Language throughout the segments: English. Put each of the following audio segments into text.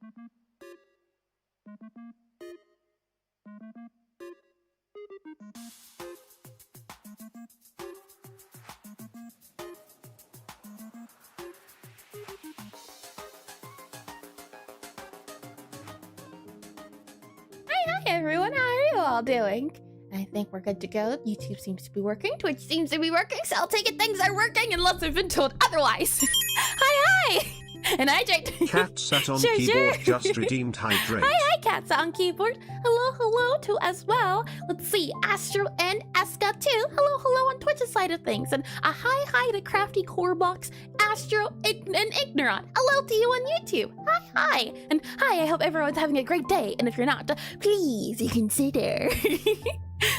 Hi everyone, how are you all doing? I think we're good to go. YouTube seems to be working, Twitch seems to be working, so I'll take it things are working unless I've been told otherwise. Hi! And hydrate. Cat sat on Sure, keyboard, sure. just redeemed hydrate. Hi, Cat sat on keyboard. Hello to as well. Let's see, Astro and Eska too. Hello on Twitch's side of things. And a hi to Crafty Corebox, Astro, and Ignorant. Hello to you on YouTube. Hi. And hi, I hope everyone's having a great day. And if you're not, please consider.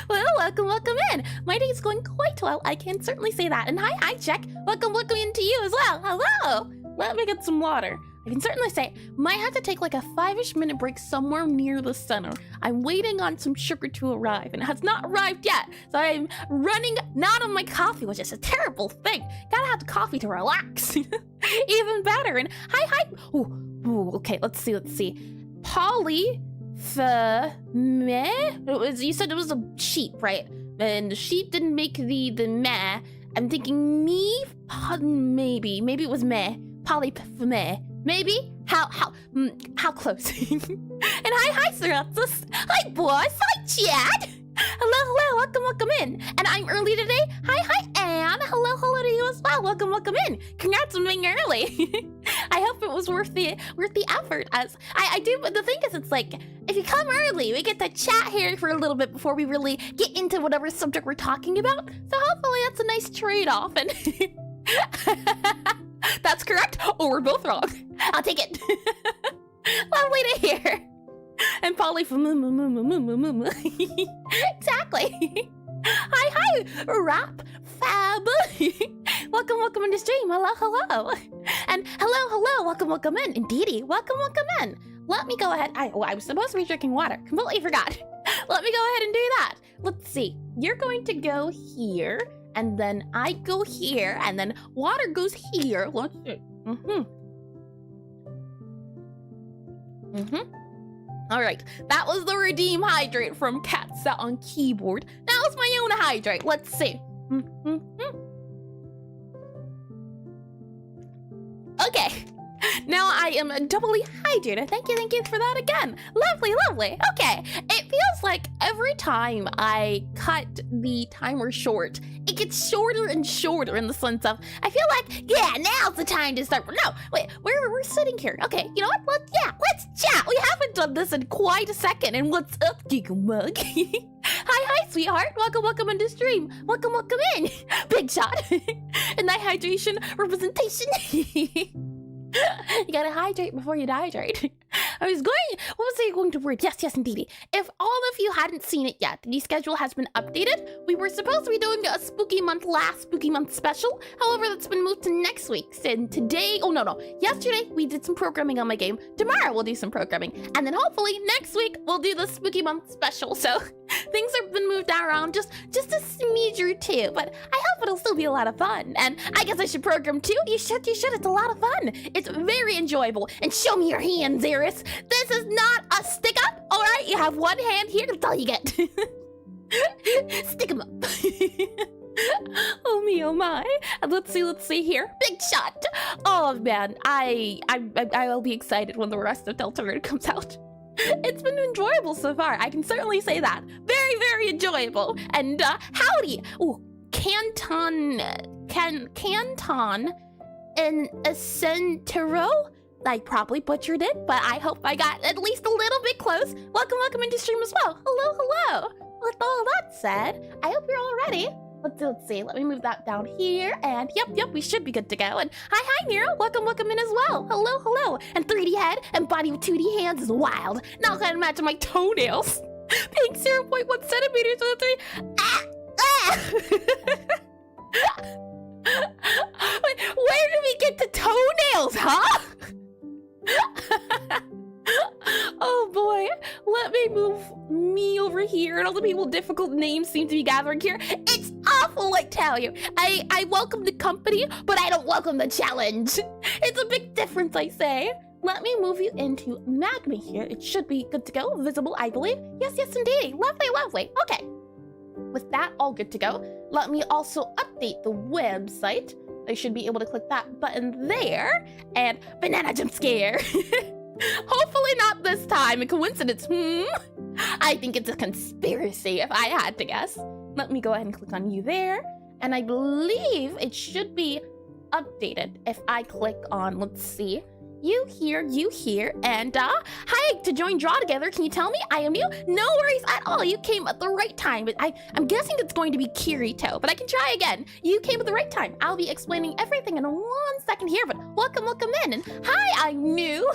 Well, welcome in. My day is going quite well, I can certainly say that. And hi, Check. Welcome into you as well. Hello. Let me get some water. I can certainly say, might have to take like a 5-ish minute break somewhere near the center. I'm waiting on some sugar to arrive, and it has not arrived yet. So I'm running not on my coffee, which is a terrible thing. Gotta have the coffee to relax. Even better. And hi. Ooh, okay, let's see. Polly, meh? You said it was a sheep, right? And the sheep didn't make the meh. I'm thinking me, maybe it was meh. Polly, meh. Maybe? How close? And hi, Seratus. Hi, boss. Hi, Chad. Hello, welcome in. And I'm early today. Hi, Anne. Hello to you as well. Welcome in. Congrats on being early. I hope it was worth the effort. As I do, but the thing is, it's like, if you come early, we get to chat here for a little bit before we really get into whatever subject we're talking about. So hopefully that's a nice trade-off. And that's correct, or we're both wrong. I'll take it. Lovely to hear. And Polly exactly. Hi, Rap Fab. welcome into stream. Hello. And hello. Welcome in. Indeedy, welcome in. Let me go ahead. I was supposed to be drinking water. Completely forgot. Let me go ahead and do that. Let's see. You're going to go here. And then I go here, and then water goes here. Let's see. All right, that was the redeem hydrate from Cat Sat on keyboard. Now it's my own hydrate. Let's see. Okay. Now I am doubly hydrated. Thank you for that again. Lovely. Okay, it feels like every time I cut the timer short, it gets shorter and shorter in the sense of, I feel like, yeah, now's the time to start. No, wait, we're sitting here. Okay, you know what? Let's chat. We haven't done this in quite a second. And what's up, Giggle Mug? Hi, sweetheart. Welcome into stream. Welcome in. Big shot. And that hydration representation. You gotta hydrate before you dehydrate. What was I going to word? Yes, indeed. If all of you hadn't seen it yet, the schedule has been updated. We were supposed to be doing a last spooky month special. However, that's been moved to next week. And today, yesterday we did some programming on my game. Tomorrow we'll do some programming. And then hopefully next week we'll do the spooky month special. So things have been moved around just a smidge or two, but I hope it'll still be a lot of fun. And I guess I should program too. You should. It's a lot of fun. It's very enjoyable. And show me your hands, Eris. This is not a stick up, all right? You have one hand here, that's all you get. Stick 'em up. Oh me, oh my. And let's see here. Big shot. Oh man, I will be excited when the rest of Deltarune comes out. It's been enjoyable so far. I can certainly say that. Very enjoyable. And howdy. Oh, Canton and Acentero. I probably butchered it, but I hope I got at least a little bit close. Welcome into stream as well. Hello. With all that said, I hope you're all ready. Let's see. Let me move that down here. And yep, we should be good to go. And hi, Nero. Welcome in as well. Hello. And 3D head and body with 2D hands is wild. Now I can imagine my toenails being 0.1 centimeters with 3. Wait, where did we get to toenails, huh? Oh boy, let me move me over here, and all the people with difficult names seem to be gathering here. It's awful, I tell you. I welcome the company, but I don't welcome the challenge. It's a big difference, I say. let me move you into Magma here. It should be good to go, visible, I believe. Yes, yes, indeed. Lovely, lovely. Okay. With that all good to go, let me also update the website. I should be able to click that button there, and banana jump scare. Hopefully not this time. A coincidence, I think it's a conspiracy if I had to guess. Let me go ahead and click on you there, and I believe it should be updated if I click on, let's see, you here, and hi, to join Draw Together, can you tell me I am you? No worries at all, you came at the right time, but I'm guessing it's going to be Kirito, but I can try again. You came at the right time. I'll be explaining everything in 1 second here, but welcome in, and hi, I'm new.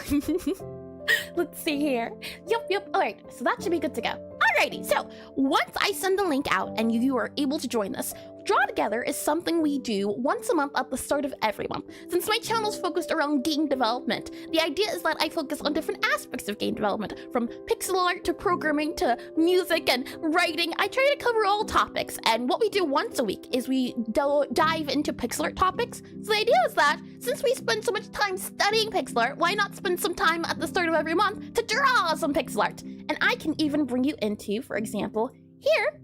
Let's see here. Yep, all right, so that should be good to go. Alrighty, so once I send the link out and you are able to join us, Draw Together is something we do once a month at the start of every month. Since my channel is focused around game development, the idea is that I focus on different aspects of game development, from pixel art to programming to music and writing. I try to cover all topics, and what we do once a week is we dive into pixel art topics. So the idea is that since we spend so much time studying pixel art, why not spend some time at the start of every month to draw some pixel art? And I can even bring you into, for example, here,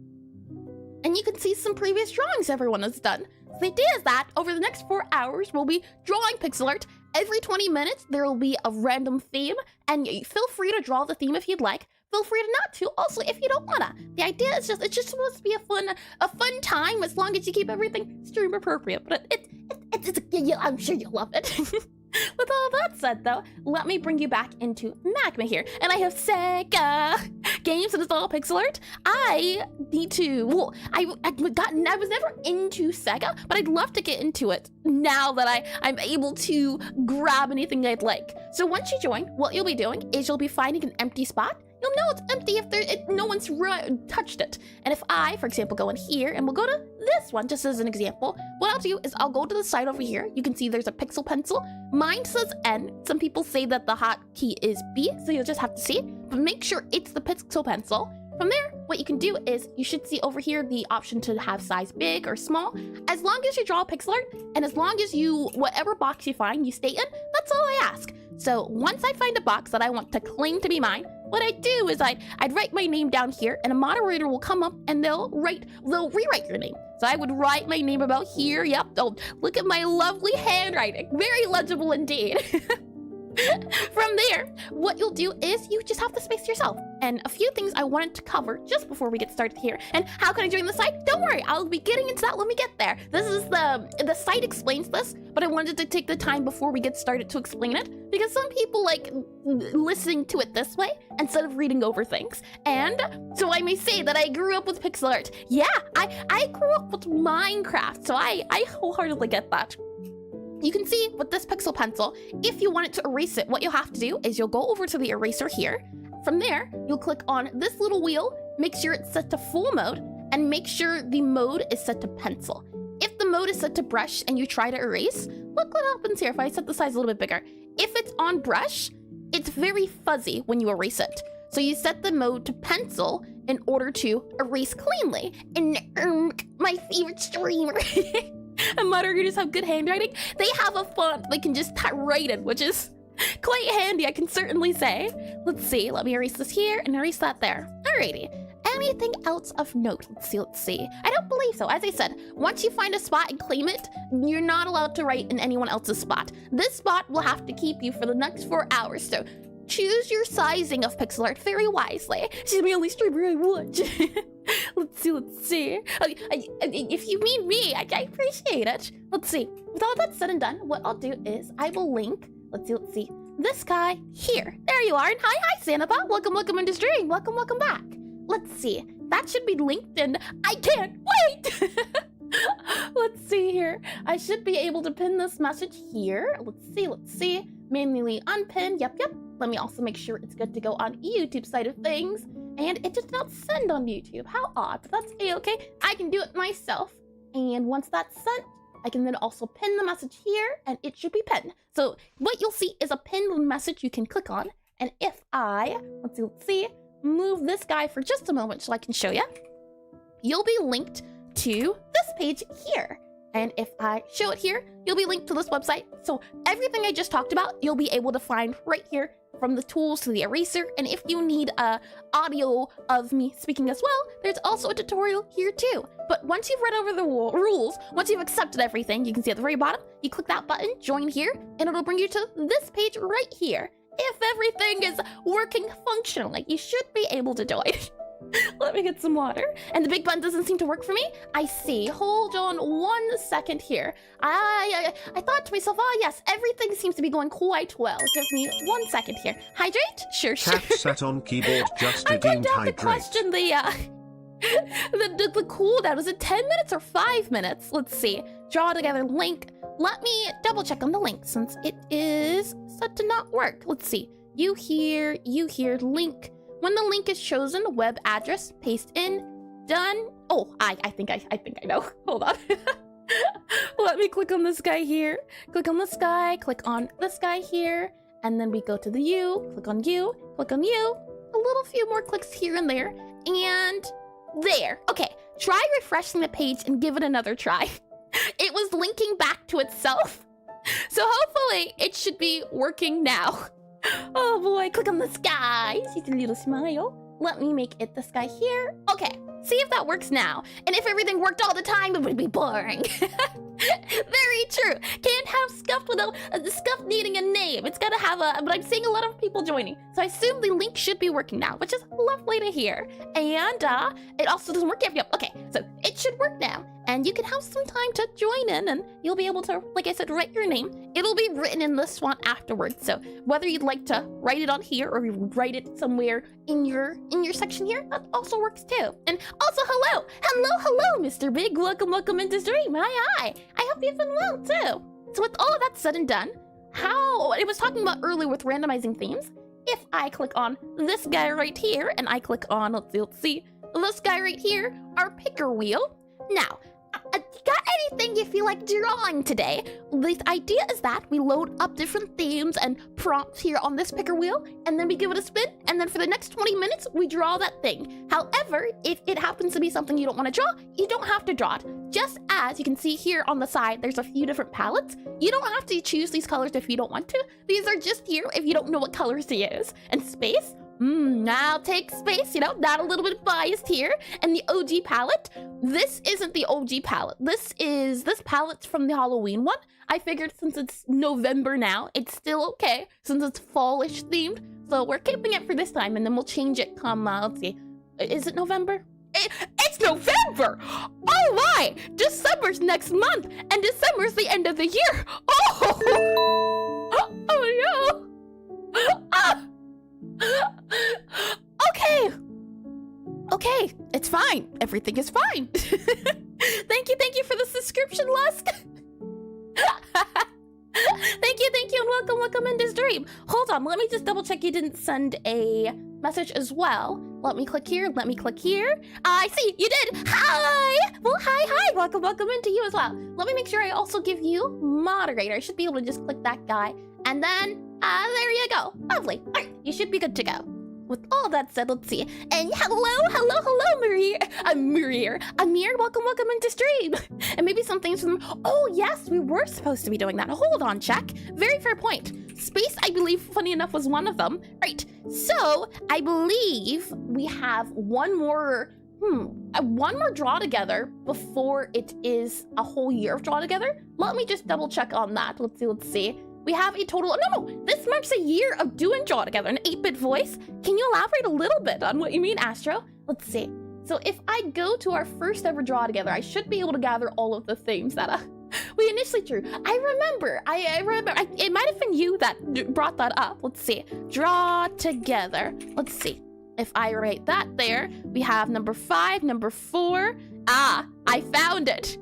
and you can see some previous drawings everyone has done. So the idea is that over the next 4 hours, we'll be drawing pixel art. Every 20 minutes, there will be a random theme, and feel free to draw the theme if you'd like. Feel free to not to, also, if you don't wanna. The idea is it's just supposed to be a fun time, as long as you keep everything stream appropriate. But I'm sure you'll love it. With all that said, though, let me bring you back into Magma here. And I have Sega games, and it's all pixel art. I need to, well, I was never into Sega, but I'd love to get into it now that I'm able to grab anything I'd like. So once you join, what you'll be doing is you'll be finding an empty spot. You'll know it's empty if no one's touched it. And if I, for example, go in here, and we'll go to this one, just as an example, what I'll do is I'll go to the side over here. You can see there's a pixel pencil. Mine says N. Some people say that the hotkey is B, so you'll just have to see it. But make sure it's the pixel pencil. From there, what you can do is you should see over here the option to have size big or small. As long as you draw a pixel art, and as long as whatever box you find, you stay in, that's all I ask. So once I find a box that I want to claim to be mine, what I do is I'd write my name down here, and a moderator will come up and they'll rewrite your name. So I would write my name about here. Yep. Oh, look at my lovely handwriting. Very legible indeed. From there, what you'll do is you just have to space yourself. And a few things I wanted to cover just before we get started here. And how can I join the site? Don't worry, I'll be getting into that when we get there. This is the site explains this, but I wanted to take the time before we get started to explain it, because some people like listening to it this way instead of reading over things. And so I may say that I grew up with pixel art. Yeah, I grew up with Minecraft, so I wholeheartedly get that. You can see with this pixel pencil, if you want it to erase it, what you'll have to do is you'll go over to the eraser here. From there, you'll click on this little wheel, make sure it's set to full mode, and make sure the mode is set to pencil. If the mode is set to brush and you try to erase, look what happens here if I set the size a little bit bigger. If it's on brush, it's very fuzzy when you erase it. So you set the mode to pencil in order to erase cleanly. And my favorite streamer. And moderators have good handwriting. They have a font they can just write in, which is quite handy, I can certainly say. Let's see, let me erase this here and erase that there. Alrighty, anything else of note? Let's see. I don't believe so. As I said, once you find a spot and claim it, you're not allowed to write in anyone else's spot. This spot will have to keep you for the next 4 hours, so choose your sizing of pixel art very wisely. She's the only streamer I watch. Let's see. If you mean me, I appreciate it. Let's see. With all that said and done, what I'll do is I will link, let's see, this guy here. There you are. And hi, Sanaba. Welcome into stream. Welcome back. Let's see. That should be linked, and I can't wait. Let's see here. I should be able to pin this message here. Let's see. Manually unpin. Yep. Let me also make sure it's good to go on YouTube side of things. And it just did not send on YouTube. How odd, but that's a-okay. I can do it myself. And once that's sent, I can then also pin the message here, and it should be pinned. So what you'll see is a pinned message you can click on. And if I, let's see, move this guy for just a moment so I can show you, you'll be linked to this page here. And if I show it here, you'll be linked to this website. So everything I just talked about, you'll be able to find right here, from the tools to the eraser. And if you need audio of me speaking as well, there's also a tutorial here too. But once you've read over the rules, once you've accepted everything, you can see at the very bottom, you click that button, join here, and it'll bring you to this page right here. If everything is working functionally, you should be able to join. Let me get some water. And the big button doesn't seem to work for me. I see. Hold on 1 second here. I thought to myself, oh yes, everything seems to be going quite well. Give me 1 second here. Hydrate? Sure. Cat sat on keyboard just I'm going redeemed to have to hydrate. question the cooldown. Was it 10 minutes or 5 minutes? Let's see. Draw together link. Let me double check on the link since it is set to not work. Let's see. You here, link. When the link is chosen, web address, paste in, done. Oh, I think I know. Hold on. Let me click on this guy here. Click on this guy, click on this guy here, and then we go to the U, click on you, click on you. A little few more clicks here and there, and there. Okay, try refreshing the page and give it another try. It was linking back to itself. So hopefully it should be working now. Oh boy, click on this guy. See the little smile. Let me make it this guy here. Okay, see if that works now. And if everything worked all the time, it would be boring. Very true. Can't have Scuffed without Scuffed needing a name. It's gotta have a, but I'm seeing a lot of people joining. So I assume the link should be working now, which is lovely to hear. And it also doesn't work yet. Okay, so it should work now. And you can have some time to join in and you'll be able to, like I said, write your name. It'll be written in this font afterwards. So whether you'd like to write it on here or write it somewhere in your section here, that also works too. And also, hello, Mr. Big. Welcome into stream. Hi. I hope you've been well too. So with all of that said and done, how I was talking about earlier with randomizing themes, if I click on this guy right here and I click on, let's see, this guy right here, our picker wheel. Now, got anything you feel like drawing today? The idea is that we load up different themes and prompts here on this picker wheel, and then we give it a spin, and then for the next 20 minutes, we draw that thing. However, if it happens to be something you don't want to draw, you don't have to draw it. Just as you can see here on the side, there's a few different palettes. You don't have to choose these colors if you don't want to. These are just here if you don't know what colors to use. And space? I'll take space, not a little bit biased here. And the OG palette, this isn't the OG palette. This palette's from the Halloween one. I figured since it's November now, it's still okay since it's fallish themed. So we're keeping it for this time and then we'll change it come, let's see. Is it November? It's November! Oh my! December's next month and December's the end of the year. Oh! Oh no! Ah! Okay, it's fine. Everything is fine. Thank you for the subscription, Lusk. Thank you, and welcome into stream. Hold on, let me just double check you didn't send a message as well. Let me click here, I see, you did. Hi! Well, hi, welcome into you as well. Let me make sure I also give you moderator. I should be able to just click that guy. And then, there you go. Lovely. All right, you should be good to go. With all that said, let's see. And hello, Maria. Amir, welcome into stream. And maybe some things from, oh yes, we were supposed to be doing that. Hold on, check. Very fair point. Space, I believe, funny enough, was one of them. Right, so I believe we have one more draw together before it is a whole year of draw together. Let me just double check on that. Let's see. We have a total, no, this marks a year of doing draw together, an 8-bit voice. Can you elaborate a little bit on what you mean, Astro? Let's see. So if I go to our first ever draw together, I should be able to gather all of the themes that we initially drew. I remember, it might have been you that brought that up. Let's see, draw together. Let's see. If I write that there, we have number 5, number 4. I found it.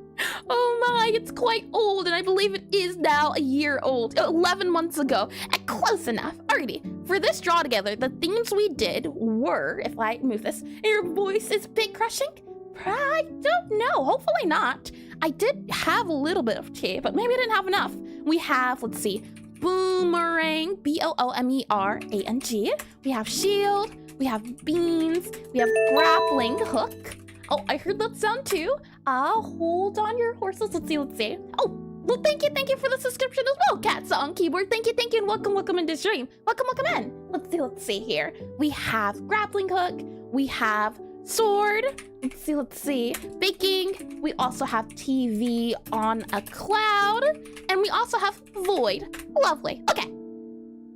Oh my, it's quite old, and I believe it is now a year old, 11 months ago. Close enough. Alrighty, for this draw together, the themes we did were, if I move this, your voice is big crushing? I don't know, hopefully not. I did have a little bit of tea, but maybe I didn't have enough. We have, let's see, boomerang, B-O-O-M-E-R-A-N-G. We have shield, we have beans, we have grappling hook. Oh, I heard that sound too. Hold on your horses. Let's see. Oh, well, thank you for the subscription as well, Cat Song Keyboard. Thank you, and welcome into stream. Welcome in. Let's see here. We have grappling hook. We have sword. Let's see. Baking. We also have TV on a cloud. And we also have void. Lovely. Okay.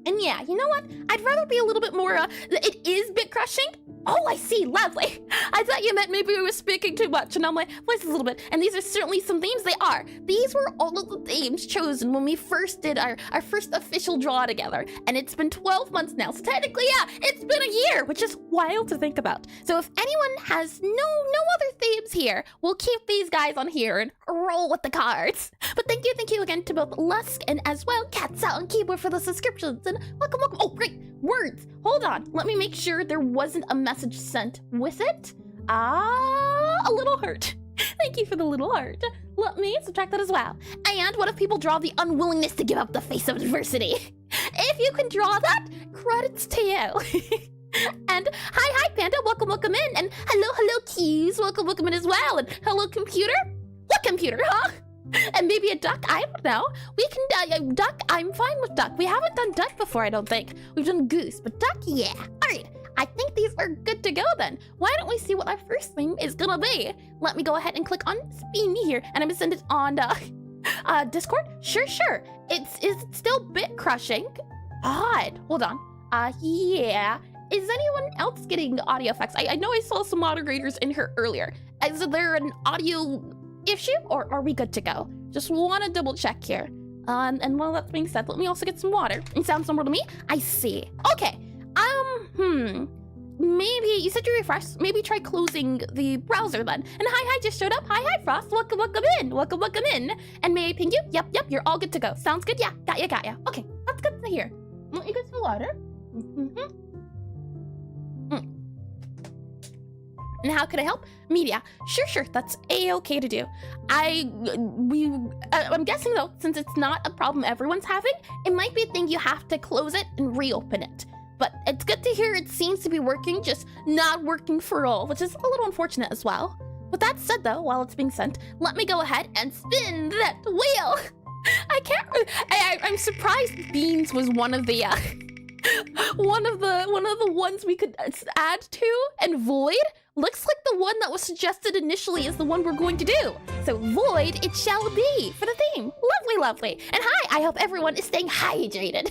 And yeah, you know what? I'd rather be a little bit more, it is bit crushing. Oh, I see, lovely. I thought you meant maybe we were speaking too much, and I'm like, wait a little bit. And these are certainly some themes, they are. These were all of the themes chosen when we first did our first official draw together. And it's been 12 months now, so technically, yeah, it's been a year, which is wild to think about. So if anyone has no other themes here, we'll keep these guys on here and roll with the cards. But thank you again to both Lusk and as well Cat Sound Keyboard for the subscriptions, and welcome. Oh, great, words. Hold on, let me make sure there wasn't a message sent with it. A little heart. Thank you for the little heart. Let me subtract that as well. And what if people draw the unwillingness to give up the face of adversity? If you can draw that, credits to you. And hi Panda, welcome in. And hello Keys, welcome in as well. And hello computer. What computer, huh? And maybe a duck, I don't know. We can, duck, I'm fine with duck. We haven't done duck before, I don't think. We've done goose, but duck, yeah. All right, I think these are good to go then. Why don't we see what our first theme is gonna be? Let me go ahead and click on Spin Me here, and I'm gonna send it on Discord. Sure. Is it still bit crushing? Odd, hold on. Yeah. Is anyone else getting audio effects? I know I saw some moderators in here earlier. Is there an audio issue, or are we good to go? Just want to double check here. And while that's being said, let me also get some water. It sounds similar to me. I see. Okay. Maybe you said you refreshed. Maybe try closing the browser then. And hi just showed up. Hi Frost. Welcome in. And may I ping you? Yep. You're all good to go. Sounds good. Yeah. Got ya. Okay. That's good to hear. Want you get some water? And how can I help? Media. Sure. That's a-okay to do. I'm guessing though, since it's not a problem everyone's having, it might be a thing you have to close it and reopen it. But it's good to hear it seems to be working, just not working for all, which is a little unfortunate as well. With that said though, while it's being sent, let me go ahead and spin that wheel. I'm surprised Beans was one of the one of the ones we could add to, and Void looks like the one that was suggested initially is the one we're going to do. So Void it shall be for the theme. Lovely. And hi, I hope everyone is staying hydrated.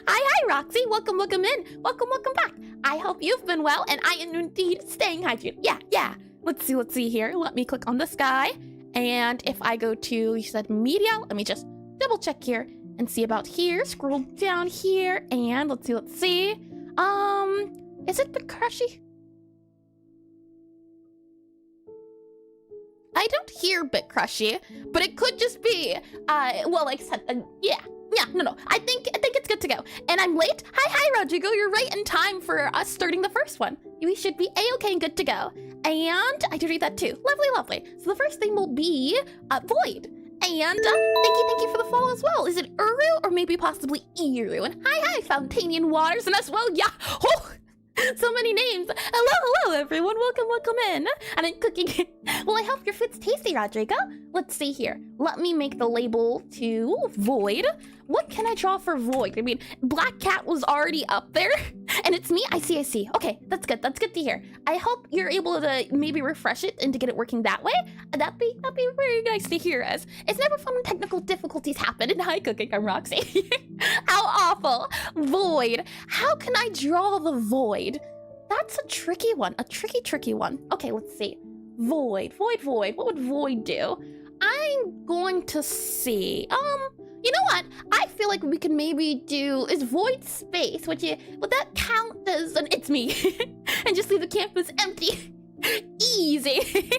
Hi Roxy, welcome in. Welcome back. I hope you've been well, and I am indeed staying hydrated. Yeah. Let's see here. Let me click on this guy. And if I go to, you said media, let me just double check here and see about here. Scroll down here and let's see. Is it the crushy? I don't hear bit crushy, but it could just be, well, like I said, yeah, no. I think it's good to go. And I'm late. Hi, Rodrigo. You're right in time for us starting the first one. We should be a-okay and good to go. And I did read that too. Lovely. So the first thing will be Void. And thank you for the follow as well. Is it Uru or maybe possibly Eru? And hi, Fountainian Waters, and as well, yeah. Oh, so many names. Hello, everyone. Welcome in. And I'm cooking. Well, I hope your food's tasty, Rodrigo. Let's see here. Let me make the label to Void. What can I draw for Void? I mean, Black Cat was already up there, and it's me. I see. Okay, that's good. That's good to hear. I hope you're able to maybe refresh it and to get it working that way. That'd be very nice to hear, as it's never fun when technical difficulties happen. And hi, cooking. I'm Roxy. How awful. Void. How can I draw the Void? That's a tricky one. A tricky one. Okay, let's see. Void. What would Void do? I'm going to see. You know what? I feel like we could maybe do is Void space. Would that count as an it's me? And just leave the campus empty. Easy.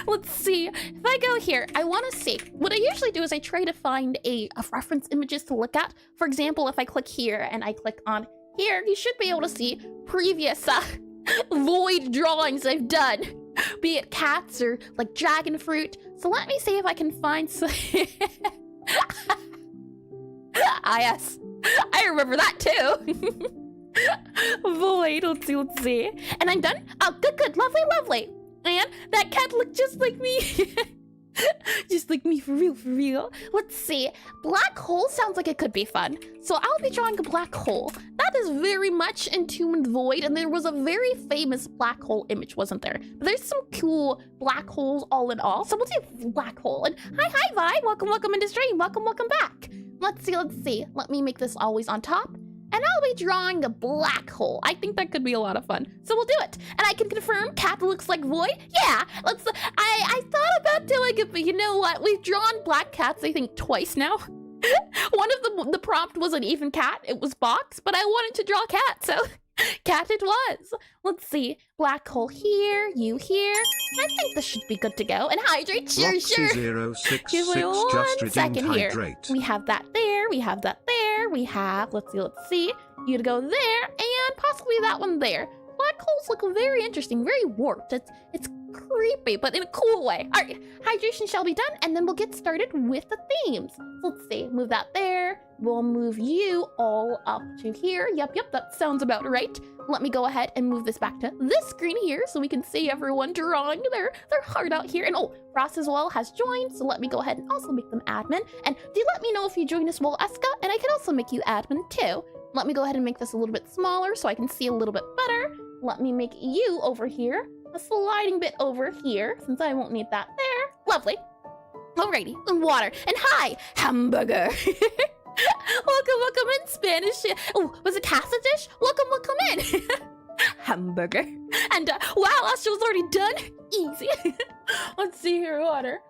Let's see. If I go here, I want to see. What I usually do is I try to find a reference images to look at. For example, if I click here and I click on here, you should be able to see previous Void drawings I've done. Be it cats or like dragon fruit. So let me see if I can find some. Yes, I remember that too. Void, let's see. And I'm done. Oh, good, lovely. understand. That cat looked just like me. Just like me, for real, for real. Let's see. Black hole sounds like it could be fun. So I'll be drawing a black hole. That is very much Entombed Void, and there was a very famous black hole image, wasn't there? But there's some cool black holes all in all. So we'll do black hole. And hi, Vi. Welcome into stream. Welcome back. Let's see. Let me make this always on top. And I'll be drawing a black hole. I think that could be a lot of fun. So we'll do it. And I can confirm cat looks like void. Yeah, I thought about doing it, but you know what? We've drawn black cats, I think, twice now. One of the prompt wasn't even cat, it was box, but I wanted to draw cat, so cat it was. Let's see. Black hole here, you here. I think this should be good to go. And hydrate, sure. Give me one second here. Hydrate. We have that there, we have that there, we have, let's see. You to go there, and possibly that one there. Black holes look very interesting, very warped. It's creepy, but in a cool way. All right, hydration shall be done, and then we'll get started with the themes. So let's see, move that there. We'll move you all up to here. Yep, that sounds about right. Let me go ahead and move this back to this screen here so we can see everyone drawing their heart out here. And oh, Ross as well has joined, so let me go ahead and also make them admin. And do let me know if you join as well, Eska, and I can also make you admin too. Let me go ahead and make this a little bit smaller so I can see a little bit better. Let me make you over here, a sliding bit over here, since I won't need that there. Lovely. Alrighty, and water. And hi, hamburger. Welcome in Spanish. Oh, was it casa dish? Welcome in. Hamburger. And wow, that show's already done. Easy. Let's see here, water.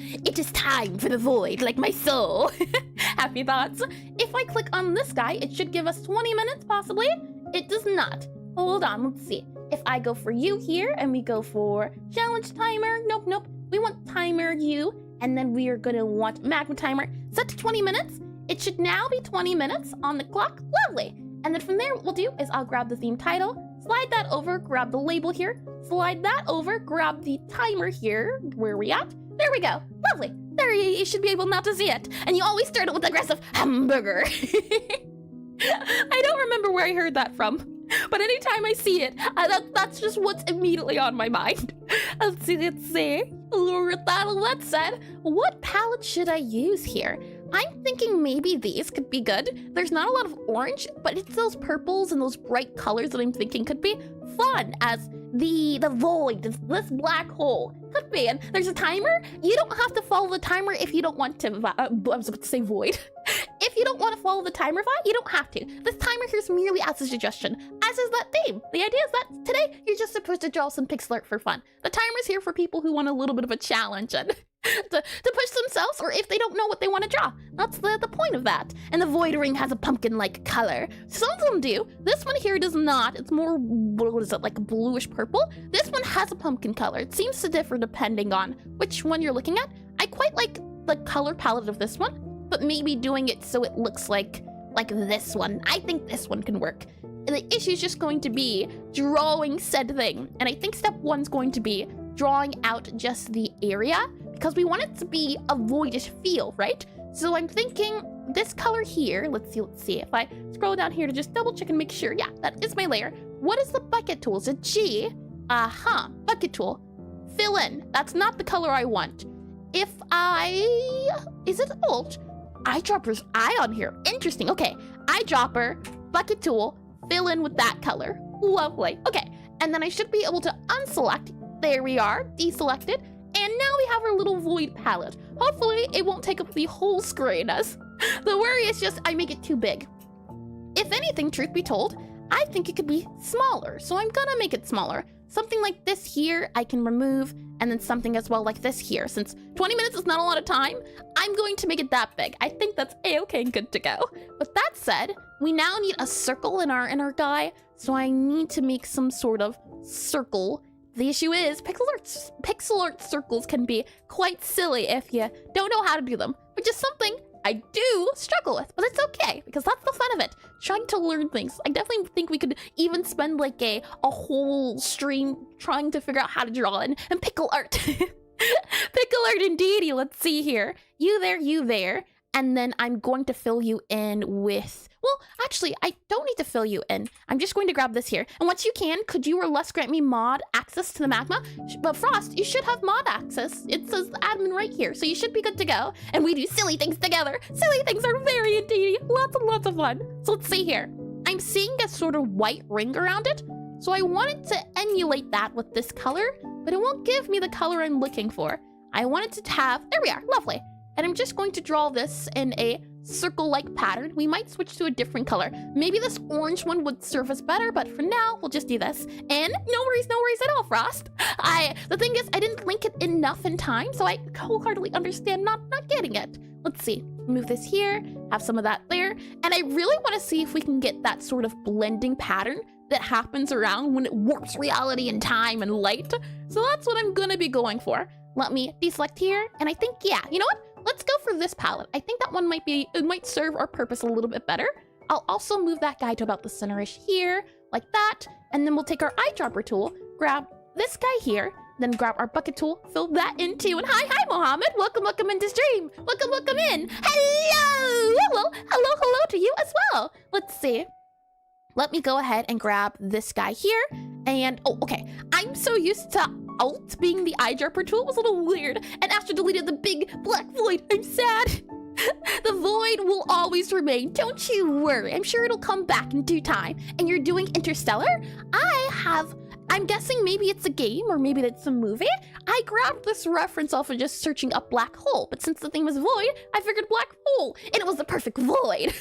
It is time for the void, like my soul. Happy thoughts. If I click on this guy, it should give us 20 minutes, possibly. It does not. Hold on, let's see. If I go for you here, and we go for challenge timer. Nope. We want timer you, and then we are gonna want magma timer. Set to 20 minutes. It should now be 20 minutes on the clock. Lovely. And then from there, what we'll do is I'll grab the theme title, slide that over, grab the label here, slide that over, grab the timer here. Where are we at? There we go. Lovely. There you should be able now to see it. And you always start it with aggressive hamburger. I don't remember where I heard that from, but anytime I see it, that's just what's immediately on my mind. Let's see. With that said, what palette should I use here? I'm thinking maybe these could be good. There's not a lot of orange, but it's those purples and those bright colors that I'm thinking could be fun as the void, this black hole. Could be. And there's a timer. You don't have to follow the timer if you don't want to. I was about to say void. If you don't want to follow the timer, you don't have to. This timer here is merely as a suggestion, as is that theme. The idea is that today you're just supposed to draw some pixel art for fun. The timer's here for people who want a little bit of a challenge and to push themselves, or if they don't know what they want to draw. That's the point of that. And the void ring has a pumpkin-like color. Some of them do. This one here does not. It's more, what is it, like a bluish purple? This one has a pumpkin color. It seems to differ depending on which one you're looking at. I quite like the color palette of this one, but maybe doing it so it looks like this one. I think this one can work. And the issue is just going to be drawing said thing. And I think step one's going to be drawing out just the area, because we want it to be a voidish feel, right? So I'm thinking this color here, let's see. If I scroll down here to just double check and make sure, yeah, that is my layer. What is the bucket tool? Is it G? Bucket tool. Fill in. That's not the color I want. Is it Alt? Eyedropper's eye on here. Interesting. Okay, eyedropper, bucket tool, fill in with that color. Lovely. Okay, and then I should be able to unselect. There we are, deselected. And now we have our little void palette. Hopefully it won't take up the whole screen, as the worry is just I make it too big. If anything, truth be told, I think it could be smaller, so I'm gonna make it smaller. Something like this here I can remove, and then something as well like this here. Since 20 minutes is not a lot of time, I'm going to make it that big. I think that's a-okay and good to go. With that said, we now need a circle in our guy, so I need to make some sort of circle. The issue is pixel art circles can be quite silly if you don't know how to do them, which is something I do struggle with, but it's okay, because that's the fun of it, trying to learn things. I definitely think we could even spend like a whole stream trying to figure out how to draw and pickle art. Pickle art indeedy. Let's see here. You there, and then I'm going to fill you in with, well, actually, I don't need to fill you in. I'm just going to grab this here. And once you can, could you or Less grant me mod access to the magma? But Frost, you should have mod access. It says admin right here, so you should be good to go. And we do silly things together. Silly things are very indeed lots and lots of fun. So let's see here. I'm seeing a sort of white ring around it. So I wanted to emulate that with this color, but it won't give me the color I'm looking for. I wanted to have, there we are, lovely. And I'm just going to draw this in a circle-like pattern. We might switch to a different color. Maybe this orange one would serve us better, but for now, we'll just do this. And no worries at all, Frost. The thing is, I didn't link it enough in time, so I wholeheartedly understand not getting it. Let's see, move this here, have some of that there. And I really want to see if we can get that sort of blending pattern that happens around when it warps reality and time and light. So that's what I'm gonna be going for. Let me deselect here, and I think, yeah, you know what? Let's go for this palette. I think that one might serve our purpose a little bit better. I'll also move that guy to about the center-ish here, like that, and then we'll take our eyedropper tool, grab this guy here, then grab our bucket tool, fill that in too, and hi, Mohammed! Welcome into stream! Welcome in! Hello! Hello to you as well! Let's see. Let me go ahead and grab this guy here, and, oh, okay. I'm so used to Alt being the eyedropper tool. It was a little weird, and after deleted the big black void, I'm sad. The void will always remain, don't you worry. I'm sure it'll come back in due time. And you're doing Interstellar? I'm guessing maybe it's a game or maybe it's a movie. I grabbed this reference off of just searching up black hole, but since the thing was void, I figured black hole, and it was the perfect void.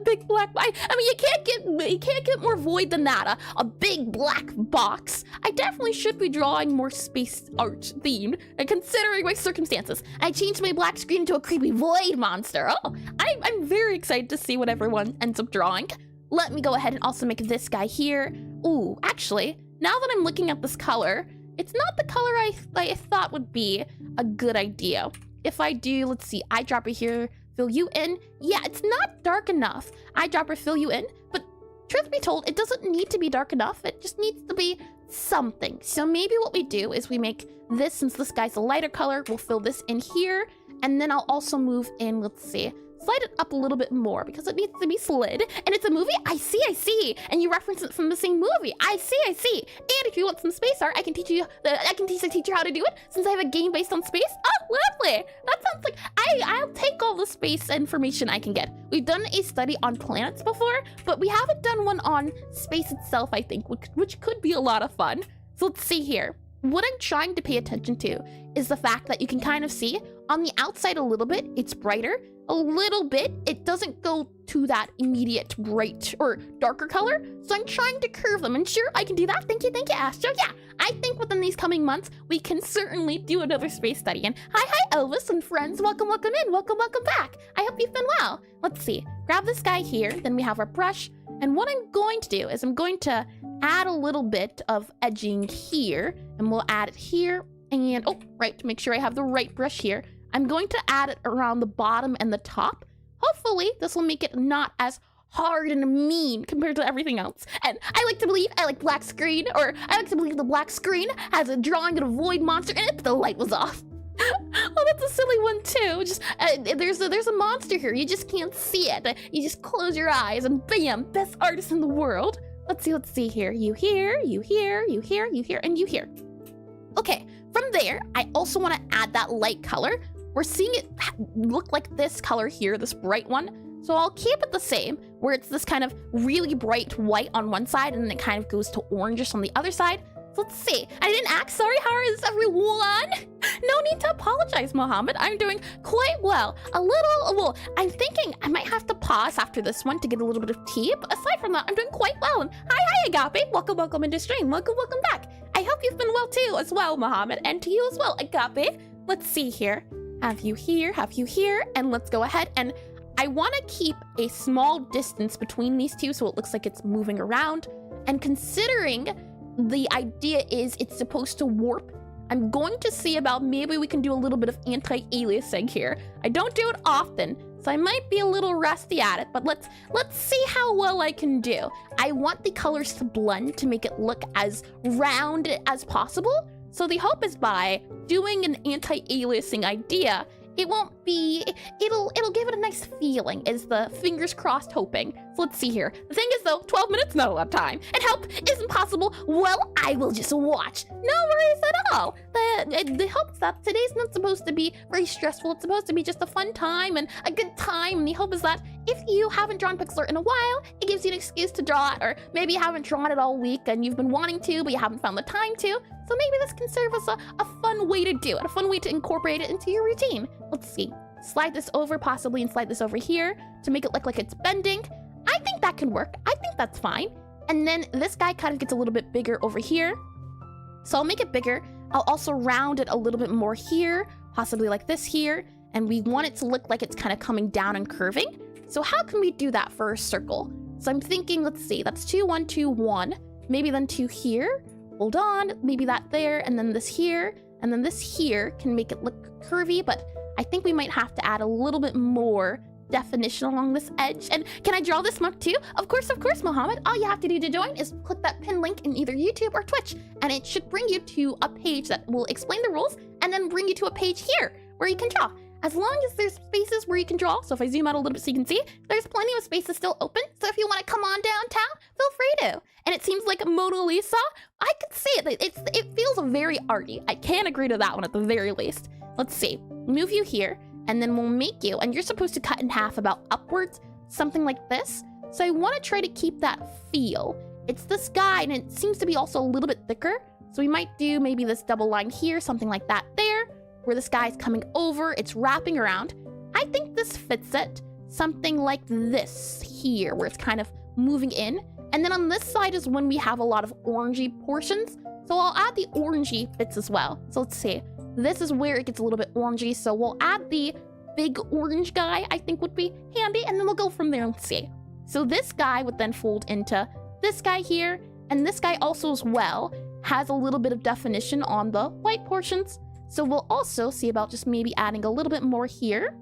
Big black, I mean, you can't get more void than that. A big black box. I definitely should be drawing more space art themed, and considering my circumstances. I changed my black screen into a creepy void monster. Oh, I'm very excited to see what everyone ends up drawing. Let me go ahead and also make this guy here. Ooh, actually, now that I'm looking at this color, it's not the color I thought would be a good idea. If I do, let's see, eyedropper here, fill you in. Yeah, it's not dark enough. Eyedropper, fill you in. But truth be told, it doesn't need to be dark enough. It just needs to be something. So maybe what we do is we make this, since this guy's a lighter color, we'll fill this in here. And then I'll also move in, let's see, slide it up a little bit more because it needs to be slid. And it's a movie? I see. And you reference it from the same movie. I see. And if you want some space art, I can teach the teacher how to do it since I have a game based on space. Oh, lovely. That sounds like I'll take all the space information I can get. We've done a study on planets before, but we haven't done one on space itself, I think, which could be a lot of fun. So let's see here. What I'm trying to pay attention to is the fact that you can kind of see on the outside a little bit, it's brighter. A little bit, it doesn't go to that immediate bright or darker color. So I'm trying to curve them, and sure, I can do that. Thank you, Astro. Yeah, I think within these coming months, we can certainly do another space study. And hi, Elvis and friends. Welcome in. Welcome back. I hope you've been well. Let's see. Grab this guy here. Then we have our brush. And what I'm going to do is I'm going to add a little bit of edging here, and we'll add it here. And, oh, right, to make sure I have the right brush here. I'm going to add it around the bottom and the top. Hopefully, this will make it not as hard and mean compared to everything else. And I like to believe I like black screen, or I like to believe the black screen has a drawing of a void monster in it, but the light was off. Oh, that's a silly one too. Just there's a monster here. You just can't see it. You just close your eyes and bam, best artist in the world. Let's see here. You here, and you here. Okay, from there, I also want to add that light color. We're seeing it look like this color here, this bright one. So I'll keep it the same, where it's this kind of really bright white on one side, and then it kind of goes to orangish on the other side. So let's see. I didn't act. Sorry, how is everyone? No need to apologize, Mohammed. I'm doing quite well. I'm thinking I might have to pause after this one to get a little bit of tea. But aside from that, I'm doing quite well. And hi, Agape. Welcome into stream. Welcome back. I hope you've been well too, as well, Mohammed. And to you as well, Agape. Let's see here. Have you here, and let's go ahead, and I want to keep a small distance between these two so it looks like it's moving around. And considering the idea is it's supposed to warp, I'm going to see about maybe we can do a little bit of anti-aliasing here. I don't do it often, so I might be a little rusty at it, but let's see how well I can do. I want the colors to blend to make it look as round as possible. So the hope is by doing an anti-aliasing idea it won't be, it'll give it a nice feeling, is the fingers crossed hoping. So let's see here. The thing is though, 12 minutes, not a lot of time. And help isn't possible. Well, I will just watch. No worries at all. The hope is that today's not supposed to be very stressful. It's supposed to be just a fun time and a good time. And the hope is that if you haven't drawn Pixelart in a while, it gives you an excuse to draw it, or maybe you haven't drawn it all week and you've been wanting to, but you haven't found the time to. So maybe this can serve as a fun way to do it, a fun way to incorporate it into your routine. Let's see. Slide this over possibly and slide this over here to make it look like it's bending. I think that can work. I think that's fine. And then this guy kind of gets a little bit bigger over here. So I'll make it bigger. I'll also round it a little bit more here, possibly like this here. And we want it to look like it's kind of coming down and curving. So how can we do that for a circle? So I'm thinking, let's see, that's 2, 1, 2, 1. Maybe then 2 here. Hold on, maybe that there, and then this here. And then this here can make it look curvy, but I think we might have to add a little bit more definition along this edge. And can I draw this much too? Of course, Mohammed. All you have to do to join is click that pin link in either YouTube or Twitch, and it should bring you to a page that will explain the rules and then bring you to a page here where you can draw. As long as there's spaces where you can draw, so if I zoom out a little bit so you can see, there's plenty of spaces still open, so if you want to come on downtown, feel free to. And it seems like Mona Lisa, I can see it. It feels very arty. I can agree to that one at the very least. Let's see. Move you here, and then we'll make you, and you're supposed to cut in half about upwards, something like this. So I want to try to keep that feel. It's this guy, and it seems to be also a little bit thicker, so we might do maybe this double line here, something like that there, where this guy's coming over, it's wrapping around. I think this fits it. Something like this here, where it's kind of moving in. And then on this side is when we have a lot of orangey portions. So I'll add the orangey bits as well. So let's see. This is where it gets a little bit orangey. So we'll add the big orange guy, I think would be handy. And then we'll go from there and see. So this guy would then fold into this guy here. And this guy also as well has a little bit of definition on the white portions. So we'll also see about just maybe adding a little bit more here.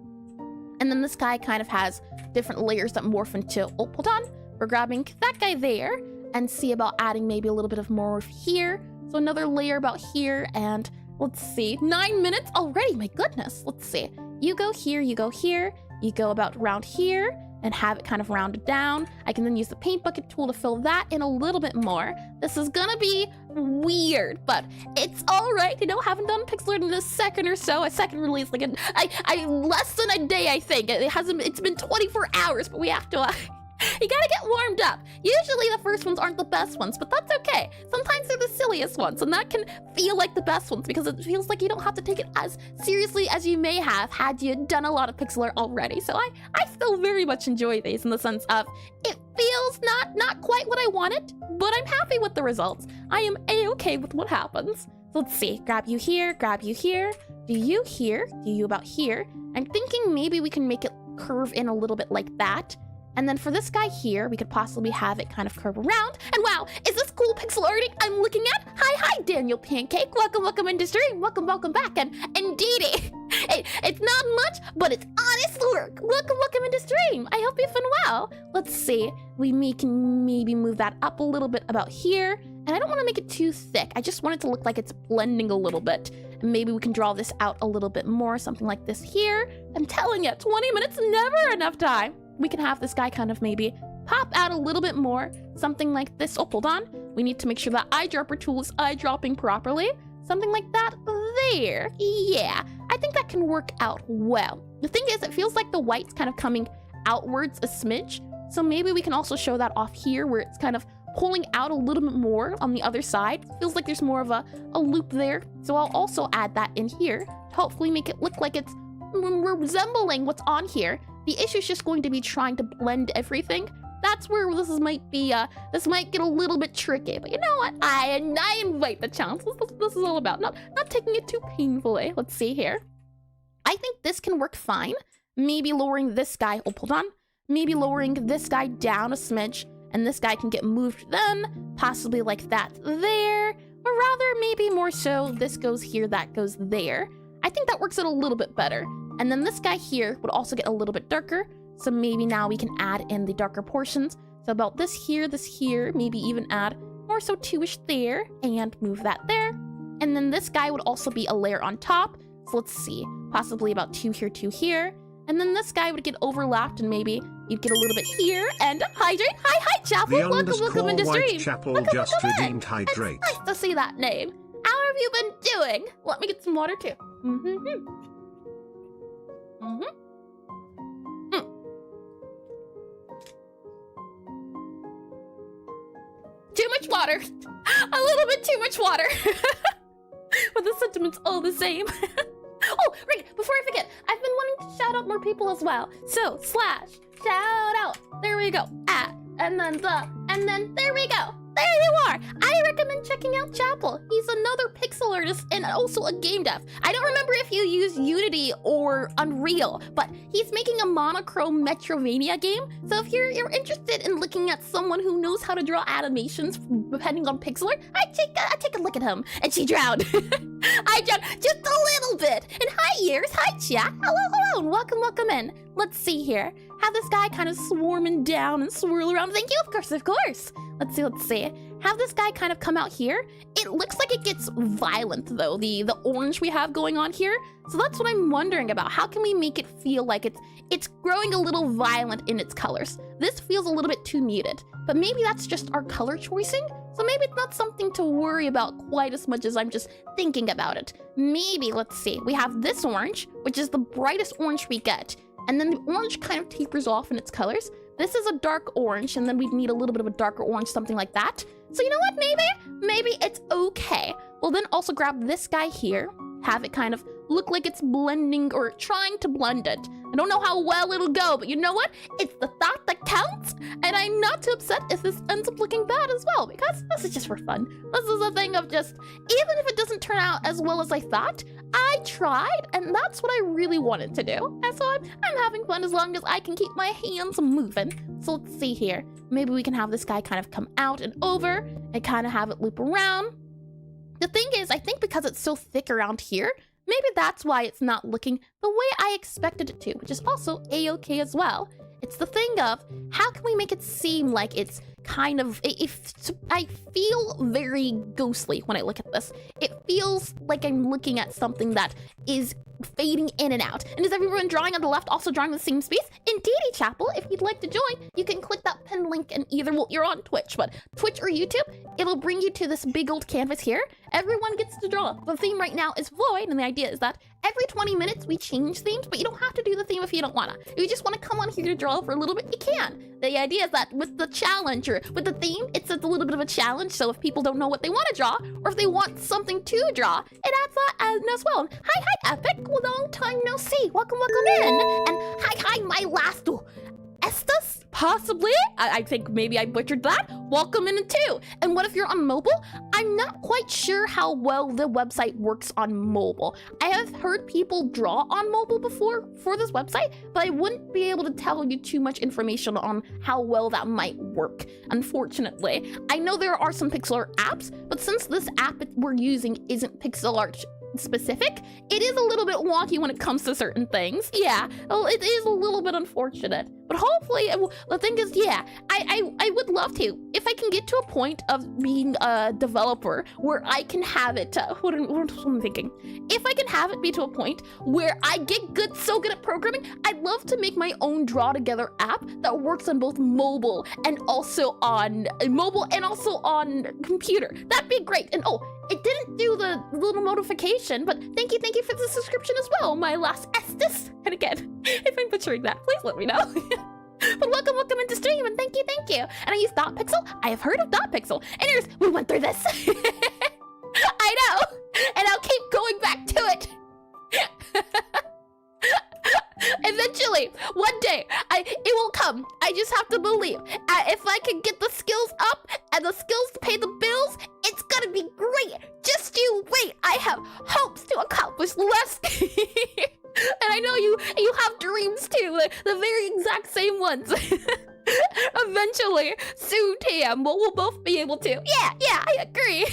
And then this guy kind of has different layers that morph into, oh, hold on. We're grabbing that guy there and see about adding maybe a little bit of more here. So another layer about here, and let's see, 9 minutes already, my goodness. Let's see, you go here, you go here, you go about around here and have it kind of rounded down. I can then use the paint bucket tool to fill that in a little bit more. This is gonna be weird, but it's all right. You know, haven't done Pixelart in a second or so, a second release, like less than a day, I think. It's been 24 hours, but we have to, you gotta get warmed up. Usually the first ones aren't the best ones, but that's okay. Sometimes they're the silliest ones, and that can feel like the best ones because it feels like you don't have to take it as seriously as you may have had you done a lot of Pixelart already. So I still very much enjoy these in the sense of it feels not quite what I wanted, but I'm happy with the results. I am a-okay with what happens. So let's see, grab you here, do you here, do you about here. I'm thinking maybe we can make it curve in a little bit like that. And then for this guy here, we could possibly have it kind of curve around. And wow, is this cool pixel arting I'm looking at? Hi, Daniel Pancake. Welcome into stream. Welcome back. And indeedy, it's not much, but it's honest work. Welcome into stream. I hope you've been well. Let's see. We can maybe move that up a little bit about here. And I don't want to make it too thick. I just want it to look like it's blending a little bit. And maybe we can draw this out a little bit more, something like this here. I'm telling you, 20 minutes, never enough time. We can have this guy kind of maybe pop out a little bit more, something like this. Oh, hold on. We need to make sure that eyedropper tool is eyedropping properly. Something like that there. Yeah, I think that can work out well. The thing is, it feels like the white's kind of coming outwards a smidge. So maybe we can also show that off here where it's kind of pulling out a little bit more on the other side. Feels like there's more of a loop there. So I'll also add that in here to hopefully make it look like it's resembling what's on here. The issue is just going to be trying to blend everything. That's where this might get a little bit tricky. But you know what? I invite the challenge. This is all about not taking it too painfully. Let's see here. I think this can work fine. Maybe lowering this guy. Oh, hold on. Maybe lowering this guy down a smidge, and this guy can get moved then, possibly like that there. Or rather, maybe more so, this goes here, that goes there. I think that works out a little bit better. And then this guy here would also get a little bit darker. So maybe now we can add in the darker portions. So about this here, maybe even add more so 2-ish there and move that there. And then this guy would also be a layer on top. So So let's see, possibly about 2 here, 2 here. And then this guy would get overlapped and maybe you'd get a little bit here and hydrate. Hi, Chapel. The Welcome into stream. Whitechapel just redeemed hydrate. It's nice to see that name. How have you been doing? Let me get some water too. Too much water. A little bit too much water. But the sentiment's all the same. Oh, right, before I forget, I've been wanting to shout out more people as well. So, / shout out. There we go. And then there we go. There you are. I recommend checking out Chapel. He's another pixel artist and also a game dev. I don't remember if you use Unity or Unreal, but he's making a monochrome Metrovania game. So if you're interested in looking at someone who knows how to draw animations depending on pixel art, I take a look at him. And she drowned. I drowned just a little bit. And hi, Ears. Hi, chat. Hello, and welcome in. Let's see here. Have this guy kind of swarming down and swirl around. Thank you, of course. Let's see. Have this guy kind of come out here. It looks like it gets violent though, the orange we have going on here. So that's what I'm wondering about. How can we make it feel like it's growing a little violent in its colors? This feels a little bit too muted, but maybe that's just our color choicing. So maybe it's not something to worry about quite as much as I'm just thinking about it. Maybe, let's see. We have this orange, which is the brightest orange we get. And then the orange kind of tapers off in its colors. This is a dark orange, and then we'd need a little bit of a darker orange, something like that. So you know what, maybe it's okay. We'll then also grab this guy here, have it kind of look like it's blending or trying to blend it. I don't know how well it'll go, but you know what? It's the thought that counts, and I'm not too upset if this ends up looking bad as well, because this is just for fun. This is a thing of just, even if it doesn't turn out as well as I thought, I tried, and that's what I really wanted to do. And so I'm having fun as long as I can keep my hands moving. So let's see here. Maybe we can have this guy kind of come out and over and kind of have it loop around. The thing is, I think because it's so thick around here, maybe that's why it's not looking the way I expected it to, which is also a-okay as well. It's the thing of, how can we make it seem like it's kind of, I feel very ghostly when I look at this. It feels like I'm looking at something that is fading in and out. And is everyone drawing on the left also drawing the same space? Indeedy, Chapel. If you'd like to join, you can click that pinned link and either, well, you're on Twitch, but Twitch or YouTube, it'll bring you to this big old canvas here. Everyone gets to draw. The theme right now is Void, and the idea is that every 20 minutes we change themes, but you don't have to do the theme if you don't wanna. If you just wanna come on here to draw for a little bit, you can. The idea is that with the challenge or with the theme, it's a little bit of a challenge, so if people don't know what they want to draw, or if they want something to draw, it adds that as well. And hi, Epic. Long time no see. Welcome in. And hi, my last Estes, possibly? I think maybe I butchered that. Welcome in too. And what if you're on mobile? I'm not quite sure how well the website works on mobile. I have heard people draw on mobile before for this website, but I wouldn't be able to tell you too much information on how well that might work, unfortunately. I know there are some pixel art apps, but since this app we're using isn't pixel art specific, it is a little bit wonky when it comes to certain things. Yeah, well, it is a little bit unfortunate, but hopefully, the thing is, yeah, I would love to. If I can get to a point of being a developer where I can have it, what am I thinking? If I can have it be to a point where I get so good at programming, I'd love to make my own draw together app that works on both mobile and also on computer. That'd be great. And oh, it didn't do the little notification, but thank you for the subscription as well, my last Estes. And again, if I'm butchering that, please let me know. But welcome into stream, and thank you. And I use Dot Pixel. I have heard of Dot Pixel. And here's, we went through this. I know, and I'll keep going back to it. Eventually, one day, it will come. I just have to believe. If I can get the skills up and the skills to pay the bills, it's gonna be great. Just you wait. I have hopes to accomplish less. And I know you have dreams too, the very exact same ones. Eventually, soon, TM, we'll both be able to. Yeah, I agree.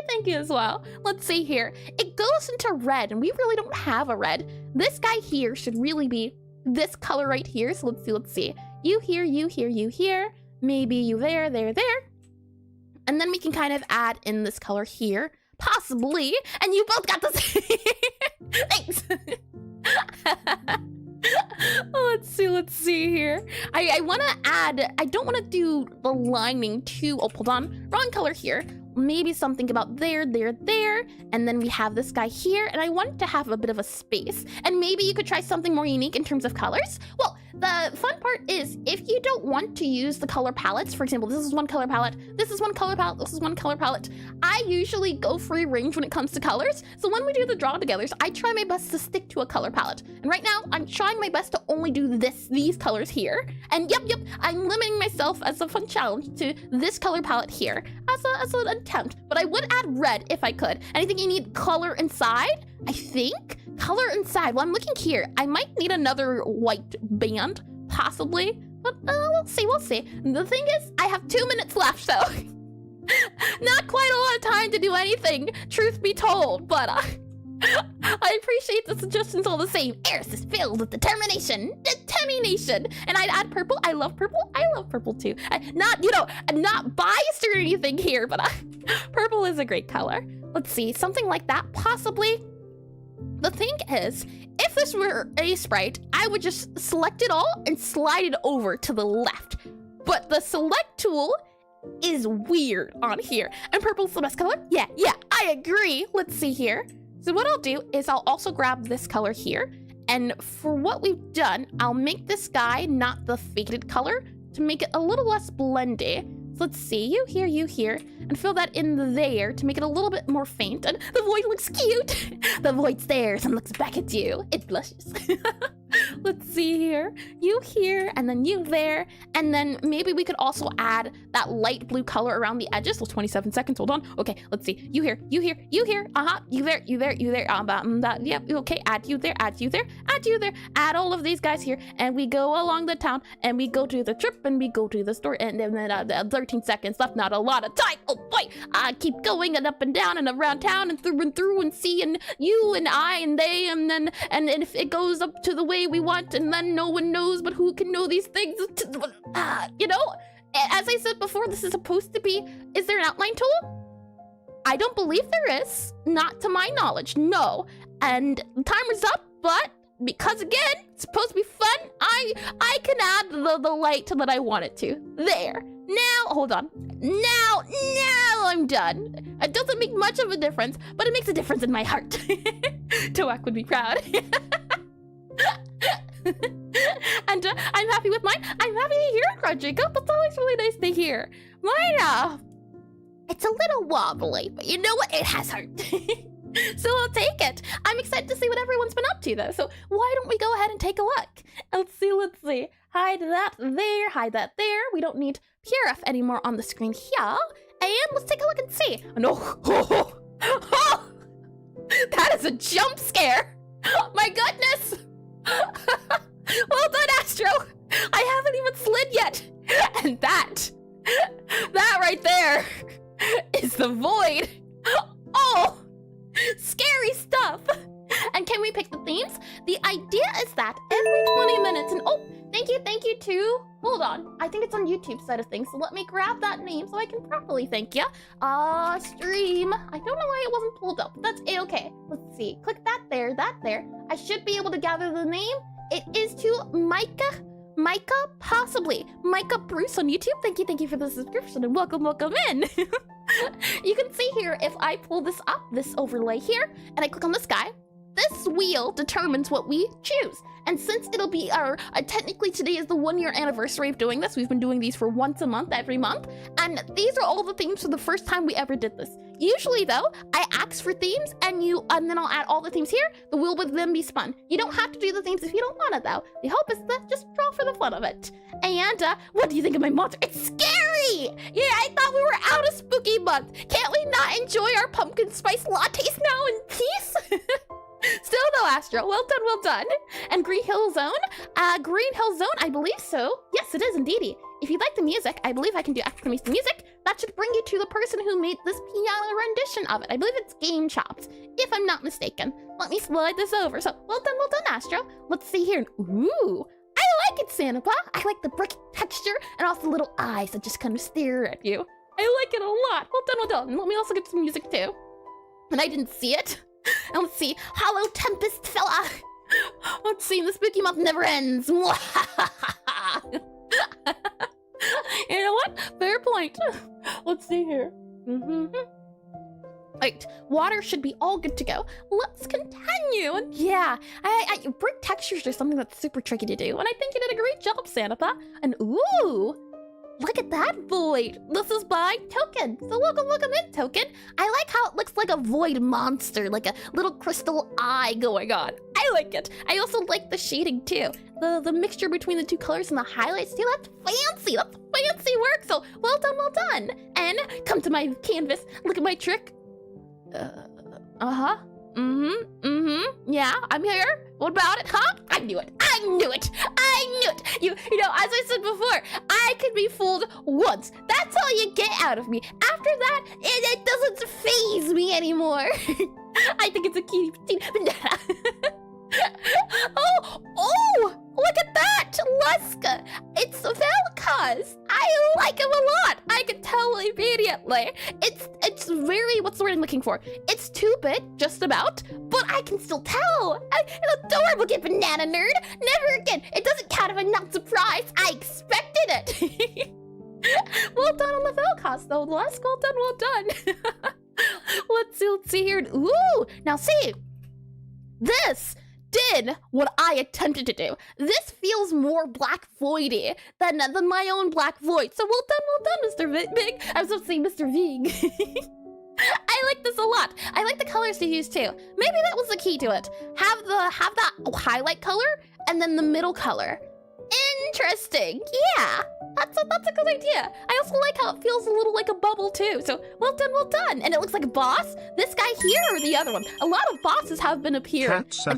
Thank you as well. Let's see here. It goes into red, and we really don't have a red. This guy here should really be this color right here. So let's see. You here, you here, you here. Maybe you there. And then we can kind of add in this color here. Possibly. And you both got the same. Thanks. Oh, let's see here. I want to add, I don't want to do the lining too, oh, hold on, wrong color here. Maybe something about there, and then we have this guy here, and I want to have a bit of a space, and maybe you could try something more unique in terms of colors. Well, the fun part is if you don't want to use the color palettes, for example, this is one color palette, this is one color palette, this is one color palette, I usually go free range when it comes to colors. So when we do the draw togethers, I try my best to stick to a color palette. And right now, I'm trying my best to only do these colors here. And yep, I'm limiting myself as a fun challenge to this color palette here as an attempt. But I would add red if I could. And I think you need color inside, I think. Color inside. Well, I'm looking here. I might need another white band, possibly. But we'll see. The thing is, I have 2 minutes left, so not quite a lot of time to do anything, truth be told. But I appreciate the suggestions all the same. Eris is filled with determination. And I'd add purple. I love purple. I love purple too. I'm not biased or anything here, but purple is a great color. Let's see, something like that, possibly. The thing is, if this were Aseprite, I would just select it all and slide it over to the left. But the select tool is weird on here. And purple's the best color? Yeah, I agree. Let's see here. So what I'll do is I'll also grab this color here. And for what we've done, I'll make this guy not the faded color to make it a little less blendy. So let's see, you here, and fill that in there to make it a little bit more faint. And the void looks cute. The void stares and looks back at you. It blushes. Let's see here, you here, and then you there. And then maybe we could also add that light blue color around the edges. So 27 seconds, hold on. Okay, let's see, you here, you there, yep, okay, add you there, add all of these guys here, and we go along the town, and we go to the trip, and we go to the store, and then 13 seconds left, not a lot of time. Oh boy, I keep going and up and down and around town and through and see, and you and I and they, and then and if it goes up to the way we want, and then no one knows, but who can know these things? As I said before, this is supposed to be, is there an outline tool? I don't believe there is, not to my knowledge, no. And the timer's up, but because again, it's supposed to be fun, I can add the light that I want it to. There. Now, hold on. Now I'm done. It doesn't make much of a difference, but it makes a difference in my heart. Toak would be proud. And I'm happy with mine. I'm happy to hear it, Claude Jacob. That's always really nice to hear. Mine, it's a little wobbly, but you know what? It has heart. So I'll take it. I'm excited to see what everyone's been up to, though. So why don't we go ahead and take a look? Let's see. Hide that there. We don't need PRF anymore on the screen here. And let's take a look and see. No. Oh, that is a jump scare. My goodness. Well done, Astro. I haven't even slid yet. And that right there is the void. Oh, scary stuff. And can we pick the themes? The idea is that every 20 minutes, and oh, thank you too. Hold on, I think it's on YouTube side of things, so let me grab that name so I can properly thank you. Stream. I don't know why it wasn't pulled up, but that's a-okay. Let's see, click that there. I should be able to gather the name. It is to Micah, possibly. Micah Bruce on YouTube. Thank you for the subscription and welcome in. You can see here, if I pull this up, this overlay here, and I click on this guy, this wheel determines what we choose. And since it'll be technically today is the 1-year anniversary of doing this, we've been doing these for once a month, every month, and these are all the themes for the first time we ever did this. Usually though, I ask for themes and then I'll add all the themes here, the wheel would then be spun. You don't have to do the themes if you don't want it though. The hope is to just draw for the fun of it. And what do you think of my monster? It's scary! Yeah, I thought we were out of spooky month. Can't we not enjoy our pumpkin spice lattes now in peace? Still no, Astro. Well done. And Green Hill Zone, I believe so. Yes, it is indeedy. If you like the music, I believe I can do exclamation music. That should bring you to the person who made this piano rendition of it. I believe it's Game Chops, if I'm not mistaken. Let me slide this over. So, well done, Astro. Let's see here. Ooh, I like it, Santa Claus. I like the brick texture and also the little eyes that just kind of stare at you. I like it a lot. Well done. Let me also get some music too. and I didn't see it. And let's see, Hollow Tempest fella. Let's see, the spooky month never ends. You know what? Fair point. Let's see here. Right, water should be all good to go. Let's continue. And yeah, brick textures are something that's super tricky to do, and I think you did a great job, Sanapa. And ooh, look at that void. This is by Token. So welcome in, Token. I like how it looks like a void monster, like a little crystal eye going on. I like it. I also like the shading too. The mixture between the two colors and the highlights too. That's fancy. That's fancy work. So well done, well done. And come to my canvas. Look at my trick. Yeah, I'm here. What about it, huh? I knew it. You know, as I said before, I could be fooled once. That's all you get out of me. After that, it doesn't faze me anymore. I think it's a cute banana. Oh, look at that, Luska. It's Vel'Koz. I like him a lot. I can tell immediately. It's very, what's the word I'm looking for? It's 2-bit, just about, but I can still tell. An adorable kid banana nerd. Never again. It doesn't count if I'm not surprised. I expected it. Well done on the Vel'Koz, though, Lusk. Well done. Let's see here. Ooh, now see, this did what I attempted to do. This feels more Black Voidy than my own Black Void. So well done, Mr. Big. I was about to say Mr. Vig. I like this a lot. I like the colors to use too. Maybe that was the key to it. Have that highlight color and then the middle color. Interesting. Yeah, that's a good idea. I also like how it feels a little like a bubble too. So well done. And it looks like a boss. This guy here or the other one. A lot of bosses have been appearing. This one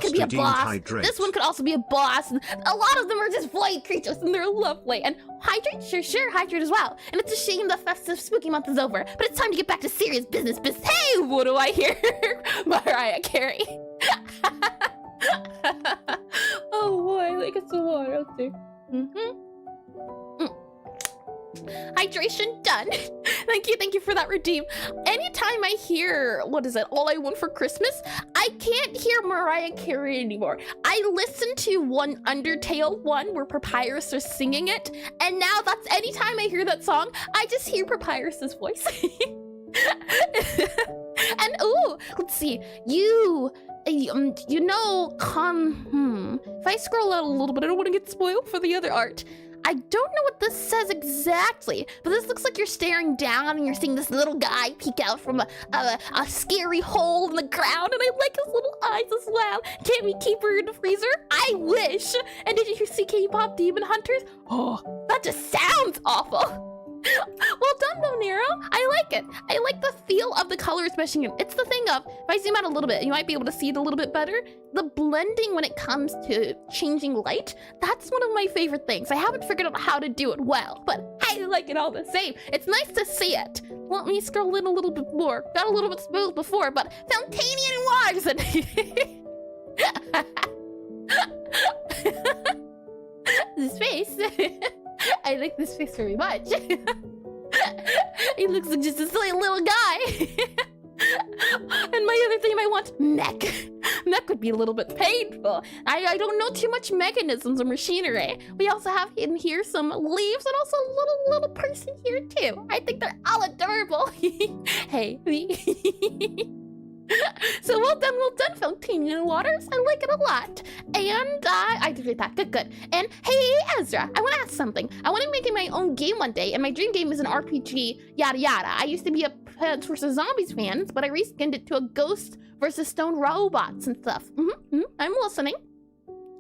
could be a boss. This one could also be a boss. And a lot of them are just void creatures, and they're lovely. And Hydrate, sure, Hydrate as well. And it's a shame the festive spooky month is over, but it's time to get back to serious business. Hey, what do I hear? Mariah Carey. Oh boy, I like it so much. Let's see. Hydration done. Thank you for that redeem. Anytime I hear, what is it, All I Want for Christmas, I can't hear Mariah Carey anymore. I listened to one Undertale one where Papyrus is singing it, and now that's anytime I hear that song, I just hear Papyrus's voice. And ooh, let's see, you know, if I scroll out a little bit, I don't want to get spoiled for the other art. I don't know what this says exactly, but this looks like you're staring down and you're seeing this little guy peek out from a scary hole in the ground, and I like his little eyes as well. Can't we keep her in the freezer? I wish. And did you see K-pop Demon Hunters? Oh, that just sounds awful. Well done though, Nero. I like it. I like the feel of the colors meshing in. It's the thing of, if I zoom out a little bit, you might be able to see it a little bit better. The blending when it comes to changing light, that's one of my favorite things. I haven't figured out how to do it well, but I like it all the same. It's nice to see it. Let me scroll in a little bit more. Got a little bit smooth before, but Fountainian waters and this face. I like this face very much. He looks like just a silly little guy. And my other thing I want, mech. Mech would be a little bit painful. I don't know too much mechanisms or machinery. We also have in here some leaves and also a little person here too. I think they're all adorable. Hey, me. So well done, Fountainian Waters. I like it a lot. And I did that. Good. And hey, Ezra, I want to ask something. I want to make my own game one day, and my dream game is an RPG, yada yada. I used to be a Plants vs. Zombies fan, but I reskinned it to a Ghost vs. Stone robots and stuff. I'm listening.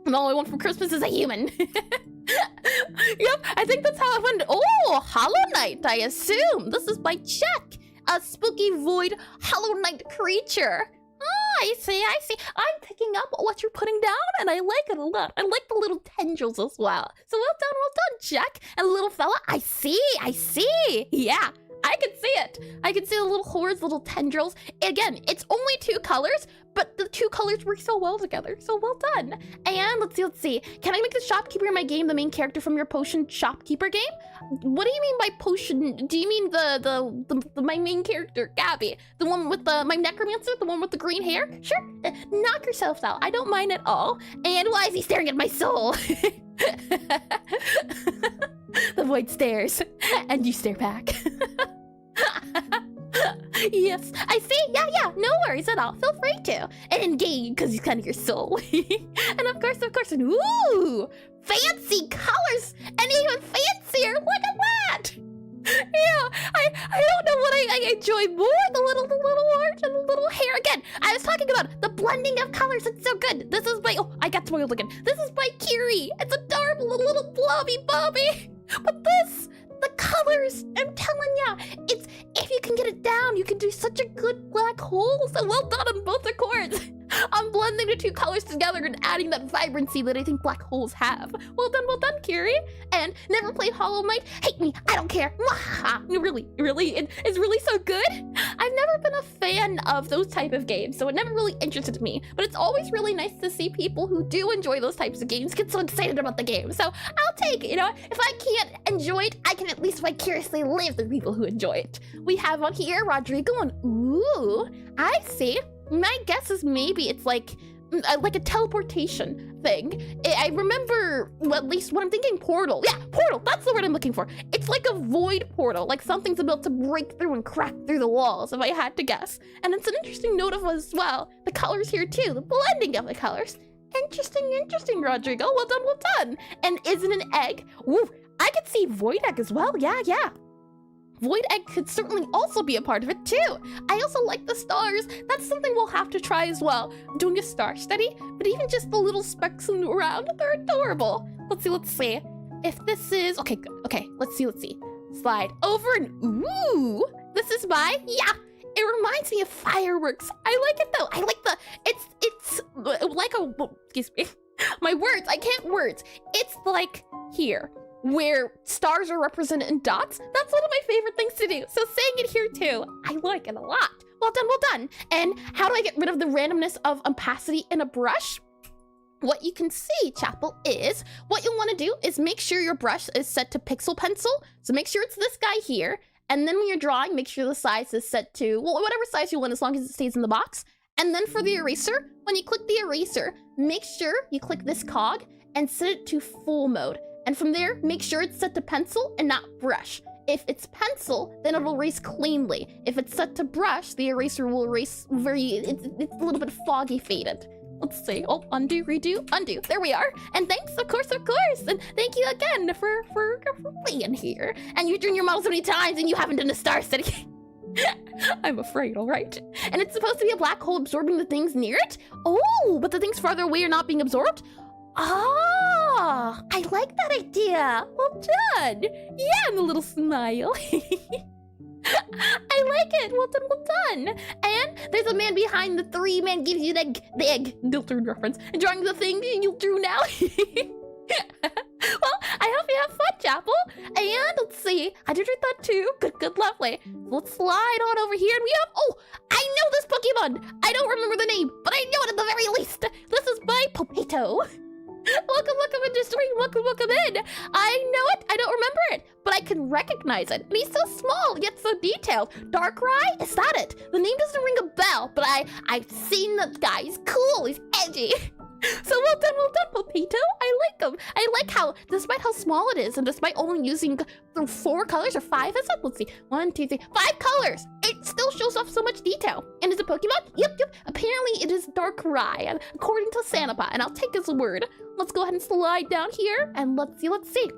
And all I want for Christmas is a human. Yep, I think that's how I went. Oh, Hollow Knight, I assume. This is by Check. A spooky void Hollow Knight creature. Oh, I see. I'm picking up what you're putting down, and I like it a lot. I like the little tendrils as well. So well done, Jack. And little fella, I see. Yeah, I can see it. I can see the little hordes, little tendrils. Again, it's only 2 colors, but the 2 colors work so well together. So well done. And let's see. Can I make the shopkeeper in my game the main character from your potion shopkeeper game? What do you mean by potion? Do you mean the my main character, Gabby? The one with my necromancer? The one with the green hair? Sure, knock yourself out. I don't mind at all. And why is he staring at my soul? The void stares, and you stare back. Yes, I see. Yeah, no worries at all. Feel free to. And engage, because he's kind of your soul. And of course, ooh, fancy colors, and even fancier. Look at that. Yeah, I don't know what I enjoy more, the little orange and the little hair. Again, I was talking about the blending of colors. It's so good. This is by, oh, I got spoiled again. This is by Kiri. It's adorable, a little blobby bobby. But this, the colors, I'm telling ya, it's, if you can get it down, you can do such a good black hole. So well done on both accords. I'm blending the 2 colors together and adding that vibrancy that I think black holes have. Well done, Kiri. And never played Hollow Knight? Hate me, I don't care. Really, it's really so good. I've never been a fan of those type of games, so it never really interested me. But it's always really nice to see people who do enjoy those types of games get so excited about the game. So I'll take it, you know? If I can't enjoy it, I can at least vicariously live the people who enjoy it. We have on here Rodrigo and ooh, I see. My guess is maybe it's like a teleportation thing. I remember, well, at least what I'm thinking, portal. Yeah, portal, that's the word I'm looking for. It's like a void portal, like something's about to break through and crack through the walls, if I had to guess. And it's an interesting note of as well, the colors here too, the blending of the colors. Interesting, Rodrigo, well done. And is it an egg? Ooh, I could see void egg as well, yeah. Void egg could certainly also be a part of it too. I also like the stars. That's something we'll have to try as well. Doing a star study, but even just the little specks around, they're adorable. Let's see. If this is, okay, good. Okay, let's see. Slide over and ooh, this is yeah. It reminds me of fireworks. I like it though. I like it's like excuse me. My words, I can't words. It's like here, where stars are represented in dots. That's one of my favorite things to do. So saying it here too, I like it a lot. Well done. And how do I get rid of the randomness of opacity in a brush? What you can see, Chapel, is what you'll want to do is make sure your brush is set to pixel pencil. So make sure it's this guy here. And then when you're drawing, make sure the size is set to, well, whatever size you want as long as it stays in the box. And then for the eraser, when you click the eraser, make sure you click this cog and set it to full mode. And from there, make sure it's set to pencil and not brush. If it's pencil, then it'll erase cleanly. If it's set to brush, the eraser will erase it's a little bit foggy faded. Let's see. Oh, undo, redo, undo. There we are. And thanks, of course. And thank you again for being here. And you've drawn your model so many times and you haven't done a star study. I'm afraid, all right. And it's supposed to be a black hole absorbing the things near it? Oh, but the things farther away are not being absorbed? Ah, I like that idea. Well done. Yeah, and a little smile. I like it. Well done. And there's a man behind the 3 man gives you the egg. Diltard reference. And drawing the thing you drew now. Well, I hope you have fun, Chapel. And let's see. I did read that too. Good, lovely. Let's slide on over here. And we have, oh, I know this Pokemon. I don't remember the name, but I know it at the very least. This is by Popato. Welcome into the stream. Welcome in. I know it. I don't remember it, but I can recognize it. And he's so small, yet so detailed. Darkrai? Is that it? The name doesn't ring a bell, but I've seen the guy. He's cool. He's edgy. So well done, Popito. I like him. I like how, despite how small it is, and despite only using 4 colors or 5, is it? Let's see. 1, 2, 3, 5 colors. It still shows off so much detail. And is it Pokemon? Yep. Apparently it is Darkrai, according to Sanapa, and I'll take his word. Let's go ahead and slide down here, and let's see.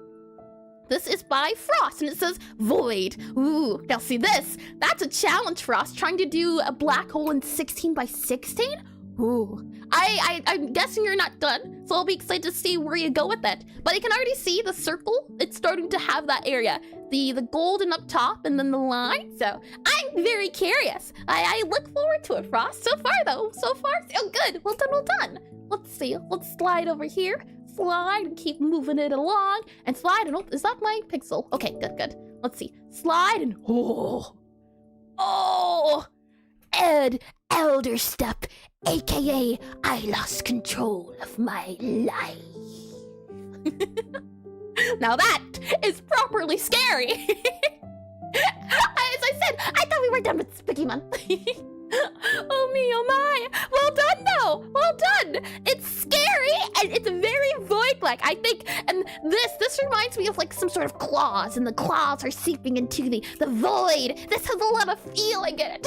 This is by Frost, and it says Void. Ooh, now see this. That's a challenge, Frost, trying to do a black hole in 16 by 16. Ooh, I'm guessing you're not done, so I'll be excited to see where you go with it. But I can already see the circle. It's starting to have that area. The golden up top and then the line. So I'm very curious. I look forward to it, Frost. So far, so good. Well done. Let's see. Let's slide over here. slide and keep moving it along and slide and is that my pixel? Okay, good. Let's see. Slide and elder step, aka I lost control of my life. Now that is properly scary. As I said, I thought we were done with Spooky Month. Oh me, oh my. Well done though. Well done. It's scary and it's very void-like, I think. And this reminds me of like some sort of claws, and the claws are seeping into the void. This has a lot of feeling in it.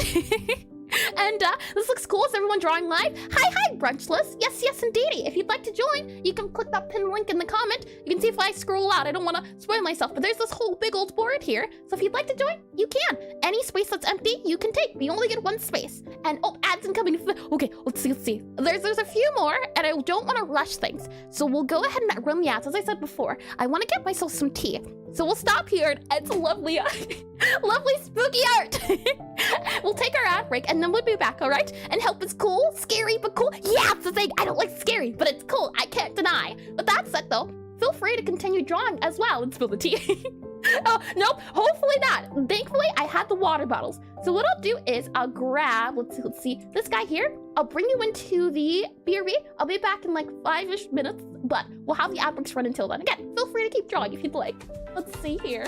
And this looks cool. Is everyone drawing live? Hi, Brunchless. Yes, indeedy. If you'd like to join, you can click that pinned link in the comment. You can see if I scroll out. I don't want to spoil myself, but there's this whole big old board here. So if you'd like to join, you can. Any space that's empty, you can take. But you only get one space. And ads incoming. Okay, let's see. There's a few more, and I don't want to rush things. So we'll go ahead and run the ads. As I said before, I want to get myself some tea. So we'll stop here and it's lovely, lovely spooky art. We'll take our ad break and then we'll be back, all right? And help is cool, scary but cool. Yeah, it's the thing. I don't like scary, but it's cool. I can't deny. But that said, though, feel free to continue drawing as well and spill the tea. Oh, nope, hopefully not. Thankfully, I had the water bottles. So what I'll do is I'll grab, let's see, this guy here. I'll bring you into the BRB. I'll be back in like 5-ish minutes, but we'll have the ad breaks run until then. Again, feel free to keep drawing if you'd like. Let's see here.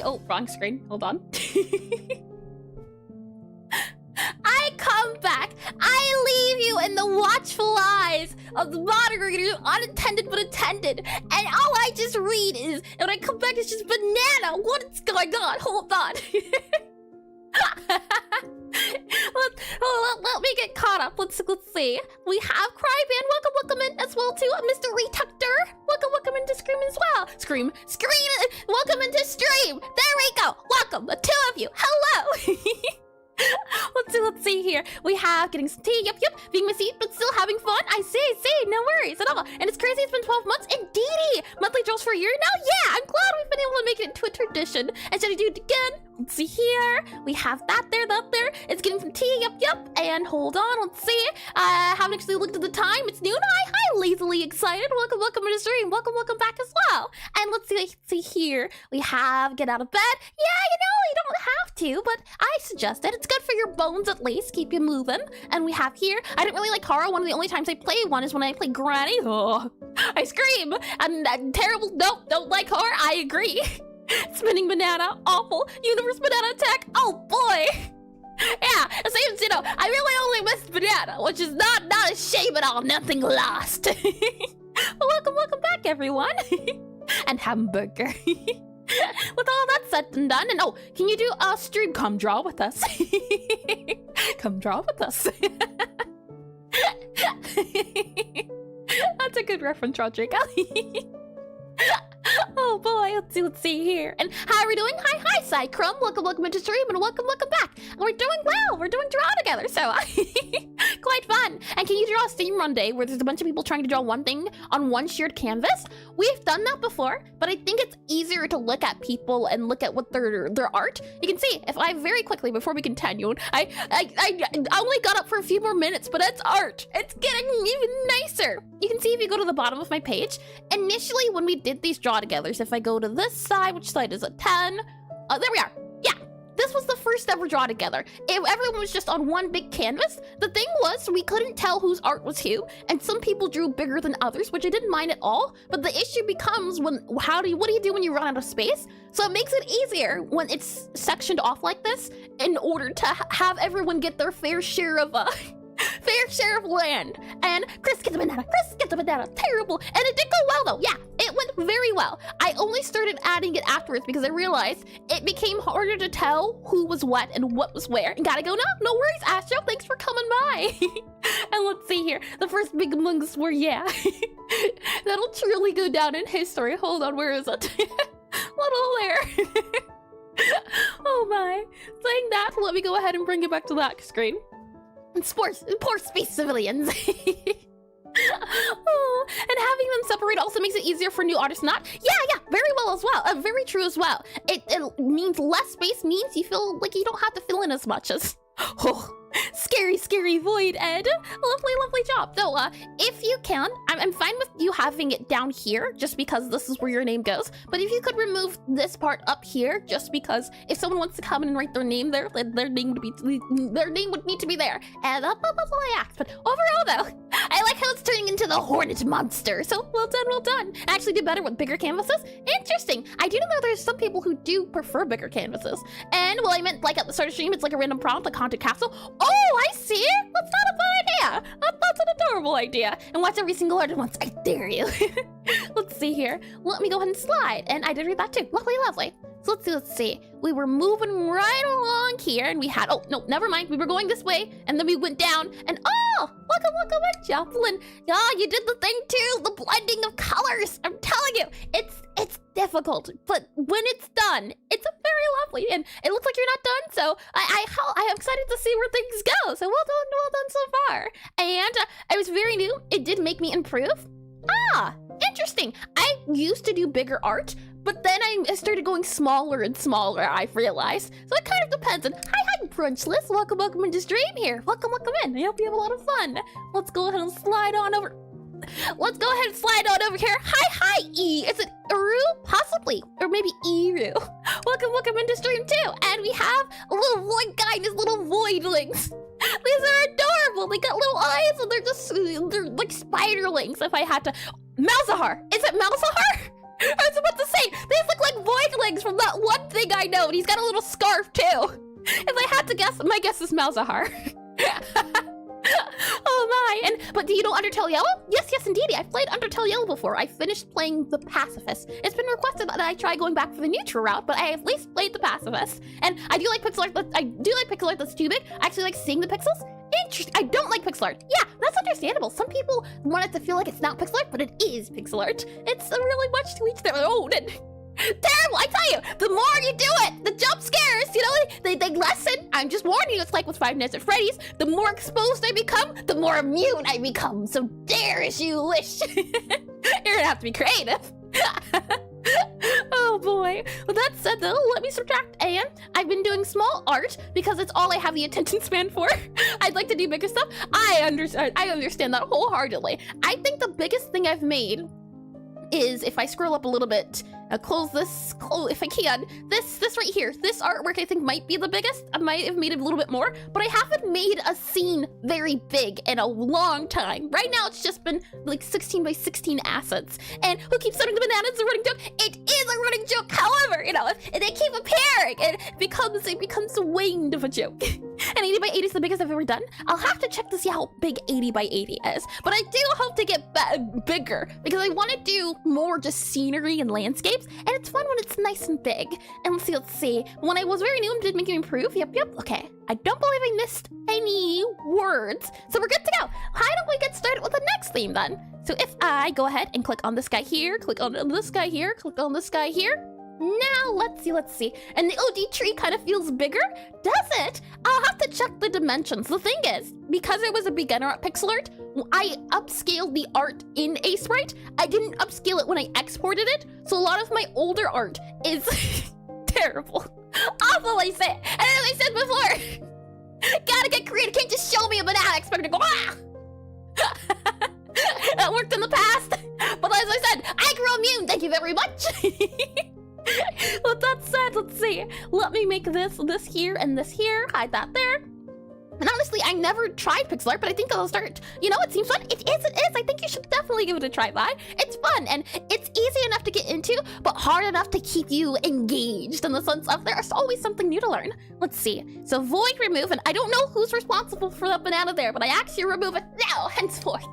Oh, wrong screen. Hold on. I come back. I leave you in the watchful eyes of the moderator, unattended but attended. And all I just read is, and when I come back, it's just banana. What is going on? Hold on. Let me get caught up. Let's see. We have Cryban. Welcome in as well too. Mr. Retuctor. Welcome into Scream as well. Scream. Welcome into Stream. There we go. Welcome, the two of you. Hello. Let's see here. We have getting some tea. Yep. Being messy, but still having fun. I see. No worries at all. And it's crazy. It's been 12 months. Indeedy. Monthly draws for a year now. Yeah, I'm glad we've been able to make it into a tradition. And should I do it again? Let's see here. We have that there. It's getting some tea. Yep. And hold on. Let's see. I haven't actually looked at the time. It's noon. Hi, lazily excited. Welcome to the stream. Welcome back as well. And let's see here. We have get out of bed. Yeah, you don't have to, but I suggest it. It's good for your bones at least. Keep you moving. And we have here. I didn't really like horror. One of the only times I play one is when I play Granny. Oh, I scream. I'm terrible. Nope, don't like horror. I agree. Spinning banana, awful. Universe banana attack, oh boy. Yeah, same, I really only missed banana, which is not a shame at all. Nothing lost. Welcome back, everyone. And hamburger. With all that said and done, and oh, can you do a stream? Come draw with us. Come draw with us. That's a good reference, Rodrigo. Oh boy, let's see here. And how are we doing? Hi, Cycrum. Welcome into stream and welcome back. And we're doing well. We're doing draw together, so quite fun. And can you draw a Steam Run day where there's a bunch of people trying to draw one thing on one shared canvas? We've done that before, but I think it's easier to look at people and look at what their art. You can see if I very quickly before we continue, I only got up for a few more minutes, but it's art. It's getting even nicer. You can see if you go to the bottom of my page. Initially, when we did these draw togethers, if I go to this side, which side is it? 10. There we are. Yeah, this was the first ever draw together. Everyone was just on one big canvas. The thing was, we couldn't tell whose art was who, and some people drew bigger than others, which I didn't mind at all. But the issue becomes what do you do when you run out of space? So it makes it easier when it's sectioned off like this, in order to have everyone get their fair share of land. And Chris gets a banana. Terrible. And it did go well though. Yeah, it went very well. I only started adding it afterwards because I realized it became harder to tell who was what and what was where. And gotta go now. No worries, Astro. Thanks for coming by. And let's see here. The first big amongst were, yeah. That'll truly go down in history. Hold on, where is it? Little there. Oh my. Saying that, let me go ahead and bring it back to that screen. And poor space civilians. Oh, and having them separate also makes it easier for new artists. Yeah, very well as well. Very true as well. It means less space means you feel like you don't have to fill in as much as. Oh, scary void, Ed. Lovely job. So, if you can, I'm fine with you having it down here, just because this is where your name goes. But if you could remove this part up here, just because if someone wants to come in and write their name there, their name would need to be there. And that's all I asked. But overall, though, I like how it's turning into the Hornet monster. So well done. I actually do better with bigger canvases. Interesting. I do know there's some people who do prefer bigger canvases. And well, I meant like at the start of stream, it's like a random prompt, like Haunted Castle. Oh, I see. That's not a bad idea. That's an adorable idea. And watch every single art at once. I dare you. Let's see here. Let me go ahead and slide. And I did read that too. Lovely. So let's see. We were moving right along here, and we had, oh, no, never mind. We were going this way, and then we went down, and oh, welcome in, Jocelyn. Yeah, you did the thing too, the blending of colors. I'm telling you, it's difficult, but when it's done, it's very lovely, and it looks like you're not done, so I'm excited to see where things go. So well done so far. And it was very new. It did make me improve. Ah, interesting. I used to do bigger art, but then I started going smaller and smaller, I realized. So it kind of depends on, hi, Brunchless. Welcome into stream here. Welcome in. I hope you have a lot of fun. Let's go ahead and slide on over. Here. Hi, E. Is it Eru? Possibly. Or maybe Eru. Welcome into stream too. And we have a little void guy and his little voidlings. These are adorable. They got little eyes and they're like spiderlings if I had to. Malzahar. Is it Malzahar? I was about to say, these look like voidlings from that one thing I know, and he's got a little scarf too. If I had to guess, my guess is Malzahar. Oh my, but do you know Undertale Yellow? Yes, indeed. I've played Undertale Yellow before. I finished playing the Pacifist. It's been requested that I try going back for the neutral route, but I at least played the Pacifist. And I do like pixel art. I do like pixel art that's too big. I actually like seeing the pixels. Interesting. I don't like pixel art. Yeah, that's understandable. Some people want it to feel like it's not pixel art, but it is pixel art. It's really much to each their own. Terrible, I tell you, the more you do it, the jump scares, you know, they lessen. I'm just warning you, it's like with Five Nights at Freddy's. The more exposed I become, the more immune I become. So dare as you wish. You're gonna have to be creative. Oh boy. With that said though, let me subtract Anne. I've been doing small art because it's all I have the attention span for. I'd like to do bigger stuff. I understand that wholeheartedly. I think the biggest thing I've made is, if I scroll up a little bit, close if I can, this right here, this artwork I think might be the biggest. I might have made it a little bit more, but I haven't made a scene very big in a long time. Right now it's just been like 16 by 16 assets. And who keeps saying the bananas a running joke? It is a running joke, however, you know, if they keep appearing, it becomes a winged of a joke. And 80 by 80 is the biggest I've ever done. I'll have to check to see how big 80 by 80 is, but I do hope to get bigger because I want to do more just scenery and landscapes, and it's fun when it's nice and big. And let's see. When I was very new, did make it improve? Yep. Okay. I don't believe I missed any words, so we're good to go. How don't we get started with the next theme then? So if I go ahead and click on this guy here, click on this guy here, click on this guy here. Now, let's see. And the OD tree kind of feels bigger, does it? I'll have to check the dimensions. The thing is, because I was a beginner at Pixelart, I upscaled the art in Aseprite. I didn't upscale it when I exported it, so a lot of my older art is terrible. Awful, I say. And as I said before, gotta get creative. Can't just show me a banana, expect it to go, ah! That worked in the past, but as I said, I grew immune, thank you very much. With that said, let's see. Let me make this here, and this here. Hide that there. And honestly, I never tried pixel art, but I think I'll start. You know, it seems fun. It is. I think you should definitely give it a try, Vi. It's fun, and it's easy enough to get into, but hard enough to keep you engaged in the sense of there's always something new to learn. Let's see. So void remove, and I don't know who's responsible for that banana there, but I actually remove it now, henceforth.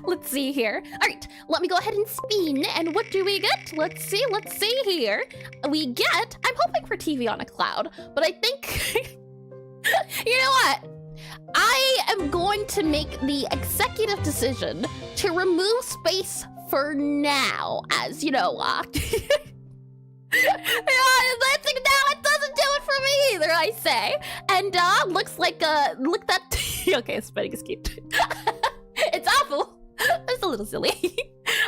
Let's see here. All right, let me go ahead and spin. And what do we get? Let's see here. We get, I'm hoping for TV on a cloud, but I think, you know what? I am going to make the executive decision to remove space for now, as you know, yeah, that's now it doesn't do it for me either, I say. And looks like look that okay, spinning is cute. It's awful. It's a little silly.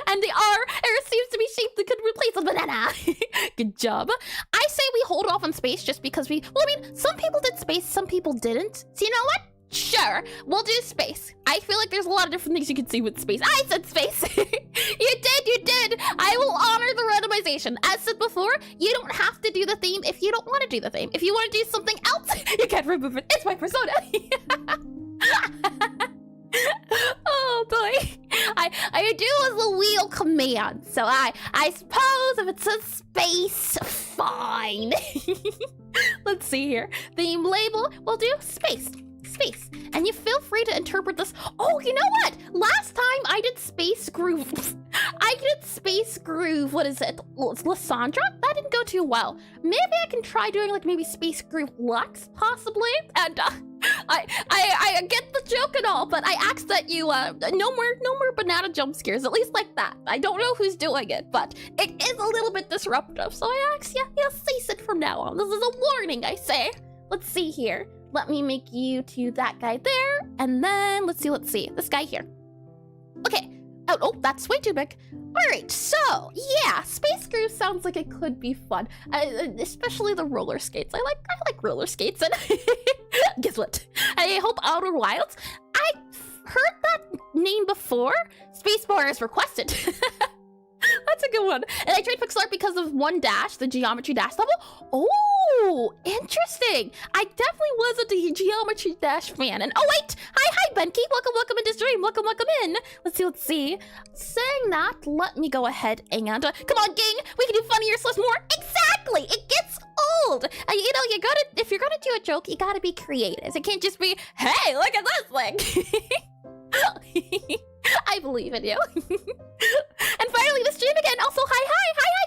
And the R seems to be shaped that could replace a banana. Good job. I say we hold off on space just because well, I mean, some people did space, some people didn't. So you know what? Sure, we'll do space. I feel like there's a lot of different things you can see with space. I said space. You did. I will honor the randomization. As said before, you don't have to do the theme if you don't want to do the theme. If you want to do something else, you can't remove it. It's my persona. Oh boy. I do as the wheel command. So I suppose if it says space, fine. Let's see here. Theme label, we'll do space. And you feel free to interpret this. Oh, you know what? Last time I did Space Groove. What is it? Lysandra? That didn't go too well. Maybe I can try doing like maybe Space Groove Lux, possibly. And I get the joke and all, but I ask that you no more banana jump scares, at least like that. I don't know who's doing it, but it is a little bit disruptive. So I ask you cease it from now on. This is a warning, I say. Let's see here. Let me make you to that guy there, and then let's see, this guy here. Okay. Oh, that's way too big. All right, so yeah, Space Groove sounds like it could be fun, especially the roller skates. I like roller skates, and guess what? I hope Outer Wilds. I've heard that name before. Spacebar is requested. Let's That's a good one. And I tried Pixelart because of one dash, the geometry dash level. Oh, interesting. I definitely was a geometry dash fan. And oh wait, hi Benki. Welcome into stream. Welcome in. Let's see. Saying that, let me go ahead and come on, gang. We can do funnier / more. Exactly. It gets old. You know, if you're gonna do a joke, you gotta be creative. It can't just be, hey, look at this thing. I believe in you. And finally, the stream again. Also, hi,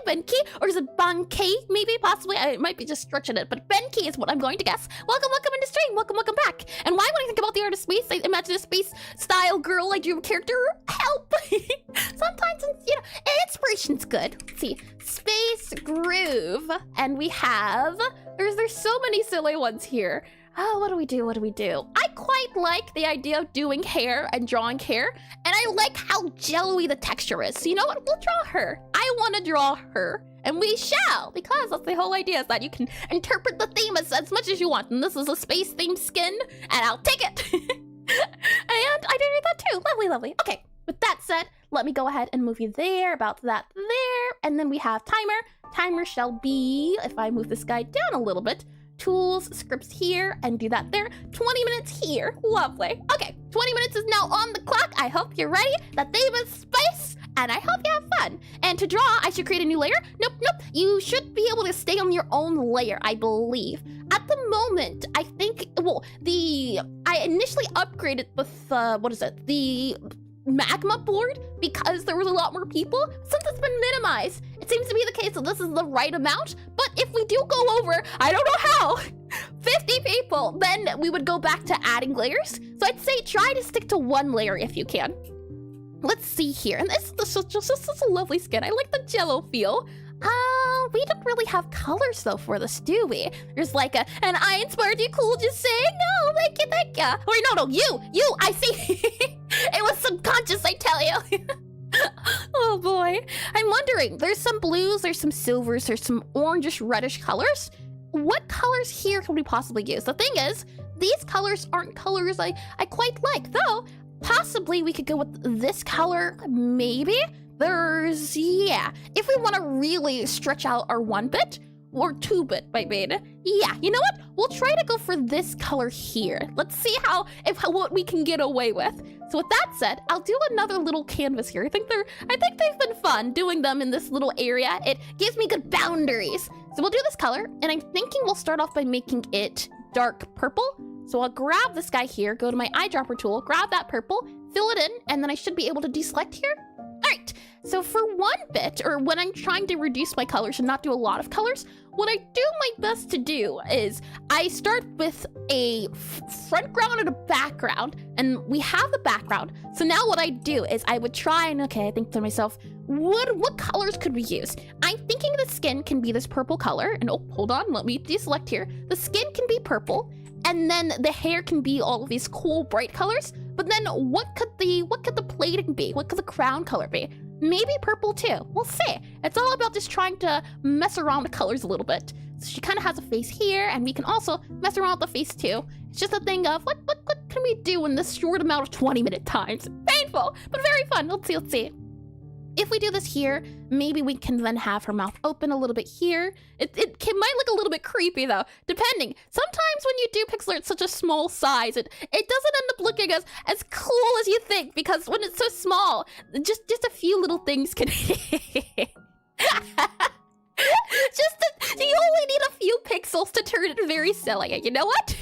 Benki. Or is it Banki? Maybe, possibly. I might be just stretching it, but Benki is what I'm going to guess. Welcome into stream. Welcome back. And why, when I think about the art of space, I imagine a space-style girl I drew a character. Help! Sometimes, you know, inspiration's good. Let's see. Space Groove. And we have... There's so many silly ones here. Oh, what do we do? I quite like the idea of doing hair and drawing hair, and I like how jello-y the texture is. So you know what? We'll draw her. I want to draw her, and we shall, because that's the whole idea, is that you can interpret the theme as much as you want. And this is a space-themed skin, and I'll take it. And I did that too. Lovely. Okay, with that said, let me go ahead and move you there, about that there, and then we have timer. Timer shall be, if I move this guy down a little bit, tools, scripts here, and do that there. 20 minutes here. Lovely. Okay, 20 minutes is now on the clock. I hope you're ready. The theme is space, and I hope you have fun. And to draw, I should create a new layer. Nope. You should be able to stay on your own layer, I believe. At the moment, I think, well, I initially upgraded with, the magma board because there was a lot more people. Since it's been minimized, it seems to be the case that this is the right amount. But if we do go over, I don't know how, 50 people, then we would go back to adding layers. So I'd say try to stick to one layer if you can. Let's see here. And this is just a lovely skin. I like the jello feel. We don't really have colors though for this, do we? There's like and I inspired you, cool, just saying, no, thank you. Wait, no, you, I see. It was subconscious, I tell you. Oh boy. I'm wondering, there's some blues, there's some silvers, there's some orangish, reddish colors. What colors here can we possibly use? The thing is, these colors aren't colors I quite like, though possibly we could go with this color, maybe? Yeah, if we want to really stretch out our 1-bit, or 2-bit, I mean. Yeah, you know what? We'll try to go for this color here. Let's see what we can get away with. So with that said, I'll do another little canvas here. I think they've been fun doing them in this little area. It gives me good boundaries. So we'll do this color, and I'm thinking we'll start off by making it dark purple. So I'll grab this guy here, go to my eyedropper tool, grab that purple, fill it in, and then I should be able to deselect here. All right, so for 1-bit, or when I'm trying to reduce my colors and not do a lot of colors, what I do my best to do is I start with a front ground and a background, and we have the background. So now what I do is I would try and, okay, I think to myself, what colors could we use? I'm thinking the skin can be this purple color, and oh, hold on, let me deselect here. The skin can be purple, and then the hair can be all of these cool, bright colors. But then what could the plating be? What could the crown color be? Maybe purple too. We'll see. It's all about just trying to mess around the colors a little bit. So she kind of has a face here, and we can also mess around with the face too. It's just a thing of what can we do in this short amount of 20-minute times? Painful, but very fun. Let's see. If we do this here, maybe we can then have her mouth open a little bit here. It might look a little bit creepy though, depending. Sometimes when you do Pixelart at such a small size, it doesn't end up looking as cool as you think, because when it's so small, just a few little things can you only need a few pixels to turn it very silly. You know what?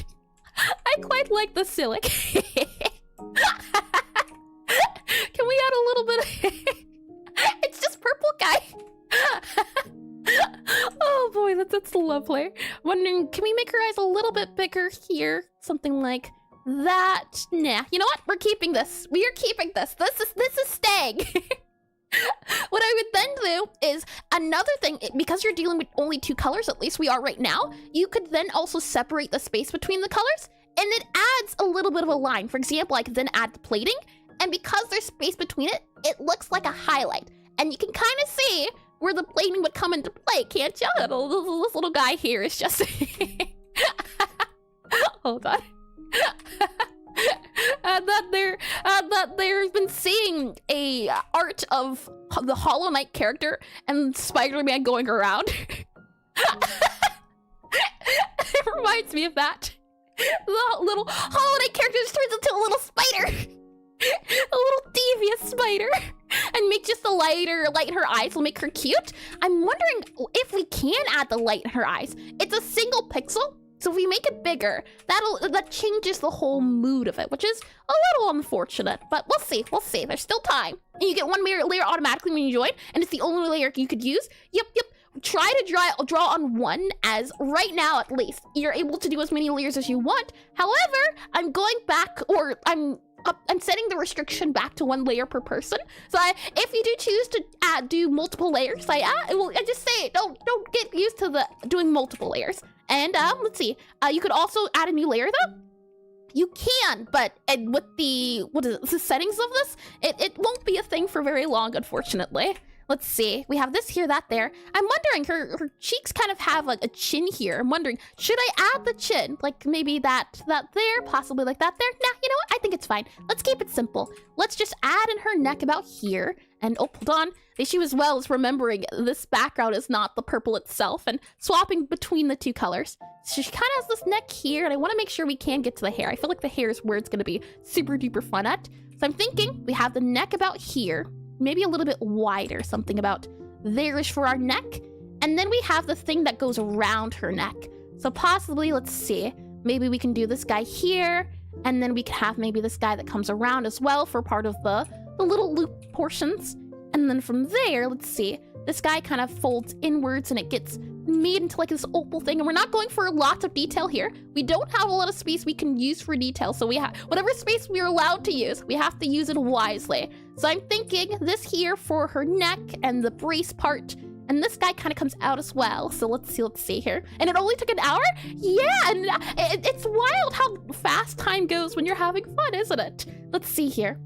I quite like the silly. Can we add a little bit It's just purple guy. Oh boy, that's lovely. Wondering, can we make her eyes a little bit bigger here? Something like that. Nah, you know what? We're keeping this. We are keeping this. This is staying. What I would then do is another thing, because you're dealing with only 2 colors, at least we are right now, you could then also separate the space between the colors, and it adds a little bit of a line. For example, I could then add the plating, and because there's space between it, it looks like a highlight. And you can kind of see where the plating would come into play, can't you? This little guy here is just... Hold on. that they've been seeing a art of the Hollow Knight character and Spider-Man going around. It reminds me of that. The little Hollow Knight character just turns into a little spider. A little devious spider. And make just the light in her eyes will make her cute. I'm wondering if we can add the light in her eyes. It's a single pixel, so if we make it bigger, that changes the whole mood of it, which is a little unfortunate, but we'll see. There's still time. And you get one layer automatically when you join, and it's the only layer you could use. Yep. Try to draw on one, as right now at least you're able to do as many layers as you want. However, I'm going back, or I'm setting the restriction back to 1 layer per person. So if you do choose to do multiple layers, I just say don't get used to doing multiple layers. And let's see, you could also add a new layer though. You can, but with the settings of this, it won't be a thing for very long, unfortunately. Let's see. We have this here, that there. I'm wondering, her cheeks kind of have like a chin here. I'm wondering, should I add the chin? Like maybe that there, possibly like that there? Nah, you know what? I think it's fine. Let's keep it simple. Let's just add in her neck about here. And oh, hold on. The issue as well is remembering this background is not the purple itself and swapping between the 2 colors. So she kind of has this neck here, and I want to make sure we can get to the hair. I feel like the hair is where it's going to be super duper fun at. So I'm thinking we have the neck about here. Maybe a little bit wider, something about there-ish for our neck. And then we have the thing that goes around her neck. So possibly, let's see, maybe we can do this guy here, and then we can have maybe this guy that comes around as well for part of the little loop portions. And then from there, let's see, this guy kind of folds inwards and it gets made into like this opal thing. And we're not going for lots of detail here. We don't have a lot of space we can use for detail. So we have whatever space we're allowed to use, we have to use it wisely. So I'm thinking this here for her neck and the brace part. And this guy kind of comes out as well. So let's see here. And it only took an hour? Yeah, and it's wild how fast time goes when you're having fun, isn't it? Let's see here.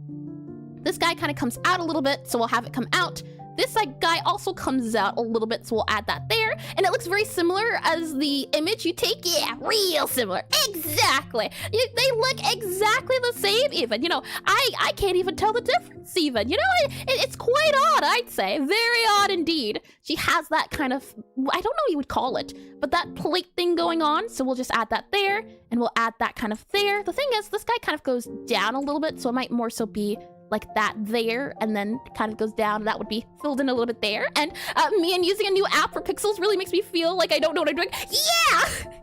This guy kind of comes out a little bit, so we'll have it come out. This guy also comes out a little bit, so we'll add that there. And it looks very similar as the image you take. Yeah, real similar. Exactly. They look exactly the same even. You know, I can't even tell the difference even. You know, it's quite odd, I'd say. Very odd indeed. She has that kind of, I don't know what you would call it, but that plate thing going on. So we'll just add that there, and we'll add that kind of there. The thing is, this guy kind of goes down a little bit, so it might more so be like that there, and then kind of goes down. That would be filled in a little bit there. And me and using a new app for pixels really makes me feel like I don't know what I'm doing. Yeah!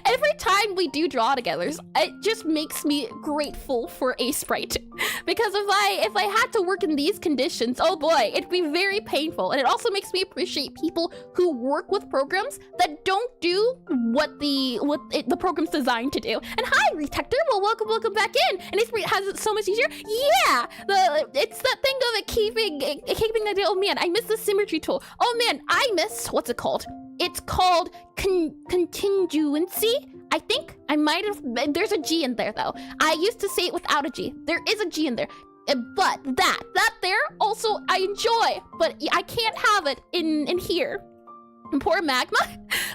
Every time we do draw together, it just makes me grateful for Aseprite. Because if I had to work in these conditions, oh boy, it'd be very painful. And it also makes me appreciate people who work with programs that don't do what the program's designed to do. And hi, Retector, well, welcome back in. And Aseprite has it so much easier. Yeah, it's that thing of it keeping the deal. Oh man, I missed the symmetry tool. Oh man, I missed, what's it called? It's called contingency. I think I might have, there's a G in there though. I used to say it without a G. There is a G in there. But that there also I enjoy, but I can't have it in here. And poor Magma.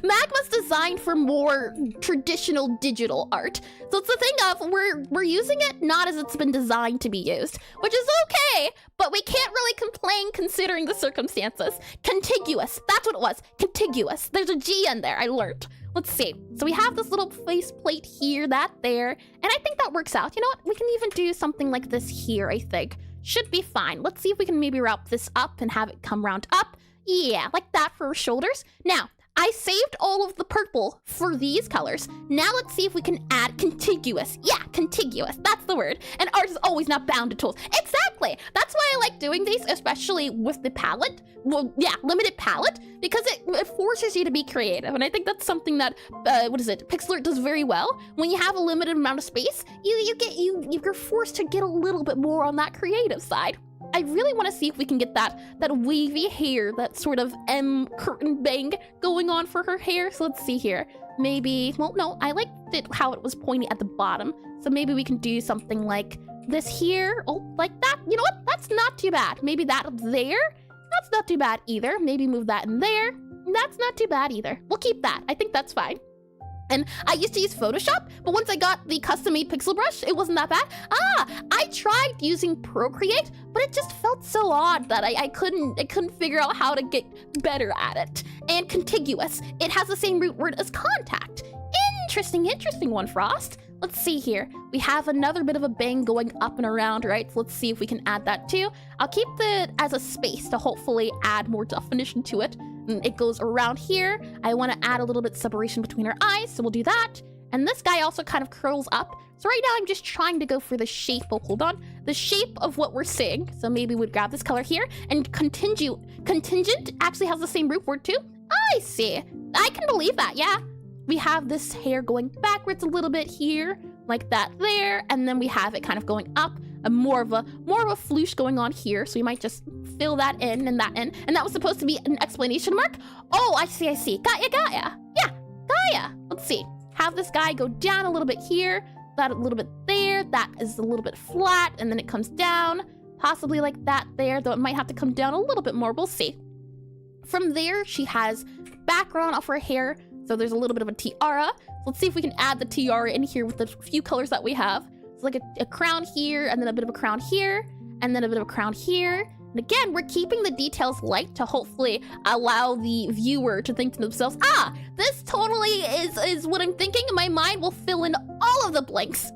Magma's designed for more traditional digital art. So it's the thing of we're using it not as it's been designed to be used, which is okay, but we can't really complain considering the circumstances. Contiguous, that's what it was. Contiguous. There's a G in there, I learned. Let's see. So we have this little face plate here, that there, and I think that works out. You know what? We can even do something like this here, I think. Should be fine. Let's see if we can maybe wrap this up and have it come round up. Yeah, like that for her shoulders. Now, I saved all of the purple for these colors. Now let's see if we can add contiguous. Yeah, contiguous, that's the word. And art is always not bound to tools. Exactly, that's why I like doing these, especially with the palette. Well, yeah, limited palette, because it forces you to be creative. And I think that's something that, Pixelart does very well. When you have a limited amount of space, you're forced to get a little bit more on that creative side. I really want to see if we can get that wavy hair, that sort of M curtain bang going on for her hair. So let's see here. Maybe, well, no, I liked it how it was pointy at the bottom. So maybe we can do something like this here. Oh, like that. You know what? That's not too bad. Maybe that there. That's not too bad either. Maybe move that in there. That's not too bad either. We'll keep that. I think that's fine. And I used to use Photoshop, but once I got the custom-made pixel brush, it wasn't that bad. I tried using Procreate, but it just felt so odd that I couldn't figure out how to get better at it. And contiguous, it has the same root word as contact. Interesting one, Frost. Let's see here. We have another bit of a bang going up and around, right? So let's see if we can add that too. I'll keep it as a space to hopefully add more definition to it. And it goes around here. I want to add a little bit separation between her eyes, so we'll do that. And this guy also kind of curls up. So right now I'm just trying to go for the shape. Oh, hold on. The shape of what we're seeing. So maybe we'd grab this color here. And contingent actually has the same root word too. I see. I can believe that, yeah. We have this hair going backwards a little bit here, like that there, and then we have it kind of going up, more of a floosh going on here, so we might just fill that in and that in, and that was supposed to be an exclamation mark. Oh, I see. Got ya. Yeah, got ya. Let's see. Have this guy go down a little bit here, that a little bit there, that is a little bit flat, and then it comes down, possibly like that there, though it might have to come down a little bit more, we'll see. From there, she has background of her hair, so there's a little bit of a tiara. So let's see if we can add the tiara in here with the few colors that we have. It's like a crown here, and then a bit of a crown here, and then a bit of a crown here. And again, we're keeping the details light to hopefully allow the viewer to think to themselves, this totally is what I'm thinking, and my mind will fill in all of the blanks.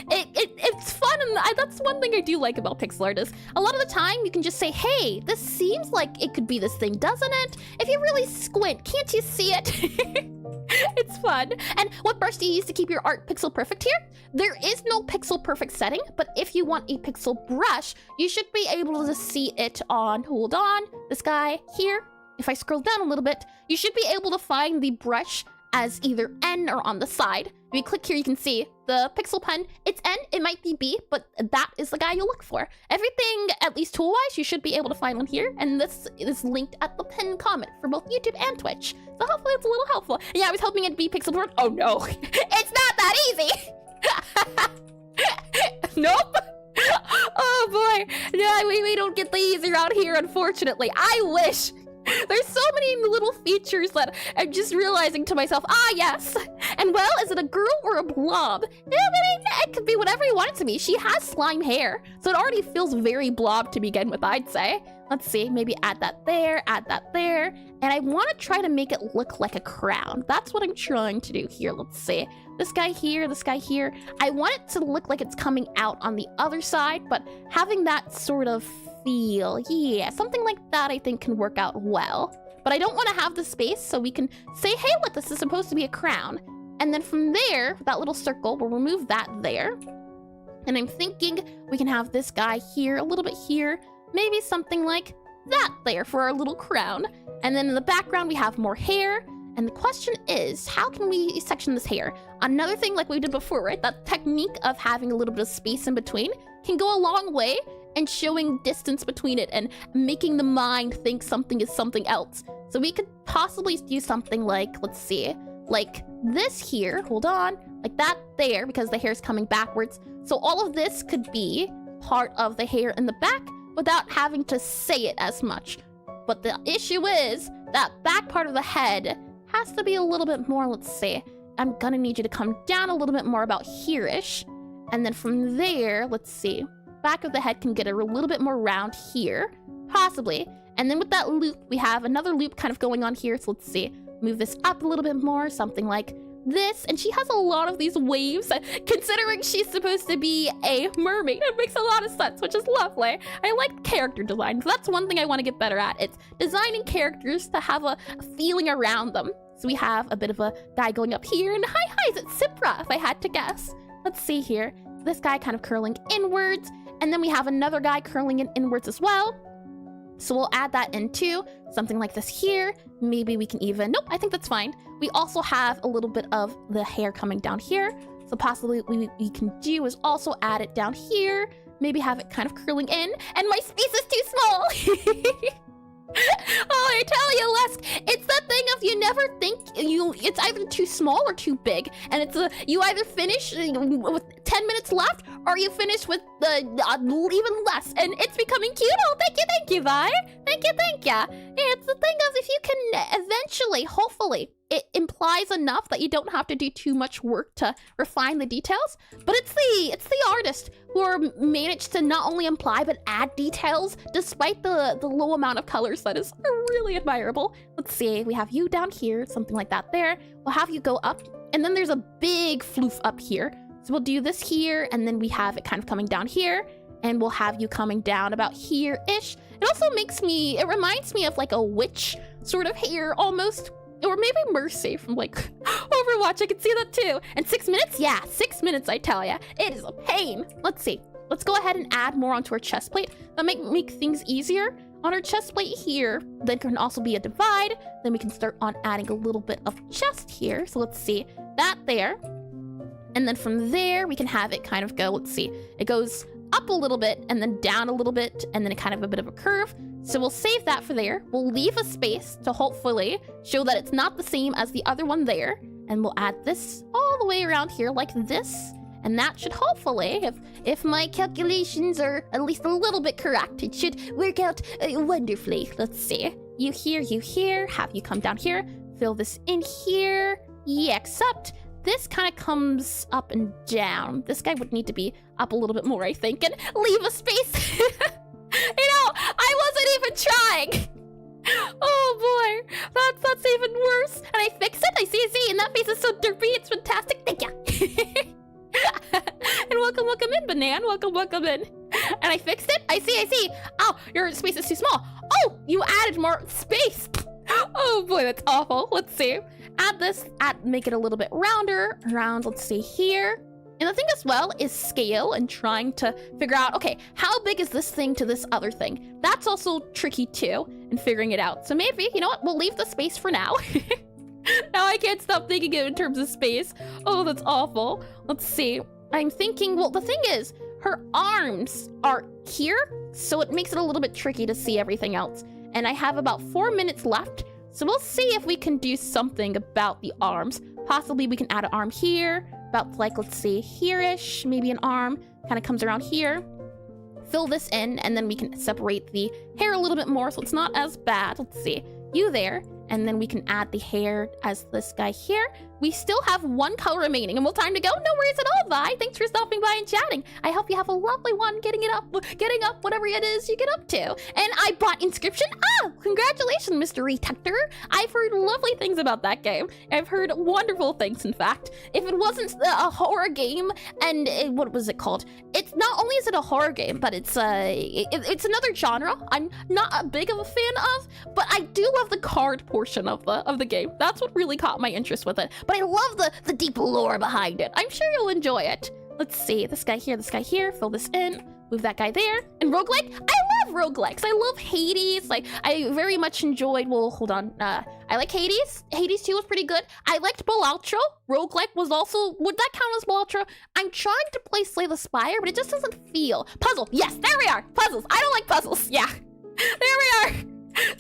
It's fun, and that's one thing I do like about pixel art is a lot of the time you can just say, hey, this seems like it could be this thing, doesn't it? If you really squint, can't you see it? It's fun. And what brush do you use to keep your art pixel perfect here? There is no pixel perfect setting, but if you want a pixel brush, you should be able to see it on, hold on, this guy here. If I scroll down a little bit, you should be able to find the brush as either N or on the side. If you click here, you can see the pixel pen. It's N, it might be B, but that is the guy you look for. Everything, at least tool-wise, you should be able to find one here, and this is linked at the pinned comment for both YouTube and Twitch. So hopefully it's a little helpful. Yeah, I was hoping it'd be pixel perfect. Oh no, it's not that easy. Nope. Oh boy. Yeah, we don't get these around here, unfortunately. I wish. There's so many little features that I'm just realizing to myself, yes. And well, is it a girl or a blob? It could be whatever you want it to be. She has slime hair, so it already feels very blob to begin with, I'd say. Let's see, maybe add that there, and I want to try to make it look like a crown. That's what I'm trying to do here. Let's see. This guy here. I want it to look like it's coming out on the other side, but having that sort of feel, yeah, something like that I think can work out well. But I don't want to have the space, so we can say, hey, look, this is supposed to be a crown. And then from there, that little circle, we'll remove that there. And I'm thinking we can have this guy here, a little bit here, maybe something like that there for our little crown. And then in the background, we have more hair. And the question is, how can we section this hair? Another thing like we did before, right? That technique of having a little bit of space in between can go a long way and showing distance between it and making the mind think something is something else. So we could possibly do something like, let's see, like this here, hold on, like that there, because the hair's coming backwards. So all of this could be part of the hair in the back without having to say it as much. But the issue is that back part of the head has to be a little bit more, let's see. I'm gonna need you to come down a little bit more about here-ish. And then from there, let's see. Back of the head can get a little bit more round here, possibly. And then with that loop, we have another loop kind of going on here. So let's see, move this up a little bit more, something like this. And she has a lot of these waves, considering she's supposed to be a mermaid. It makes a lot of sense, which is lovely. I like character design. So that's one thing I want to get better at. It's designing characters to have a feeling around them. So we have a bit of a guy going up here, and hi, is it Cipra, if I had to guess. Let's see here. This guy kind of curling inwards. And then we have another guy curling in inwards as well. So we'll add that in too. Something like this here. Maybe we can even, nope, I think that's fine. We also have a little bit of the hair coming down here. So possibly what we can do is also add it down here. Maybe have it kind of curling in. And my space is too small. Oh, I tell you, Lesk, it's that thing of you never think it's either too small or too big, and it's you either finish with 10 minutes left, or you finish with even less, and it's becoming cute. Oh, thank you, Vi. Thank you. It's the thing of if you can eventually, hopefully, it implies implies enough that you don't have to do too much work to refine the details. But it's the artist who are managed to not only imply but add details despite the low amount of colors. That is really admirable. Let's see, we have you down here, something like that there. We'll have you go up, and then there's a big floof up here. So we'll do this here, and then we have it kind of coming down here, and we'll have you coming down about here-ish. It also it reminds me of like a witch sort of hair almost, or maybe Mercy from like Overwatch. I can see that too. And 6 minutes? Yeah, 6 minutes, I tell ya. It is a pain. Let's see. Let's go ahead and add more onto our chest plate. That make things easier. On our chest plate here, there can also be a divide. Then we can start on adding a little bit of chest here. So let's see that there. And then from there, we can have it kind of go, let's see. It goes up a little bit and then down a little bit and then kind of a bit of a curve. So we'll save that for there. We'll leave a space to hopefully show that it's not the same as the other one there. And we'll add this all the way around here like this. And that should hopefully, if my calculations are at least a little bit correct, it should work out wonderfully. Let's see. You here, have you come down here, fill this in here. Yeah, except this kind of comes up and down. This guy would need to be up a little bit more, I think, and leave a space. I wasn't even trying. Oh boy, that's even worse. And I fix it, I see, and that face is so derpy, it's fantastic, thank you. And welcome in, Banan, welcome in. And I fixed it, I see. Oh, your space is too small. Oh, you added more space. Oh boy, that's awful. Let's see. Add this, make it a little bit round, let's see here. And the thing as well is scale and trying to figure out, okay, how big is this thing to this other thing? That's also tricky too, in figuring it out. So maybe, you know what, we'll leave the space for now. Now I can't stop thinking it in terms of space. Oh, that's awful. Let's see. I'm thinking, well, the thing is, her arms are here, so it makes it a little bit tricky to see everything else. And I have about 4 minutes left, so we'll see if we can do something about the arms. Possibly we can add an arm here, about like, let's see, here-ish, maybe an arm, kind of comes around here. Fill this in, and then we can separate the hair a little bit more, so it's not as bad. Let's see, you there, and then we can add the hair as this guy here. We still have one color remaining, and we'll time to go. No worries at all, Vi. Thanks for stopping by and chatting. I hope you have a lovely one getting up whatever it is you get up to. And I bought Inscription. Oh, congratulations, Mr. Retector. I've heard lovely things about that game. I've heard wonderful things, in fact. If it wasn't a horror game, and what was it called? It's not only is it a horror game, but it's another genre I'm not a big of a fan of, but I do love the card portion of the game. That's what really caught my interest with it. But I love the deep lore behind it. I'm sure you'll enjoy it. Let's see, this guy here, fill this in, move that guy there. And roguelike, I love roguelikes. I love Hades. Like, I very much enjoyed, well, hold on. I like Hades. Hades 2 was pretty good. I liked Balatro. Roguelike was also, would that count as Balatro? I'm trying to play Slay the Spire, but it just doesn't feel. Puzzle, yes, there we are. Puzzles, I don't like puzzles, yeah. There we are.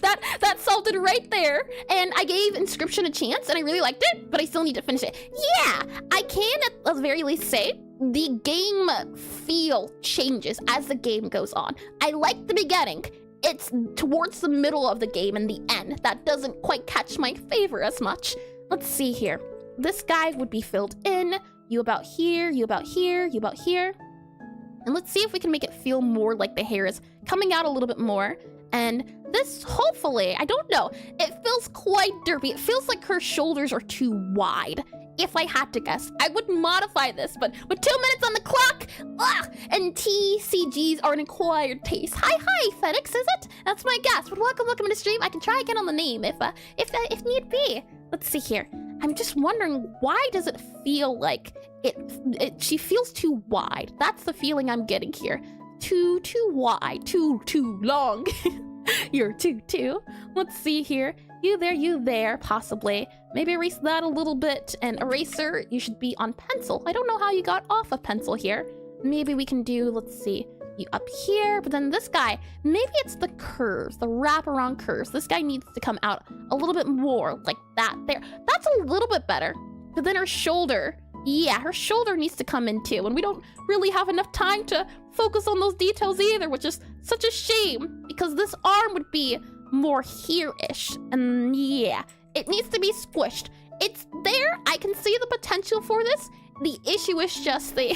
That solved it right there, and I gave Inscription a chance, and I really liked it, but I still need to finish it. Yeah, I can at the very least say the game feel changes as the game goes on. I like the beginning. It's towards the middle of the game and the end that doesn't quite catch my favor as much. Let's see here. This guy would be filled in. You about here, you about here, you about here. And let's see if we can make it feel more like the hair is coming out a little bit more. And this, hopefully, I don't know, it feels quite derpy. It feels like her shoulders are too wide. If I had to guess, I would modify this, but with 2 minutes on the clock, and TCGs are an acquired taste. Hi, FedEx, is it? That's my guess, but welcome to the stream. I can try again on the name if need be. Let's see here. I'm just wondering, why does it feel like she feels too wide? That's the feeling I'm getting here. Too wide, too long. You're too. Let's see here. You there, possibly. Maybe erase that a little bit. And eraser, you should be on pencil. I don't know how you got off of pencil here. Maybe we can do, let's see, you up here, but then this guy, maybe it's the curves, the wraparound curves. This guy needs to come out a little bit more like that there. That's a little bit better. But then her shoulder, yeah, her shoulder needs to come in too. And we don't really have enough time to focus on those details either, which is such a shame because this arm would be more here-ish. And yeah, it needs to be squished. it's there. I can see the potential for this. The issue is just the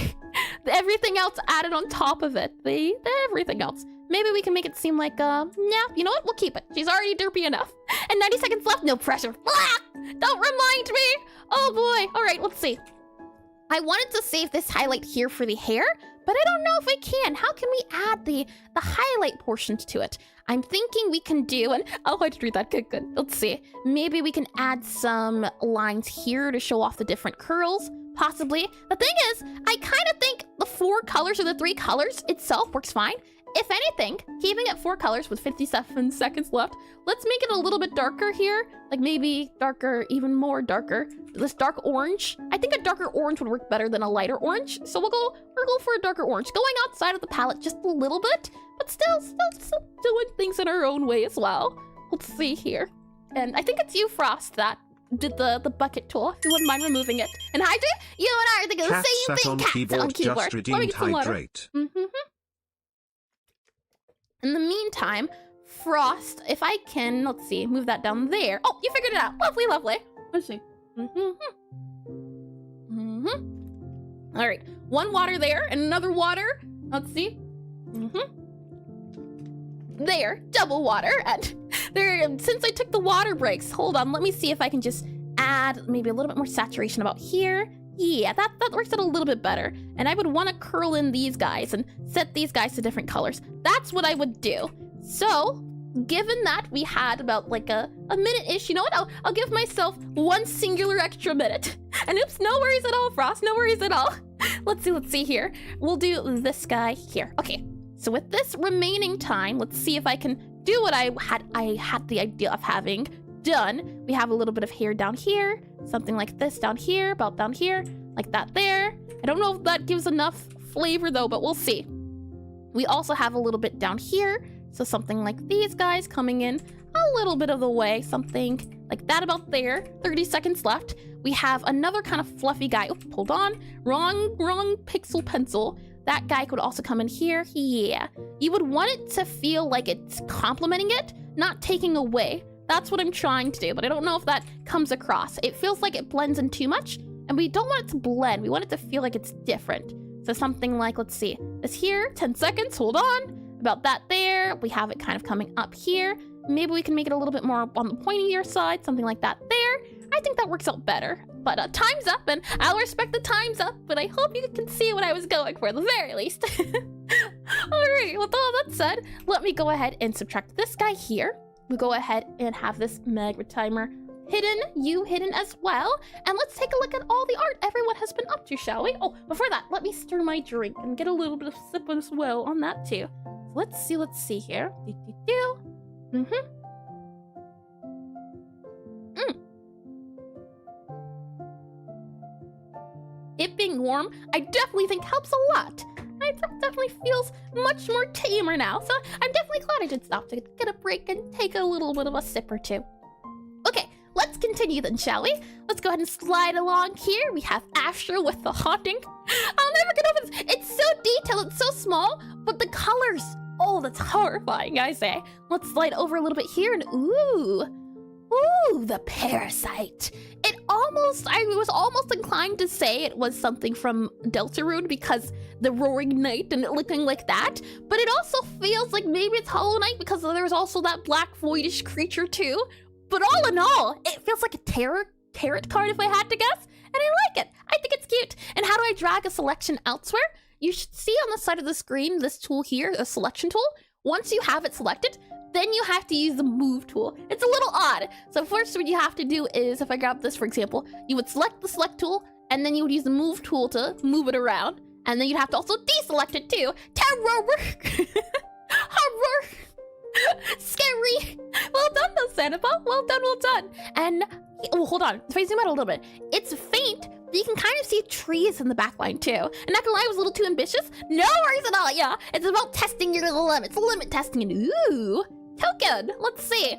everything else added on top of it. The everything else. Maybe we can make it seem like, yeah, you know what? We'll keep it. She's already derpy enough. And 90 seconds left, no pressure. Ah! Don't remind me. Oh boy. All right, let's see. I wanted to save this highlight here for the hair, but I don't know if I can. How can we add the highlight portions to it? I'm thinking we can do, and oh, I did read that. Good, good. Let's see. Maybe we can add some lines here to show off the different curls, possibly. The thing is, I kind of think the 4 colors or the 3 colors itself works fine. If anything, keeping it 4 colors with 57 seconds left, let's make it a little bit darker here. Like maybe darker, even more darker. This dark orange. I think a darker orange would work better than a lighter orange. So we'll go for a darker orange. Going outside of the palette just a little bit, but still doing things in our own way as well. Let's see here. And I think it's you, Frost, that did the bucket tool. If you wouldn't mind removing it. And Hydrate, you and I are thinking the same thing. Cat on keyboard. Just redeemed Hydrate. In the meantime, Frost, if I can, let's see, move that down there. Oh, you figured it out. Lovely, lovely. Let's see. All right, 1 water there and another water. Let's see. There, double water. And there, since I took the water breaks, hold on, let me see if I can just add maybe a little bit more saturation about here. Yeah, that works out a little bit better. And I would want to curl in these guys and set these guys to different colors. That's what I would do. So, given that we had about like a minute-ish, you know what? I'll give myself 1 singular extra minute. And oops, no worries at all, Frost, no worries at all. Let's see here. We'll do this guy here. Okay, so with this remaining time, let's see if I can do what I had the idea of having done. We have a little bit of hair down here, something like this down here, about down here, like that there. I don't know if that gives enough flavor though, but we'll see. We also have a little bit down here, so something like these guys coming in a little bit of the way, something like that about there. 30 seconds left. We have another kind of fluffy guy. Oh, hold on, wrong pixel pencil. That guy could also come in here. Yeah, you would want it to feel like it's complementing it, not taking away. That's what I'm trying to do, but I don't know if that comes across. It feels like it blends in too much, and we don't want it to blend. We want it to feel like it's different. So something like, let's see, this here, 10 seconds, hold on. About that there, we have it kind of coming up here. Maybe we can make it a little bit more on the pointier side, something like that there. I think that works out better. But time's up, and I'll respect the time's up, but I hope you can see what I was going for, at the very least. Alright, with all that said, let me go ahead and subtract this guy here. We go ahead and have this magma timer hidden, you hidden as well. And let's take a look at all the art everyone has been up to, shall we? Oh, before that, let me stir my drink and get a little bit of sip as well on that too. So let's see here. It being warm, I definitely think helps a lot. It definitely feels much more tamer now, so I'm definitely glad I did stop to get a break and take a little bit of a sip or two. Okay, let's continue then, shall we? Let's go ahead and slide along here. We have Asher with the haunting. I'll never get over this. It's so detailed, it's so small, but the colors, oh, that's horrifying, I say. Let's slide over a little bit here and ooh, the parasite. I was almost inclined to say it was something from Deltarune because the roaring night and it looking like that, but it also feels like maybe it's Hollow Knight because there's also that black voidish creature too. But all in all, it feels like a tarot card if I had to guess, and I like it. I think it's cute. And how do I drag a selection elsewhere? You should see on the side of the screen this tool here, a selection tool. Once you have it selected, then you have to use the move tool. It's a little odd. So first what you have to do is, if I grab this for example, you would select the select tool and then you would use the move tool to move it around. And then you'd have to also deselect it too. Terror! Horror! Scary! Well done though, Sanapa. Well done, well done. And, oh, hold on. If I zoom out a little bit, it's faint, but you can kind of see trees in the backline too. And not gonna lie, I was a little too ambitious. No worries at all, yeah. It's about testing your limits, limit testing, and ooh. Token, let's see.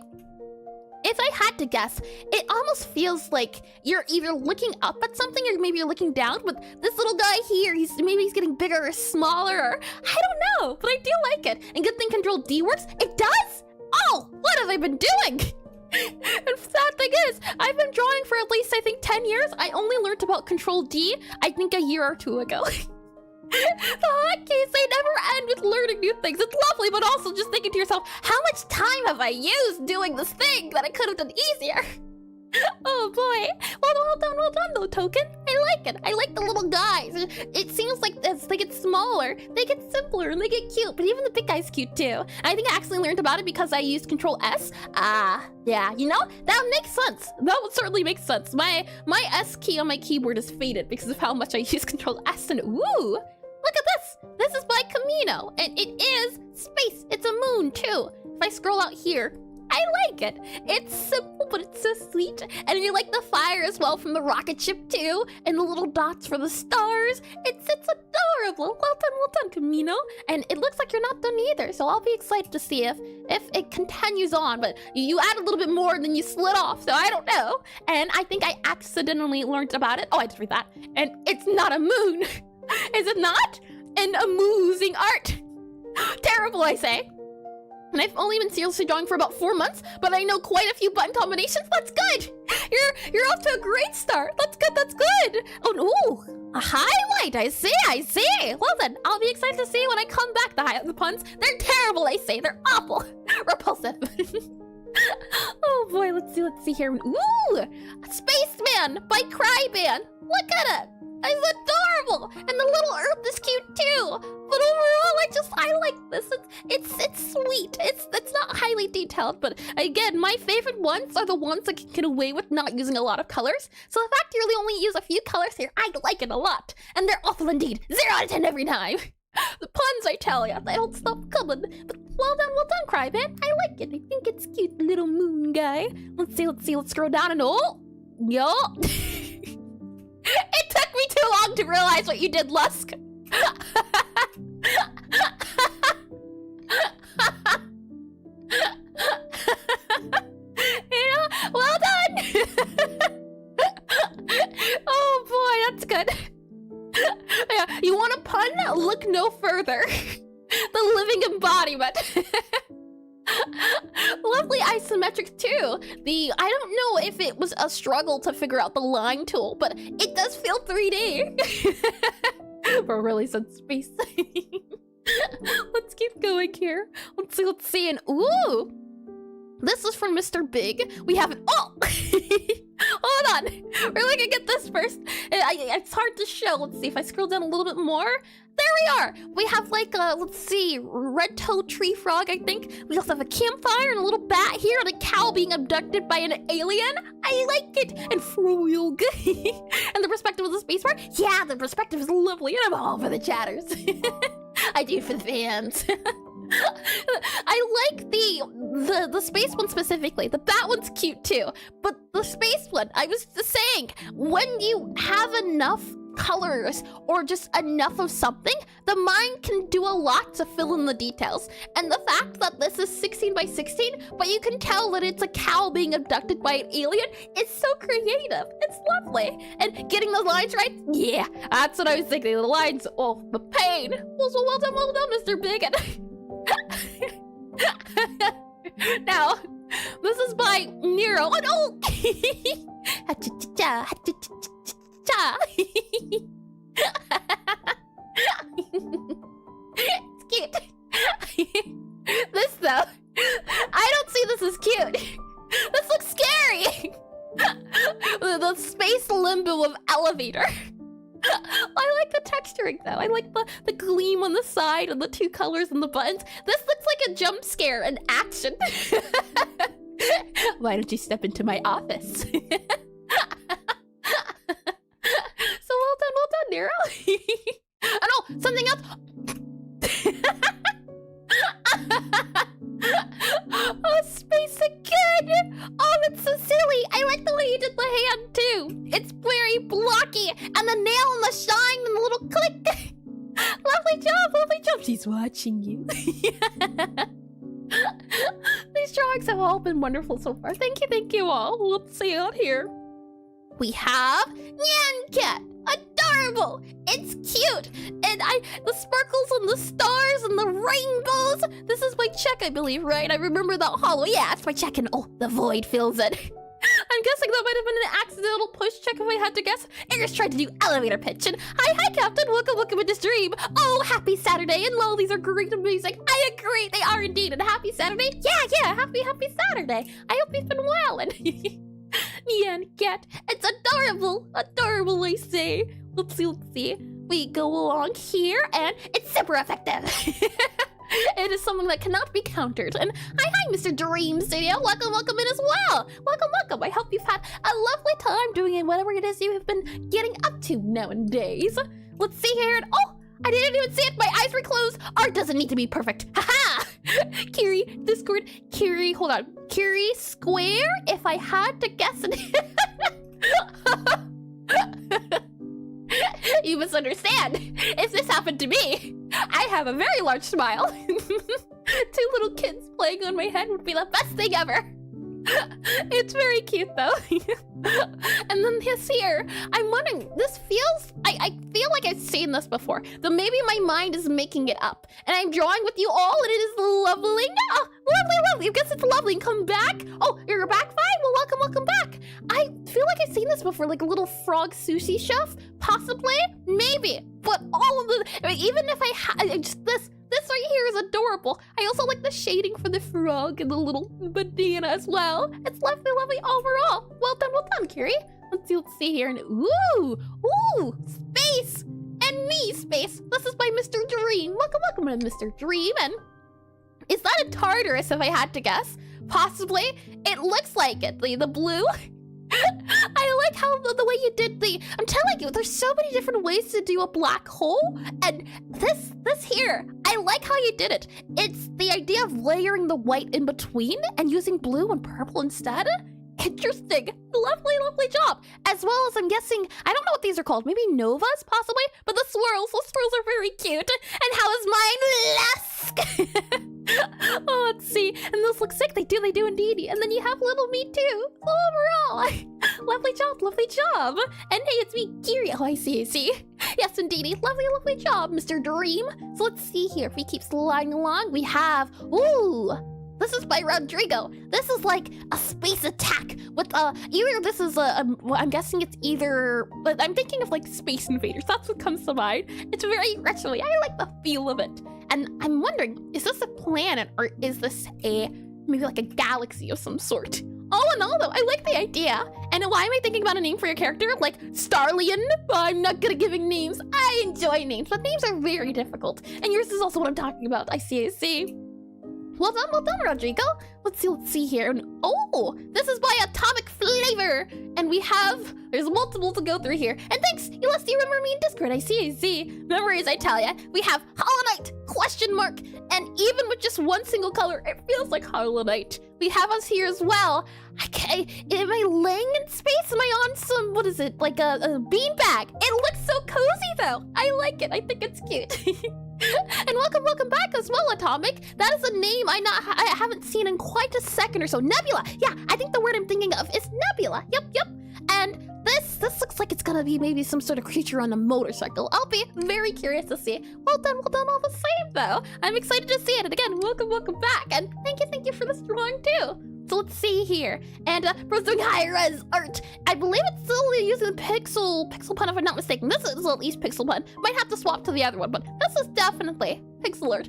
If I had to guess, it almost feels like you're either looking up at something or maybe you're looking down, but this little guy here, maybe he's getting bigger or smaller, or I don't know, but I do like it. And good thing Control D works. It does? Oh, what have I been doing? And sad thing is, I've been drawing for at least, I think, 10 years. I only learned about Control D, I think, a year or two ago. The hotkeys, they never end with learning new things. It's lovely, but also just thinking to yourself, how much time have I used doing this thing that I could have done easier? Oh boy. Well done though, Token. I like it. I like the little guys. It seems like as they get smaller, they get simpler and they get cute, but even the big guy's cute too. I think I actually learned about it because I used Control S. Yeah, you know, that makes sense. That would certainly make sense. My S key on my keyboard is faded because of how much I use Control S, and ooh, look at this. This is by Camino, and it is space. It's a moon too. If I scroll out here, I like it. It's simple, but it's so sweet. And you like the fire as well from the rocket ship too, and the little dots for the stars. It's adorable. Well done, Camino. And it looks like you're not done either, so I'll be excited to see if it continues on. But you add a little bit more than you slid off, so I don't know. And I think I accidentally learned about it. Oh, I just read that. And it's not a moon. Is it not? An amusing art. Terrible, I say. And I've only been seriously drawing for about 4 months, but I know quite a few button combinations. That's good. You're off to a great start. That's good. Oh no, a highlight. I see. Well then, I'll be excited to see when I come back. The puns, they're terrible. I say they're awful, repulsive. Oh boy, let's see here. Ooh, Spaceman by Cryban. Look at it. It's adorable, and the little Earth is cute too. But overall, I like this. It's sweet. It's not highly detailed, but again, my favorite ones are the ones that can get away with not using a lot of colors. So the fact you really only use a few colors here, I like it a lot, and they're awful indeed. 0 out of 10 every time. The puns, I tell ya, they don't stop coming. But well done, Cryban. I like it. I think it's cute, little moon guy. Let's see. Let's scroll down and yo. It took me too long to realize what you did, Lusk. Well done. Oh boy, that's good. Yeah, you want a pun? Look no further. The living embodiment. Lovely isometric too. I don't know if it was a struggle to figure out the line tool, but it does feel 3D. Bro really said space. Let's keep going here. Let's see. And ooh, this is from Mr. Big. We have an hold on. We're gonna get this first. It's hard to show. Let's see if I scroll down a little bit more. There we are. We have like a, let's see, red-toed tree frog, I think. We also have a campfire and a little bat here and a cow being abducted by an alien. I like it. And Froyog. And the perspective of the spacebar. Yeah, the perspective is lovely. And I'm all for the chatters. I do it for the fans. I like the space one specifically. The bat one's cute too. But the space one, I was just saying, when you have enough colors or just enough of something, the mind can do a lot to fill in the details. And the fact that this is 16 by 16, but you can tell that it's a cow being abducted by an alien, is so creative. It's lovely. And getting the lines right, yeah, that's what I was thinking. The lines, oh, the pain. Well done, Mr. Bigot. Now, this is by Nero. Oh no! It's cute. This though, I don't see this as cute. This looks scary. The space limbo of elevator. I like the texturing though. I like the gleam on the side and the two colors and the buttons. This looks like a jump scare and action. Why don't you step into my office? So well done, Nero. Oh no, something else. Oh, space again. Oh, that's so silly. I like the way you did the hand too. It's very blocky, and the nail and the shine and the little click. Lovely job. She's watching you. These drawings have all been wonderful so far. Thank you all. Let's see out here. We have Nyan Cat. Adorable. It's cute. And the sparkles and the stars and the rainbows. This is by check, I believe, right? I remember that hollow. Yeah, it's my check, and oh, the void fills it. I'm guessing that might have been an accidental push check if I had to guess. I just tried to do elevator pitch, and hi, Captain. Welcome into stream. Oh, happy Saturday, and lol, these are great, amazing. I agree, they are indeed, and happy Saturday. Yeah, happy Saturday. I hope you've been well, and yeah, and cat. It's adorable, I say. Let's see. We go along here, and it's super effective. It is something that cannot be countered. And hi, Mr. Dream Studio. Welcome in as well. Welcome. I hope you've had a lovely time doing whatever it is you have been getting up to nowadays. Let's see here. And oh, I didn't even see it. My eyes were closed. Art doesn't need to be perfect. Haha. Kiri, Discord. Kiri, hold on. Kiri Square, if I had to guess it. You misunderstand. If this happened to me, I have a very large smile. 2 little kids playing on my head would be the best thing ever. It's very cute though. And then this here, I'm wondering, this feels, I feel like I've seen this before, though maybe my mind is making it up. And I'm drawing with you all, and it is lovely. Oh, lovely. I guess it's lovely. And come back. Oh, you're back? Fine. Well, welcome back. I feel like I've seen this before, like a little frog sushi chef, possibly, maybe. But all of the, I mean, even if I had just this right here is adorable. I also like the shading for the frog and the little banana as well. It's lovely overall. Well done, Kiri. Let's see here. And ooh, space and me, space. This is by Mr. Dream. Welcome to Mr. Dream. And is that a Tartarus if I had to guess? Possibly. It looks like it. The blue. I like how the way you did I'm telling you, there's so many different ways to do a black hole, and this here, I like how you did it. It's the idea of layering the white in between and using blue and purple instead. Interesting. Lovely job. As well as, I'm guessing, I don't know what these are called, maybe novas possibly, but the swirls are very cute. And how is mine? Lusk. Oh, let's see. And those look sick. They do indeed. And then you have little me too. So overall, lovely job. And hey, it's me, Kiri. Oh, I see. Yes, indeed. Lovely job, Mr. Dream. So let's see here. If we keep sliding along, we have, this is by Rodrigo. This is like a space attack with either this is I'm guessing it's either, but I'm thinking of like Space Invaders. That's what comes to mind. It's very retro-y. I like the feel of it. And I'm wondering, is this a planet or is this maybe like a galaxy of some sort? All in all though, I like the idea. And why am I thinking about a name for your character? Like Starlion? I'm not good at giving names. I enjoy names, but names are very difficult. And yours is also what I'm talking about. I see. Well done, Rodrigo. Let's see here. And this is by Atomic Flavor. And there's multiple to go through here. And thanks, you remember me in Discord. I see. Memories, I tell ya. We have Hollow Knight, ? And even with just one single color, it feels like Hollow Knight. We have us here as well. Okay, am I laying in space? Am I on some, what is it, like a beanbag? It looks so cozy though. I like it. I think it's cute. And welcome back as well, Atomic. That is a name I haven't seen in quite a second or so. Nebula. Yeah, I think the word I'm thinking of is Nebula. Yep. And this looks like it's gonna be maybe some sort of creature on a motorcycle. I'll be very curious to see. Well done all the same though. I'm excited to see it. And again, welcome back. And thank you for this drawing too. So let's see here. And bro's doing high-res art. I believe it's still using the pixel pun if I'm not mistaken. This is at least pixel pun. Might have to swap to the other one, but this is definitely Pixelart.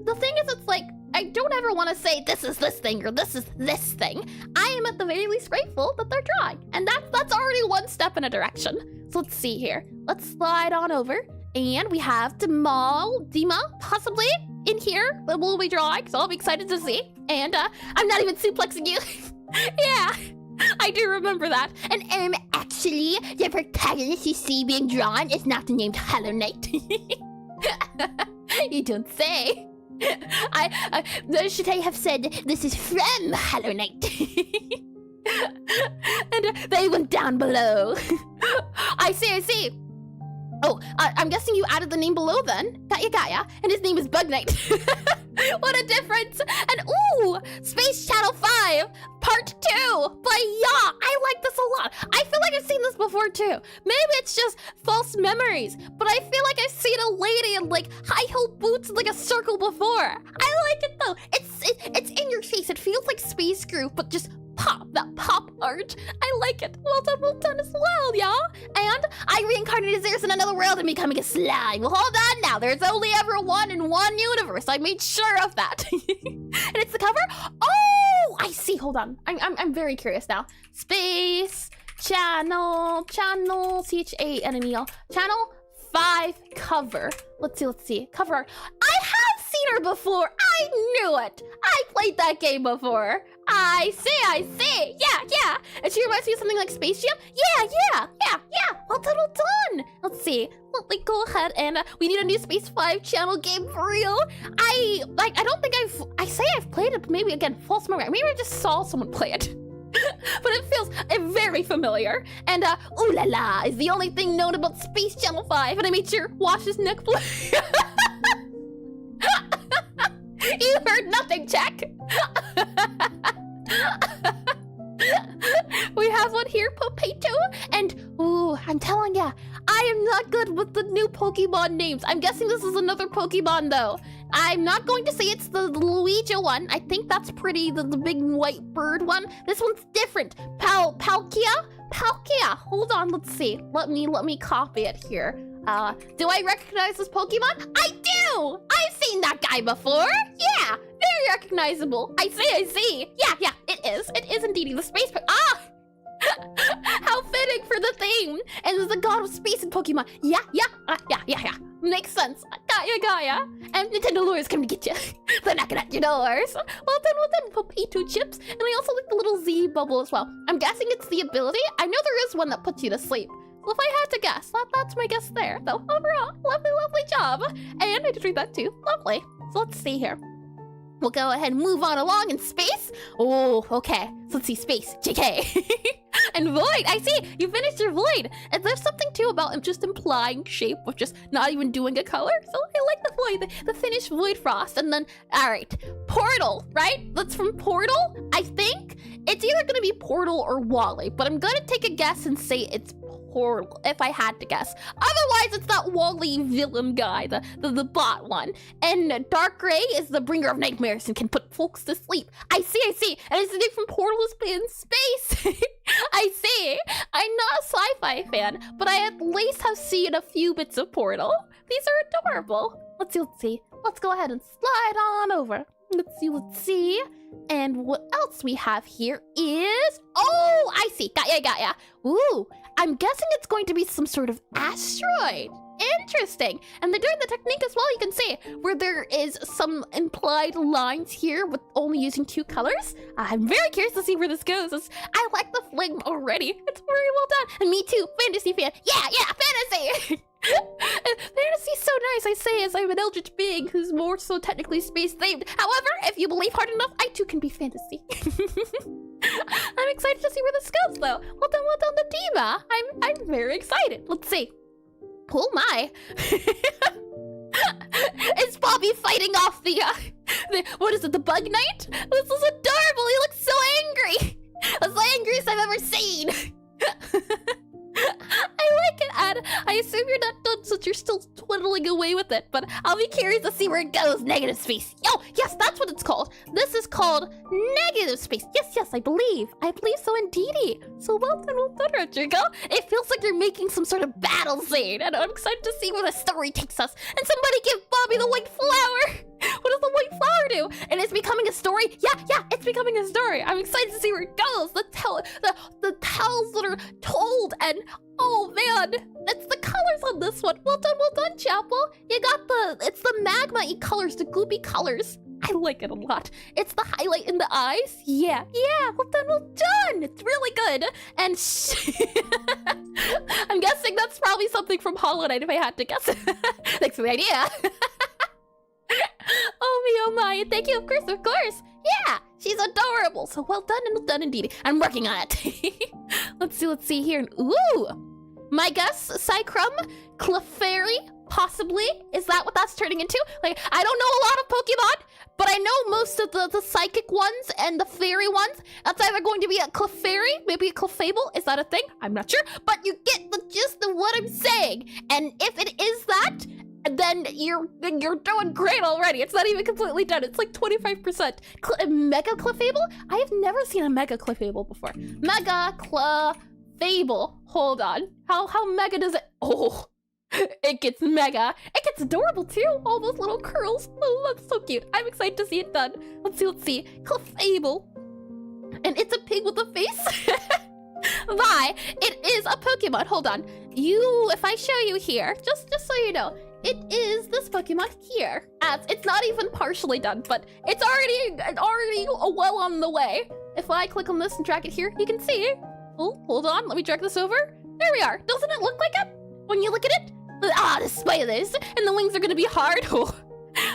The thing is, it's like, I don't ever want to say this is this thing or this is this thing. I am at the very least grateful that they're drawing. And that's already one step in a direction. So let's see here. Let's slide on over. And we have Dima, possibly in here that we'll be drawing. So I'll be excited to see. And I'm not even suplexing you. Yeah, I do remember that. And actually, the protagonist you see being drawn is not named Hollow Knight. You don't say. Should I have said this is from Hollow Knight? And they went down below. I see. Oh, I'm guessing you added the name below then. Got ya. And his name is Bug Knight. What a difference. And Space Channel 5 Part 2 by Ya. I like this a lot. I feel like I've seen this this before too. Maybe it's just false memories, but I feel like I've seen a lady in like high-heeled boots in like a circle before. I like it though. It's in your face. It feels like Space Groove, but just pop, that pop art. I like it. Well done as well, y'all. And I reincarnated Zeus in another world and becoming a slime. Well, hold on now. There's only ever one in one universe. I made sure of that. And it's the cover. Oh, I see. Hold on. I'm very curious now. Space channel CHA enemy channel 5 cover. Let's see. Cover art. I have seen her before. I knew it. I played that game before. I see. Yeah. And she reminds me of something like Space Jam. Yeah. Well done. Let's see. Let me go ahead and we need a new Space 5 channel game for real. I don't think I've played it, but maybe again, false memory. Maybe I just saw someone play it. But it feels very familiar. And ooh la la is the only thing known about Space Channel 5, and I made sure wash his neck blue. You heard nothing, check. We have one here, Potato, and ooh, I'm telling ya, I am not good with the new Pokemon names. I'm guessing this is another Pokemon though. I'm not going to say it's the Luigi one. I think that's pretty, the big white bird one. This one's different. Palkia? Hold on, let's see. Let me copy it here. Do I recognize this Pokemon? I do! I've seen that guy before. Yeah, very recognizable. I see. Yeah, it is. It is indeed the space. How fitting for the theme. And there's the god of space and Pokemon. Yeah. Makes sense. Got ya. And Nintendo lawyers come to get you. They're knocking at your doors. Well done, Potato Chips. And I also like the little Z bubble as well. I'm guessing it's the ability. I know there is one that puts you to sleep. So if I had to guess, that's my guess there. So overall, lovely job. And I did read that too. Lovely. So let's see here. We'll go ahead and move on along in space. Oh, okay. So let's see, space, JK. And void, I see, you finished your void. And there's something too about just implying shape with just not even doing a color. So I like the void, the finished void frost. And then, all right, portal, right? That's from Portal, I think. It's either gonna be Portal or Wally, but I'm gonna take a guess and say it's Portal, if I had to guess. Otherwise, it's that Wally villain guy, the bot one. And Dark Gray is the bringer of nightmares and can put folks to sleep. I see. And it's the dude from Portal who's playing space. I see. I'm not a sci-fi fan, but I at least have seen a few bits of Portal. These are adorable. Let's see. Let's go ahead and slide on over. Let's see. And what else we have here is... Oh, I see. Got ya. Ooh, I'm guessing it's going to be some sort of asteroid. Interesting. And they're doing the technique as well, you can see, where there is some implied lines here with only using 2 colors. I'm very curious to see where this goes. I like the flame already. It's very well done. And me too, fantasy fan. Yeah, fantasy. Fantasy's so nice, I say, as I'm an eldritch being who's more so technically space-themed. However, if you believe hard enough, I too can be fantasy. I'm excited to see where this goes, though. Well done, the diva. I'm very excited. Let's see. Oh my. Is Bobby fighting off the what is it, the bug knight? This is adorable. He looks so angry. That's the angriest I've ever seen. I like it, Ad. I assume you're not done since you're still twiddling away with it, but I'll be curious to see where it goes. Negative space. Oh, yes, that's what it's called. This is called negative space. Yes, I believe so indeedy. So well done, Rodrigo. It feels like you're making some sort of battle scene, and I'm excited to see where the story takes us. And somebody give Bobby the white flower. What does the white flower do? And it's becoming a story? Yeah, it's becoming a story. I'm excited to see where it goes. The tales that are told, and oh man, it's the colors on this one. Well done, Chapel. You got it's the magma-y colors, the goopy colors. I like it a lot. It's the highlight in the eyes. Yeah, well done. It's really good. And I'm guessing that's probably something from Hollow Knight if I had to guess. Thanks for the idea. Oh my, thank you, of course. Yeah, she's adorable. So well done indeed. I'm working on it. Let's see here. Ooh, my guess, Psychrum, Clefairy, Possibly? Is that what that's turning into? Like, I don't know a lot of Pokemon, but I know most of the psychic ones and the fairy ones. That's either going to be a Clefairy, maybe a Clefable. Is that a thing? I'm not sure, but you get the gist of what I'm saying. And if it is that, then you're doing great already. It's not even completely done. It's like 25%. Mega Clefable? I have never seen a Mega Clefable before. Mega Clefable. Hold on. How mega does it? Oh. It gets mega. It gets adorable too. All those little curls. Oh, that's so cute. I'm excited to see it done. Let's see. Clefable. And it's a pig with a face. Why? It is a Pokemon. Hold on. If I show you here, just so you know, it is this Pokemon here. It's not even partially done, but it's already well on the way. If I click on this and drag it here, you can see. Oh, hold on. Let me drag this over. There we are. Doesn't it look like it? When you look at it? Ah, the spiders, and the wings are gonna be hard. Oh,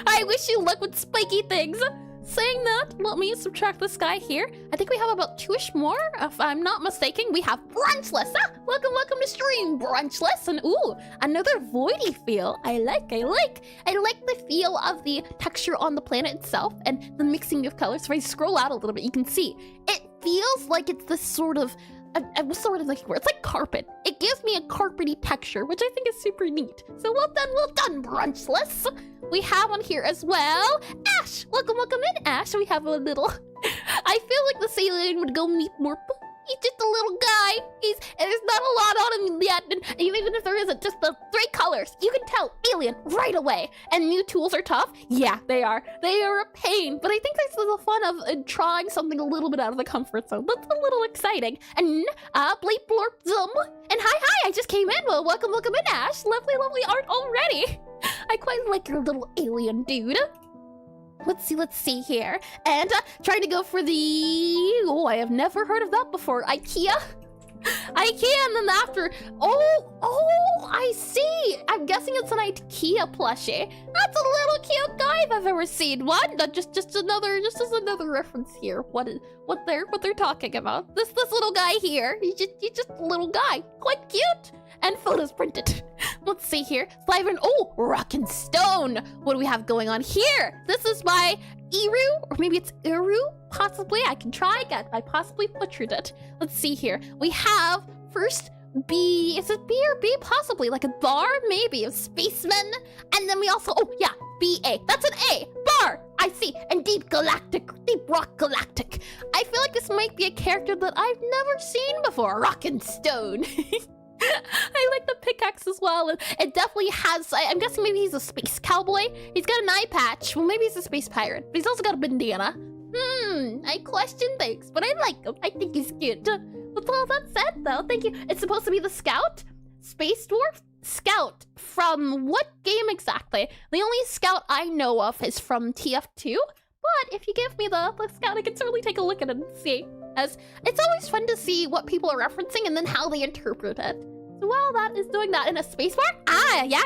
I wish you luck with spiky things. Saying that, let me subtract this guy here. I think we have about 2-ish more, if I'm not mistaken. We have Brunchless. Welcome to stream, Brunchless. And ooh, another voidy feel. I like the feel of the texture on the planet itself and the mixing of colors. If I scroll out a little bit, you can see it feels like it's this sort of what's the word I'm looking for? It's like carpet. It gives me a carpety texture, which I think is super neat. So well done, Brunchless. We have on here as well, Ash. Welcome in, Ash. We have a little. I feel like the alien would go meet more. He's just a little guy. There's not a lot on him yet, and even if there isn't, just the 3 colors, you can tell alien right away. And new tools are tough. Yeah, they are. They are a pain, but I think this is the fun of trying something a little bit out of the comfort zone. That's a little exciting. And bleep blorp zum. And hi, I just came in. Well, welcome in, Ash. Lovely art already. I quite like your little alien dude. Let's see here. And trying to go for the... Oh, I have never heard of that before. IKEA, and then after... Oh, I see. I'm guessing it's an IKEA plushie. That's a little cute guy if I've ever seen one. Just another reference here. What they're talking about. This little guy here. He's just a little guy. Quite cute. And photos printed. Let's see here. Slytherin. Oh, Rockin' Stone. What do we have going on here? This is by Eru, or maybe it's Eru, possibly. I can try again. I possibly butchered it. Let's see here. We have first B. Is it B or B? Possibly. Like a bar, maybe. A spaceman. And then we also, oh yeah, BA. That's an A. Bar. I see. And Deep Rock Galactic. I feel like this might be a character that I've never seen before. Rockin' Stone. I like the pickaxe as well, and it definitely has, I'm guessing maybe he's a space cowboy. He's got an eye patch. Well, maybe he's a space pirate, but he's also got a bandana. I question things, but I like him. I think he's cute. With all that said, though, thank you. It's supposed to be the Scout? Space Dwarf? Scout. From what game exactly? The only Scout I know of is from TF2, but if you give me the Scout, I can certainly take a look at it and see. As it's always fun to see what people are referencing and then how they interpret it. So while that is doing that in a spacebar, yeah,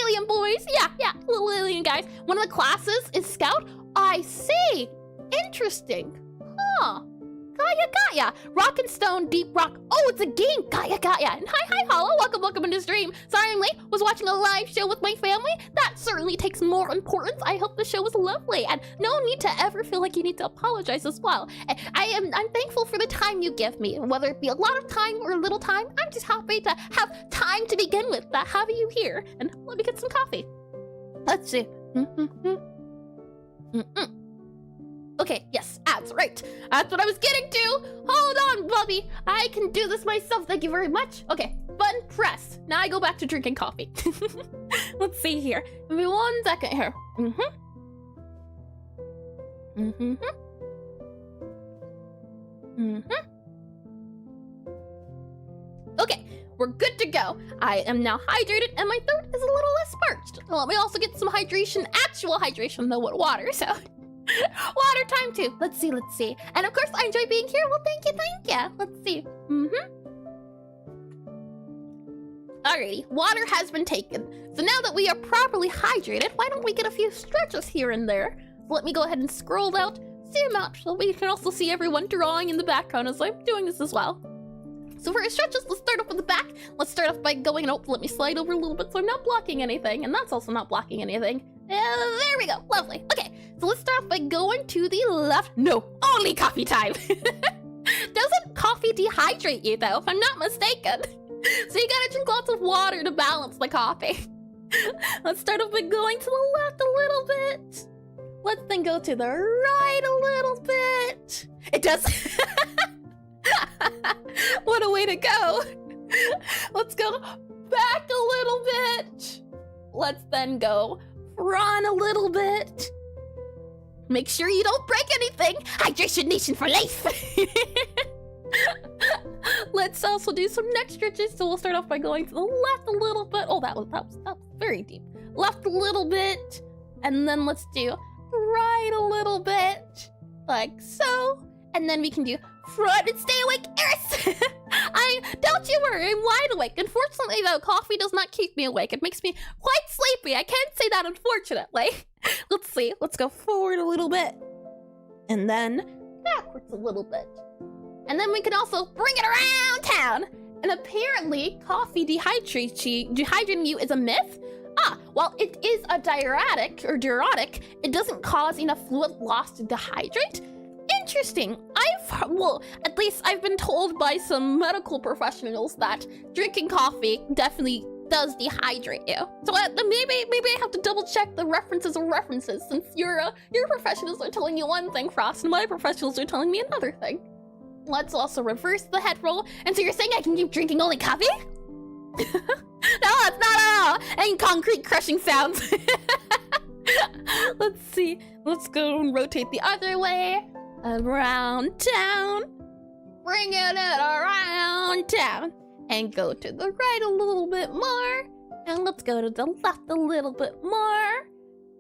alien boys, yeah, little alien guys. One of the classes is Scout. I see. Interesting. Huh. Gaia. Rockin' Stone, Deep Rock. Oh, it's a game. Gaia. And hi, Hollow. Welcome into stream. Sorry I'm late. Was watching a live show with my family. That certainly takes more importance. I hope the show was lovely, and no need to ever feel like you need to apologize as well. I'm thankful for the time you give me, whether it be a lot of time or a little time. I'm just happy to have time to begin with. That have you here, and let me get some coffee. Let's see. Okay, yes, ads, right. That's what I was getting to. Hold on, Bubby. I can do this myself. Thank you very much. Okay, button press. Now I go back to drinking coffee. Let's see here. Give me 1 second here. Okay, we're good to go. I am now hydrated and my throat is a little less parched. Let me also get some hydration, actual hydration though with water, so... Water time too. Let's see. And of course, I enjoy being here. Well, thank you. Let's see. Alrighty, water has been taken. So now that we are properly hydrated, why don't we get a few stretches here and there? So let me go ahead and scroll out, zoom out, so we can also see everyone drawing in the background as I'm doing this as well. So for our stretches, let's start off with the back. Let's start off by going, oh, let me slide over a little bit so I'm not blocking anything. And that's also not blocking anything. There we go, lovely. Okay, so let's start off by going to the left. No, only coffee time. Doesn't coffee dehydrate you though, if I'm not mistaken? So you gotta drink lots of water to balance the coffee. Let's start off by going to the left a little bit. Let's then go to the right a little bit. It does. What a way to go. Let's go back a little bit. Let's then go front a little bit. Make sure you don't break anything. Hydration nation for life. Let's also do some neck stretches. So we'll start off by going to the left a little bit. Oh, that was very deep. Left a little bit. And then let's do right a little bit. Like so. And then we can do front and stay awake, Eris. Don't you worry, I'm wide awake. Unfortunately though, coffee does not keep me awake. It makes me quite sleepy. I can't say that unfortunately. Let's see, let's go forward a little bit. And then backwards a little bit. And then we can also bring it around town. And apparently coffee dehydrating you is a myth. While it is a diuretic, it doesn't cause enough fluid loss to dehydrate. Interesting. At least I've been told by some medical professionals that drinking coffee definitely does dehydrate you. So maybe I have to double check the references since your professionals are telling you one thing, Frost, and my professionals are telling me another thing. Let's also reverse the head roll. And so you're saying I can keep drinking only coffee? No, it's not at all. Any concrete crushing sounds. Let's see. Let's go and rotate the other way. Around town. Bring it around town. And go to the right a little bit more. And let's go to the left a little bit more.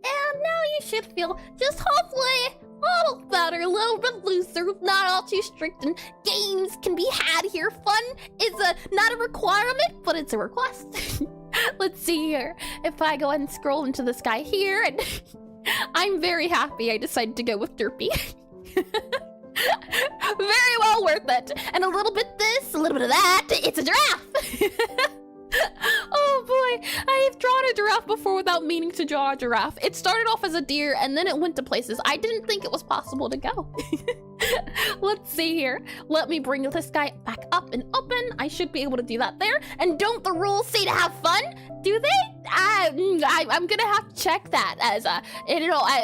And now you should feel just hopefully a little better, a little bit looser, not all too strict, and games can be had here. Fun is not a requirement, but it's a request. Let's see here. If I go ahead and scroll into the sky here, and I'm very happy I decided to go with Derpy. Very well worth it. And a little bit this, a little bit of that. It's a giraffe. Oh boy, I've drawn a giraffe before without meaning to draw a giraffe. It started off as a deer and then it went to places I didn't think it was possible to go. Let's see here. Let me bring this guy back up and open. I should be able to do that there. And don't the rules say to have fun? Do they? I'm gonna have to check that as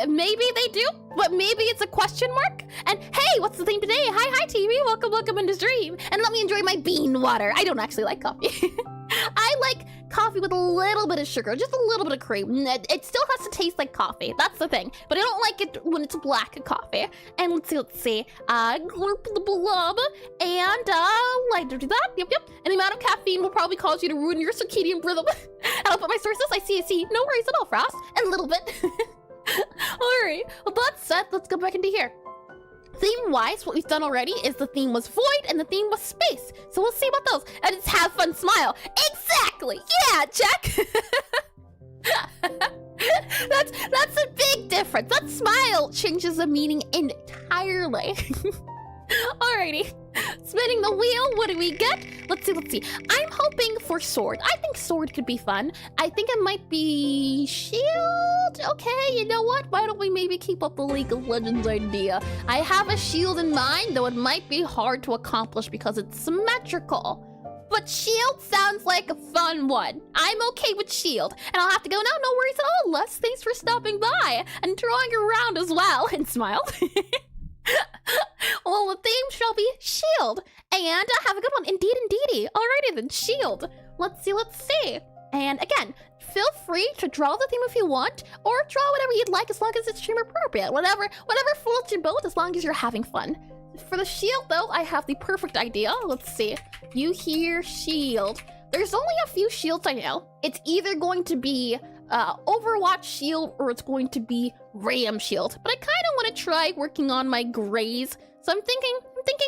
maybe they do, but maybe it's a question mark. And hey, what's the theme today? Hi TV, welcome into stream. And let me enjoy my bean water. I don't actually like coffee. I like coffee with a little bit of sugar, just a little bit of cream. It still has to taste like coffee. That's the thing. But I don't like it when it's black coffee. And let's see. Glurp the blob. And I do that. Yep. And the amount of caffeine will probably cause you to ruin your circadian rhythm. And I'll put my sources. I see. No worries at all, Frost. And a little bit. Alright. Well, that's set. Let's go back into here. Theme-wise, what we've done already is the theme was void and the theme was space. So we'll see about those. And it's have fun, smile. Exactly. Yeah, check. That's a big difference. That smile changes the meaning entirely. Alrighty. Spinning the wheel, what do we get? Let's see. I'm hoping for sword. I think sword could be fun. I think it might be shield. Okay, you know what? Why don't we maybe keep up the League of Legends idea? I have a shield in mind, though it might be hard to accomplish because it's symmetrical. But shield sounds like a fun one. I'm okay with shield. And I'll have to go now, no worries at all, Les. Thanks for stopping by and drawing around as well. And smile. Well, the theme shall be shield. And have a good one. Indeedy. Alrighty then, shield. Let's see. And again, feel free to draw the theme if you want, or draw whatever you'd like as long as it's stream appropriate. Whatever floats your boat as long as you're having fun. For the shield though, I have the perfect idea. Let's see. You hear shield. There's only a few shields I know. It's either going to be Overwatch shield or it's going to be Ram shield. But I kind of want to try working on my grays. So I'm thinking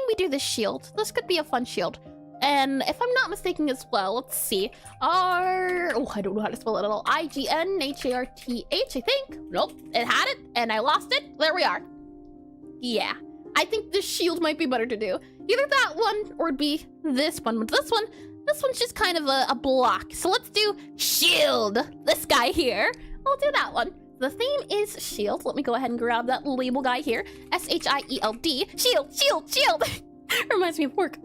we do this shield. This could be a fun shield. And if I'm not mistaken as well, let's see. I don't know how to spell it at all. IGNHARTH, I think. Nope, it had it and I lost it. There we are. Yeah, I think this shield might be better to do. Either that one or it'd be this one. But this one's just kind of a block. So let's do shield. This guy here. We'll do that one. The theme is shield. Let me go ahead and grab that label guy here. S-H-I-E-L-D. Shield, shield, shield. Reminds me of work.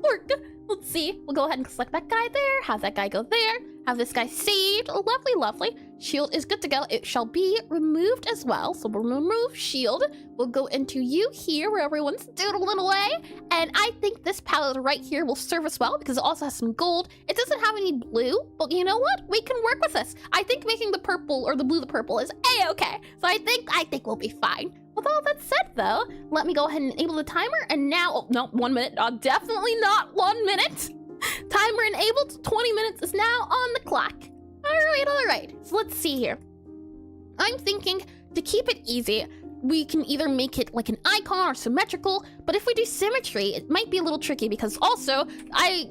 Let's see. We'll go ahead and select that guy there. Have that guy go there. Have this guy saved. Lovely, lovely. Shield is good to go. It shall be removed as well. So we'll remove shield. We'll go into you here where everyone's doodling away. And I think this palette right here will serve us well because it also has some gold. It doesn't have any blue, but you know what? We can work with this. I think making the purple or the blue the purple is a-okay. So I think we'll be fine. With all that said, though, let me go ahead and enable the timer. And now, oh, no, 1 minute. Definitely not 1 minute. Timer enabled. 20 minutes is now on the clock. All right. So let's see here. I'm thinking to keep it easy, we can either make it like an icon or symmetrical. But if we do symmetry, it might be a little tricky because also,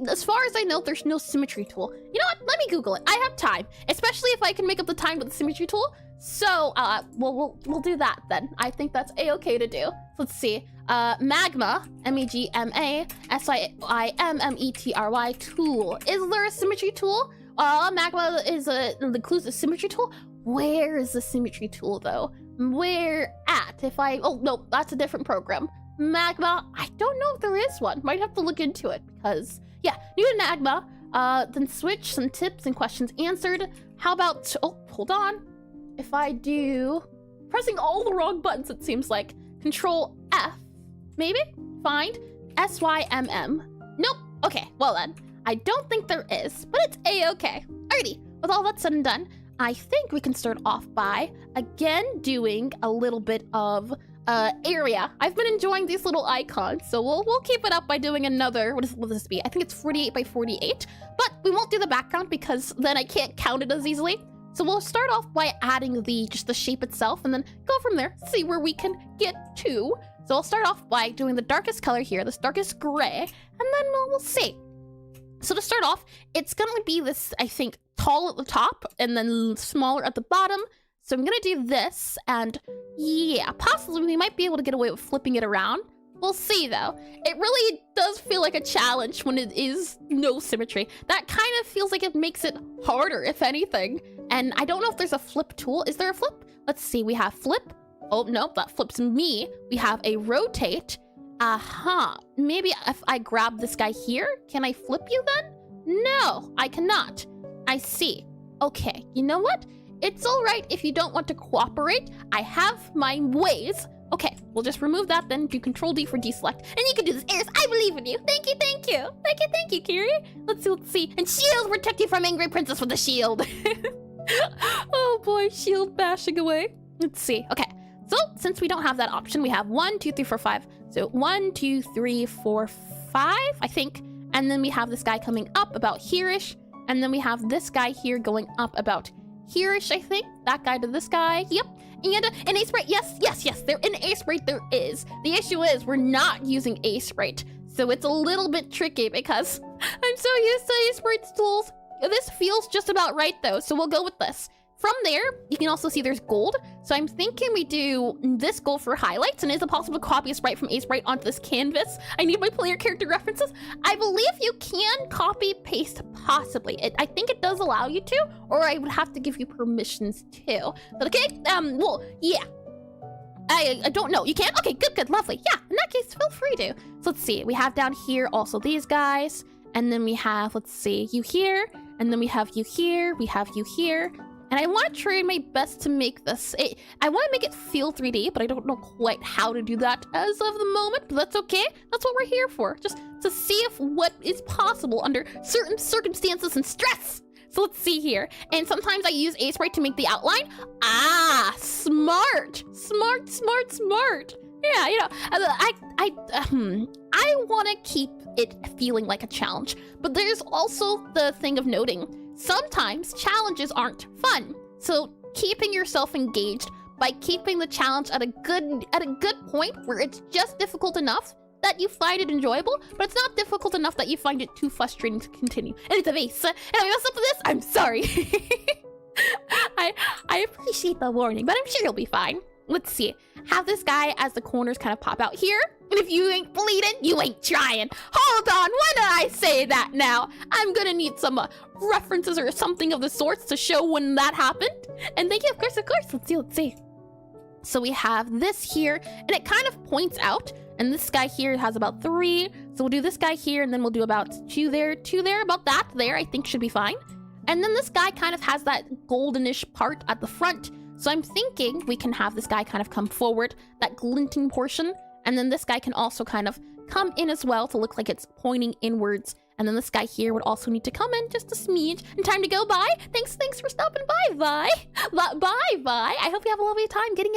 as far as I know, there's no symmetry tool. You know what? Let me Google it. I have time, especially if I can make up the time with the symmetry tool. So, we'll do that then. I think that's a-okay to do. Let's see. Magma, M-E-G-M-A, S-I-M-M-E-T-R-Y tool. Is there a symmetry tool? Magma is includes a symmetry tool. Where is the symmetry tool though? Where at? Oh no, that's a different program. Magma, I don't know if there is one. Might have to look into it because, yeah, new to Magma. Then switch, some tips and questions answered. How about, oh, hold on. If I do, pressing all the wrong buttons, it seems like. Control F, maybe? Find S-Y-M-M. Nope. Okay, well then. I don't think there is, but it's a-okay. Alrighty, with all that said and done, I think we can start off by, again, doing a little bit of area. I've been enjoying these little icons, so we'll keep it up by doing another, what will this be? I think it's 48 by 48, but we won't do the background because then I can't count it as easily. So we'll start off by adding just the shape itself and then go from there, see where we can get to. So I'll start off by doing the darkest color here, this darkest gray, and then we'll see. So to start off, it's going to be this, I think, tall at the top and then smaller at the bottom. So I'm going to do this, and yeah, possibly we might be able to get away with flipping it around. We'll see, though. It really does feel like a challenge when it is no symmetry. That kind of feels like it makes it harder, if anything. And I don't know if there's a flip tool. Is there a flip? Let's see. We have flip. Oh, nope, that flips me. We have a rotate. Maybe if I grab this guy here, can I flip you then? No, I cannot. I see. Okay, you know what? It's all right if you don't want to cooperate. I have my ways. Okay, we'll just remove that then, do Control D for deselect. And you can do this, Eris. I believe in you. Thank you, thank you. Thank you, Kiri. Let's see. And shield, protect you from angry princess with a shield. Oh boy, shield bashing away. Let's see. Okay, so since we don't have that option, we have 1, 2, 3, 4, 5. So 1, 2, 3, 4, 5, I think. And then we have this guy coming up about here-ish. And then we have this guy here going up about here-ish, I think. That guy to this guy. Yep. And an Aseprite, yes, there in Aseprite there is. The issue is we're not using Aseprite, so it's a little bit tricky because I'm so used to Aseprite's tools. This feels just about right though, so we'll go with this. From there, you can also see there's gold, so I'm thinking we do this gold for highlights, and is it possible to copy a sprite from Aseprite onto this canvas? I need my player character references. I believe you can copy paste, possibly. I think it does allow you to, or I would have to give you permissions too. But okay, well, yeah. I don't know. You can? Okay, good, lovely. Yeah, in that case, feel free to. So let's see. We have down here also these guys, and then we have, let's see, you here, and then we have you here, we have you here. And I want to try my best to make this, I want to make it feel 3D, but I don't know quite how to do that as of the moment, but that's okay. That's what we're here for, just to see if what is possible under certain circumstances and stress. So let's see here. And sometimes I use Aseprite to make the outline. Ah, smart. Yeah, you know, I want to keep it feeling like a challenge, but there's also the thing of noting, sometimes challenges aren't fun. So keeping yourself engaged by keeping the challenge at a good point where it's just difficult enough that you find it enjoyable, but it's not difficult enough that you find it too frustrating to continue. And it's a vase. And if I mess up with this, I'm sorry. I appreciate the warning, but I'm sure you'll be fine. let's see. Have this guy as the corners kind of pop out here. And if you ain't bleeding, you ain't trying. Hold on, when did I say that now? I'm gonna need some references or something of the sorts to show when that happened. And thank you, of course. Let's see. So we have this here, and it kind of points out, and this guy here has about 3. So we'll do this guy here, and then we'll do about 2 there, about that there, I think should be fine. And then this guy kind of has that goldenish part at the front. So I'm thinking we can have this guy kind of come forward, that glinting portion. And then this guy can also kind of come in as well to look like it's pointing inwards. And then this guy here would also need to come in just a smidge. And time to go, bye. Thanks for stopping by, Vi. Bye. I hope you have a lovely time getting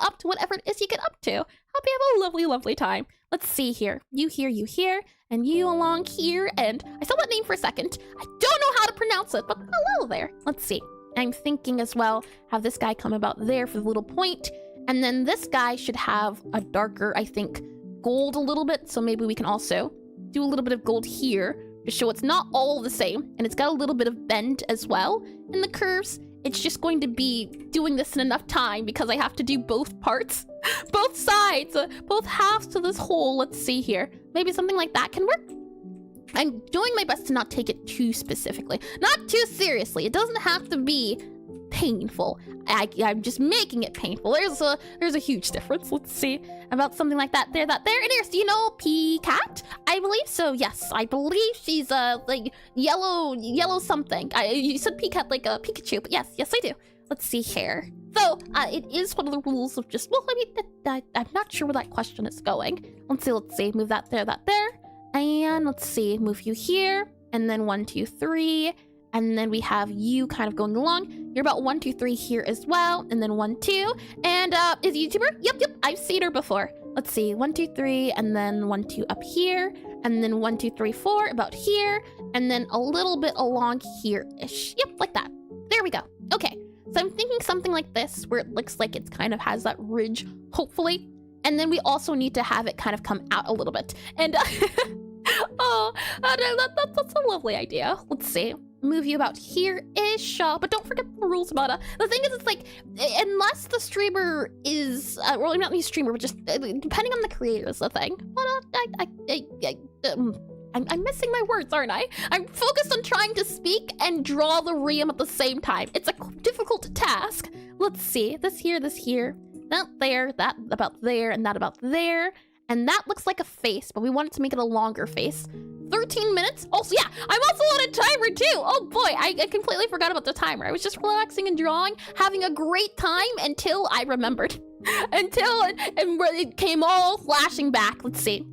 up to whatever it is you get up to. Hope you have a lovely, lovely time. Let's see here. You here, and you along here. And I saw that name for a second. I don't know how to pronounce it, but hello there. Let's see. I'm thinking as well, have this guy come about there for the little point. And then this guy should have a darker, I think, gold a little bit. So maybe we can also do a little bit of gold here to show it's not all the same. And it's got a little bit of bend as well in the curves. It's just going to be doing this in enough time because I have to do both parts, both sides, both halves to this hole. Let's see here. Maybe something like that can work. I'm doing my best to not take it too specifically, not too seriously. It doesn't have to be painful. I'm just making it painful. There's a huge difference. Let's see about something like that. There. It is. Do you know P-Cat? I believe so. Yes, I believe she's like yellow something. You said P-Cat like a Pikachu, but yes, I do. Let's see here. So it is one of the rules of just. Well, I mean, I'm not sure where that question is going. Let's see. Move that there. And let's see. Move you here, and then 1, 2, 3. And then we have you kind of going along. You're about 1, 2, 3 here as well. And then 1, 2. And is a YouTuber? Yep. I've seen her before. Let's see. 1, 2, 3. And then 1, 2 up here. And then 1, 2, 3, 4 about here. And then a little bit along here-ish. Yep, like that. There we go. Okay. So I'm thinking something like this where it looks like it kind of has that ridge, hopefully. And then we also need to have it kind of come out a little bit. And that's a lovely idea. Let's see. Move you about here-ish, but don't forget the rules about the thing is, it's like, unless the streamer is, well, not the streamer, but just depending on the creator is the thing. But I'm missing my words, aren't I? I'm focused on trying to speak and draw the rhyme at the same time. It's a difficult task. Let's see, this here, that there, that about there, and that about there. And that looks like a face, but we wanted to make it a longer face. 13 minutes? Also, yeah, I'm also on a timer too. Oh boy, I completely forgot about the timer. I was just relaxing and drawing, having a great time until I remembered. And it came all flashing back. Let's see.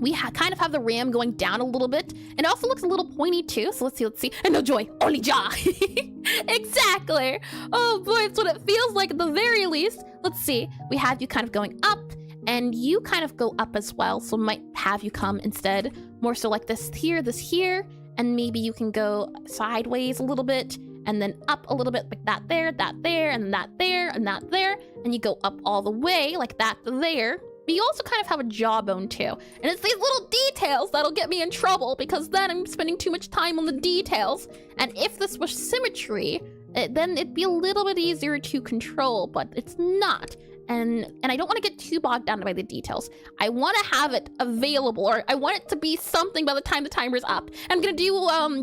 We kind of have the ram going down a little bit. And it also looks a little pointy too. So let's see. And no joy, only jaw. Exactly. Oh boy, it's what it feels like at the very least. Let's see. We have you kind of going up. And you kind of go up as well, so might have you come instead more so like this here, and maybe you can go sideways a little bit, and then up a little bit like that there, and that there, and that there, and you go up all the way like that there. But you also kind of have a jawbone too, and it's these little details that'll get me in trouble because then I'm spending too much time on the details. And if this was symmetry, then it'd be a little bit easier to control, but it's not. And I don't want to get too bogged down by the details. I want to have it available, or I want it to be something by the time the timer's up. I'm gonna do,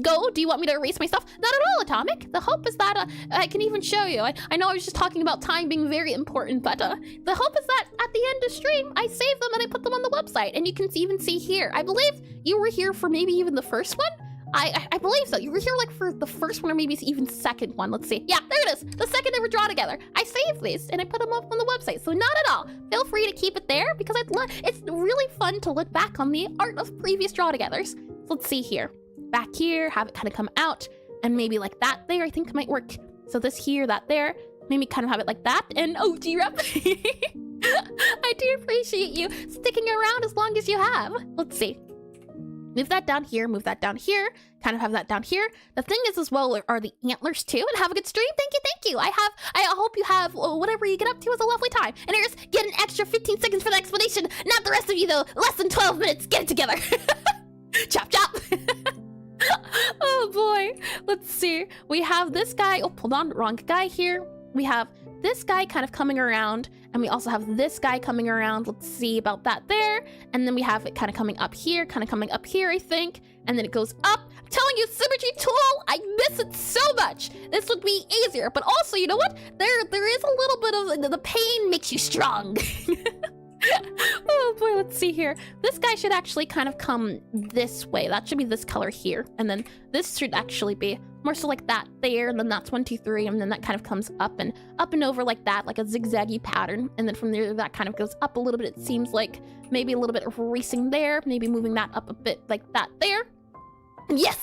go. Do you want me to erase my stuff? Not at all, Atomic. The hope is that I can even show you. I know I was just talking about time being very important, but the hope is that at the end of stream, I save them and I put them on the website. And you can even see here. I believe you were here for maybe even the first one. I believe so. You were here like for the first one or maybe even second one. Let's see. Yeah, there it is. The second ever draw together. I saved these and I put them up on the website. So not at all. Feel free to keep it there because it's really fun to look back on the art of previous draw togethers. So let's see here. Back here, have it kind of come out and maybe like that there I think might work. So this here, that there, maybe kind of have it like that. And oh, G-Rep. I do appreciate you sticking around as long as you have. Let's see. Move that down here, kind of have that down here. The thing is as well are the antlers too, and have a good stream. Thank you. I hope you have whatever you get up to is a lovely time. And here's get an extra 15 seconds for the explanation. Not the rest of you though, less than 12 minutes, get it together. Chop. Oh boy, let's see. We have this guy, oh, hold on, wrong guy here. we have this guy kind of coming around, and we also have this guy coming around. Let's see about that there. And then we have it kind of coming up here, I think. And then it goes up. I'm telling you, symmetry tool, I miss it so much. This would be easier, but also, you know what? There is a little bit of the pain makes you strong. Oh boy, let's see here. This guy should actually kind of come this way. That should be this color here. And then this should actually be more so like that there. And then that's 1, 2, 3. And then that kind of comes up and over like that, like a zigzaggy pattern. And then from there, that kind of goes up a little bit. It seems like maybe a little bit of racing there, maybe moving that up a bit like that there. Yes!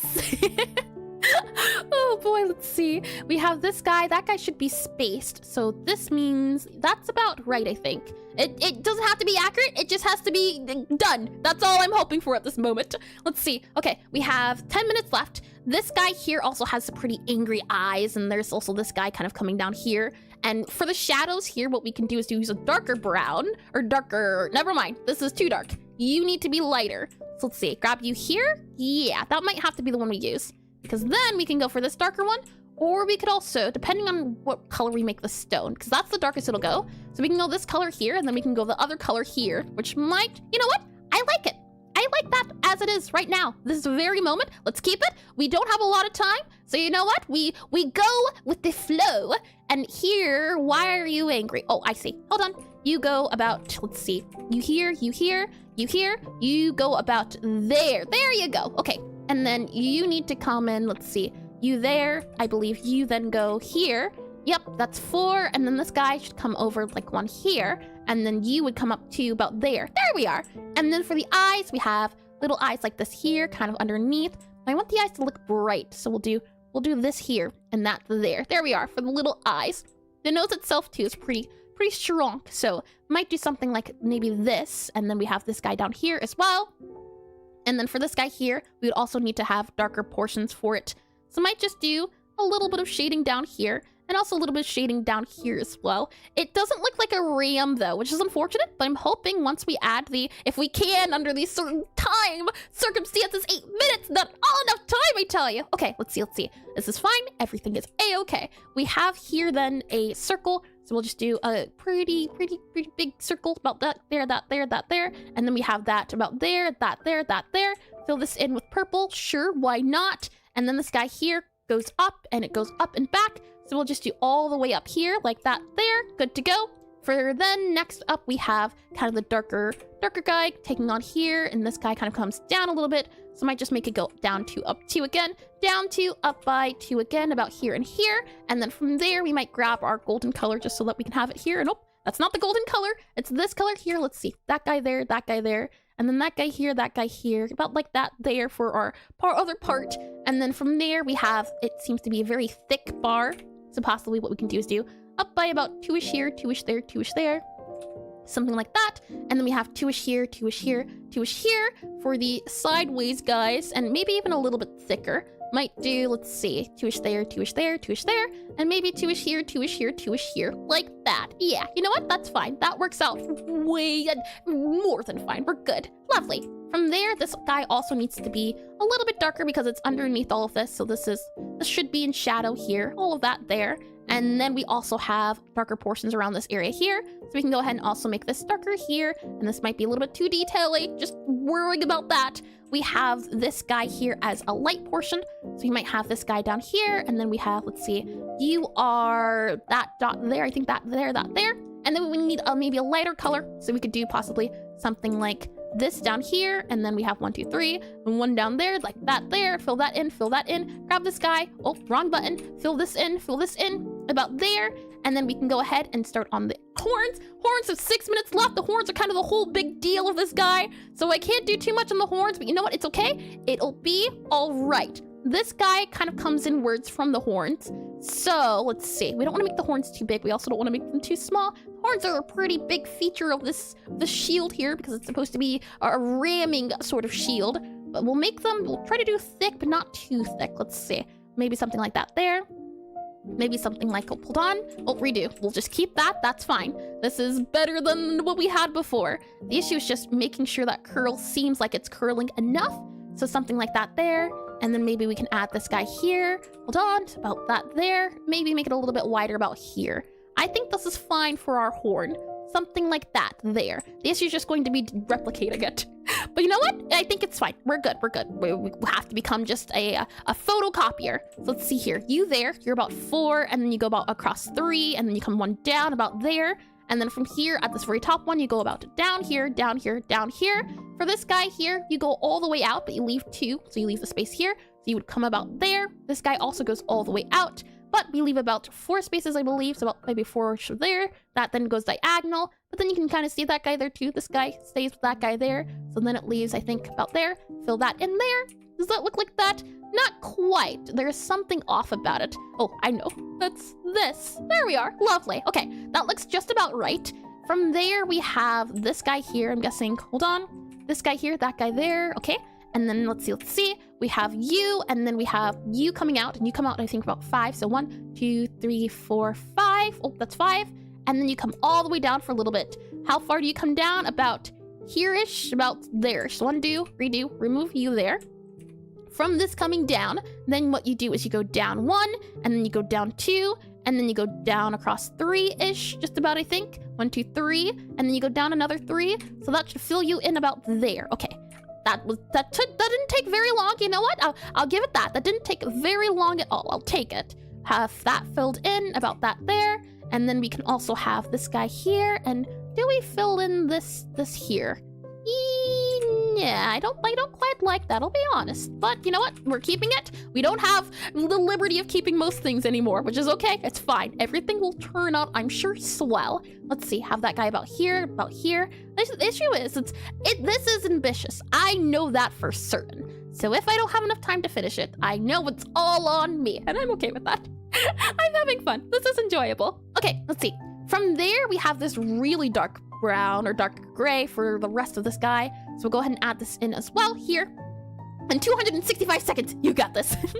Oh boy, let's see. We have this guy. That guy should be spaced. So this means that's about right, I think. It doesn't have to be accurate. It just has to be done. That's all I'm hoping for at this moment. Let's see. Okay, we have 10 minutes left. This guy here also has some pretty angry eyes, and there's also this guy kind of coming down here. And for the shadows here, what we can do is use a darker brown, or darker, never mind. This is too dark. You need to be lighter. So let's see, grab you here. Yeah, that might have to be the one we use, because then we can go for this darker one, or we could also, depending on what color we make the stone, because that's the darkest it'll go. So we can go this color here, and then we can go the other color here, which might, you know what? I like it. I like that as it is right now. This very moment. Let's keep it. We don't have a lot of time, so you know what? We go with the flow. And here, why are you angry? Oh, I see. Hold on. You go about, let's see. You go about there. There you go. Okay. And then you need to come in, let's see. You there, I believe you then go here. Yep, that's 4, and then this guy should come over like 1 here, and then you would come up to about there. There we are. And then for the eyes, we have little eyes like this here, kind of underneath. I want the eyes to look bright, so we'll do this here and that there. There we are for the little eyes. The nose itself too is pretty strong, so might do something like maybe this, and then we have this guy down here as well. And then for this guy here, we would also need to have darker portions for it. So might just do a little bit of shading down here, and also a little bit of shading down here as well. It doesn't look like a ram though, which is unfortunate, but I'm hoping once we add if we can, under these certain time circumstances, 8 minutes, not all enough time, I tell you. Okay, let's see. This is fine. Everything is a-okay. We have here then a circle, so we'll just do a pretty big circle about that there, and then we have that about there, that there. Fill this in with purple, sure, why not? And then this guy here goes up, and it goes up and back. So we'll just do all the way up here like that there. Good to go. For then next up we have kind of the darker guy taking on here, and this guy kind of comes down a little bit. So I might just make it go down 2, up 2 again, down 2, up by 2 again, about here and here. And then from there we might grab our golden color just so that we can have it here. Nope, that's not the golden color. It's this color here. Let's see, that guy there, and then that guy here, about like that there for our other part. And then from there we have, it seems to be a very thick bar. So possibly what we can do is do up by about 2-ish here, 2-ish there, 2-ish there. Something like that. And then we have 2-ish here, 2-ish here, 2-ish here for the sideways guys, and maybe even a little bit thicker. Might do, let's see, 2-ish there, 2-ish there, 2-ish there, and maybe 2-ish here, 2-ish here, 2-ish here, like that. Yeah, you know what? That's fine. That works out way more than fine. We're good. Lovely. From there, this guy also needs to be a little bit darker because it's underneath all of this. So this should be in shadow here, all of that there. And then we also have darker portions around this area here. So we can go ahead and also make this darker here. And this might be a little bit too detailed, just worrying about that. We have this guy here as a light portion. So we might have this guy down here. And then we have, let's see, you are that dot there. I think that there. And then we need maybe a lighter color. So we could do possibly something like this down here, and then we have 1, 2, 3, and 1 down there, like that there. Fill that in, grab this guy. Oh, wrong button. Fill this in, about there, and then we can go ahead and start on the horns. Horns have 6 minutes left. The horns are kind of the whole big deal of this guy, so I can't do too much on the horns, but you know what? It's okay. It'll be all right. This guy kind of comes in words from the horns. So let's see. We don't want to make the horns too big. We also don't want to make them too small. Horns are a pretty big feature of the shield here because it's supposed to be a ramming sort of shield. But we'll try to do thick, but not too thick. Let's see. Maybe something like that there. Maybe something like, oh, hold on. Oh, redo. We'll just keep that. That's fine. This is better than what we had before. The issue is just making sure that curl seems like it's curling enough. So something like that there. And then maybe we can add this guy here. Hold on, about that there. Maybe make it a little bit wider about here. I think this is fine for our horn. Something like that there. The issue is just going to be replicating it. But you know what? I think it's fine. We're good. We're good. We have to become just a photocopier. So let's see here. You there, you're about 4, and then you go about across 3, and then you come 1 down about there. And then from here, at this very top one, you go about down here, down here, down here. For this guy here, you go all the way out, but you leave 2. So you leave the space here. So you would come about there. This guy also goes all the way out. But we leave about 4 spaces, I believe, so about maybe 4 there. That then goes diagonal, but then you can kind of see that guy there too. This guy stays with that guy there, so then it leaves, I think, about there. Fill that in there. Does that look like that? Not quite. There's something off about it. Oh, I know. That's this. There we are. Lovely. Okay, that looks just about right. From there, we have this guy here, I'm guessing. Hold on. This guy here, that guy there. Okay. And then let's see. We have you, and then we have you coming out, and you come out, I think, about 5. So 1, 2, 3, 4, 5. Oh, that's 5. And then you come all the way down for a little bit. How far do you come down? About here-ish, about there. So undo, redo, remove you there. From this coming down, then what you do is you go down 1, and then you go down 2, and then you go down across 3-ish, just about, I think. 1, 2, 3, and then you go down another 3. So that should fill you in about there. Okay. That didn't take very long. You know what? I'll give it that. That didn't take very long at all. I'll take it. Have that filled in, about that there, and then we can also have this guy here. And do we fill in this here? Yeah, I don't quite like that, I'll be honest. But you know what? We're keeping it. We don't have the liberty of keeping most things anymore, which is okay. It's fine. Everything will turn out, I'm sure, swell. Let's see. Have that guy about here, about here. The issue is, this is ambitious. I know that for certain. So if I don't have enough time to finish it, I know it's all on me, and I'm okay with that. I'm having fun. This is enjoyable. Okay, let's see. From there, we have this really dark brown or dark gray for the rest of this guy. So we'll go ahead and add this in as well here. In 265 seconds, you got this. Thank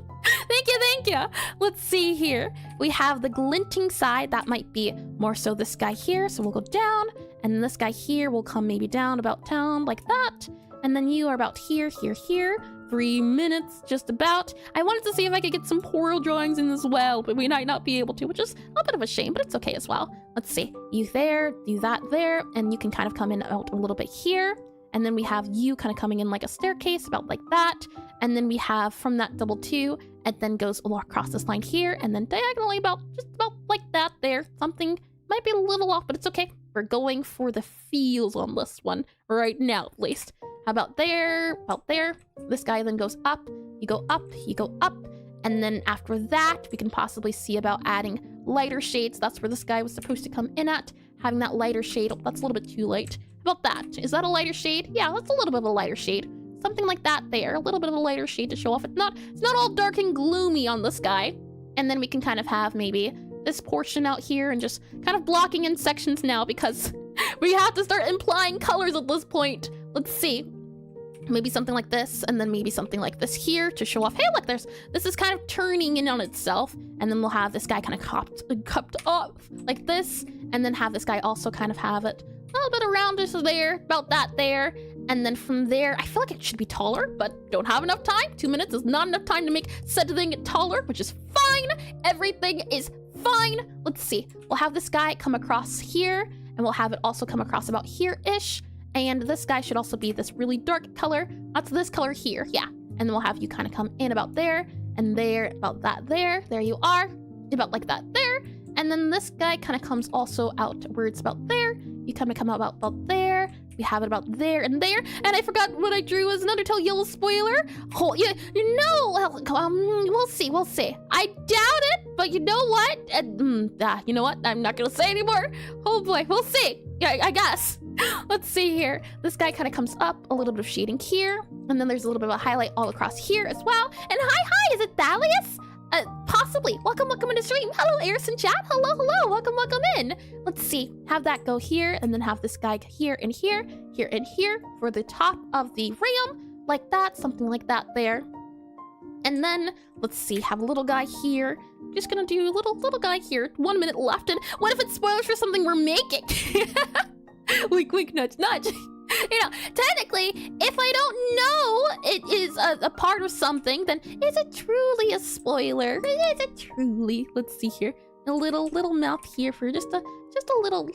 you, thank you. Let's see here. We have the glinting side. That might be more so this guy here. So we'll go down, and then this guy here will come maybe down about down like that. And then you are about here, here, here. 3 minutes, just about. I wanted to see if I could get some portal drawings in as well, but we might not be able to, which is a bit of a shame, but it's okay as well. Let's see. You there, do that there, and you can kind of come in out a little bit here. And then we have you kind of coming in like a staircase, about like that. And then we have from that double 2, it then goes across this line here, and then diagonally just about like that there. Something might be a little off, but it's okay. We're going for the feels on this one right now, at least. How about there? About there. This guy then goes up. You go up. You go up. And then after that, we can possibly see about adding lighter shades. That's where this guy was supposed to come in at. Having that lighter shade. Oh, that's a little bit too light. How about that? Is that a lighter shade? Yeah, that's a little bit of a lighter shade. Something like that there. A little bit of a lighter shade to show off. It's not all dark and gloomy on this guy. And then we can kind of have maybe this portion out here and just kind of blocking in sections now because we have to start implying colors at this point. Let's see. Maybe something like this, and then maybe something like this here to show off, hey, look, this is kind of turning in on itself. And then we'll have this guy kind of cupped off like this, and then have this guy also kind of have it a little bit around us there, about that there. And then from there, I feel like it should be taller, but don't have enough time. 2 minutes is not enough time to make said thing taller, which is fine. Everything is fine. Let's see. We'll have this guy come across here, and we'll have it also come across about here-ish. And this guy should also be this really dark color. That's this color here, yeah. And then we'll have you kind of come in about there, and there, about that there. There you are, about like that there. And then this guy kind of comes also out where it's about there. You kind of come out about there. We have it about there and there. And I forgot what I drew as an Undertale yellow spoiler. Oh, yeah, no, we'll see, we'll see. I doubt it, but you know what? You know what? I'm not gonna say anymore. Oh boy, we'll see. Yeah, I guess. Let's see here. This guy kind of comes up, a little bit of shading here, and then there's a little bit of a highlight all across here as well. And hi, is it Thalius? Possibly. Welcome into stream. Hello, Arison chat. Hello. Welcome in. Let's see. Have that go here, and then have this guy here and here, here and here for the top of the ram, like that, something like that there. And then let's see. Have a little guy here. Just gonna do a little guy here. 1 minute left, and what if it spoils for something we're making? Wink, wink, nudge, nudge. Technically, if I don't know it is a part of something, then is it truly a spoiler? Is it truly? Let's see here. A little mouth here for just a little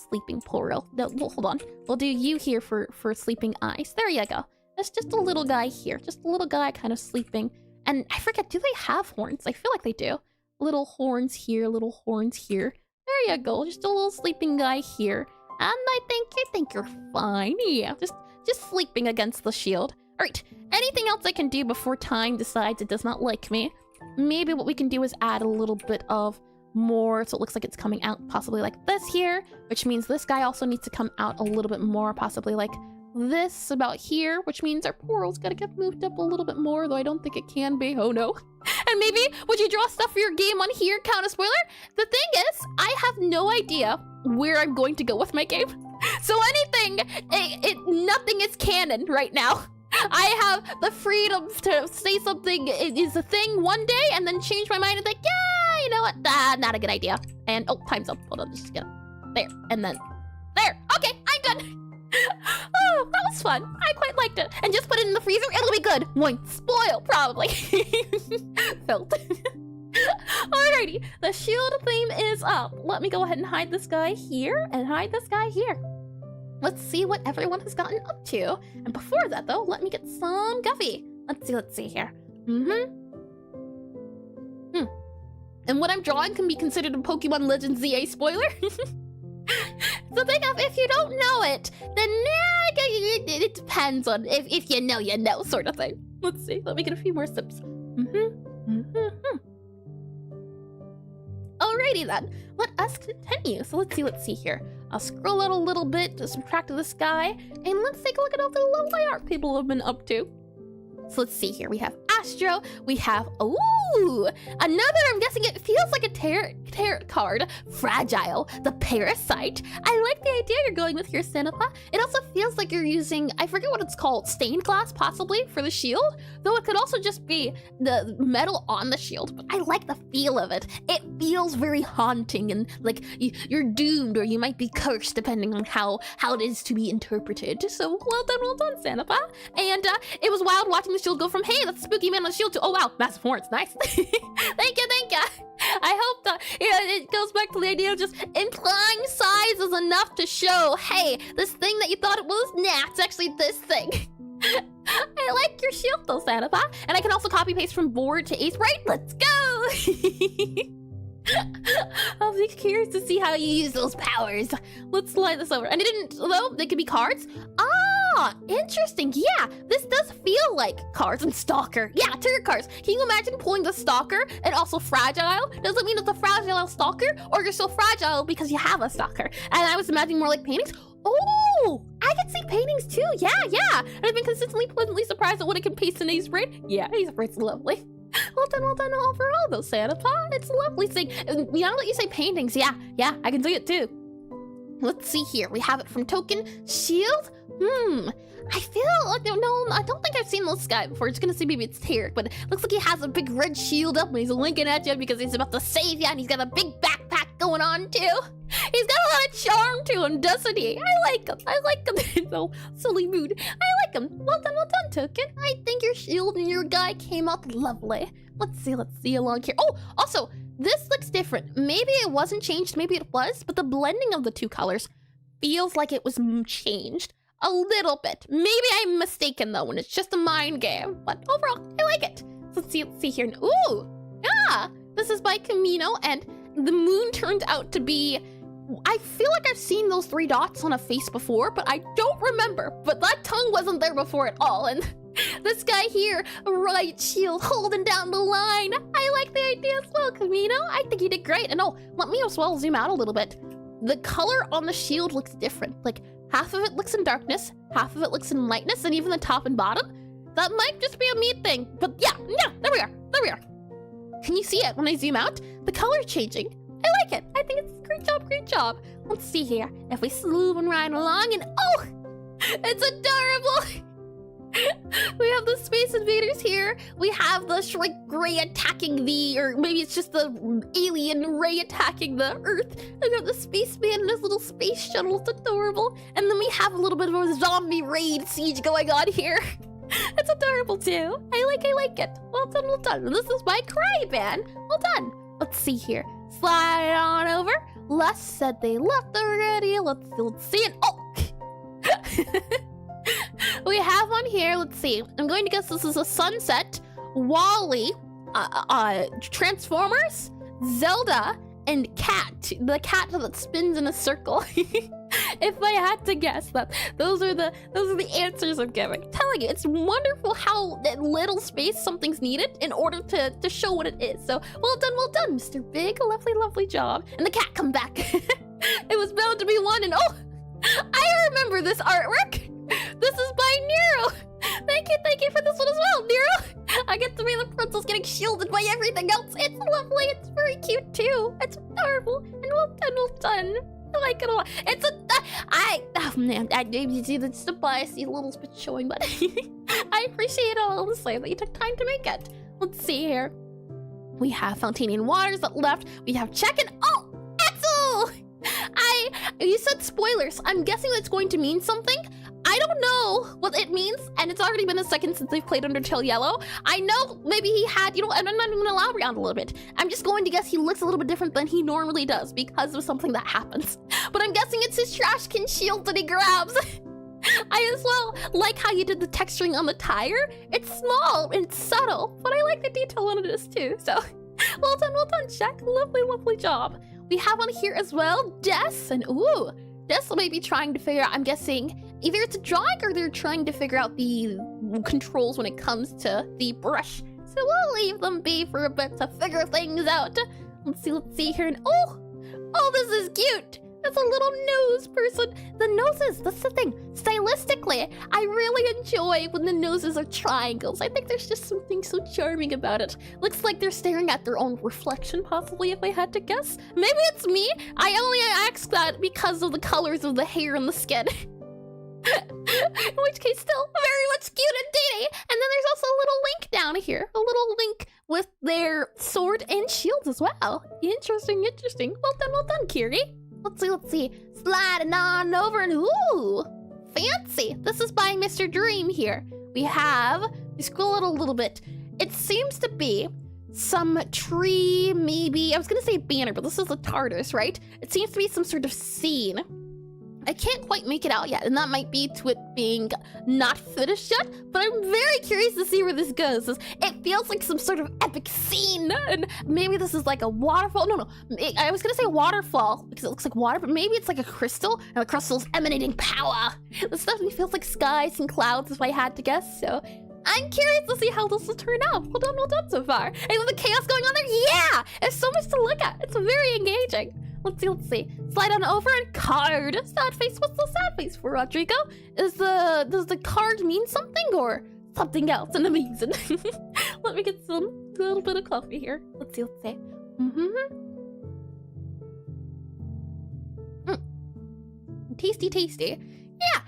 sleeping poro. No, well, hold on. We'll do you here for sleeping eyes. There you go. That's just a little guy here. Just a little guy kind of sleeping. And I forget, do they have horns? I feel like they do. Little horns here, little horns here. There you go. Just a little sleeping guy here. And I think you're fine. Yeah, just sleeping against the shield. All right. Anything else I can do before time decides it does not like me? Maybe what we can do is add a little bit of more, so it looks like it's coming out possibly like this here, which means this guy also needs to come out a little bit more, possibly like this about here, which means our portal's gotta get moved up a little bit more, though I don't think it can be. Oh no. And maybe would you draw stuff for your game on here count a spoiler? The thing is, I have no idea where I'm going to go with my game. So anything, nothing is canon right now. I have the freedom to say something is a thing one day and then change my mind and think, yeah, you know what, not a good idea. And, oh, time's up. Hold on, just get there. And then, there. Okay, I'm done. Oh, that was fun. I quite liked it. And just put it in the freezer, it'll be good. Won't spoil, probably. Felt. Alrighty, the shield theme is up. Let me go ahead and hide this guy here and hide this guy here. Let's see what everyone has gotten up to. And before that, though, let me get some Guffy. Let's see here. And what I'm drawing can be considered a Pokemon Legends ZA spoiler. So think of, if you don't know it, then it depends on if you know, sort of thing. Let's see. Let me get a few more sips. Alrighty then, let us continue. So let's see here. I'll scroll out a little bit to subtract this guy, and let's take a look at all the lovely art people have been up to. So let's see here. We have Astro. We have, ooh, another, I'm guessing it feels like a tarot card. Fragile, the Parasite. I like the idea you're going with here, Sanafa. It also feels like you're using, I forget what it's called, stained glass possibly for the shield, though it could also just be the metal on the shield, but I like the feel of it. It feels very haunting and like you're doomed or you might be cursed depending on how it is to be interpreted. So well done, Sanafa. And it was wild watching the shield go from, hey, that's spooky man on the shield to, oh wow, massive horns, nice. Thank you. I hope that it goes back to the idea of just implying size is enough to show, hey, this thing that you thought it was, nah, it's actually this thing. I like your shield though, Sanafa. And I can also copy paste from board to Aseprite. Let's go. I'll be curious to see how you use those powers. Let's slide this over. And it didn't, though, they could be cards. Ah, interesting. Yeah, this does feel like cards and Stalker. Yeah, tarot cards. Can you imagine pulling the Stalker and also Fragile? Does it mean it's a fragile Stalker, or you're so fragile because you have a Stalker? And I was imagining more like paintings. Oh, I can see paintings too. Yeah. And I've been consistently pleasantly surprised at what it can paste in Aseprite. Yeah, Aseprite's lovely. Well done overall though, Sanafa. It's lovely seeing. Now that you say paintings, yeah, I can see it too. Let's see here. We have it from Token Shield. I feel like, no, I don't think I've seen this guy before. Just gonna see maybe it's Tarek, but it looks like he has a big red shield up and he's linking at you because he's about to save you, and he's got a big backpack going on too. He's got a lot of charm to him, doesn't he? I like him. In no silly mood. I like him. Well done, Token. I think your shield and your guy came out lovely. Let's see along here. Oh, also, this looks different. Maybe it wasn't changed, maybe it was, but the blending of the two colors feels like it was changed a little bit. Maybe I'm mistaken though, and it's just a mind game. But overall, I like it. So let's see here. Ooh, yeah. This is by Camino, and the moon turned out to be, I feel like I've seen those 3 dots on a face before, but I don't remember. But that tongue wasn't there before at all. And this guy here, right shield, holding down the line. I like the idea as well, Camino. I think you did great. And oh, let me as well zoom out a little bit. The color on the shield looks different. Like half of it looks in darkness, half of it looks in lightness, and even the top and bottom. That might just be a me thing. But yeah, there we are. Can you see it when I zoom out? The color's changing. I like it. I think it's great job. Let's see here. If we sloom right along and oh, it's adorable. We have the Space Invaders here. We have the Shrink Ray attacking the, or maybe it's just the alien Ray attacking the Earth. We got the Spaceman and his little space shuttle. It's adorable. And then we have a little bit of a zombie raid siege going on here. It's adorable too. I like it. Well done, well done. This is my cry band. Well done. Let's see here. Slide on over. Les said they left already. Let's see it. Oh! We have one here. Let's see. I'm going to guess this is a Sunset, Wally, Transformers, Zelda, and Cat. The cat that spins in a circle. If I had to guess that, those are the answers I'm giving. I'm telling you, it's wonderful how that little space something's needed in order to show what it is. So well done, Mr. Big. Lovely job. And the cat come back. It was bound to be one, and oh, I remember this artwork. This is by Nero. Thank you for this one as well, Nero. I get to be the princess getting shielded by everything else. It's lovely. It's very cute too. It's adorable. And well done. I like it a lot. It's oh man, you see the biasy little bit showing, but I appreciate it all the same that you took time to make it. Let's see here. We have Fontanian Waters that left. We have Check-in. Oh, Axel! You said spoilers. I'm guessing that's going to mean something. I don't know what it means, and it's already been a second since they've played Undertale Yellow. I know maybe he had, I'm not even gonna elaborate on it a little bit. I'm just going to guess he looks a little bit different than he normally does because of something that happens. But I'm guessing it's his trash can shield that he grabs. I as well like how you did the texturing on the tire. It's small and it's subtle, but I like the detail on it too. So, well done, Jack. Lovely job. We have one here as well, Des, and ooh, Des may be trying to figure out, I'm guessing, either it's a drawing or they're trying to figure out the controls when it comes to the brush. So we'll leave them be for a bit to figure things out. Let's see here, and oh, this is cute. That's a little nose person. The noses, that's the thing. Stylistically, I really enjoy when the noses are triangles. I think there's just something so charming about it. Looks like they're staring at their own reflection, possibly, if I had to guess. Maybe it's me. I only asked that because of the colors of the hair and the skin. In which case, still very much cute and dainty. And then there's also a little Link down here. A little Link with their sword and shields as well. Interesting. Well done, Kiri. Let's see. Sliding on over and ooh, fancy. This is by Mr. Dream here. We scroll it a little bit. It seems to be some tree, maybe. I was gonna say banner, but this is a TARDIS, right? It seems to be some sort of scene. I can't quite make it out yet, and that might be to it being not finished yet, but I'm very curious to see where this goes. It feels like some sort of epic scene, and maybe this is like a waterfall. No, I was gonna say waterfall, because it looks like water, but maybe it's like a crystal, and the crystal's emanating power. This definitely feels like skies and clouds, if I had to guess, so I'm curious to see how this will turn out. Well done so far. And with the chaos going on there, yeah! There's so much to look at. It's very engaging. Let's see. Slide on over and card. Sad face. What's the sad face for, Rodrigo? Does the card mean something or something else? And amazing. Let me get a little bit of coffee here. Let's see. Tasty. Yeah,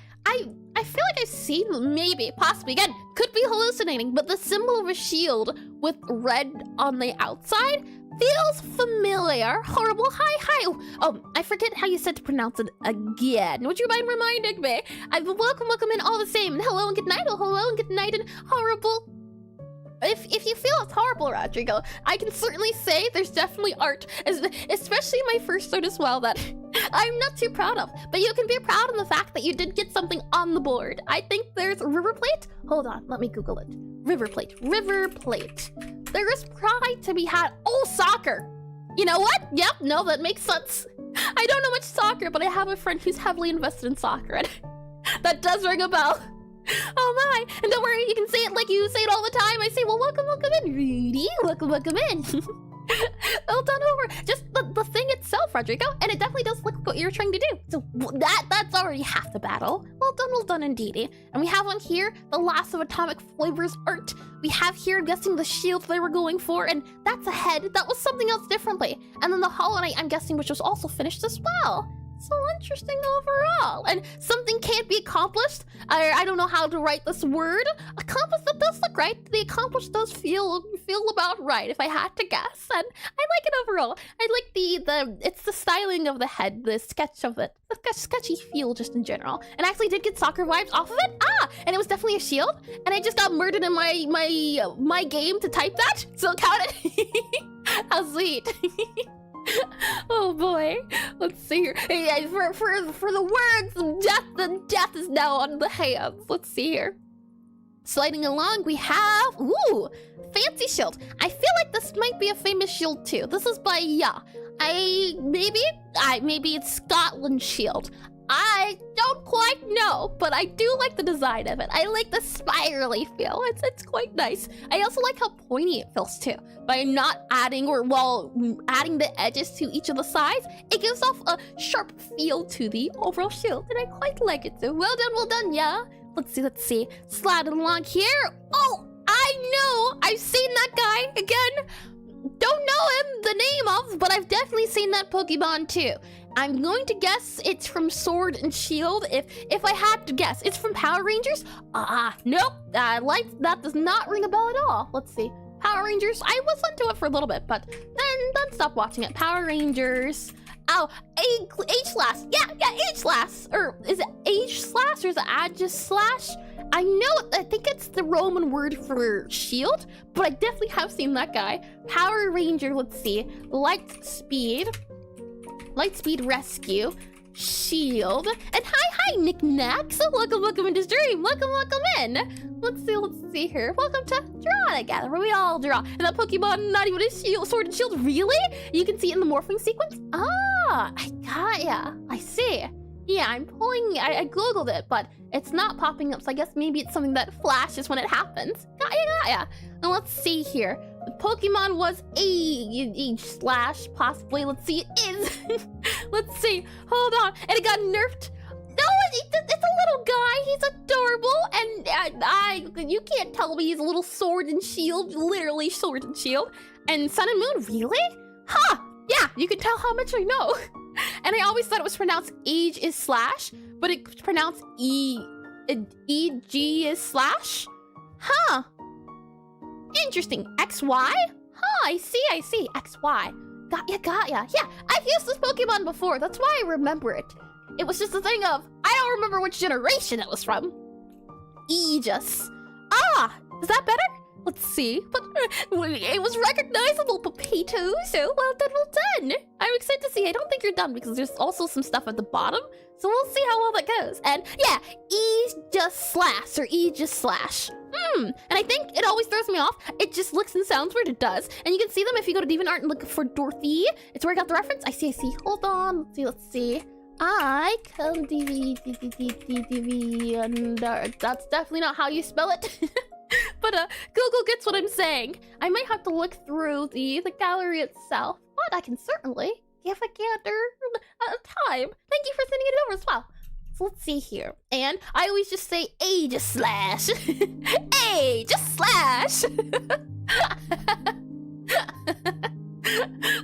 I feel like I've seen, maybe, possibly, again, could be hallucinating, but the symbol of a shield with red on the outside feels familiar. Horrible. Hi. Oh, I forget how you said to pronounce it again. Would you mind reminding me? Welcome in all the same. And hello and good night. Oh, hello and good night and horrible. If you feel it's horrible, Rodrigo, I can certainly say there's definitely art, especially my first art as well, that I'm not too proud of. But you can be proud of the fact that you did get something on the board. I think there's River Plate. Hold on, let me Google it. River Plate. There is pride to be had. Oh, soccer. You know what? Yep, no, that makes sense. I don't know much soccer, but I have a friend who's heavily invested in soccer, and that does ring a bell. Oh my, and don't worry, you can say it like you say it all the time. I say, well, welcome in, Rudy. Welcome in. Well done over. Just the thing itself, Rodrigo, and it definitely does look like what you're trying to do. So that's already half the battle. Well done indeedy. And we have one here, the last of Atomic Flavors art. We have here, guessing the shield they were going for, and that's a head. That was something else differently. And then the Hollow Knight, I'm guessing, which was also finished as well. So interesting overall. And something can't be accomplished. I don't know how to write this word. Accomplished, that does look right. The accomplished does feel about right if I had to guess. And I like it overall. I like it's the styling of the head, the sketch of it. The sketchy feel just in general. And I actually did get soccer vibes off of it. And it was definitely a shield. And I just got murdered in my game to type that. So count it. How sweet. Oh boy, let's see here. Hey, for the words of death, the death is now on the hands. Let's see here. Sliding along, we have fancy shield. I feel like this might be a famous shield too. This is by maybe it's Scotland shield. I don't quite know, but I do like the design of it. I like the spirally feel. It's quite nice. I also like how pointy it feels too. By not adding adding the edges to each of the sides, it gives off a sharp feel to the overall shield, and I quite like it too. Well done, yeah. Let's see. Sliding along here. Oh, I know. I've seen that guy again. Don't know him, the name of, but I've definitely seen that Pokemon too. I'm going to guess it's from Sword and Shield. If I had to guess, it's from Power Rangers. Nope. That does not ring a bell at all. Let's see. Power Rangers. I was into it for a little bit, but then stopped watching it. Power Rangers. Oh, H-slash. Yeah, H-slash. Or is it H-slash or is it Aegis-slash? I think it's the Roman word for shield, but I definitely have seen that guy. Power Ranger, let's see. Lightspeed Rescue, Shield, and hi Knickknacks. Welcome into stream. Welcome in. Let's see here. Welcome to Draw Together, where we all draw. And that Pokemon, not even a shield, Sword and Shield, really? You can see it in the morphing sequence? I got ya. I see. Yeah, I googled it, but it's not popping up, so I guess maybe it's something that flashes when it happens. Got ya. Now let's see here. The Pokemon was H-slash, possibly. Let's see, it is. Let's see. Hold on. And it got nerfed. No, it's a little guy. He's adorable. And you can't tell me he's a little Sword and Shield. Literally Sword and Shield. And Sun and Moon, really? Huh. Yeah, you can tell how much I know. And I always thought it was pronounced age is slash, but it's pronounced E-G is slash? Huh. Interesting. XY? Huh, I see. XY. Got ya. Yeah, I've used this Pokemon before. That's why I remember it. It was just a thing of, I don't remember which generation it was from. Aegis. Is that better? Let's see. But it was recognizable, Papito. So well done. I'm excited to see. I don't think you're done because there's also some stuff at the bottom. So we'll see how well that goes. And yeah, Aegis slash. And I think it always throws me off. It just looks and sounds weird. It does. And you can see them if you go to DeviantArt and look for Dorothy. It's where I got the reference. I see. Hold on. Let's see. I come DeviantArt. That's definitely not how you spell it. But Google gets what I'm saying. I might have to look through the gallery itself, but I can certainly give a gander time. Thank you for sending it over as well. So let's see here. And I always just say Aegis slash. Aegis slash.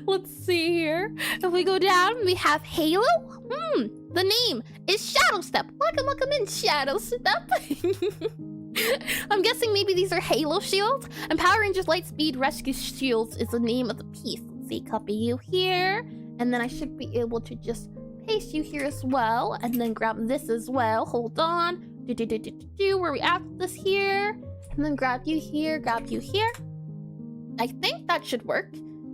Let's see here. If we go down, we have Halo. The name is Shadow Step. Welcome in, Shadow Step. I'm guessing maybe these are Halo shields. And Power Rangers Lightspeed Rescue Shields is the name of the piece. Let's see, copy you here. And then I should be able to just paste you here as well. And then grab this as well. Hold on. Where we at this here. And then grab you here, grab you here. I think that should work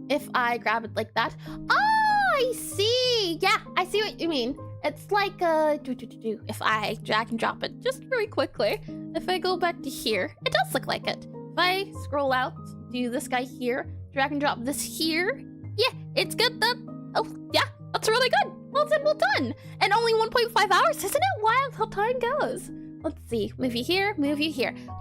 if I grab it like that. Oh, I see. Yeah, I see what you mean. It's like if I drag and drop it just very quickly. If I go back to here, it does look like it. If I scroll out, do this guy here, drag and drop this here. Yeah, it's good. That's really good. Well done. And only 1.5 hours, isn't it wild how time goes? Let's see, move you here.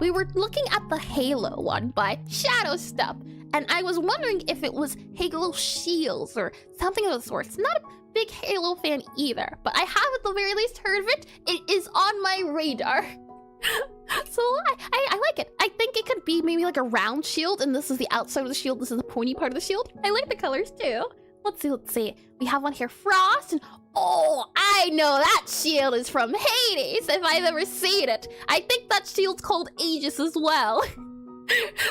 We were looking at the Halo one by Shadow Step, and I was wondering if it was Halo Shields or something of the sort. It's not a big Halo fan either, but I have at the very least heard of it. It is on my radar. So I like it. I think it could be maybe like a round shield, and this is the outside of the shield, this is the pointy part of the shield. I like the colors too. Let's see. We have one here, Frost, and oh, I know that shield is from Hades, if I've ever seen it. I think that shield's called Aegis as well.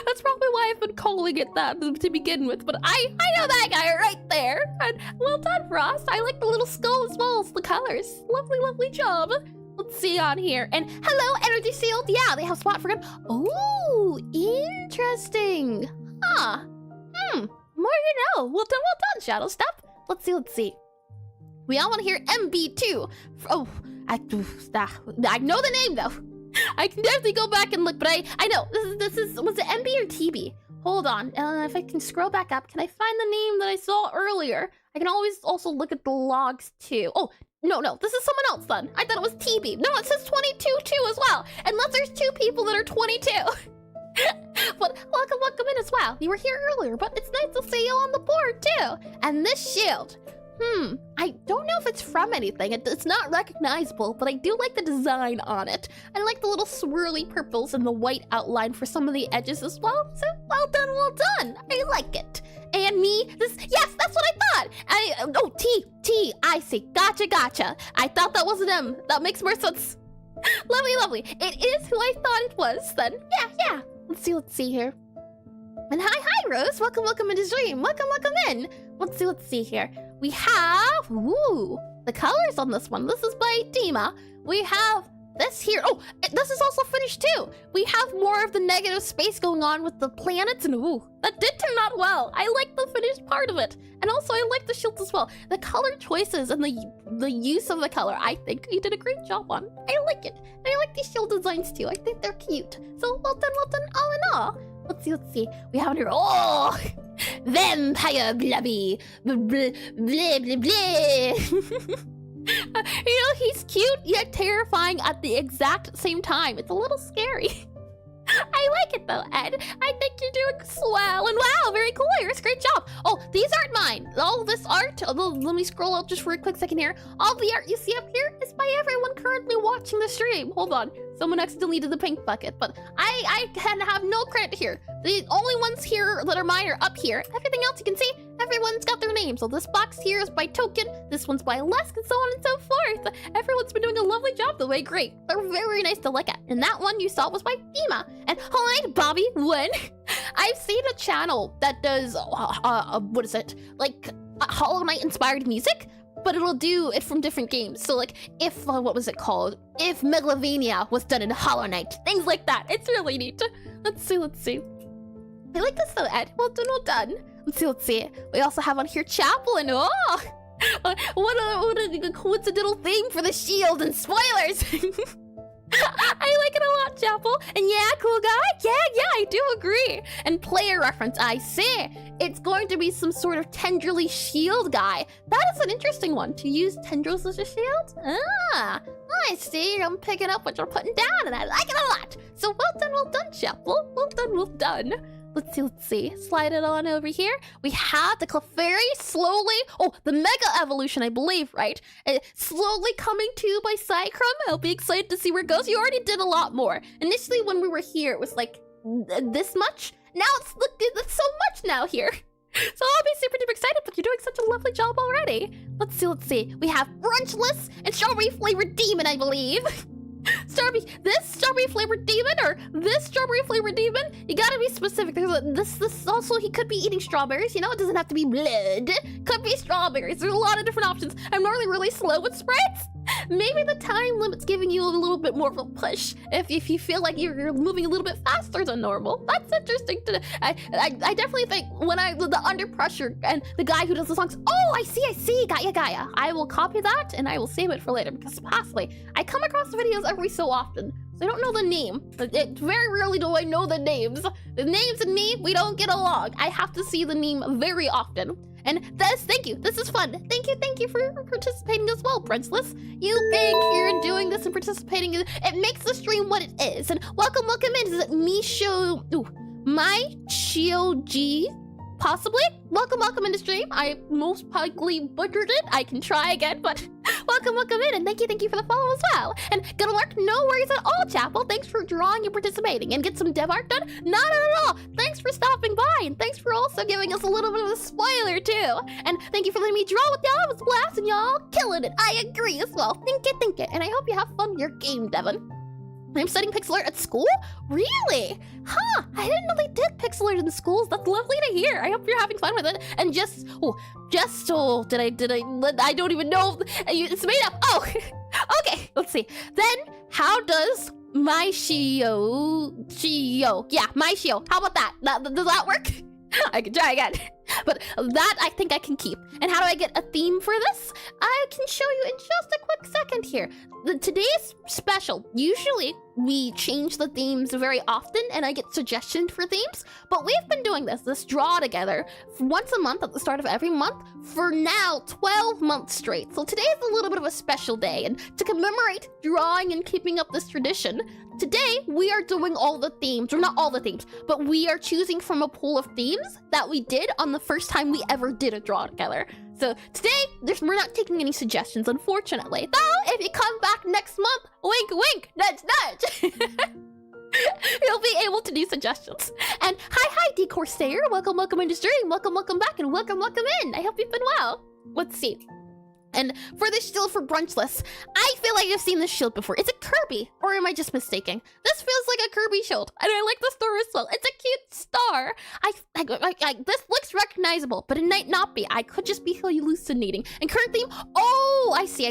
That's probably why I've been calling it that to begin with, but I know that guy right there. And well done, Frost. I like the little skull as well as the colors. Lovely job. Let's see on here. And hello, Energy Shield. Yeah, they have spot for good. Oh, interesting. Huh. More you know. Well done, Shadow Step. Let's see. We all want to hear MB2. Oh, I know the name though. I can definitely go back and look, but I know this is was it MB or TB? Hold on. If I can scroll back up, can I find the name that I saw earlier? I can always also look at the logs too. Oh, no, this is someone else then. I thought it was TB. No, it says 22 too as well. Unless there's 2 people that are 22. But welcome in as well. You were here earlier, but it's nice to see you on the board too. And this shield. I don't know if it's from anything. It's not recognizable, but I do like the design on it. I like the little swirly purples and the white outline for some of the edges as well. So well done. I like it. And me, yes, that's what I thought. T, I see. Gotcha. I thought that was an M. That makes more sense. Lovely. It is who I thought it was then. Yeah. Let's see here. And hi, Rose. Welcome into stream. Welcome in. Let's see here. We have, the colors on this one. This is by Dima. We have this here. Oh, this is also finished too. We have more of the negative space going on with the planets, and that did turn out well. I like the finished part of it. And also I like the shields as well. The color choices and the use of the color, I think you did a great job on. I like it. And I like these shield designs too. I think they're cute. So well done all in all. Let's see. We have here, vampire blubby. Blah. He's cute yet terrifying at the exact same time. It's a little scary. I like it though, Ed. I think you're doing swell. And wow, very cool, Iris. Great job. Oh, these aren't mine. All this art, let me scroll up just for a quick second here. All the art you see up here is by everyone currently watching the stream. Hold on. Someone accidentally did the pink bucket, but I can have no credit here. The only ones here that are mine are up here. Everything else you can see, everyone's got their name. So this box here is by Token, this one's by Lesk, and so on and so forth. Everyone's been doing a lovely job though, great. They're very nice to look at. And that one you saw was by Dima. And hi, Bobby Wynn. I've seen a channel that does, what is it? Like Hollow Knight inspired music, but it'll do it from different games. So like if, what was it called? If Megalovania was done in Hollow Knight, things like that. It's really neat. Let's see. I like this though, Ed. Well done. Let's see. We also have on here Chaplain. What a coincidental theme for the shield and spoilers. I like it a lot, Chapel. And yeah, cool guy. Yeah, I do agree. And player reference, I see. It's going to be some sort of tendrily shield guy. That is an interesting one, to use tendrils as a shield. I see. I'm picking up what you're putting down, and I like it a lot. So well done, Chapel. Well done. Let's see. Slide it on over here. We have the Clefairy slowly, the Mega Evolution, I believe, right? Slowly coming to by Cycrum. I'll be excited to see where it goes. You already did a lot more. Initially, when we were here, it was like this much. Now it's so much now here. So I'll be super duper excited, but you're doing such a lovely job already. Let's see. We have Brunchless and Strawberry Flavored Demon, I believe. This strawberry flavored demon or this strawberry flavored demon? You gotta be specific. This also, he could be eating strawberries. You know, it doesn't have to be blood. Could be strawberries. There's a lot of different options. I'm normally really slow with sprites. Maybe the time limit's giving you a little bit more of a push. If you feel like you're moving a little bit faster than normal, that's interesting. I definitely think when the under pressure and the guy who does the songs. Oh, I see. Gaia. I will copy that and I will save it for later because possibly I come across the videos every so often. So I don't know the name. Very rarely do I know the names. The names and me, we don't get along. I have to see the name very often. And thank you. This is fun. Thank you for participating as well, Princess. You being here and doing this and participating, it makes the stream what it is. And welcome in. Is it Michio G? Possibly. Welcome into stream. I most likely butchered it. I can try again, but welcome in, and thank you for the follow as well. And good luck, no worries at all, Chapel. Thanks for drawing and participating. And get some dev art done? Not at all. Thanks for stopping by, and thanks for also giving us a little bit of a spoiler too. And thank you for letting me draw with y'all. It was a blast, and y'all killing it. I agree as well. Think it. And I hope you have fun with your game, Devin. I'm studying Pixelart at school? Really? Huh, I didn't know they did Pixelart in schools. That's lovely to hear. I hope you're having fun with it. And I don't even know. It's made up. Oh, okay, let's see. Then, how does my Shio, yeah, my Shio, how about that? Does that work? I can try again. But that I think I can keep. And how do I get a theme for this? I can show you in just a quick second here. Today's special. Usually we change the themes very often and I get suggestions for themes, but we've been doing this draw together once a month at the start of every month for now 12 months straight. So today is a little bit of a special day, and to commemorate drawing and keeping up this tradition, today we are doing all the themes, or not all the themes, but we are choosing from a pool of themes that we did on the first time we ever did a draw together. So today, we're not taking any suggestions, unfortunately. Though, if you come back next month, wink, wink, nudge, nudge, you'll be able to do suggestions. And hi, Decor Stayer. Welcome into stream. Welcome back, and welcome in. I hope you've been well. Let's see. And for this shield for brunchless, I feel like I've seen this shield before. Is it Kirby, or am I just mistaken? This feels like a Kirby shield, and I like the star as well. It's a cute star. This looks recognizable, but it might not be. I could just be hallucinating. And current theme, oh, I see.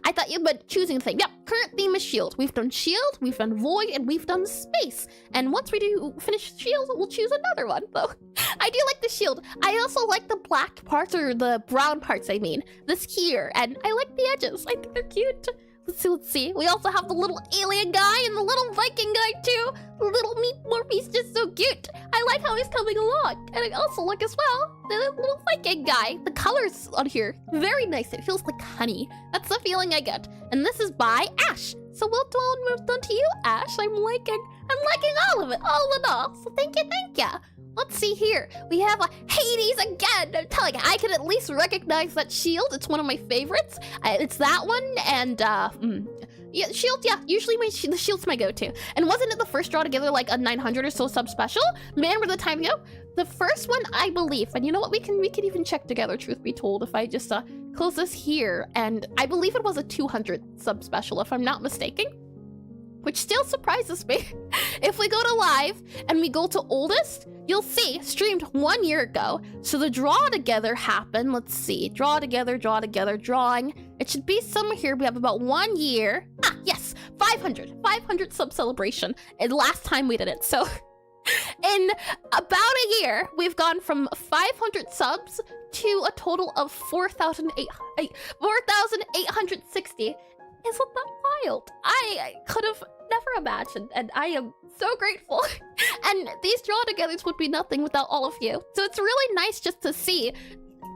I thought you meant choosing a thing. Yep, current theme is shield. We've done shield, we've done void, and we've done space. And once we do finish shield, we'll choose another one, though. I do like the shield. I also like the black parts, or the brown parts, I mean. This here. And I like the edges. I think they're cute. Let's see. We also have the little alien guy and the little Viking guy too. The little meat Morphe's just so cute. I like how he's coming along. And I also like as well the little Viking guy. The colors on here, very nice. It feels like honey. That's the feeling I get. And this is by Ash. So well done to you, Ash. I'm liking all of it, all in all. So thank you. Let's see here. We have Hades again. I'm telling you, I can at least recognize that shield. It's one of my favorites. It's that one, and yeah, shield. Yeah, usually the shield's my go-to. And wasn't it the first draw together like a 900 or so sub special? Man, where the time go? The first one, I believe. And you know what? We can even check together. Truth be told, if I just close this here, and I believe it was a 200 sub special, if I'm not mistaken. Which still surprises me. If we go to live and we go to oldest, you'll see streamed 1 year ago. So the draw together happened. Let's see. Draw together, drawing. It should be somewhere here. We have about 1 year. Ah, yes. 500 sub celebration. And last time we did it. So in about a year, we've gone from 500 subs to a total of 4,860. Isn't that wild? I could have never imagined, and I am so grateful. And these draw togethers would be nothing without all of you. So it's really nice just to see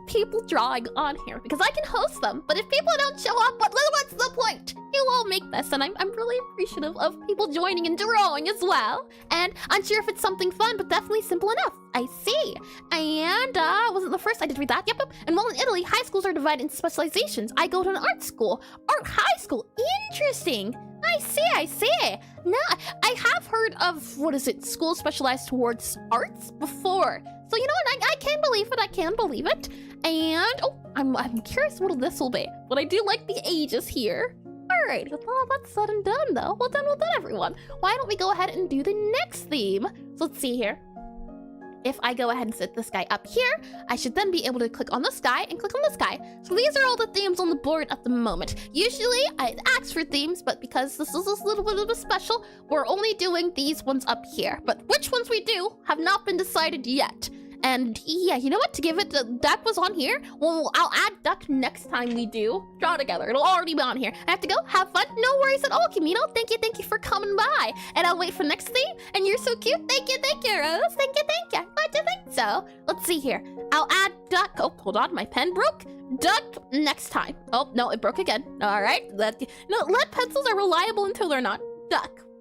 people drawing on here, because I can host them, but if people don't show up, what's the point? You all make this, and I'm really appreciative of people joining and drawing as well. And unsure if it's something fun, but definitely simple enough. I see. And wasn't the first I did read that. Yep. And while in Italy, high schools are divided into specializations. I go to an art school. Art high school. Interesting. I see. Now, I have heard of, schools specialized towards arts before. So you know what, I can believe it. And, oh, I'm curious what this will be. But I do like the ages here. Alright, with all that's said and done though, well done everyone. Why don't we go ahead and do the next theme? So let's see here. If I go ahead and set this guy up here, I should then be able to click on this guy and click on this guy. So these are all the themes on the board at the moment. Usually I ask for themes, but because this is a little bit of a special, we're only doing these ones up here. But which ones we do have not been decided yet. And yeah, you know what? To give it, duck was on here. Well, I'll add duck next time we do draw together. It'll already be on here. I have to go. Have fun. No worries at all, Camino. Thank you for coming by. And I'll wait for next theme. And you're so cute. Thank you, Rose. Thank you. Glad you think so. Let's see here. I'll add duck. Oh, hold on. My pen broke. Duck next time. Oh, no, it broke again. All right. Lead pencils are reliable until they're not.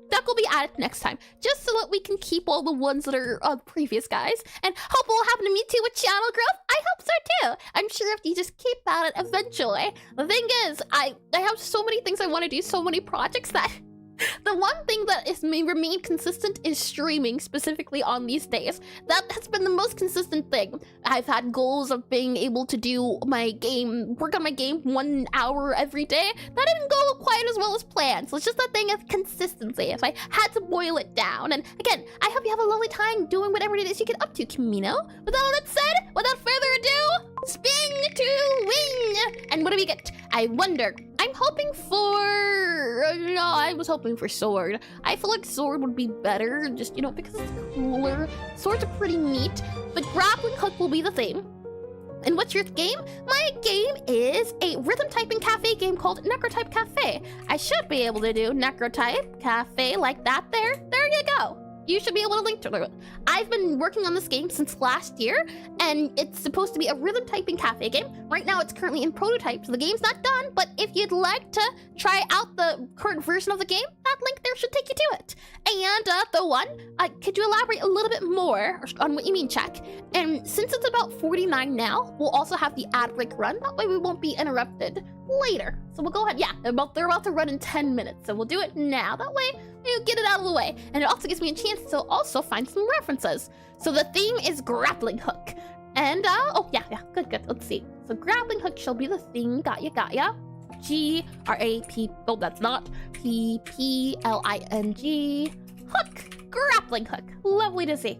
Duck will be added next time, just so that we can keep all the ones that are previous guys. And hope it will happen to me too with channel growth. I hope so too. I'm sure if you just keep at it eventually. The thing is, I have so many things I want to do, so many projects that the one thing that is may remain consistent is streaming, specifically on these days. That has been the most consistent thing. I've had goals of being able to do my game, work on my game 1 hour every day. That didn't go quite as well as planned. So it's just a thing of consistency, if I had to boil it down. And again, I hope you have a lovely time doing whatever it is you get up to, Camino. With all that said, without further ado, spin to wing! And what do we get? I wonder. I'm hoping for... no, I was hoping for sword. I feel like sword would be better, just, you know, because it's cooler. Swords are pretty neat, but grappling hook will be the theme. And what's your game? My game is a rhythm typing cafe game called Necrotype Cafe. I should be able to do Necrotype Cafe like that there. There you go. You should be able to link to it. I've been working on this game since last year, and it's supposed to be a rhythm typing cafe game. Right now, it's currently in prototype, so the game's not done, but if you'd like to try out the current version of the game, that link there should take you to it. And could you elaborate a little bit more on what you mean, Check? And since it's about 49 now, we'll also have the ad break run. That way we won't be interrupted later. So we'll go ahead. Yeah, they're about to run in 10 minutes, so we'll do it now. That way, you get it out of the way. And it also gives me a chance to also find some references. So the theme is grappling hook. And, oh, yeah, good. Let's see. So grappling hook shall be the theme. Got ya. G-R-A-P, oh, that's not. P-P-L-I-N-G. Hook. Grappling hook. Lovely to see.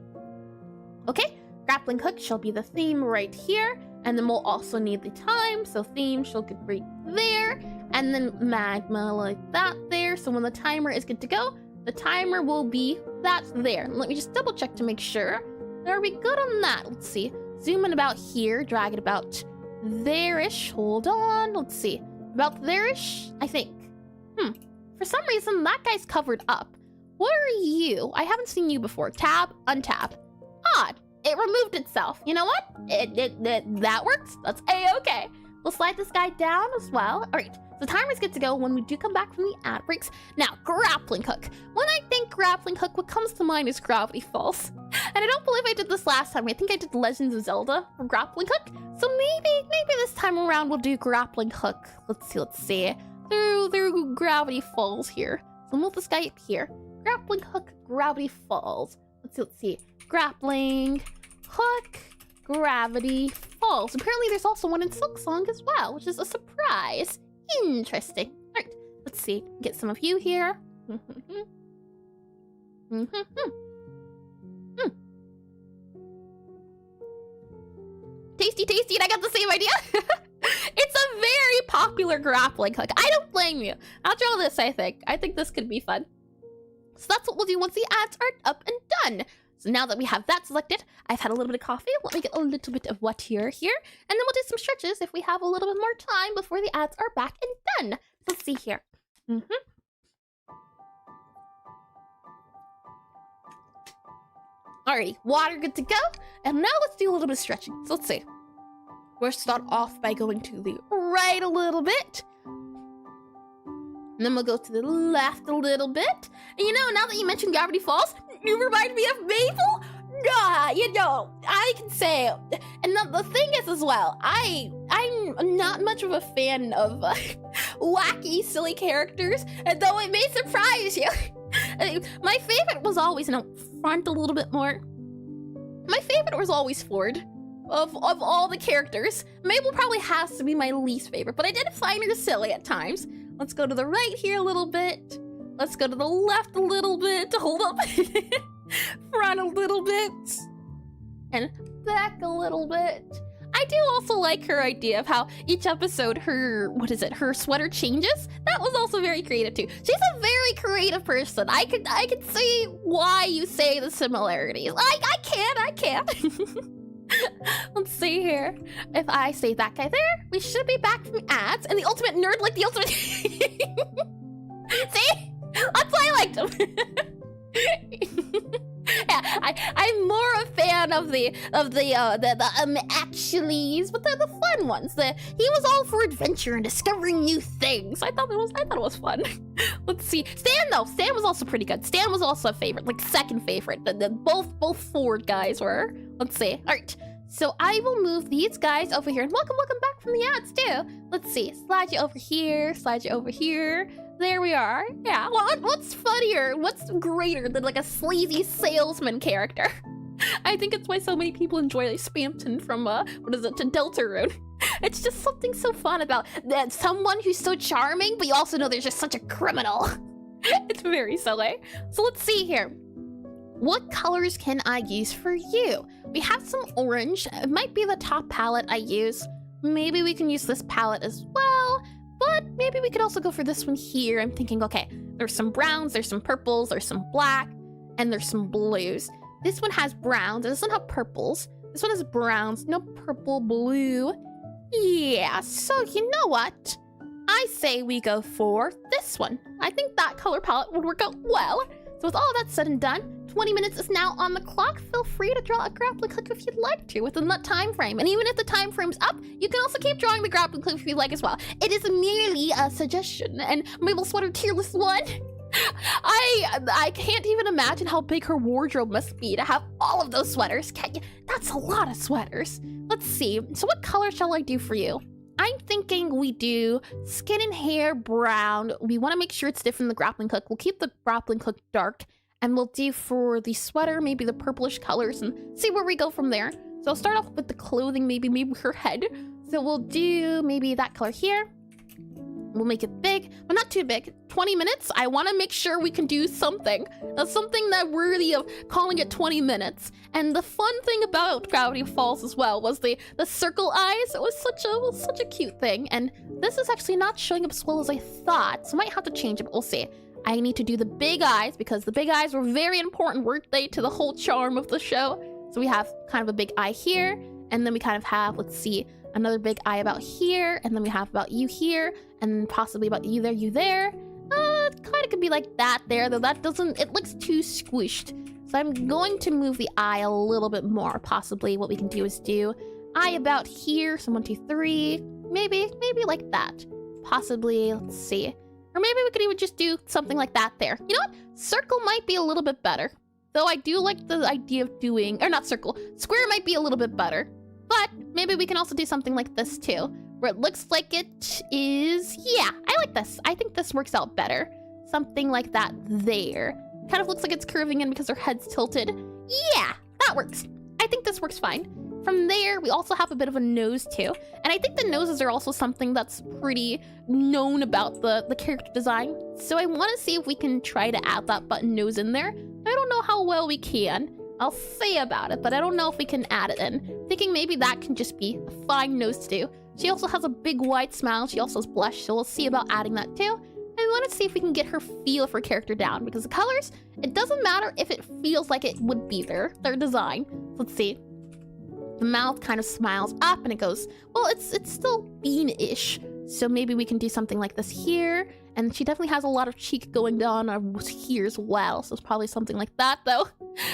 Okay, grappling hook shall be the theme right here. And then we'll also need the time. So theme shall get right there. And then magma like that there. So when the timer is good to go, the timer will be that there. Let me just double check to make sure. Are we good on that? Let's see. Zoom in about here, drag it about there-ish. Hold on. Let's see. About there-ish, I think. For some reason, that guy's covered up. What are you? I haven't seen you before. Tab, untab. Odd. It removed itself. You know what? That works. That's A-okay. We'll slide this guy down as well. All right. The timer's good to go when we do come back from the ad breaks. Now, grappling hook. When I think grappling hook, what comes to mind is Gravity Falls. And I don't believe I did this last time. I think I did Legends of Zelda for grappling hook. So maybe this time around we'll do grappling hook. Let's see. Through Gravity Falls here. So move this guy up here. Grappling hook, Gravity Falls. Let's see. Grappling hook, Gravity Falls. Apparently there's also one in Silksong as well, which is a surprise. Interesting. All right, let's see. Get some of you here. Tasty, and I got the same idea. It's a very popular grappling hook. I don't blame you. I'll draw this, I think. I think this could be fun. So that's what we'll do once the ads are up and done. So now that we have that selected, I've had a little bit of coffee. Let me get a little bit of water here. And then we'll do some stretches if we have a little bit more time before the ads are back and done. So let's see here. Alrighty, water good to go. And now let's do a little bit of stretching. So let's see. We'll start off by going to the right a little bit. And then we'll go to the left a little bit. And you know, now that you mentioned Gravity Falls, you remind me of Maple. Yeah, you know, I can say, and the thing is as well, I'm not much of a fan of wacky, silly characters, and though it may surprise you. My favorite was always, front a little bit more. My favorite was always Ford. Of all the characters, Mabel probably has to be my least favorite, but I did find her silly at times. Let's go to the right here a little bit. Let's go to the left a little bit. Hold up. Front a little bit. And back a little bit. I do also like her idea of how each episode her sweater changes. That was also very creative too. She's a very creative person. I could see why you say the similarities. I can. Let's see here. If I say that guy there, we should be back from ads. And the ultimate nerd, like the ultimate. See? That's why I liked him. Yeah, I'm more a fan of the actuallys, but they're the fun ones. He was all for adventure and discovering new things. I thought it was fun. Let's see. Stan was also pretty good. Stan was also a favorite, like second favorite. Both Ford guys were. Let's see. All right. So I will move these guys over here. And welcome back from the ads too. Let's see, slide you over here, slide you over here. There we are. Yeah, what's funnier? What's greater than like a sleazy salesman character? I think it's why so many people enjoy like Spamton from, what is it, to Deltarune. It's just something so fun about that someone who's so charming, but you also know there's just such a criminal. It's very silly. So let's see here. What colors can I use for you? We have some orange. It might be the top palette I use. Maybe we can use this palette as well, but maybe we could also go for this one here. I'm thinking, okay, there's some browns, there's some purples, there's some black, and there's some blues. This one has browns, it doesn't have purples. This one has browns, no purple, blue. Yeah, so you know what? I say we go for this one. I think that color palette would work out well. So with all that said and done, 20 minutes is now on the clock. Feel free to draw a grappling hook if you'd like to within that time frame. And even if the time frame's up, you can also keep drawing the grappling hook if you'd like as well. It is merely a suggestion. And Mabel Sweater tier list 1. I can't even imagine how big her wardrobe must be to have all of those sweaters. That's a lot of sweaters. Let's see. So what color shall I do for you? I'm thinking we do skin and hair brown. We want to make sure it's different than the grappling hook. We'll keep the grappling hook dark, and we'll do for the sweater maybe the purplish colors and see where we go from there. So I'll start off with the clothing, maybe her head. So we'll do maybe that color here. We'll make it big, but not too big. 20 minutes. I want to make sure we can do something. Something that worthy of calling it 20 minutes. And the fun thing about Gravity Falls as well was the circle eyes. It was such a cute thing. And this is actually not showing up as well as I thought, so I might have to change it, but we'll see. I need to do the big eyes because the big eyes were very important, weren't they, to the whole charm of the show. So we have kind of a big eye here, and then we kind of have, let's see, another big eye about here, and then we have about you here, and possibly about you there. It kind of could be like that there, though that doesn't, it looks too squished. So I'm going to move the eye a little bit more. Possibly what we can do is do eye about here, so 1, 2, 3, maybe like that. Possibly, let's see. Or maybe we could even just do something like that there. You know what? Circle might be a little bit better. Though I do like the idea of doing, or not circle, square might be a little bit better. But maybe we can also do something like this too, where it looks like it is, yeah, I like this. I think this works out better. Something like that there. Kind of looks like it's curving in because her head's tilted. Yeah, that works. I think this works fine. From there, we also have a bit of a nose too. And I think the noses are also something that's pretty known about the character design. So I want to see if we can try to add that button nose in there. I don't know how well we can. I'll say about it, but I don't know if we can add it in. Thinking maybe that can just be a fine nose to do. She also has a big wide smile. She also has blush, so we'll see about adding that too. And we want to see if we can get her feel of her character down, because the colors, it doesn't matter if it feels like it would be there. Their design. Let's see. The mouth kind of smiles up and it goes, well, it's still bean-ish. So maybe we can do something like this here. And she definitely has a lot of cheek going on here as well. So it's probably something like that, though.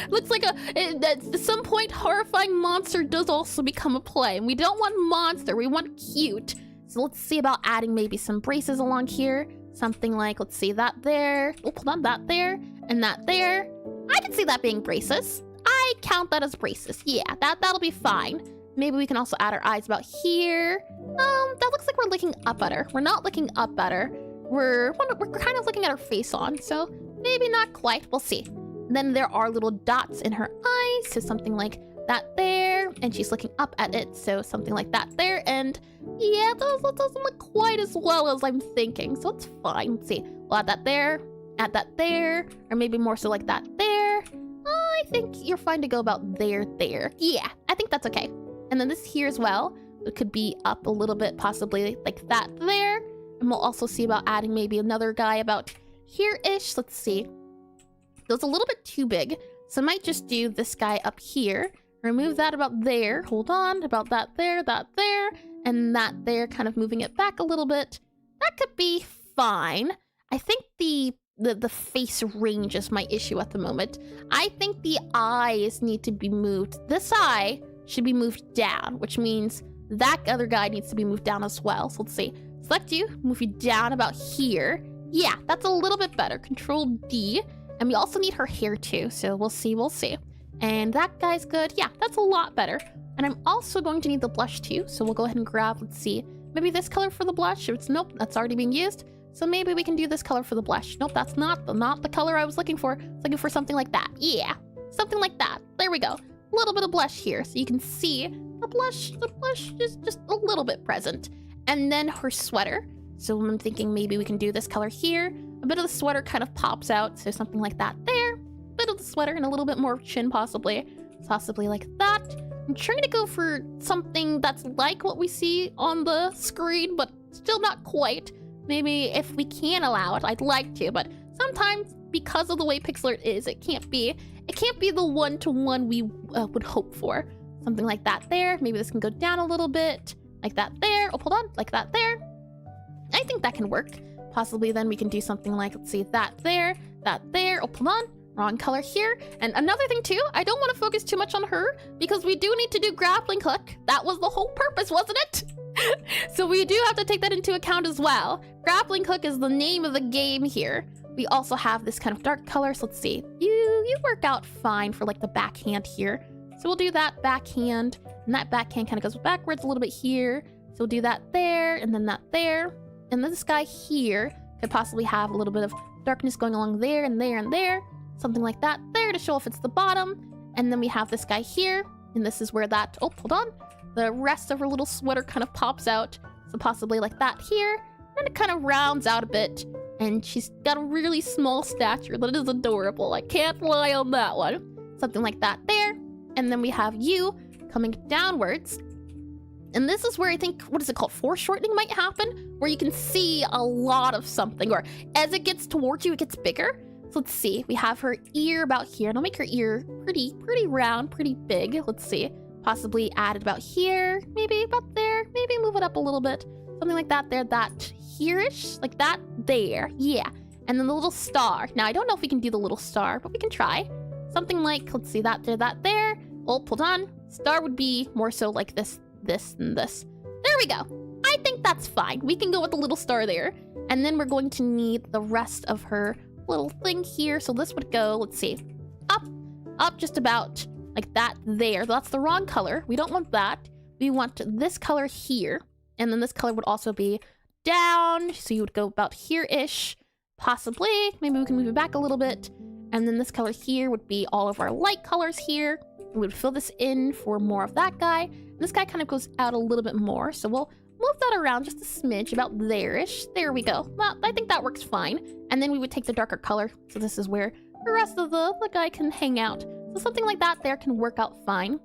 Looks like at some point, horrifying monster does also become a play. And we don't want monster, we want cute. So let's see about adding maybe some braces along here. Something like, let's see, that there. Oh, hold on, that there. And that there. I can see that being braces. I count that as braces. Yeah, that'll be fine. Maybe we can also add our eyes about here. That looks like we're looking up at her. We're not looking up at her. We're kind of looking at her face on, so maybe not quite. We'll see. Then there are little dots in her eyes, so something like that there, and she's looking up at it, so something like that there, and yeah, that doesn't look quite as well as I'm thinking, so it's fine. Let's see. We'll add that there, or maybe more so like that there. I think you're fine to go about there. Yeah, I think that's okay. And then this here as well, it could be up a little bit, possibly like that there. And we'll also see about adding maybe another guy about here-ish. Let's see. It's a little bit too big, so I might just do this guy up here. Remove that about there. Hold on, about that there, and that there, kind of moving it back a little bit. That could be fine. I think the face range is my issue at the moment. I think the eyes need to be moved. This eye should be moved down, which means that other guy needs to be moved down as well. So let's see. Select you, move you down about here. Yeah, that's a little bit better. Control D. And we also need her hair too, so we'll see. And that guy's good. Yeah, that's a lot better. And I'm also going to need the blush too. So we'll go ahead and grab, let's see, maybe this color for the blush. Nope, that's already being used. So maybe we can do this color for the blush. Nope, that's not the color I was looking for. I was looking for something like that. Yeah, something like that. There we go. A little bit of blush here. So you can see the blush is just a little bit present. And then her sweater. So I'm thinking maybe we can do this color here. A bit of the sweater kind of pops out. So something like that there. A bit of the sweater and a little bit more chin possibly. Possibly like that. I'm trying to go for something that's like what we see on the screen, but still not quite. Maybe if we can allow it, I'd like to, but sometimes because of the way Pixelart is, it can't be the one-to-one we would hope for. Something like that there. Maybe this can go down a little bit, like that there. Oh, hold on, like that there. I think that can work. Possibly then we can do something like, let's see, that there. Oh, hold on. Wrong color here. And another thing too, I don't want to focus too much on her because we do need to do grappling hook. That was the whole purpose, wasn't it? So we do have to take that into account as well. Grappling hook is the name of the game here. We also have this kind of dark color. So let's see. You work out fine for like the backhand here. So we'll do that backhand, and that backhand kind of goes backwards a little bit here. So we'll do that there, and then that there. And then this guy here could possibly have a little bit of darkness going along there and there and there. Something like that there to show if it's the bottom. And then we have this guy here, and this is where that, oh, hold on. The rest of her little sweater kind of pops out. So possibly like that here. And it kind of rounds out a bit. And she's got a really small stature. That is adorable. I can't lie on that one. Something like that there. And then we have you coming downwards. And this is where I think, what is it called? Foreshortening might happen. Where you can see a lot of something. Or as it gets towards you, it gets bigger. So let's see. We have her ear about here. And I'll make her ear pretty round, pretty big. Let's see. Possibly add it about here, maybe about there, maybe move it up a little bit. Something like that there, that here-ish, like that there, yeah. And then the little star. Now, I don't know if we can do the little star, but we can try. Something like, let's see, that there. Oh, hold on. Star would be more so like this, and this. There we go. I think that's fine. We can go with the little star there. And then we're going to need the rest of her little thing here. So this would go, let's see, up just about like that there. That's the wrong color. We don't want that. We want this color here. And then this color would also be down. So you would go about here-ish. Possibly. Maybe we can move it back a little bit. And then this color here would be all of our light colors here. We would fill this in for more of that guy. And this guy kind of goes out a little bit more. So we'll move that around just a smidge, about there-ish. There we go. Well, I think that works fine. And then we would take the darker color. So this is where the rest of the guy can hang out. So something like that there can work out fine.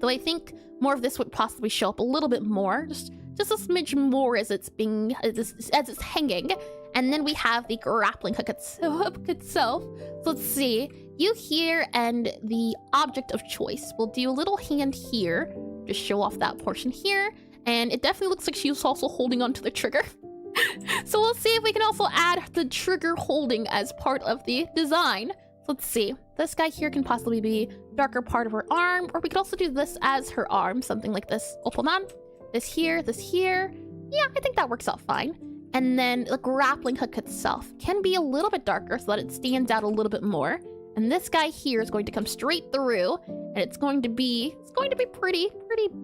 Though I think more of this would possibly show up a little bit more. Just a smidge more as it's hanging. And then we have the grappling hook itself. So let's see. You here and the object of choice. We'll do a little hand here. Just show off that portion here. And it definitely looks like she's also holding onto the trigger. So we'll see if we can also add the trigger holding as part of the design. Let's see. This guy here can possibly be darker part of her arm, or we could also do this as her arm, something like this. Oh, hold on. This here. Yeah, I think that works out fine. And then the grappling hook itself can be a little bit darker so that it stands out a little bit more. And this guy here is going to come straight through, and it's going to be pretty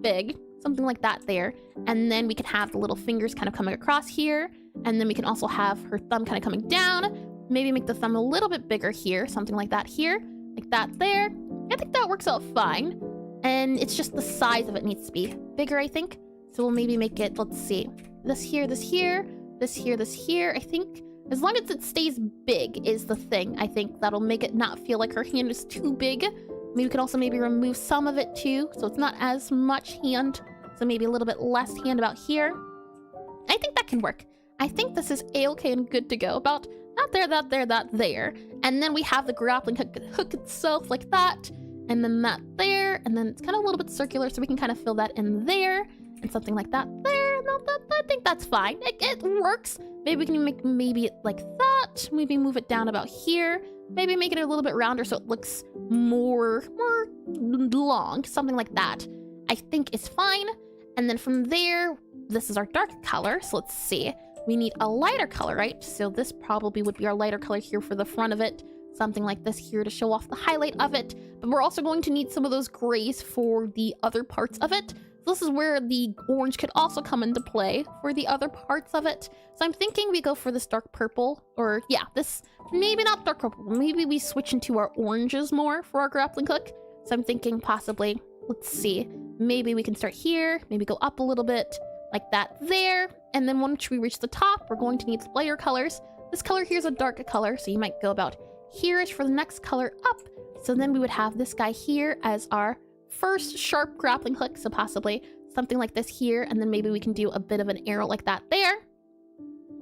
big. Something like that there. And then we can have the little fingers kind of coming across here. And then we can also have her thumb kind of coming down. Maybe make the thumb a little bit bigger here. Something like that here. Like that there. I think that works out fine. And it's just the size of it needs to be bigger, I think. So we'll maybe make it, let's see. This here. I think as long as it stays big is the thing. I think that'll make it not feel like her hand is too big. Maybe we could also maybe remove some of it too. So it's not as much hand. So maybe a little bit less hand about here. I think that can work. I think this is a-okay and good to go. About that there. And then we have the grappling hook itself like that. And then that there. And then it's kind of a little bit circular, so we can kind of fill that in there. And something like that there. No, I think that's fine. It works. Maybe we can make maybe it like that. Maybe move it down about here. Maybe make it a little bit rounder so it looks more long. Something like that. I think is fine. And then from there, this is our dark color. So let's see. We need a lighter color, right? So this probably would be our lighter color here for the front of it. something like this here to show off the highlight of it. But we're also going to need some of those grays for the other parts of it. So this is where the orange could also come into play for the other parts of it. So I'm thinking we go for this dark purple, or yeah, this, maybe not dark purple, maybe we switch into our oranges more for our grappling hook. So I'm thinking possibly, let's see, maybe we can start here, maybe go up a little bit, like that there. And then once we reach the top, we're going to need lighter colors. This color here is a darker color, so you might go about here-ish for the next color up. So then we would have this guy here as our first sharp grappling hook, so possibly something like this here, and then maybe we can do a bit of an arrow like that there.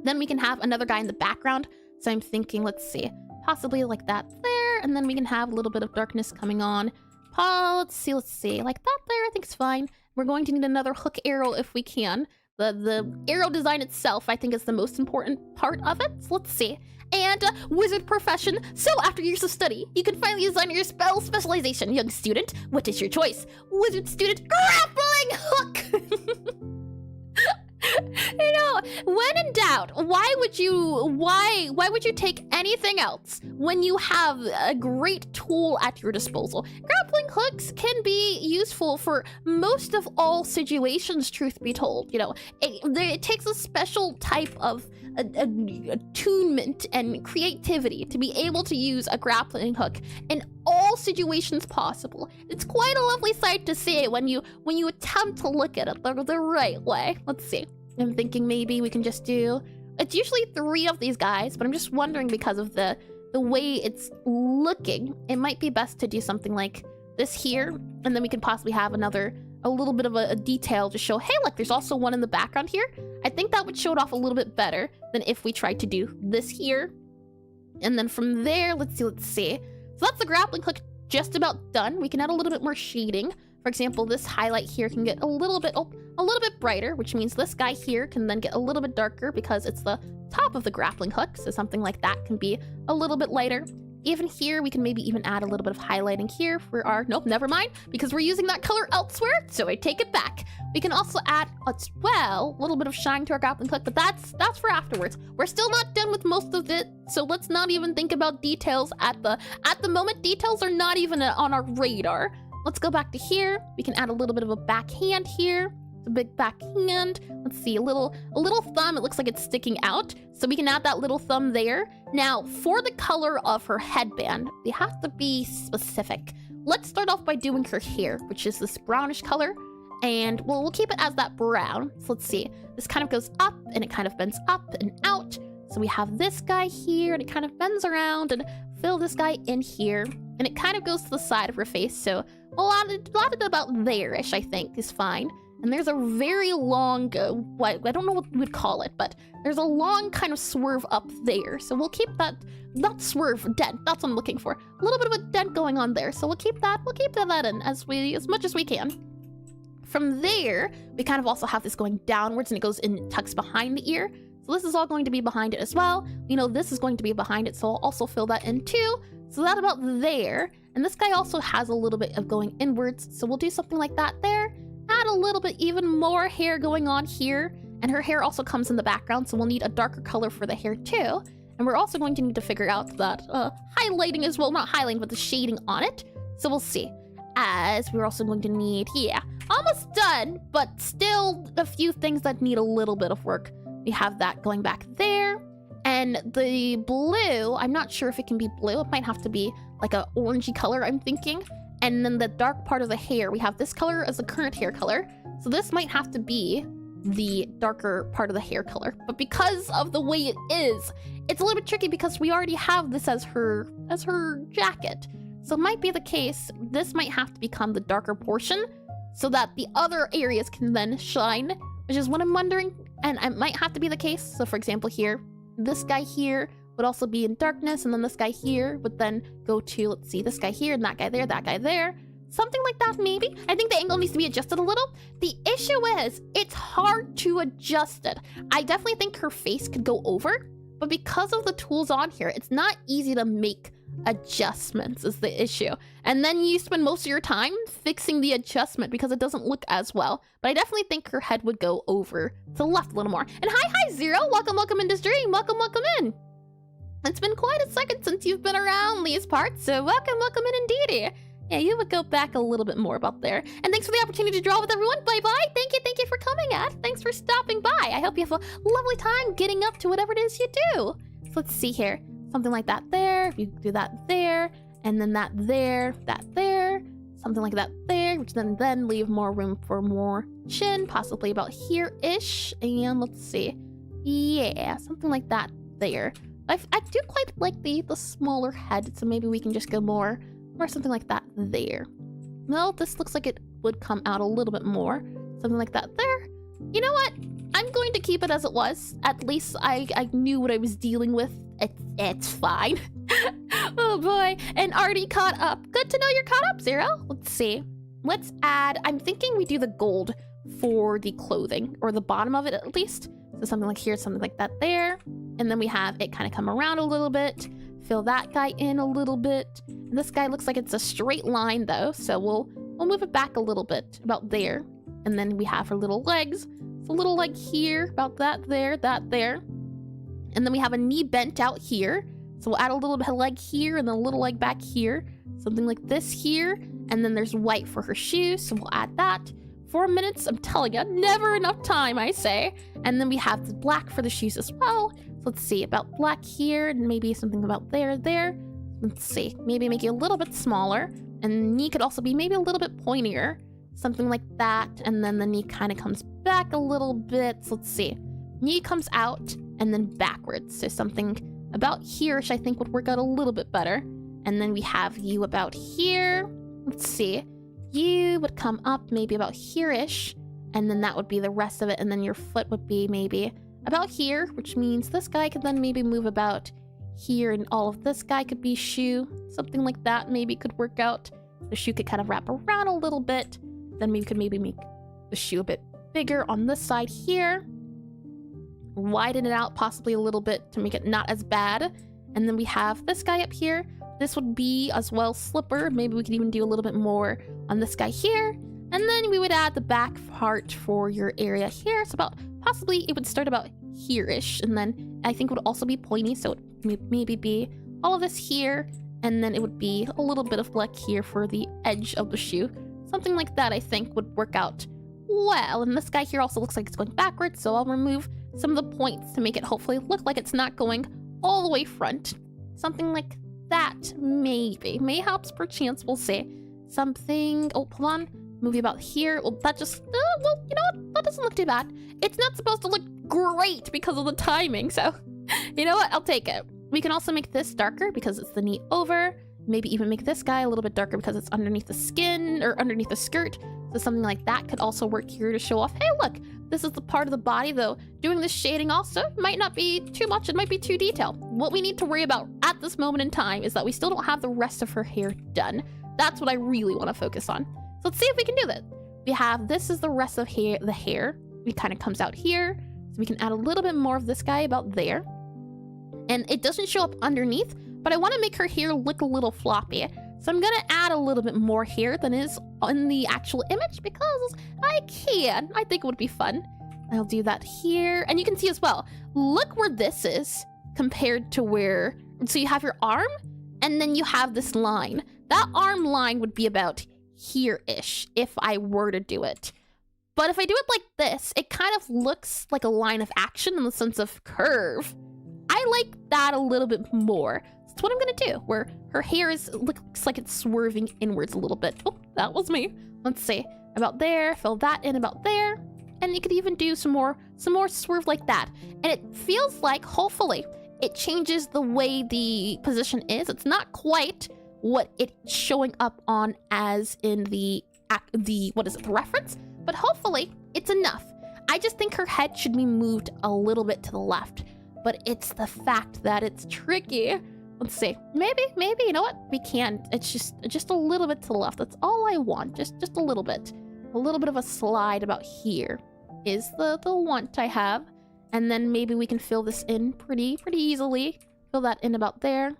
Then we can have another guy in the background, so I'm thinking, let's see, possibly like that there, and then we can have a little bit of darkness coming on. Let's see, like that there, I think it's fine. We're going to need another hook arrow if we can. The arrow design itself, I think, is the most important part of it, so let's see. And wizard profession. So after years of study, you can finally design your spell specialization. Young student, what is your choice? Wizard student, grappling hook! You know, when in doubt, why would you take anything else when you have a great tool at your disposal? Grappling hooks can be useful for most of all situations, truth be told. You know, it takes a special type of attunement and creativity to be able to use a grappling hook in all situations possible. It's quite a lovely sight to see when you attempt to look at it the right way. Let's see. I'm thinking maybe we can just do, it's usually 3 of these guys, but I'm just wondering because of the way it's looking, it might be best to do something like this here, and then we can possibly have a little bit of a detail to show, hey, look, there's also one in the background here. I think that would show it off a little bit better than if we tried to do this here. And then from there, let's see. So that's the grappling hook just about done. We can add a little bit more shading. For example, this highlight here can get a little bit brighter, which means this guy here can then get a little bit darker because it's the top of the grappling hook. So something like that can be a little bit lighter. Even here, we can maybe even add a little bit of highlighting here for our, nope, never mind, because we're using that color elsewhere, so I take it back. We can also add, as well, a little bit of shine to our grappling hook, but that's for afterwards. We're still not done with most of it, so let's not even think about details at the moment. Details are not even on our radar. Let's go back to here. We can add a little bit of a backhand here. A big backhand. Let's see, a little thumb. It looks like it's sticking out, so we can add that little thumb there. Now, for the color of her headband, we have to be specific. Let's start off by doing her hair, which is this brownish color, and we'll keep it as that brown. So let's see. This kind of goes up, and it kind of bends up and out. So we have this guy here, and it kind of bends around, and fill this guy in here, and it kind of goes to the side of her face. So a lot of about there-ish, I think, is fine. And there's a very long, I don't know what we would call it, but there's a long kind of swerve up there. So we'll keep that, not swerve, dent, that's what I'm looking for. A little bit of a dent going on there. So we'll keep that in as much as we can. From there, we kind of also have this going downwards and it goes in, tucks behind the ear. So this is all going to be behind it as well. You know, this is going to be behind it, so I'll also fill that in too. So that about there. And this guy also has a little bit of going inwards, so we'll do something like that there. Add a little bit even more hair going on here, and her hair also comes in the background, so we'll need a darker color for the hair too. And we're also going to need to figure out that highlighting as well, not highlighting, but the shading on it. So we'll see. As we're also going to need, yeah, almost done, but still a few things that need a little bit of work. We have that going back there. And the blue, I'm not sure if it can be blue. It might have to be like a orangey color, I'm thinking. And then the dark part of the hair, we have this color as the current hair color. So this might have to be the darker part of the hair color. But because of the way it is, it's a little bit tricky because we already have this as her jacket. So it might be the case, this might have to become the darker portion so that the other areas can then shine, which is what I'm wondering. And it might have to be the case. So for example here, this guy here would also be in darkness, and then this guy here would then go to, let's see, this guy here, and that guy there. Something like that, maybe? I think the angle needs to be adjusted a little. The issue is, it's hard to adjust it. I definitely think her face could go over, but because of the tools on here, it's not easy to make adjustments is the issue. And then you spend most of your time fixing the adjustment because it doesn't look as well. But I definitely think her head would go over to the left a little more. And hi, Zero. Welcome into stream. Welcome in. It's been quite a second since you've been around these parts, so welcome in indeedy. Yeah, you would go back a little bit more about there. And thanks for the opportunity to draw with everyone. Bye-bye. Thank you for coming, Ed. Thanks for stopping by. I hope you have a lovely time getting up to whatever it is you do. So let's see here. Something like that there. You do that there. And then that there. Something like that there, which then leave more room for more chin, possibly about here-ish. And let's see. Yeah, something like that there. I do quite like the smaller head, so maybe we can just go more something like that there. Well, this looks like it would come out a little bit more. Something like that there. You know what? I'm going to keep it as it was. At least I knew what I was dealing with. It's fine. Oh boy. And already caught up. Good to know you're caught up, Zero. Let's see. Let's add, I'm thinking we do the gold for the clothing, or the bottom of it at least. So something like here, something like that there. And then we have it kind of come around a little bit. Fill that guy in a little bit. And this guy looks like it's a straight line though, so we'll move it back a little bit, about there. And then we have her little legs. So a little leg here, about that there. And then we have a knee bent out here. So we'll add a little bit of leg here and then a little leg back here. Something like this here. And then there's white for her shoes, so we'll add that. 4 minutes, I'm telling you, never enough time, I say. And then we have the black for the shoes as well. So let's see, about black here, and maybe something about there. Let's see, maybe make it a little bit smaller. And the knee could also be maybe a little bit pointier. Something like that. And then the knee kind of comes back a little bit. So let's see. Knee comes out and then backwards. So something about here-ish I think would work out a little bit better. And then we have you about here. Let's see. You would come up maybe about here-ish. And then that would be the rest of it. And then your foot would be maybe about here, which means this guy could then maybe move about here, and all of this guy could be shoe. Something like that maybe could work out. The shoe could kind of wrap around a little bit. Then we could maybe make the shoe a bit bigger on this side here. Widen it out possibly a little bit to make it not as bad. And then we have this guy up here. This would be as well slipper. Maybe we could even do a little bit more on this guy here. And then we would add the back part for your area here. So about, possibly it would start about here-ish. And then I think it would also be pointy. So it would maybe be all of this here. And then it would be a little bit of black here for the edge of the shoe. Something like that I think would work out well. And this guy here also looks like it's going backwards. So I'll remove some of the points to make it hopefully look like it's not going all the way front. Something like that, maybe. Mayhaps, perchance, we'll see. Something, oh, hold on. Movie about here. Well, that just, well, you know what? That doesn't look too bad. It's not supposed to look great because of the timing, so you know what? I'll take it. We can also make this darker because it's the knee over. Maybe even make this guy a little bit darker because it's underneath the skin or underneath the skirt. So something like that could also work here to show off, hey, look, this is the part of the body, though. Doing this shading also might not be too much. It might be too detailed. What we need to worry about at this moment in time is that we still don't have the rest of her hair done. That's what I really want to focus on. So let's see if we can do that. We have, this is the rest of the hair. It kind of comes out here. So we can add a little bit more of this guy about there. And it doesn't show up underneath, but I want to make her hair look a little floppy. So I'm going to add a little bit more hair than is in the actual image because I can. I think it would be fun. I'll do that here. And you can see as well, look where this is compared to where, so you have your arm and then you have this line. That arm line would be about here-ish if I were to do it. But if I do it like this, it kind of looks like a line of action in the sense of curve. I like that a little bit more. That's what I'm gonna do, where her hair looks like it's swerving inwards a little bit. Oh, that was me. Let's see. About there, fill that in about there. And you could even do some more swerve like that. And it feels like, hopefully, it changes the way the position is. It's not quite what it's showing up on as in the what is it, the reference? But hopefully, it's enough. I just think her head should be moved a little bit to the left. But it's the fact that it's tricky. Let's see. Maybe, you know what? We can. It's just a little bit to the left. That's all I want. Just a little bit. A little bit of a slide about here is the want I have. And then maybe we can fill this in pretty easily. Fill that in about there.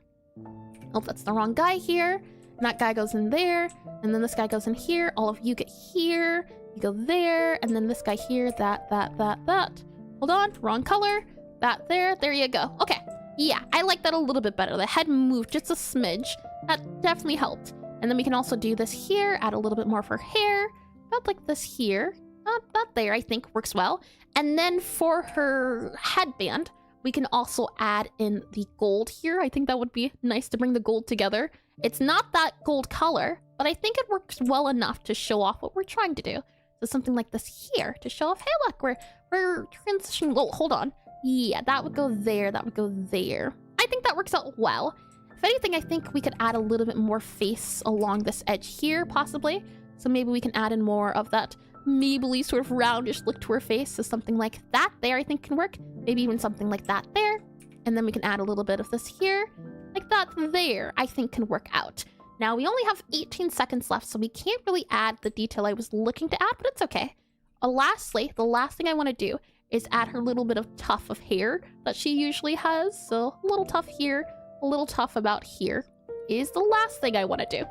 Oh, that's the wrong guy here. And that guy goes in there. And then this guy goes in here. All of you get here. You go there. And then this guy here. That. Hold on. Wrong color. That there you go. Okay. Yeah, I like that a little bit better. The head moved just a smidge. That definitely helped. And then we can also do this here, add a little bit more for hair. About like this here. Not there, I think works well. And then for her headband, we can also add in the gold here. I think that would be nice to bring the gold together. It's not that gold color, but I think it works well enough to show off what we're trying to do. So something like this here to show off, hey look, we're transitioning. Oh, hold on. Yeah, that would go there, that would go there. I think that works out well. If anything, I think we could add a little bit more face along this edge here, possibly. So maybe we can add in more of that Mabel-y sort of roundish look to her face. So something like that there I think can work. Maybe even something like that there. And then we can add a little bit of this here. Like that there, I think can work out. Now we only have 18 seconds left, so we can't really add the detail I was looking to add, but it's okay. Lastly, the last thing I want to do is add her little bit of tuft of hair that she usually has. So a little tuft here, a little tuft about here is the last thing I want to do.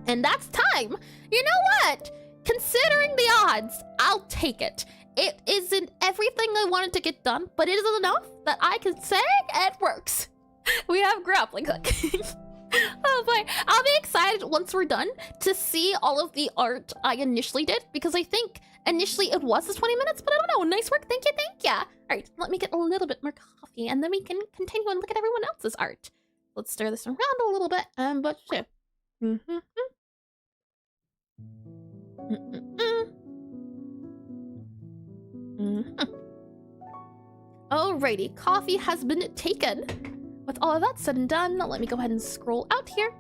And that's time. You know what? Considering the odds, I'll take it. It isn't everything I wanted to get done, but it is enough that I can say it works. We have grappling hook. Oh boy, I'll be excited once we're done to see all of the art I initially did, because I think initially it was the 20 minutes, but I don't know. Nice work, thank you, thank you. All right, let me get a little bit more coffee, and then we can continue and look at everyone else's art. Let's stir this around a little bit, but shit. Alrighty, coffee has been taken. With all of that said and done, let me go ahead and scroll out here.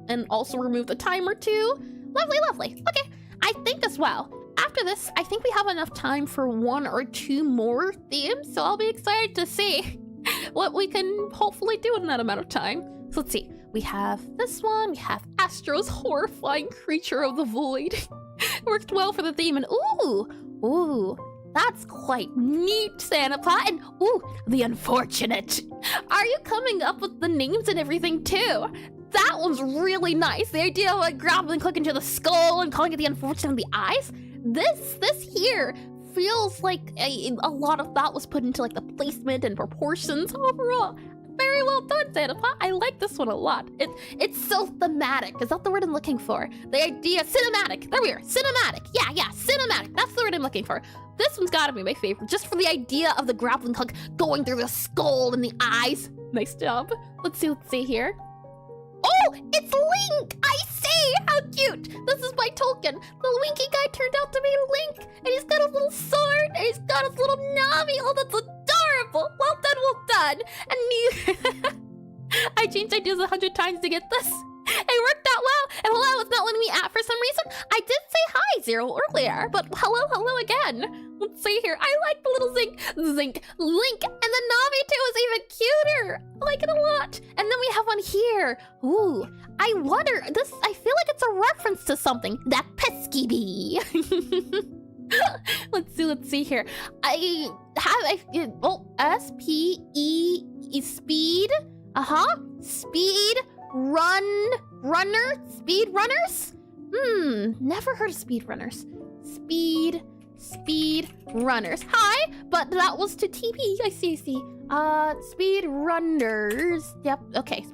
And also remove the timer too. Lovely, lovely. Okay, I think as well, after this, I think we have enough time for 1 or 2 more themes. So I'll be excited to see what we can hopefully do in that amount of time. So let's see. We have this one. We have Astro's horrifying creature of the void. Worked well for the theme. And ooh, that's quite neat, Sanapa. And ooh, the unfortunate. Are you coming up with the names and everything too? That one's really nice. The idea of like grappling hook into the skull and calling it the unfortunate in the eyes. This here feels like a lot of thought was put into like the placement and proportions overall. Very well done, Sanapa. I like this one a lot. It's so thematic. Is that the word I'm looking for? The idea, cinematic. There we are. Cinematic. Yeah, cinematic. That's the word I'm looking for. This one's gotta be my favorite, just for the idea of the grappling hook going through the skull and the eyes. Nice job. Let's see here. Oh, it's Link! I see! How cute! This is my token. The winky guy turned out to be Link, and he's got a little sword, and he's got his little Navi. Oh, that's adorable! Well done, well done! And you... I changed ideas 100 times to get this. It worked out well. And hello, it's not letting me at for some reason. I did say hi, Zero, earlier, but hello again. Let's see here. I like the little Link, and the Navi too is even cuter. I like it a lot. And then we have one here. Ooh, I wonder, I feel like it's a reference to something. That pesky bee. Let's see here. I have, S-P-E, speed. Speed speed runners? Never heard of speed runners. Speed runners. Hi, but that was to TP. I see. Speed runners. Yep, okay,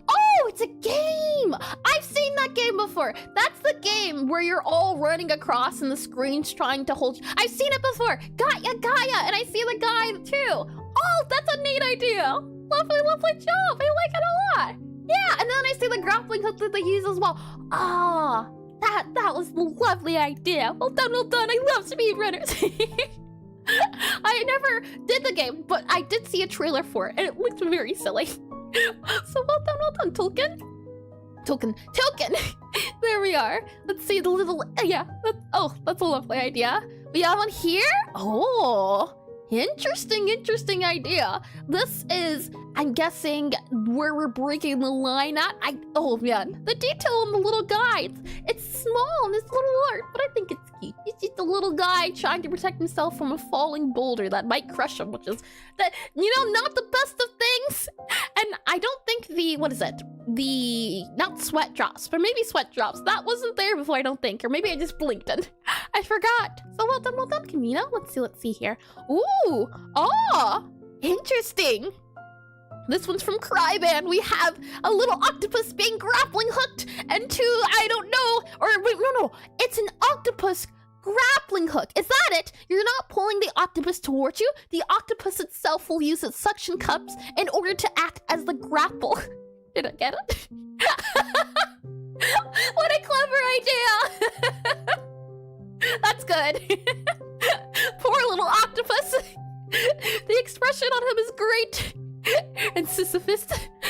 oh, it's a game! I've seen that game before. That's the game where you're all running across and the screen's trying to hold you. I've seen it before. Gaia, and I see the guy too. Oh, that's a neat idea. Lovely job. I like it a lot. Yeah, and then I see the grappling hook that they use as well. Ah, that was a lovely idea. Well done. I love speedrunners. I never did the game, but I did see a trailer for it, and it looked very silly. So well done, Token. There we are. Let's see the little, yeah. That's a lovely idea. We have one here. Oh, interesting idea. This is, I'm guessing, where we're breaking the line at. Oh man, the detail on the little guy. It's small and it's little art, but I think it's cute. It's just a little guy trying to protect himself from a falling boulder that might crush him, which is, not the best of things. And I don't think not sweat drops, but maybe sweat drops. That wasn't there before, I don't think. Or maybe I just blinked and I forgot. So well done, Camino. Let's see here. Ooh, interesting. This one's from Cryband. We have a little octopus being grappling hooked, and two, I don't know, or wait, no, it's an octopus grappling hook. Is that it? You're not pulling the octopus towards you. The octopus itself will use its suction cups in order to act as the grapple. Did I get it? What a clever idea! That's good. Poor little octopus. The expression on him is great. And Sisyphus,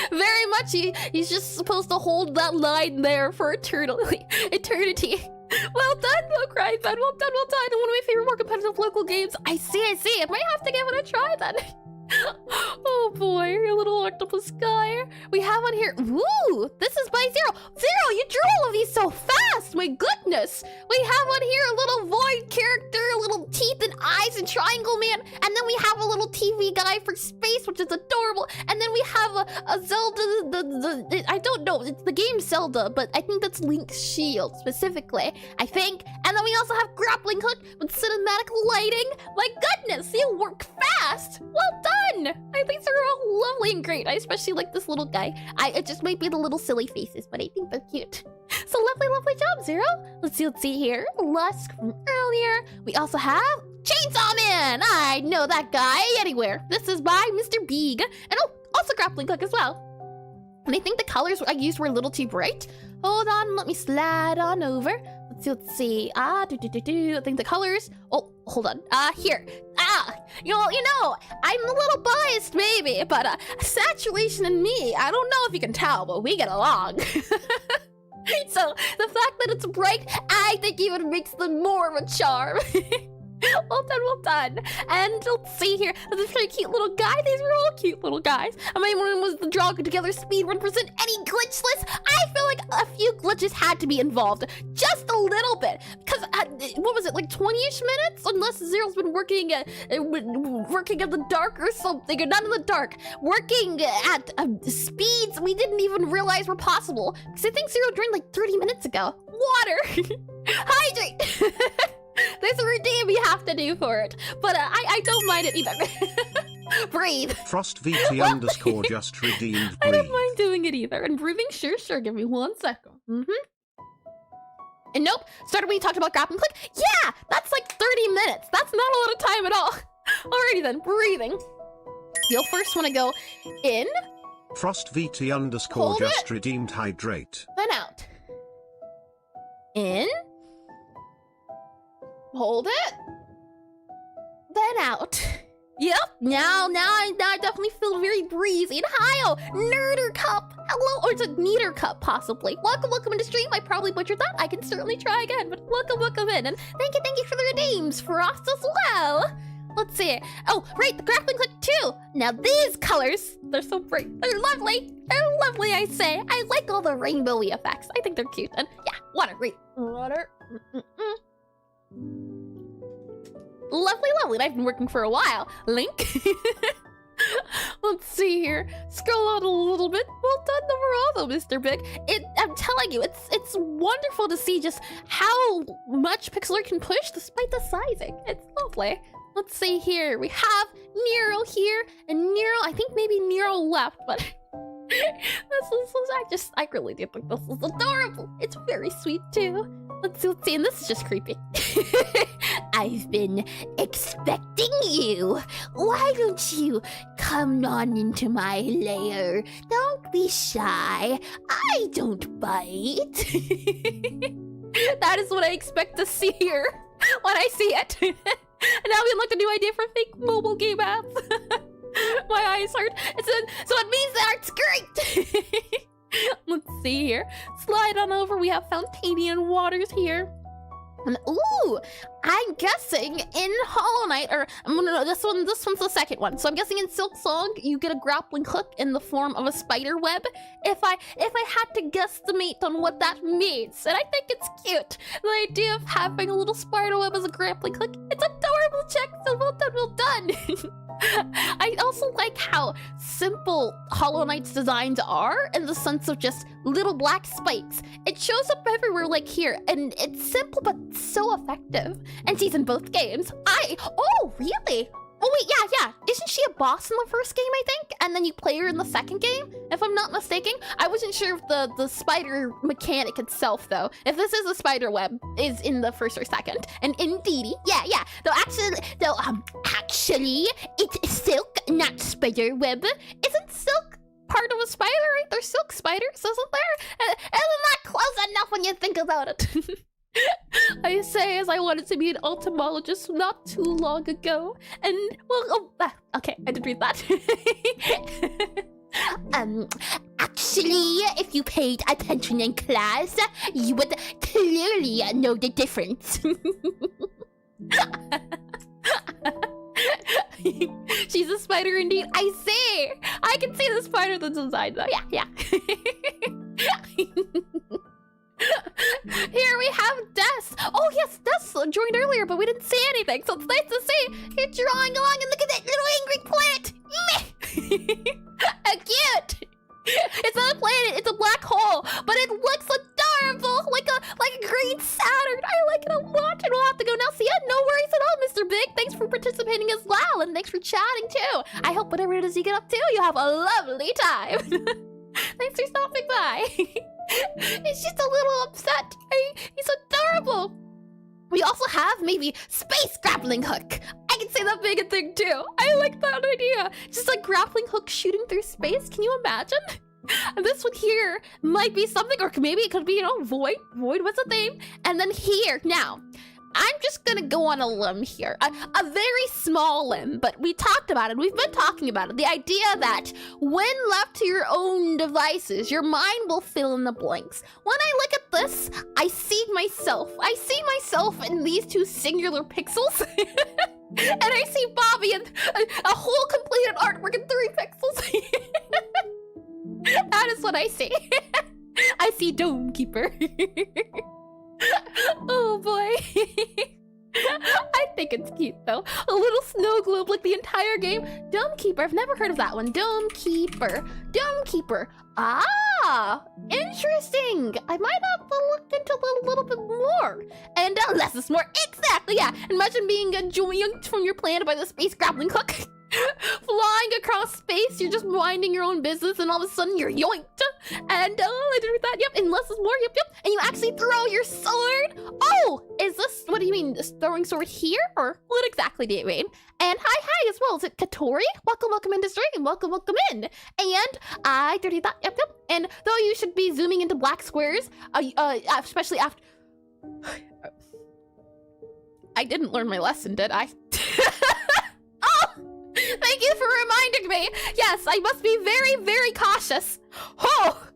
very much he's just supposed to hold that line there for eternity. Well done, though, Cryband. Well done. One of my favorite more competitive local games. I see. I might have to give it a try then. Oh boy, your little octopus guy. We have one here. Ooh, this is by Zero. Zero, you drew all of these so fast. My goodness. We have one here, a little void character, little teeth and eyes and triangle man. And then we have a little TV guy for space, which is adorable. And then we have a Zelda, I don't know, it's the game Zelda, but I think that's Link's shield specifically, I think. And then we also have Grappling Hook with cinematic lighting. My goodness, you work fast. Well done. I think they're all lovely and great. I especially like this little guy. It just might be the little silly faces, but I think they're cute. So lovely job, Zero. Let's see here. Lusk from earlier. We also have Chainsaw Man. I know that guy anywhere. This is by Mr. Beeg. And also Grappling Hook as well. And I think the colors I used were a little too bright. Hold on, let me slide on over. Let's see. I think the colors. Oh, hold on. Here. You know, I'm a little biased, maybe, but Saturation and me, I don't know if you can tell, but we get along. So the fact that it's bright, I think even makes them more of a charm. Well done. And let's see here. This very cute little guy. These are all cute little guys. I mean, when was the draw together speedrun present any glitchless? I feel like a few glitches had to be involved. Just a little bit. Because, what was it, like 20-ish minutes? Unless Zero's been working in the dark or something. Or not in the dark. Working at speeds we didn't even realize were possible. Because I think Zero joined like 30 minutes ago. Water. Hydrate. There's a routine we have to do for it, but I don't mind it either. Breathe. FrostVT underscore just redeemed. I don't mind doing it either. And breathing, sure. Give me 1 second. And nope. Started when you talked about grappling click. Yeah, that's like 30 minutes. That's not a lot of time at all. Alrighty then. Breathing. You'll first want to go in. FrostVT underscore Hold just it. redeemed hydrate. Then out. In. Hold it. Then out. Yep. Now I definitely feel very breezy. And hi, Nerder Cup. Hello, or is it Neater Cup, possibly? Welcome into stream. I probably butchered that. I can certainly try again, but welcome in. And thank you for the redeems, Frost, as well. Let's see. Oh, right, the grappling hook too. Now these colors, they're so bright. They're lovely. They're lovely, I say. I like all the rainbowy effects. I think they're cute. And yeah, water, great. Water. Lovely. I've been working for a while. Link. Let's see here. Scroll out a little bit. Well done overall, though, Mr. Big. I'm telling you, it's wonderful to see just how much Pixelart can push despite the sizing. It's lovely. Let's see here. We have Nero here, and Nero. I think maybe Nero left, but I really do think this is adorable. It's very sweet too. Let's see, and this is just creepy. I've been expecting you. Why don't you come on into my lair? Don't be shy. I don't bite. That is what I expect to see here when I see it. And now we unlocked a new idea for fake mobile game apps. My eyes hurt. So it means the art's great. Let's see here. Slide on over. We have Fountainian waters here. And ooh, I'm guessing in Hollow Knight, or no, this one's the second one. So I'm guessing in Silk Song, you get a grappling hook in the form of a spider web. If I had to guesstimate on what that means, and I think it's cute. The idea of having a little spider web as a grappling hook, it's adorable. Check. So well done. I also like how simple Hollow Knight's designs are in the sense of just little black spikes. It shows up everywhere like here, and it's simple but so effective. And she's in both games. Oh, really? Oh wait, yeah. Isn't she a boss in the first game, I think? And then you play her in the second game, if I'm not mistaken. I wasn't sure if the spider mechanic itself, though, if this is a spider web, is in the first or second. And indeedy, yeah. Actually, it's silk, not spider web. Isn't silk part of a spider, right? There's silk spiders, isn't there? Isn't that close enough when you think about it? I say as I wanted to be an entomologist not too long ago, and okay, I did read that. Actually, if you paid attention in class, you would clearly know the difference. She's a spider indeed. I see. I can see the spider that's inside though. Yeah. Here we have Des. Oh yes, Des joined earlier, but we didn't see anything, so it's nice to see you drawing along and look at that little angry planet. Cute. It's not a planet, it's a black hole, but it looks adorable, like a green Saturn. I like it a lot, and we'll have to go now. See ya. No worries at all, Mr. Big. Thanks for participating as well, and thanks for chatting too. I hope whatever it is you get up to, you have a lovely time. Thanks for stopping by. It's just a little upset. He's adorable. We also have maybe space grappling hook. I can say that big a thing too. I like that idea. Just like grappling hook shooting through space. Can you imagine? And this one here might be something, or maybe it could be, void. Void was a thing. And then here, now, I'm just gonna go on a limb here. A very small limb, but we talked about it. We've been talking about it. The idea that when left to your own devices, your mind will fill in the blanks. When I look at this, I see myself. I see myself in these two singular pixels. And I see Bobby and a whole completed artwork in 3 pixels. That is what I see. I see Dome Keeper. Oh boy. I think it's cute though. A little snow globe like the entire game. Dome Keeper, I've never heard of that one. Dome Keeper. Dome Keeper. Ah, interesting. I might have to look into a little bit more. And less is more. Exactly, yeah. Imagine being joinked from your planet by the space grappling hook. Flying across space, you're just minding your own business, and all of a sudden you're yoinked. And I did that. Yep. And less is more. Yep. And you actually throw your sword. Oh, is this? What do you mean? This throwing sword here, or what exactly do you mean? And hi as well. Is it Katori? Welcome into stream. Welcome in. And I did that. Yep. And though you should be zooming into black squares, especially after. I didn't learn my lesson, did I? Thank you for reminding me. Yes, I must be very, very cautious. Oh,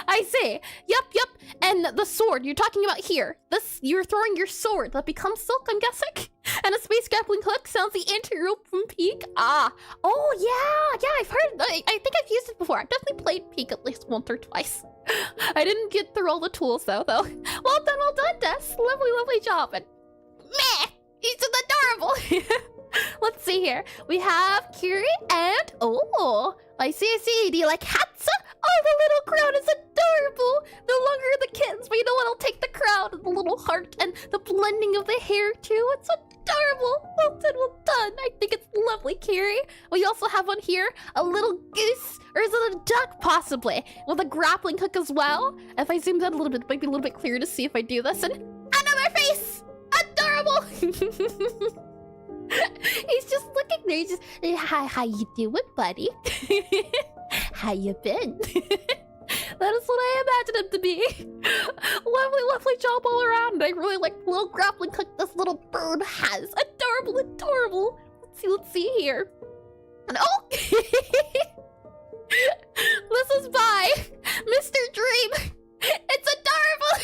I see. Yep. And the sword you're talking about here. You're throwing your sword that becomes silk, I'm guessing. And a space grappling hook sounds the anti-rope from Peak. Ah. Oh, yeah, I've heard. I think I've used it before. I've definitely played Peak at least once or twice. I didn't get through all the tools, though. Well done, Des. Lovely job. And meh, he's just adorable. Let's see here. We have Kiri and I see. Do you like hats? Oh, the little crown is adorable. No longer the kittens, but you know what? I'll take the crown and the little heart and the blending of the hair too. It's adorable. Well done. I think it's lovely, Kiri. We also have one here, a little goose, or is it a duck possibly, with a grappling hook as well. If I zoomed out a little bit, it might be a little bit clearer to see if I do this. And another face. Adorable. He's just looking there. He's just, how you doing, buddy? How you been? That is what I imagined him to be. Lovely job all around. I really like the little grappling hook this little bird has. Adorable. Let's see here. And this is by Mr. Dream. It's adorable.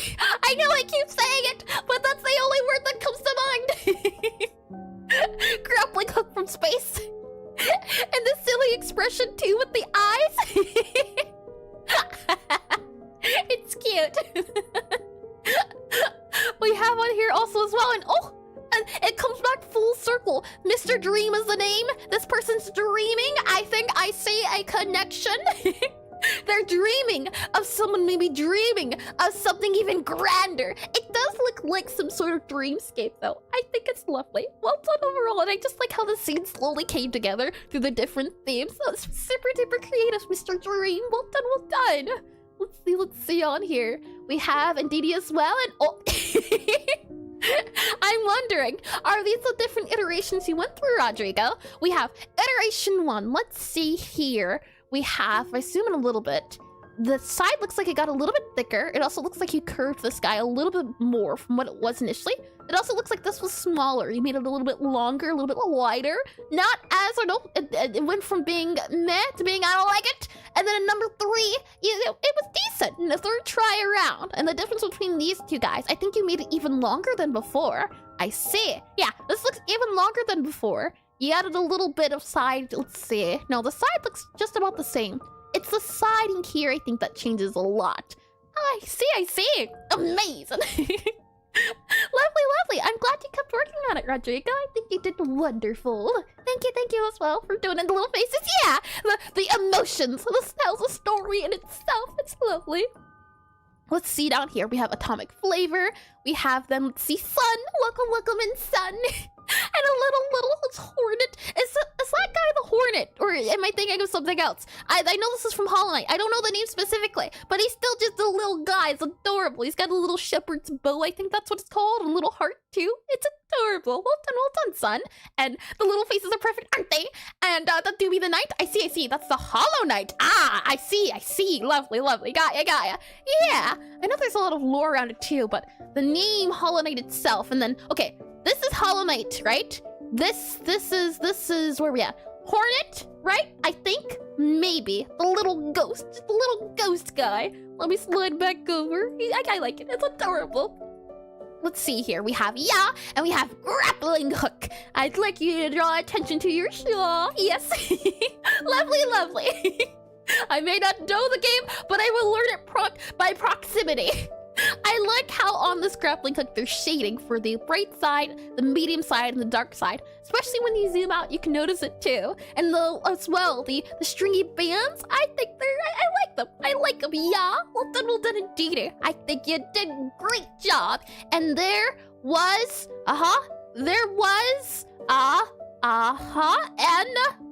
I know I keep saying it, but that's the only word that comes to mind. Grappling hook from space. And the silly expression too with the eyes. It's cute. We have one here also as well, and it comes back full circle. Mr. Dream is the name. This person's dreaming. I think I see a connection. They're dreaming of someone maybe dreaming of something even grander. It does look like some sort of dreamscape, though. I think it's lovely. Well done overall, and I just like how the scene slowly came together through the different themes. That was super duper creative, Mr. Dream. Well done, well done. Let's see on here. We have Indeedy as well, and oh... I'm wondering, are these the different iterations you went through, Rodrigo? We have iteration 1. Let's see here. We have, I zoom in a little bit, the side looks like it got a little bit thicker. It also looks like you curved this guy a little bit more from what it was initially. It also looks like this was smaller. You made it a little bit longer, a little bit wider. Not as, or no, it went from being meh to being I don't like it. And then in number 3, it was decent in the third try around. And the difference between these two guys, I think you made it even longer than before. I see. Yeah, this looks even longer than before. You added a little bit of side, let's see. No, the side looks just about the same. It's the siding here, I think, that changes a lot. Oh, I see. Amazing. Lovely. I'm glad you kept working on it, Rodrigo. I think you did wonderful. Thank you as well for doing it. The little faces, yeah. The emotions. This tells a story in itself. It's lovely. Let's see down here. We have Atomic Flavor. We have them. Let's see, Sun. Welcome in, Sun. And a little Hornet. Is that guy the Hornet? Or am I thinking of something else? I know this is from Hollow Knight. I don't know the name specifically, but he's still just a little guy. It's adorable. He's got a little shepherd's bow. I think that's what it's called. And a little heart, too. It's adorable. Well done, Son. And the little faces are perfect, aren't they? And that Doobie the Knight. I see. That's the Hollow Knight. Ah, I see. Lovely. Got ya. Yeah. I know there's a lot of lore around it, too, but the name Hollow Knight itself, and then, okay. This is Hollow Knight, right? This is where we at? Hornet, right? I think maybe the little ghost guy. Let me slide back over. I like it. It's adorable. Let's see here. We have and we have Grappling Hook. I'd like you to draw attention to your shaw. Yes. Lovely. I may not know the game, but I will learn it by proximity. I like how on this grappling hook there's shading for the bright side, the medium side, and the dark side. Especially when you zoom out, you can notice it too. And as well, the stringy bands, I think I like them. I like them, yeah. Well done indeed. I think you did a great job. And there was, an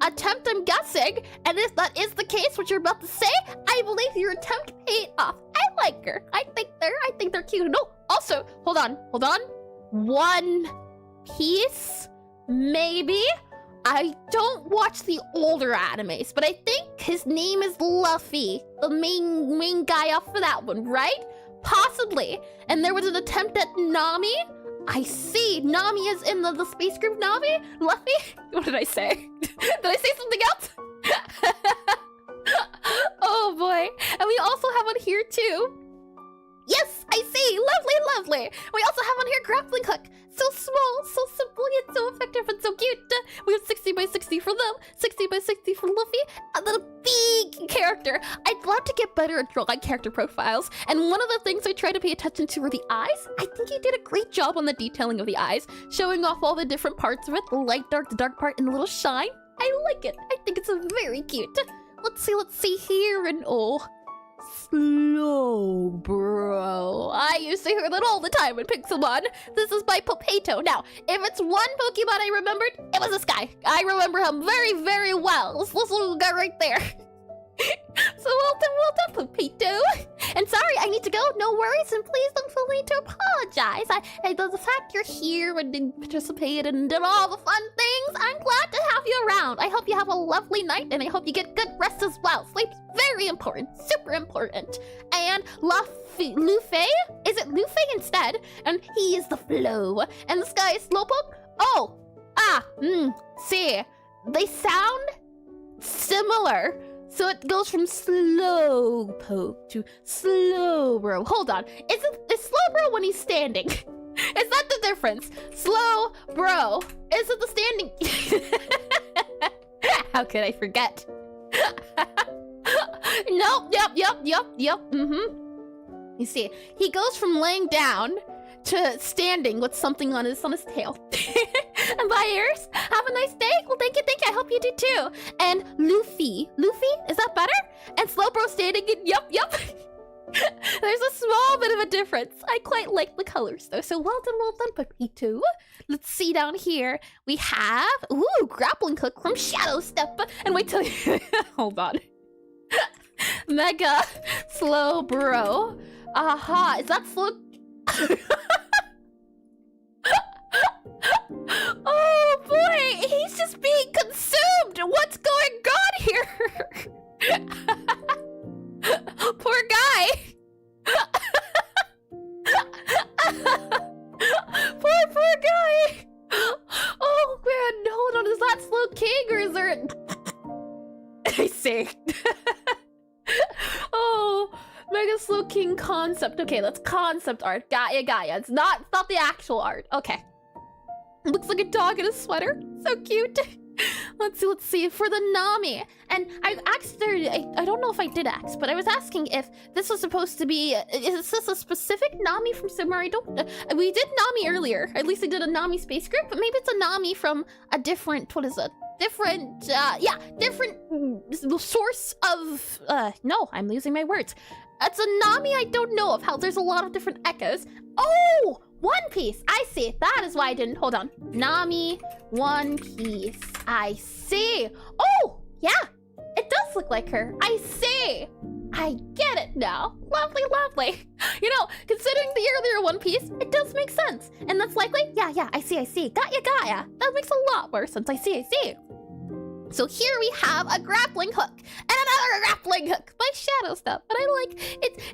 attempt, I'm guessing. And if that is the case, what you're about to say, I believe your attempt paid off. I like her. I think they're cute. No, also, hold on. One Piece, maybe? I don't watch the older animes, but I think his name is Luffy, the main guy off for that one, right? Possibly. And there was an attempt at Nami. I see. Nami is in the space group Nami? Luffy? What did I say? Did I say something else? Oh boy. And we also have one here too. Yes, I see. Lovely. We also have on here Grappling Hook. So small, so simple, yet so effective and so cute. We have 60 by 60 for them, 60 by 60 for Luffy, and then a big character. I'd love to get better at drawing character profiles, and one of the things I try to pay attention to are the eyes. I think you did a great job on the detailing of the eyes, showing off all the different parts of it, the light, dark, the dark part, and the little shine. I like it. I think it's very cute. Let's see here, and Slow, bro. I used to hear that all the time in Pixelmon. This is by Popato. Now, if it's one Pokemon I remembered, it was this guy. I remember him very, very well. This little guy right there. So well done, Popato. And sorry, I need to go. No worries, and please don't feel the need to apologize. The fact you're here and participated and did all the fun things, I'm glad to have you around. I hope you have a lovely night, and I hope you get good rest as well. Sleep's very important, super important. And Luffy, is it Luffy instead? And he is the flow. And this guy is Slowpoke. See, they sound similar. So it goes from Slowpoke to Slowbro. Hold on. Is Slowbro when he's standing? Is that the difference? Slowbro. Is it the standing? How could I forget? Nope. Yep. You see, he goes from laying down to standing with something on his tail. And bye, have a nice day. Well, thank you. I hope you do too. And Luffy, is that better? and Slowbro standing in yup. There's a small bit of a difference. I quite like the colors though, so well done, Pepito. Let's see down here. We have, ooh, Grappling Hook from Shadow Step. And wait till you, hold on. Mega Slowbro. Aha, is that Slow? Oh boy, he's just being consumed. What's going on here? Poor guy. Poor guy. Oh man, hold on. Is that Slow King or is there? I see. Oh, Mega Slow King concept. Okay, that's concept art. Got ya. It's not the actual art. Okay. Looks like a dog in a sweater. So cute. Let's see for the Nami. And I asked her, I don't know if I did ask, but I was asking if this was supposed to be, is this a specific Nami from somewhere? I don't, we did Nami earlier. At least I did a Nami space group, but maybe it's a Nami from a different, what is it? Different source of, no, I'm losing my words. It's a Nami I don't know of, how there's a lot of different echoes. Oh! One Piece, I see. That is why I didn't, hold on. Nami, One Piece, I see. Oh, yeah, it does look like her. I see. I get it now. Lovely. You know, considering the earlier One Piece, it does make sense. And that's likely, yeah, I see. Got ya. That makes a lot more sense. I see. So here we have a grappling hook and another grappling hook by Shadow Step. And I like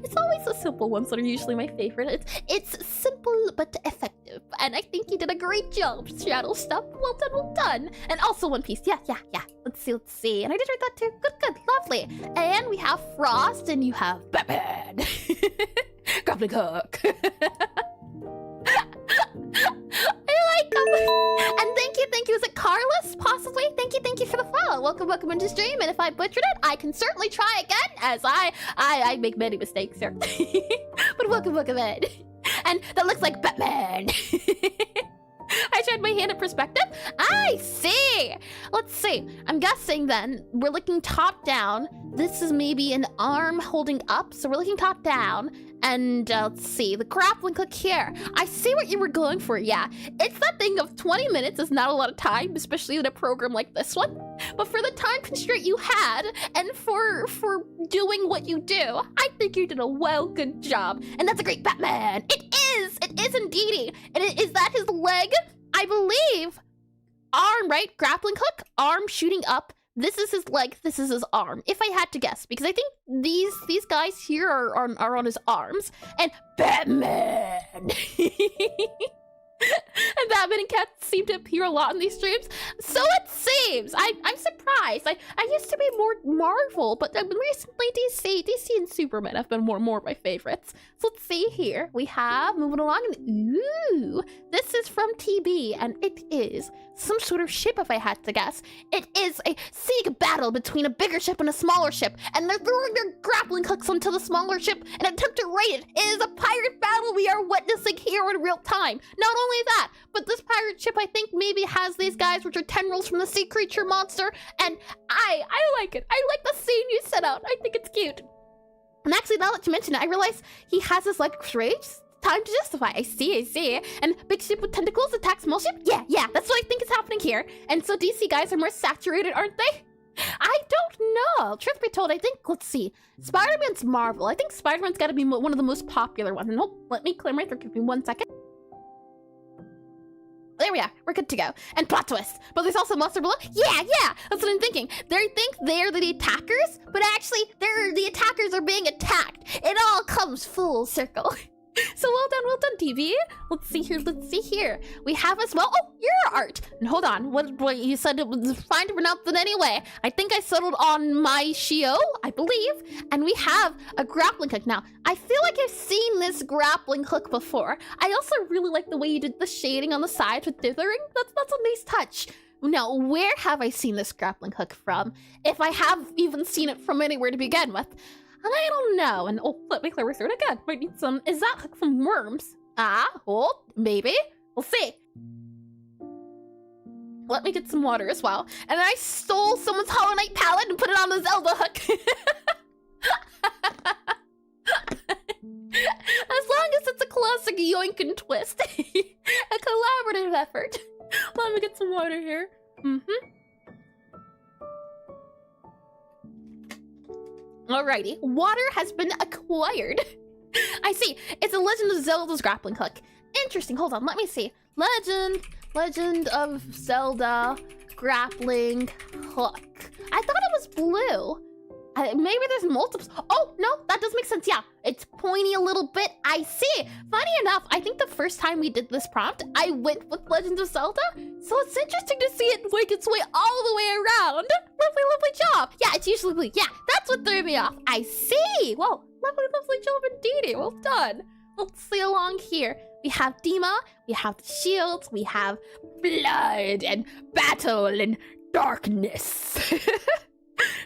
it's always the simple ones that are usually my favorite. It's simple but effective. And I think you did a great job, Shadow Step. Well done. And also One Piece. Yeah. Let's see. And I did read that too. Good. Lovely. And we have Frost and you have Batman. Grappling hook. I like them. And thank you. Is it Carlos? Possibly? Thank you for the follow. Welcome into stream. And if I butchered it, I can certainly try again, as I make many mistakes here. But welcome in. And that looks like Batman. I tried my hand at perspective. I see. Let's see. I'm guessing then we're looking top down. This is maybe an arm holding up. So we're looking top down. And let's see, the grappling hook here. I see what you were going for, yeah. It's that thing of 20 minutes is not a lot of time, especially in a program like this one. But for the time constraint you had, and for doing what you do, I think you did a good job. And that's a great Batman. It is indeedy. And is that his leg? I believe. Arm, right? Grappling hook, arm shooting up. This is his leg, this is his arm, if I had to guess, because I think these guys here are on his arms, and Batman! And Batman and Cat seem to appear a lot in these streams, so it seems. I'm surprised. I used to be more Marvel, but recently DC and Superman have been more my favorites. So let's see here. We have, moving along, and ooh, this is from TB, and it is some sort of ship, if I had to guess. It is a sea battle between a bigger ship and a smaller ship, and they're throwing their grappling hooks onto the smaller ship and attempt to raid it. It is a pirate battle we are witnessing here in real time. Not only that, but this pirate ship, I think, maybe has these guys, which are tendrils from the sea creature monster, and I like it. I like the scene you set out. I think it's cute. And actually, now that you mention it, I realize he has his like stripes. Time to justify. I see. And big ship with tentacles attacks small ship? Yeah, that's what I think is happening here. And so DC guys are more saturated, aren't they? I don't know. Truth be told, I think, let's see. Spider-Man's Marvel. I think Spider-Man's got to be one of the most popular ones. And let me clear my throat. Give me 1 second. There we are. We're good to go. And plot twist. But there's also monster below. Yeah. That's what I'm thinking. They think they're the attackers, but actually, the attackers are being attacked. It all comes full circle. So well done, TV. Let's see here. We have as well. Oh, your art. And hold on. What you said it was fine to pronounce it anyway. I think I settled on my Shio, I believe. And we have a grappling hook. Now, I feel like I've seen this grappling hook before. I also really like the way you did the shading on the sides with dithering. That's a nice touch. Now, where have I seen this grappling hook from? If I have even seen it from anywhere to begin with. And I don't know. And let me clear my throat again. Might need some. Is that hook from Worms? Maybe. We'll see. Let me get some water as well. And I stole someone's Hollow Knight palette and put it on the Zelda hook. classic yoink and twist. A collaborative effort. Let me get some water here. Alrighty, water has been acquired. I see. It's a Legend of Zelda's grappling hook. Interesting. Hold on. Let me see. Legend of Zelda grappling hook. I thought it was blue. Maybe there's multiple. Oh, no, that does make sense. Yeah, it's pointy a little bit. I see. Funny enough, I think the first time we did this prompt, I went with Legend of Zelda. So it's interesting to see it make its way all the way around. Lovely job. Yeah, it's usually blue. Yeah, that's what threw me off. I see. Whoa, lovely job indeed. Well done. Let's see along here. We have Dima, we have the shields, we have blood and battle and darkness.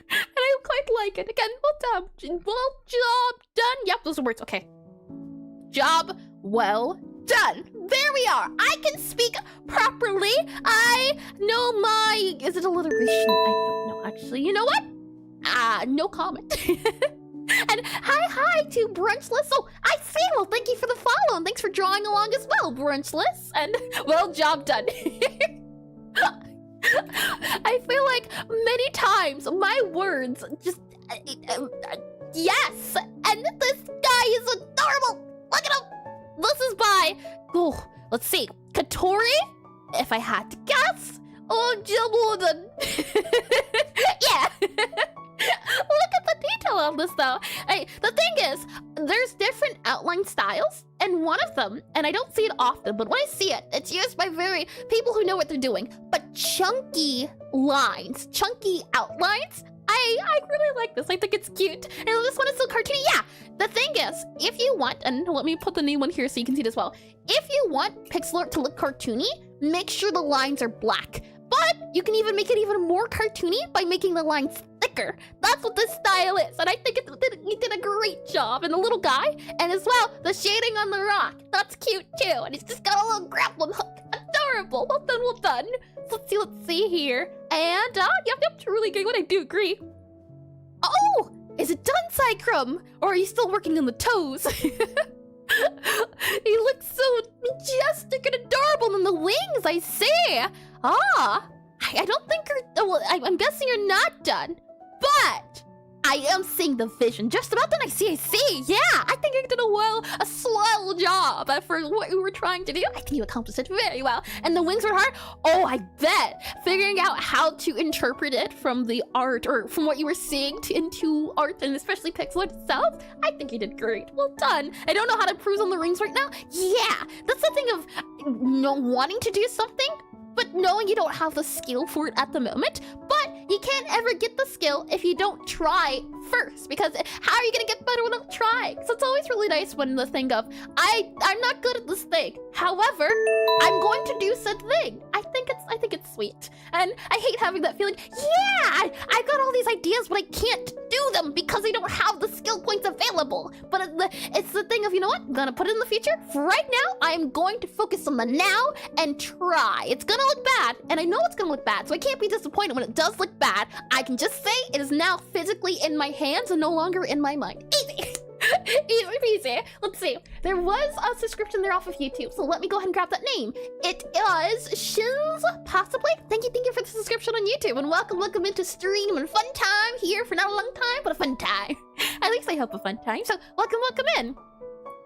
And I quite like it. Again, well job done. Yep, those are words. Okay. Job well done. There we are. I can speak properly. I know my... Is it alliteration? I don't know, actually. You know what? No comment. And hi to Brunchless. Oh, I see. Well, thank you for the follow, and thanks for drawing along as well, Brunchless. And, well, job done. I feel like many times my words just... yes! And this guy is adorable! Look at him! This is by... Oh, let's see. Katori? If I had to guess? Oh, Jabuden. Yeah! Look at the detail on this, though. The thing is, there's different outline styles, and one of them, and I don't see it often, but when I see it, it's used by people who know what they're doing. But chunky lines, chunky outlines, I really like this. I think it's cute. And this one is so cartoony. Yeah, the thing is, if you want, and let me put the new one here so you can see it as well. If you want Pixelart to look cartoony, make sure the lines are black. But you can even make it even more cartoony by making the lines thicker. That's what this style is, and I think he did a great job. And the little guy, and as well, the shading on the rock. That's cute too, and he's just got a little grappling hook. Adorable. Well done. So let's see here. And, yep, really good one. I do agree. Oh, is it done, Cycrum? Or are you still working on the toes? He looks so majestic and adorable in the wings, I see. I don't think well, I'm guessing you're not done, but I am seeing the vision. Just about done. I see. Yeah, I think you did a swell job for what you were trying to do. I think you accomplished it very well. And the wings were hard. Oh, I bet. Figuring out how to interpret it from the art, or from what you were seeing into art, and especially Pixelart itself, I think you did great. Well done. I don't know how to improve on the rings right now. Yeah, that's the thing of wanting to do something, but knowing you don't have the skill for it at the moment. But you can't ever get the skill if you don't try first, because how are you gonna get better without trying? So it's always really nice when the thing of, I'm not good at this thing, however, I'm going to do said thing. I think it's sweet. And I hate having that feeling, yeah, I've got all these ideas, but I can't do them because I don't have the skill points available. But it's the thing of, you know what, I'm gonna put it in the future. For right now, I'm going to focus on the now and try. It's gonna look bad, and I know it's gonna look bad, so I can't be disappointed when it does look bad. I can just say it is now physically in my hands and no longer in my mind. Easy. Easy peasy. Let's see. There was a subscription there off of YouTube, so let me go ahead and grab that name. It is Shins, possibly. Thank you for the subscription on YouTube, and welcome into stream and fun time here for not a long time, but a fun time. At least I hope a fun time. So welcome in.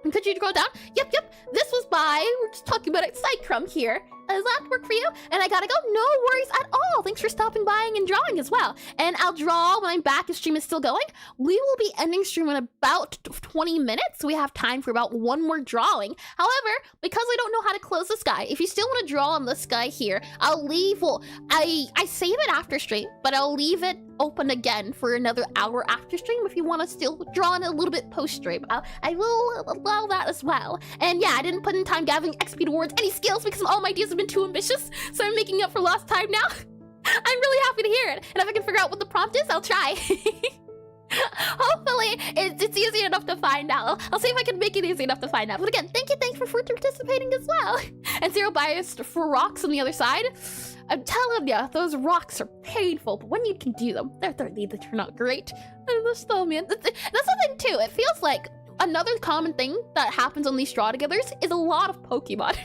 And could you scroll down? Yep. This was we're just talking about Cycrum here. Does that work for you? And I gotta go. No worries at all. Thanks for stopping by and drawing as well. And I'll draw when I'm back if stream is still going. We will be ending stream in about 20 minutes. So we have time for about one more drawing. However, because I don't know how to close this guy, if you still want to draw on this guy here, I'll leave, I save it after stream, but I'll leave it open again for another hour after stream if you want to still draw in a little bit post stream. I will allow that as well. And yeah, I didn't put in time gathering XP towards any skills because all my ideas have been too ambitious, so I'm making up for lost time now. I'm really happy to hear it, and if I can figure out what the prompt is, I'll try. Hopefully it's easy enough to find out. I'll see if I can make it easy enough to find out. But again, thanks for participating as well. And zero bias for rocks on the other side. I'm telling you, those rocks are painful, but when you can do them, they turn out great. And still, man, that's the thing too. It feels like Another common thing that happens on these straw togethers is a lot of Pokemon,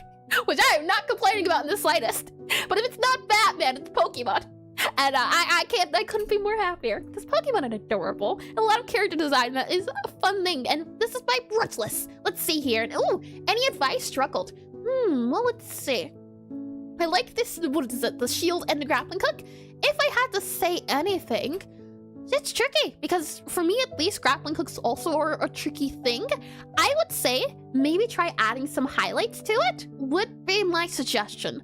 which I am not complaining about in the slightest. But if it's not Batman, it's Pokemon. And I couldn't be more happier, because Pokemon are adorable. A lot of character design that is a fun thing, and this is my brush list. Let's see here. Ooh, any advice? Struggled. Well, let's see. I like this, what is it, the shield and the grappling hook. If I had to say anything, it's tricky, because for me at least, grappling hooks also are a tricky thing. I would say maybe try adding some highlights to it, would be my suggestion.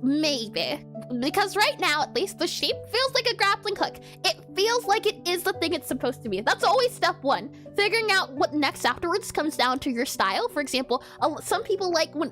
Maybe. Because right now, at least, the shape feels like a grappling hook. It feels like it is the thing it's supposed to be. That's always step one. Figuring out what next afterwards comes down to your style. For example, some people like when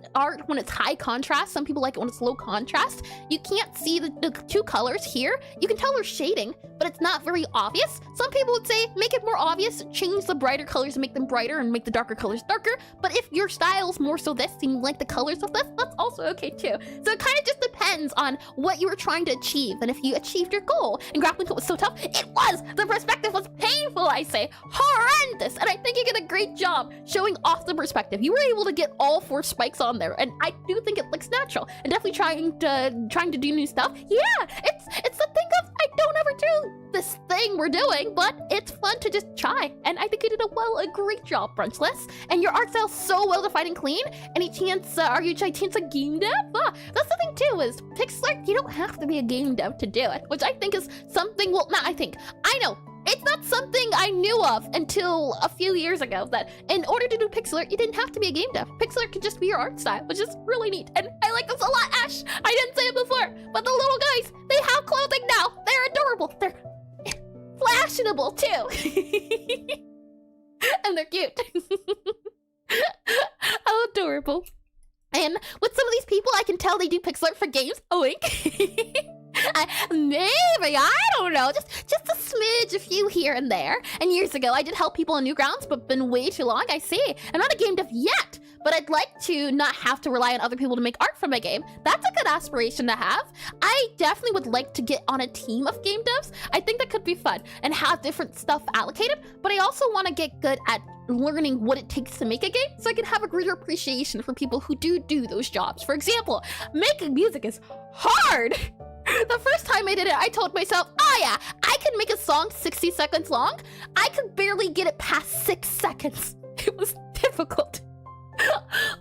it's high contrast. Some people like it when it's low contrast. You can't see the two colors here. You can tell they're shading, but it's not very obvious. Some people would say make it more obvious, change the brighter colors and make them brighter, and make the darker colors darker. But if your style's more so this, and you like the colors of this, that's also okay too. So it kind of just depends on what you were trying to achieve, and if you achieved your goal. And grappling hook was so tough, it was! The perspective was painful, I say. Horrendous! And I think you did a great job showing off the perspective. You were able to get all 4 spikes on there, and I do think it looks natural. And definitely trying to do new stuff. Yeah, it's the thing of, I don't ever do this thing we're doing, but it's fun to just try. And I think you did a great job, Brunchless. And your art style's so well defined and clean. Any chance, are you a chance a game dev? That's the thing too, is Pixelart, you don't have to be a game dev to do it, which I think is something, well, not I think, I know. It's not something I knew of until a few years ago, that in order to do Pixelart, you didn't have to be a game dev. Pixelart could just be your art style, which is really neat. And I like this a lot, Ash. I didn't say it before, but the little guys, they have clothing now. They're adorable. They're fashionable too. And they're cute. How adorable. And with some of these people, I can tell they do Pixelart for games. Oink. Maybe, I don't know, just a smidge, a few here and there. And years ago, I did help people on Newgrounds, but been way too long, I see. I'm not a game dev yet, but I'd like to not have to rely on other people to make art for my game. That's a good aspiration to have. I definitely would like to get on a team of game devs. I think that could be fun and have different stuff allocated, but I also want to get good at learning what it takes to make a game, so I can have a greater appreciation for people who do those jobs. For example, making music is hard. The first time I did it, I told myself, oh yeah, I can make a song 60 seconds long. I could barely get it past 6 seconds. It was difficult.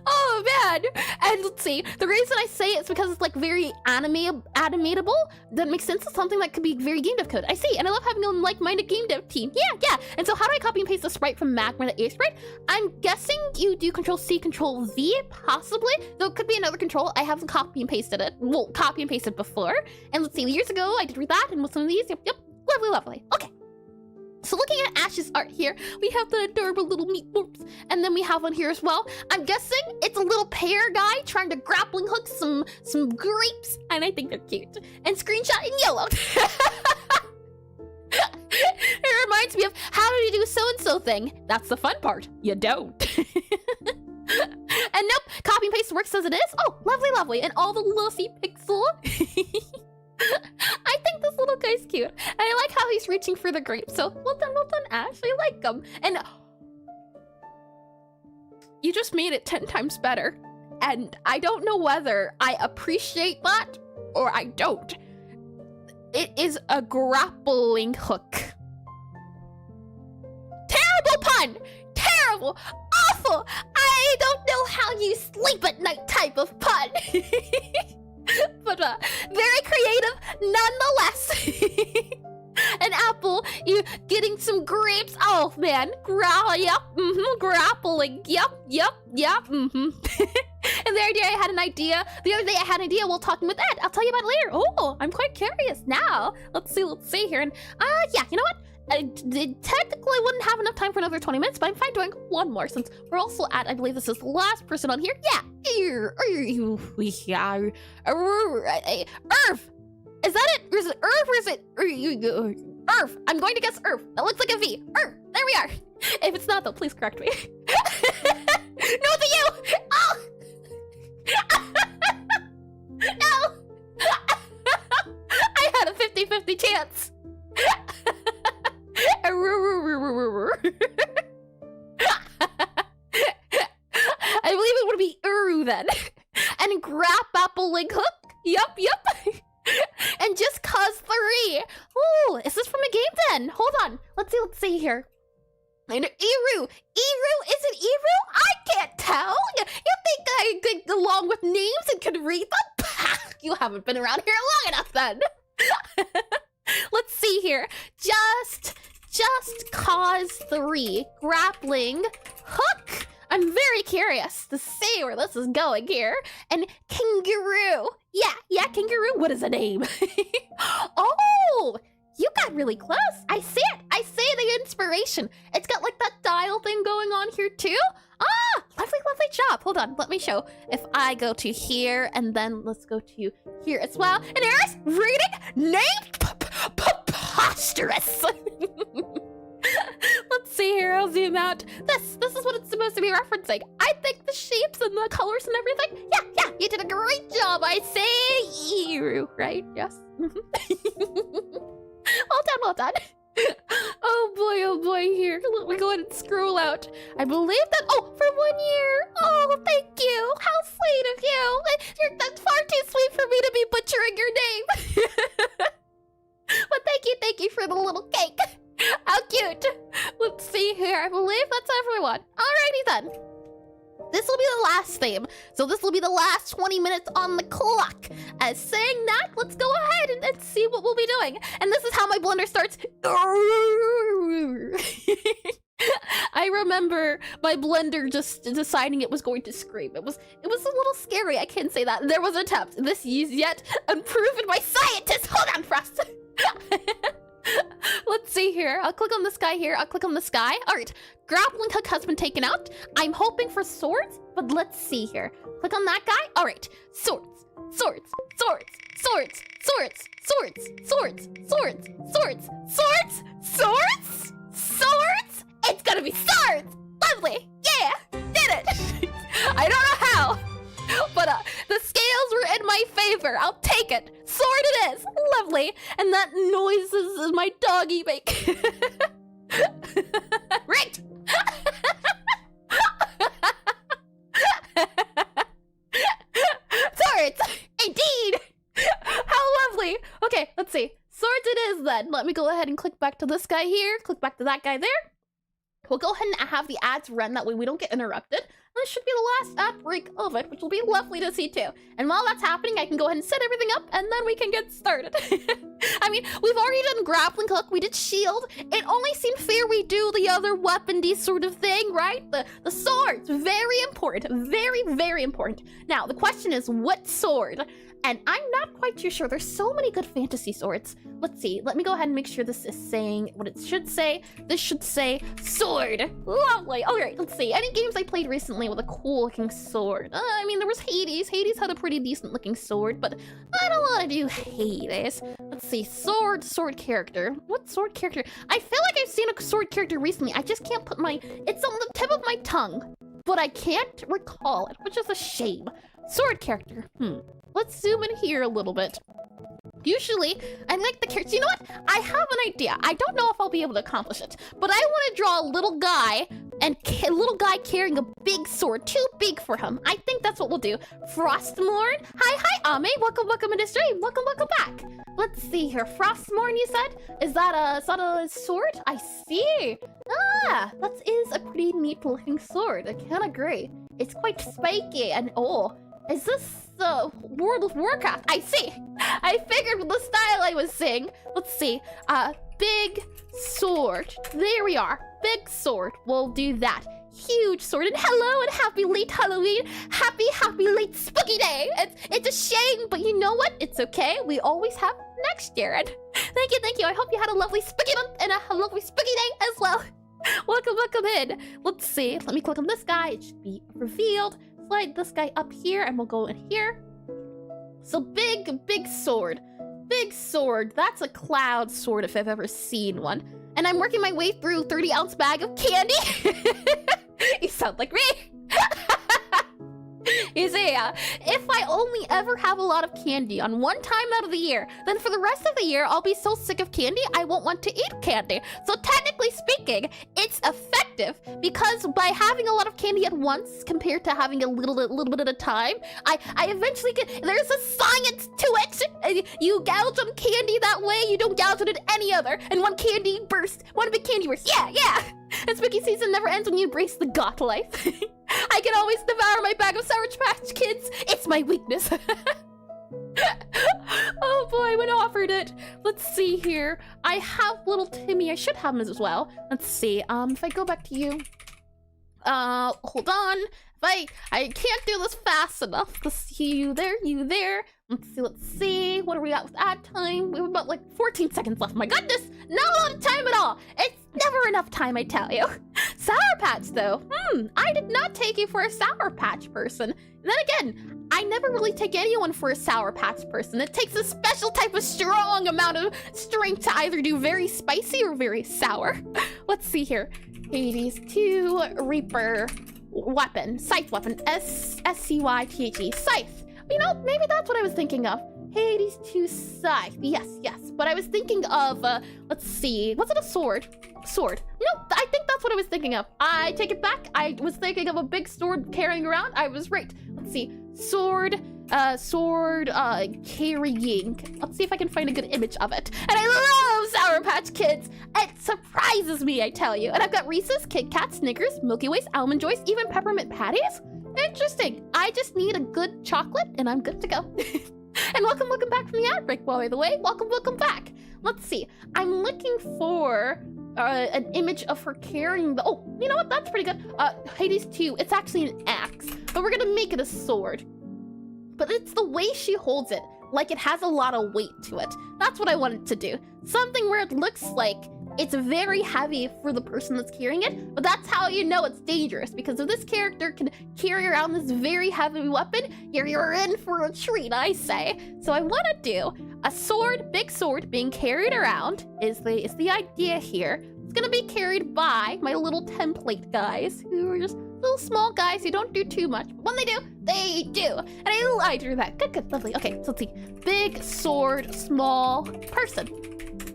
Oh man. And let's see, the reason I say it's because it's like very animatable. That makes sense. It's something that could be very game dev code. I see, and I love having a like-minded game dev team. Yeah. And so how do I copy and paste the sprite from Magma to Aseprite? I'm guessing you do Control-C, Control-V, possibly. Though it could be another control. I haven't copy and pasted it. Well, copy and pasted before. And let's see, years ago I did read that, and with some of these, yep, lovely. Okay. So looking at Ash's art here, we have the adorable little meat blorps, and then we have one here as well. I'm guessing it's a little pear guy trying to grappling hook some grapes, and I think they're cute. And screenshot in yellow. It reminds me of, how do you do so-and-so thing? That's the fun part. You don't. And nope, copy and paste works as it is. Oh, lovely. And all the lossy pixel. I think this little guy's cute, and I like how he's reaching for the grape. So well done, Ash. I like him. And you just made it 10 times better, and I don't know whether I appreciate that or I don't. It is a grappling hook. Terrible pun! Terrible! Awful! I don't know how you sleep at night type of pun. But very creative nonetheless. An apple, you getting some grapes. Oh man, grappling, yep. And the other day I had an idea. While talking with Ed. I'll tell you about it later. Oh, I'm quite curious now. Let's see here. And yeah, you know what? I technically wouldn't have enough time for another 20 minutes, but I'm fine doing one more since we're also at, I believe this is the last person on here. Yeah. Irv! Is that it? Or is it Irv or is it Irv? I'm going to guess Irv. That looks like a V. Irv! There we are. If it's not though, please correct me. No, it's you! Oh! No! I had a 50-50 chance. grappling hook. Yup. And just cause 3. Oh, is this from a game then? Hold on. Let's see here. And Eru. Eru? Is it Eru? I can't tell. You think I get along with names and can read them? You haven't been around here long enough then. Let's see here. Just cause 3. Grappling hook. I'm very curious to see where this is going here. And kangaroo. Yeah, kangaroo. What is the name? Oh, you got really close. I see it. I see the inspiration. It's got like that dial thing going on here too. Ah, lovely job. Hold on, let me show. If I go to here and then let's go to here as well. And there's reading name preposterous. Let's see here. I'll zoom out. This is what it's supposed to be referencing. I think the shapes and the colors and everything. Yeah, you did a great job. I say Eru, right? Yes. Well done. Oh boy, here. Let me go ahead and scroll out. I believe that, oh, for 1 year. Oh, thank you. How sweet of you. That's far too sweet for me to be butchering your name. But thank you for the little cake. How cute. Let's see here. I believe that's everyone. Alrighty then. This will be the last theme. So this will be the last 20 minutes on the clock. As saying that, let's go ahead and see what we'll be doing. And this is how my blender starts. I remember my blender just deciding it was going to scream. It was a little scary. I can't say that. There was an attempt. This is yet unproven by scientists. Hold on, Frost. Let's see here. I'll click on this guy here. I'll click on this guy. All right. Grappling hook has been taken out. I'm hoping for swords, but let's see here. Click on that guy. All right. Swords. It's gonna be swords. Lovely. Yeah. Did it. I don't know how, but the scales were in my favor. I'll take it. Sword it is. Lovely. And that noise is my doggy make. Right. Swords. Indeed. How lovely. Okay, let's see. Swords it is then. Let me go ahead and click back to this guy here. Click back to that guy there. We'll go ahead and have the ads run. That way we don't get interrupted. This should be the last ad break of it, which will be lovely to see too. And while that's happening, I can go ahead and set everything up and then we can get started. I mean, we've already done grappling hook, we did shield. It only seemed fair we do the other weapon-y sort of thing, right? The swords, very important, very important. Now, the question is, what sword? And I'm not quite too sure. There's so many good fantasy swords. Let's see. Let me go ahead and make sure this is saying what it should say. This should say sword. Lovely. All right, let's see. Any games I played recently with a cool looking sword? I mean, there was Hades. Hades had a pretty decent looking sword, but I don't want to do Hades. Let's see. Sword character. What sword character? I feel like I've seen a sword character recently. I just can't put my... It's on the tip of my tongue, but I can't recall it, which is a shame. Sword character. Let's zoom in here a little bit. Usually, I like the character. You know what? I have an idea. I don't know if I'll be able to accomplish it, but I want to draw a little guy and a little guy carrying a big sword. Too big for him. I think that's what we'll do. Frostmourne. Hi, Ame. Welcome in the stream. Welcome back. Let's see here. Frostmourne, you said? Is that a sword? I see. Ah, that is a pretty neat looking sword. I can't agree. It's quite spiky and is this World of Warcraft? I see. I figured with the style I was seeing. Let's see. Big sword. There we are. Big sword. We'll do that. Huge sword. And hello and happy late Halloween. Happy late spooky day. It's a shame, but you know what? It's okay. We always have next year. And thank you. I hope you had a lovely spooky month and a lovely spooky day as well. Welcome in. Let's see. Let me click on this guy. It should be revealed. Slide this guy up here and we'll go in here. So big sword. Big sword. That's a Cloud sword if I've ever seen one. And I'm working my way through 30-ounce bag of candy. You sound like me. You see, if I only ever have a lot of candy on one time out of the year, then for the rest of the year, I'll be so sick of candy, I won't want to eat candy. So technically speaking, it's effective because by having a lot of candy at once compared to having a little bit at a time, I eventually get, there's a science to it. You gouge on candy that way, you don't gouge on it any other. And one big candy burst. Yeah. And spooky season never ends when you embrace the goth life. I can always devour my bag of Sour Patch Kids. It's my weakness. Oh boy, when offered it. Let's see here. I have little Timmy. I should have him as well. Let's see. If I go back to you. Hold on. I can't do this fast enough. Let's see, you there. Let's see. What are we at with ad time? We have about like 14 seconds left. My goodness, not a lot of time at all. It's never enough time, I tell you. Sour Patch though. I did not take you for a Sour Patch person. Then again, I never really take anyone for a Sour Patch person. It takes a special type of strong amount of strength to either do very spicy or very sour. Let's see here. Hades 2 Reaper weapon, scythe weapon, S-C-Y-T-H-E, scythe. You know, maybe that's what I was thinking of. Hades 2 scythe, yes. But I was thinking of, let's see, was it a sword? Sword. No, I think that's what I was thinking of. I take it back. I was thinking of a big sword carrying around. I was right. Let's see, sword carrying. Let's see if I can find a good image of it. And I love Sour Patch Kids. It surprises me, I tell you. And I've got Reese's, Kit Kat, Snickers, Milky Ways, Almond Joys, even peppermint patties. Interesting. I just need a good chocolate and I'm good to go. And welcome back from the ad break, by the way. Welcome back. Let's see. I'm looking for an image of her carrying the, oh, you know what? That's pretty good. Hades 2, it's actually an axe, but we're gonna make it a sword. But it's the way she holds it, like it has a lot of weight to it. That's what I wanted to do. Something where it looks like it's very heavy for the person that's carrying it, but that's how you know it's dangerous, because if this character can carry around this very heavy weapon, you're in for a treat, I say. So I want to do a sword, big sword, being carried around is the idea here. It's gonna be carried by my little template guys, who are just little small guys who don't do too much, but when they do, they do. And I drew that. Good, lovely. Okay, so let's see. Big sword, small person.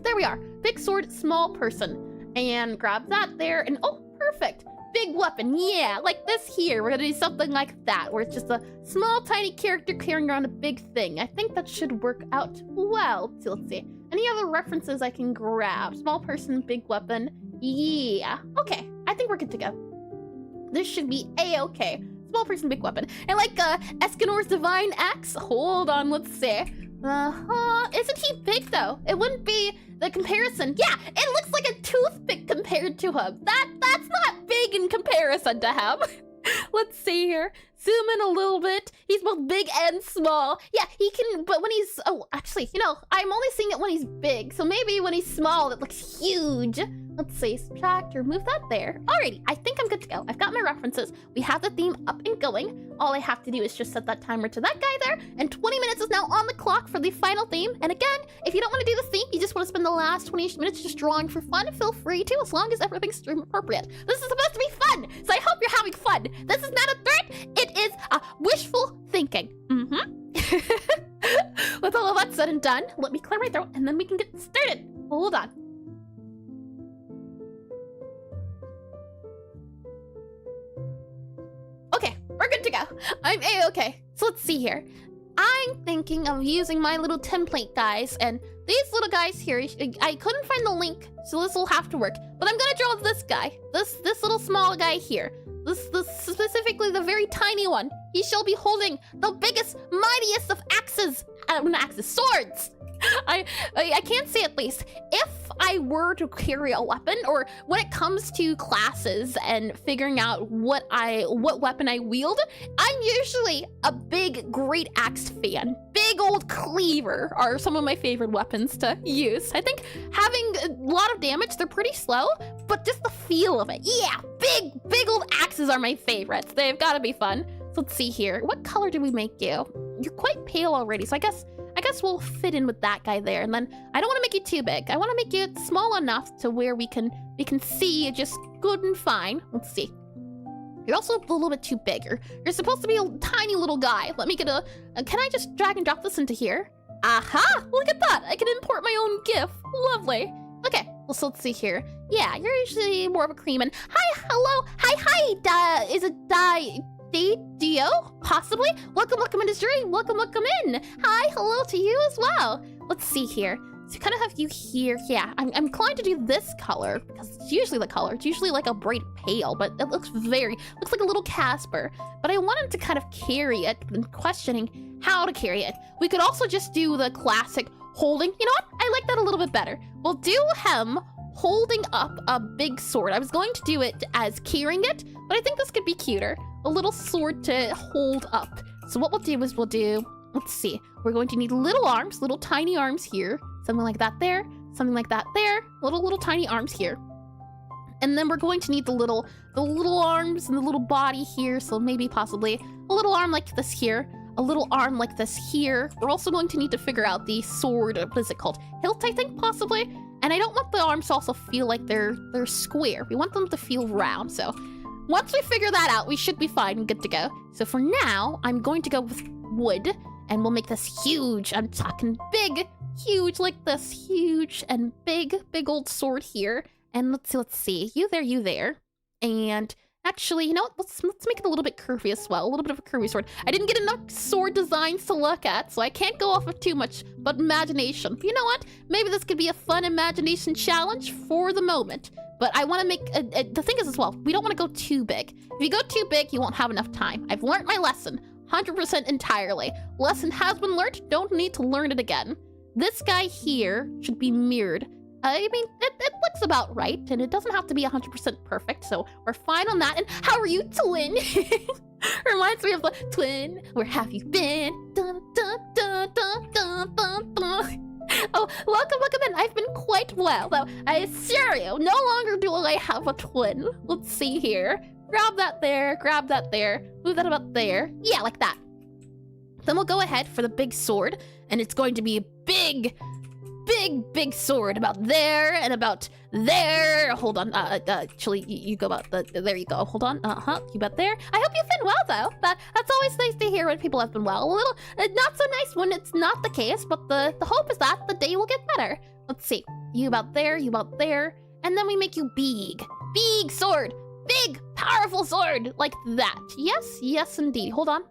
There we are. Big sword, small person. And grab that there, and oh, perfect. Big weapon, yeah, like this here. We're gonna do something like that, where it's just a small, tiny character carrying around a big thing. I think that should work out well. So let's see. Any other references I can grab? Small person, big weapon. Yeah, okay. I think we're good to go. This should be a-okay. Small person, big weapon. And like Escanor's Divine Axe. Hold on, let's see. Isn't he big though? It wouldn't be the comparison. Yeah, it looks like a toothpick compared to him. That's not big in comparison to him. Let's see here. Zoom in a little bit. He's both big and small. Yeah, he can, but when he's, oh, actually, you know, I'm only seeing it when he's big. So maybe when he's small, it looks huge. Let's see, subtract or move that there. Alrighty, I think I'm good to go. I've got my references. We have the theme up and going. All I have to do is just set that timer to that guy there. And 20 minutes is now on the clock for the final theme. And again, if you don't want to do the theme, you just want to spend the last 20 minutes just drawing for fun, feel free to, as long as everything's stream appropriate. This is supposed to be fun, so I hope you're having fun. This is not a threat. It is wishful thinking. With all of that said and done, let me clear my throat and then we can get started. Hold on. Okay, we're good to go. I'm a-okay. So let's see here. I'm thinking of using my little template guys, and these little guys here, I couldn't find the link, so this will have to work. But I'm gonna draw this guy, this little small guy here. This specifically the very tiny one. He shall be holding the biggest, mightiest of axes. Not axes, swords. I can't say at least. If I were to carry a weapon, or when it comes to classes and figuring out what weapon I wield, I'm usually a big great axe fan. Big old cleaver are some of my favorite weapons to use. I think having a lot of damage, they're pretty slow, but just the feel of it. Yeah, big old axes are my favorites. They've got to be fun. So let's see here. What color do we make you? You're quite pale already, so I guess we'll fit in with that guy there. And then I don't want to make you too big. I want to make you small enough to where we can see you just good and fine. Let's see. You're also a little bit too big. You're supposed to be a tiny little guy. Let me get a can I just drag and drop this into here? Aha! Look at that! I can import my own GIF. Lovely. Okay, well, so let's see here. Yeah, you're usually more of a cream. And hi, hello, hi, is it Dio? Possibly? Welcome into stream. Welcome in. Hi, hello to you as well. Let's see here. So kind of have you here. Yeah, I'm inclined to do this color because it's usually the color. It's usually like a bright pale, but it looks like a little Casper. But I wanted to kind of carry it and questioning how to carry it. We could also just do the classic holding. You know what? I like that a little bit better. We'll do him holding up a big sword. I was going to do it as carrying it, but I think this could be cuter. A little sword to hold up. So what we'll do is let's see. We're going to need little arms, little tiny arms here. Something like that there. Something like that there. Little tiny arms here. And then we're going to need the little arms and the little body here. So maybe possibly a little arm like this here. A little arm like this here. We're also going to need to figure out the sword, what is it called? Hilt, I think, possibly. And I don't want the arms to also feel like they're square. We want them to feel round. So once we figure that out, we should be fine and good to go. So for now, I'm going to go with wood. And we'll make this huge, I'm talking big, huge like this, huge and big old sword here. And let's see, you there. And actually, you know what, let's make it a little bit curvy as well, a little bit of a curvy sword. I didn't get enough sword designs to look at, so I can't go off of too much, but imagination. You know what, maybe this could be a fun imagination challenge for the moment. But I want to make, the thing is as well, we don't want to go too big. If you go too big, you won't have enough time. I've learned my lesson. 100% entirely. Lesson has been learned, don't need to learn it again. This guy here should be mirrored. I mean, it looks about right, and it doesn't have to be 100% perfect, so we're fine on that. And how are you, twin? Reminds me of the twin. Where have you been? Dun, dun, dun, dun, dun, dun, dun. Oh, welcome in. I've been quite well, though I assure you, no longer do I have a twin. Let's see here. Grab that there, move that about there. Yeah, like that. Then we'll go ahead for the big sword, and it's going to be a big sword about there and about there. Hold on, actually, you go about there you go. Hold on, you about there. I hope you've been well, though. That's always nice to hear when people have been well. A little, not so nice when it's not the case, but the hope is that the day will get better. Let's see, you about there, and then we make you big sword. Big, powerful sword like that. Yes, indeed. Hold on.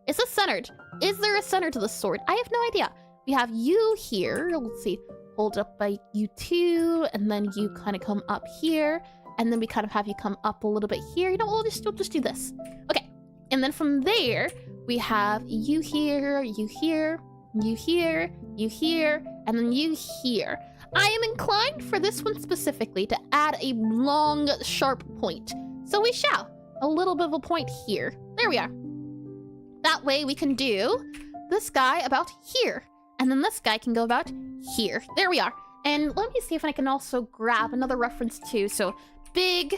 Is this centered? Is there a center to the sword? I have no idea. We have you here. Let's see. Hold up by you two, and then you kind of come up here, and then we kind of have you come up a little bit here. You know, we'll just do this. Okay. And then from there, we have you here, you here, you here, you here, and then you here. I am inclined for this one specifically to add a long, sharp point. So we shall. A little bit of a point here. There we are. That way we can do this guy about here. And then this guy can go about here. There we are. And let me see if I can also grab another reference too. So big,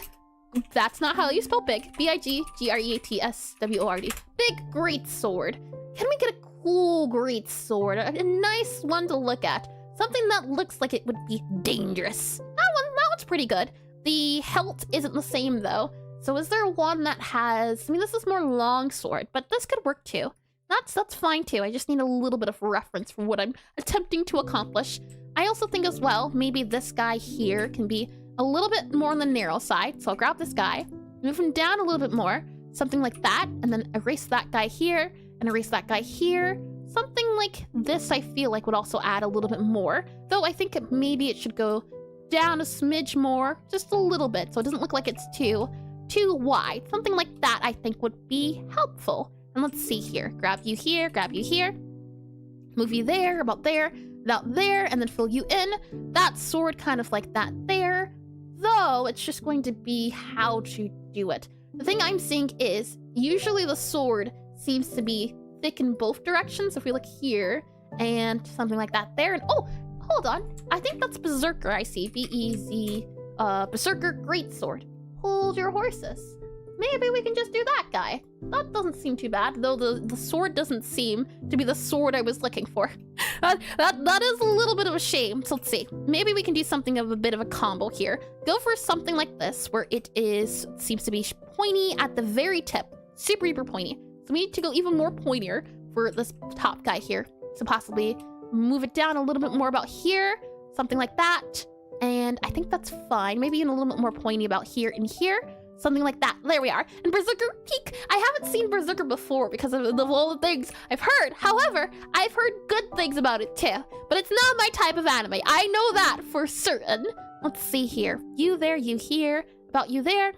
that's not how you spell big. B-I-G-G-R-E-A-T-S-W-O-R-D. Big, great sword. Can we get a cool, great sword? A nice one to look at. Something that looks like it would be dangerous. That one's pretty good. The hilt isn't the same though. So is there one that has, I mean, this is more long sword, but this could work too. That's fine too. I just need a little bit of reference for what I'm attempting to accomplish. I also think as well, maybe this guy here can be a little bit more on the narrow side. So I'll grab this guy, move him down a little bit more, something like that, and then erase that guy here and erase that guy here. Something like this I feel like would also add a little bit more, though I think maybe it should go down a smidge more, just a little bit, so it doesn't look like it's too wide. Something like that I think would be helpful. And let's see here. Grab you here, move you there, about there, and then fill you in. That sword kind of like that there, though it's just going to be how to do it. The thing I'm seeing is usually the sword seems to be thick in both directions. If we look here and something like that there, and oh, hold on, I think that's Berserker. I see B-E-Z, Berserker greatsword. Hold your horses. maybe we can just do that guy. That doesn't seem too bad, though the sword doesn't seem to be the sword I was looking for. That is a little bit of a shame. So let's see. Maybe we can do something of a bit of a combo here. Go for something like this, where it seems to be pointy at the very tip. Super, super pointy. So we need to go even more pointier for this top guy here. So possibly move it down a little bit more about here. Something like that. And I think that's fine. Maybe even a little bit more pointy about here and here. Something like that. There we are. And Berserker Peak. I haven't seen Berserker before because of all the things I've heard. However, I've heard good things about it too. But it's not my type of anime. I know that for certain. Let's see here. You there, you here. About you there.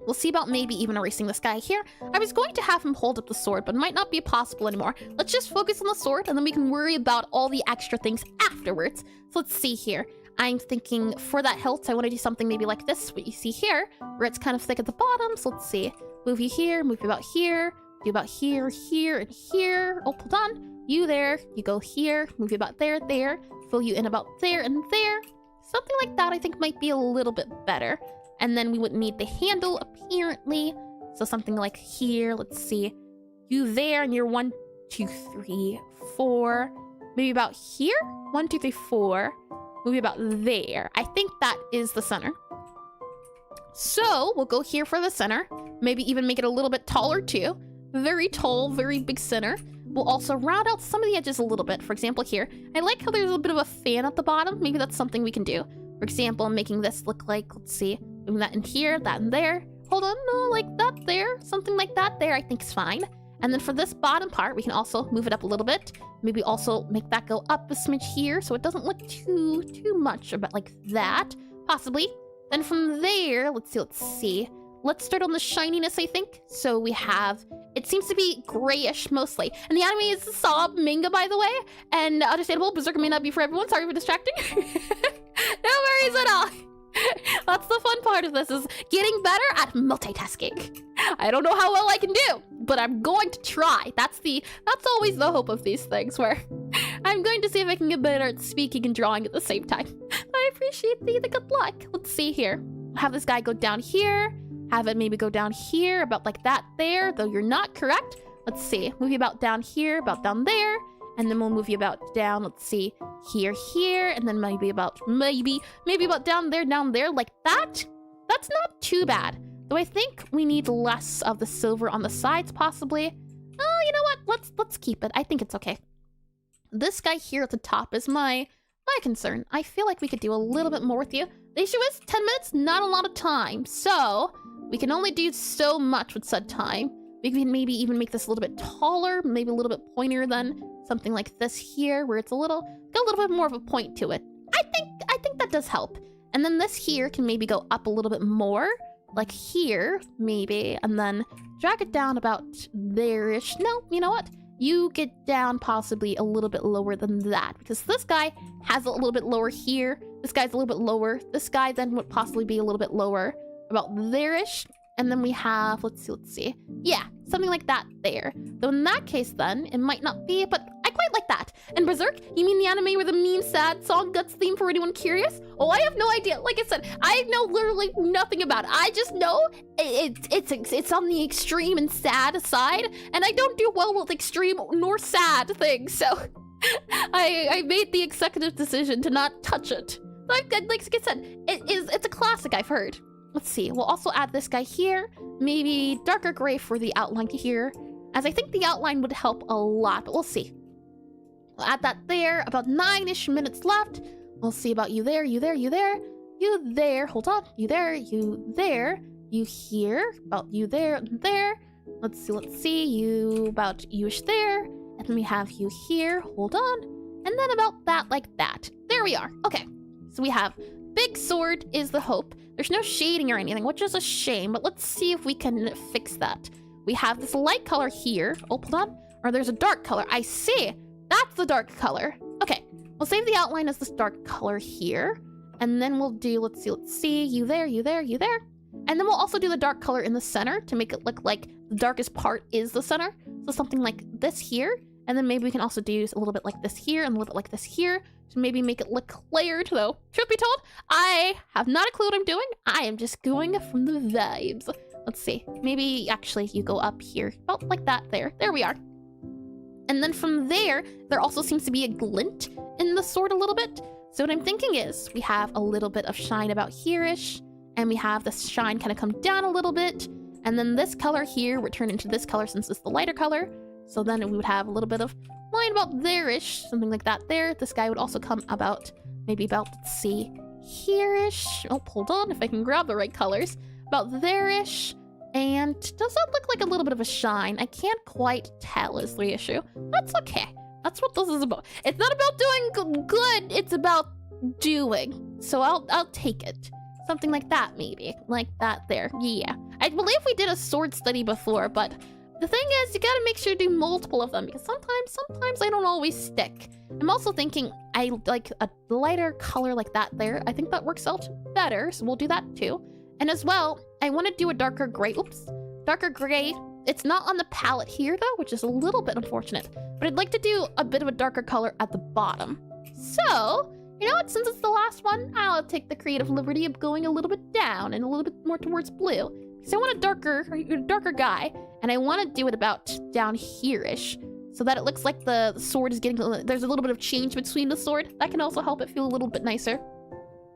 We'll see about maybe even erasing this guy here. I was going to have him hold up the sword, but it might not be possible anymore. Let's just focus on the sword, and then we can worry about all the extra things afterwards. So let's see here. I'm thinking for that hilt, I want to do something maybe like this, what you see here, where it's kind of thick at the bottom. So let's see. Move you here, move you about here, do about here, here, and here. Oh, hold on. You there, you go here, move you about there, there. Fill you in about there and there. Something like that I think might be a little bit better. And then we would need the handle, apparently. So something like here, let's see. You there, and you're 1, 2, 3, 4. Maybe about here? 1, 2, 3, 4. Maybe about there. I think that is the center. So we'll go here for the center. Maybe even make it a little bit taller too. Very tall, very big center. We'll also round out some of the edges a little bit. For example, here. I like how there's a bit of a fan at the bottom. Maybe that's something we can do. For example, making this look like, let's see. Moving that in here, that in there. Hold on, no, like that there. Something like that there I think is fine. And then for this bottom part, we can also move it up a little bit. Maybe also make that go up a smidge here so it doesn't look too much about like that. Possibly. Then from there, let's see. Let's start on the shininess, I think. So we have, it seems to be grayish mostly. And the anime is a Sob manga, by the way. And understandable, Berserker may not be for everyone. Sorry for distracting. No worries at all. That's the fun part of this, is getting better at multitasking. I don't know how well I can do, but I'm going to try. That's always the hope of these things, where I'm going to see if I can get better at speaking and drawing at the same time. I appreciate the good luck. Let's see here. Have this guy go down here. Have it maybe go down here, about like that there, though you're not correct. Let's see. Move you about down here, about down there. And then we'll move you about down, let's see, here, and then maybe about down there, like that. That's not too bad. Though I think we need less of the silver on the sides, possibly. Oh, you know what? Let's keep it. I think it's okay. This guy here at the top is my concern. I feel like we could do a little bit more with you. The issue is 10 minutes, not a lot of time. So we can only do so much with said time. We can maybe even make this a little bit taller, maybe a little bit pointier than something like this here, where it's got a little bit more of a point to it. I think that does help. And then this here can maybe go up a little bit more, like here, maybe, and then drag it down about there-ish. No, you know what? You get down possibly a little bit lower than that, because this guy has a little bit lower here. This guy's a little bit lower. This guy then would possibly be a little bit lower, about there-ish. And then we have, let's see. Yeah, something like that there. Though in that case then, it might not be, but I quite like that. And Berserk, you mean the anime where the meme sad song guts theme, for anyone curious? Oh, I have no idea. Like I said, I know literally nothing about it. I just know it's on the extreme and sad side, and I don't do well with extreme nor sad things, so I made the executive decision to not touch it. Like I said, it's a classic, I've heard. Let's see, we'll also add this guy here, maybe darker gray for the outline here, as I think the outline would help a lot, but we'll see. We'll add that there, about 9-ish minutes left. We'll see about you there, you there, you there, you there, hold on, you there, you here, about you there, and there. Let's see, you about you-ish there, and then we have you here, hold on, and then about that, like that. There we are, okay. So we have big sword is the hope. There's no shading or anything, which is a shame, but let's see if we can fix that. We have this light color here. Oh, hold on. Or there's a dark color. I see. That's the dark color. Okay. We'll save the outline as this dark color here. And then we'll do, let's see. You there, you there, you there. And then we'll also do the dark color in the center to make it look like the darkest part is the center. So something like this here. And then maybe we can also do a little bit like this here and a little bit like this here to maybe make it look layered, though. Truth be told, I have not a clue what I'm doing. I am just going from the vibes. Let's see. Maybe actually you go up here. Oh, like that there. There we are. And then from there also seems to be a glint in the sword a little bit. So what I'm thinking is we have a little bit of shine about here-ish, and we have this shine kind of come down a little bit, and then this color here would turn into this color since it's the lighter color. So then we would have a little bit of line about there-ish, something like that there. This guy would also come about, maybe about, let's see, here-ish. Oh, hold on, if I can grab the right colors. About there-ish. And does that look like a little bit of a shine? I can't quite tell is the issue. That's okay. That's what this is about. It's not about doing good, it's about doing. So I'll take it. Something like that, maybe. Like that there. Yeah. I believe we did a sword study before, but the thing is, you gotta make sure to do multiple of them, because sometimes I don't always stick. I'm also thinking I like a lighter color like that there. I think that works out better, so we'll do that too. And as well, I want to do a darker gray. Oops. Darker gray. It's not on the palette here, though, which is a little bit unfortunate. But I'd like to do a bit of a darker color at the bottom. So, you know what? Since it's the last one, I'll take the creative liberty of going a little bit down and a little bit more towards blue. Because I want a darker guy. And I want to do it about down here-ish. So that it looks like the sword is getting... There's a little bit of change between the sword. That can also help it feel a little bit nicer.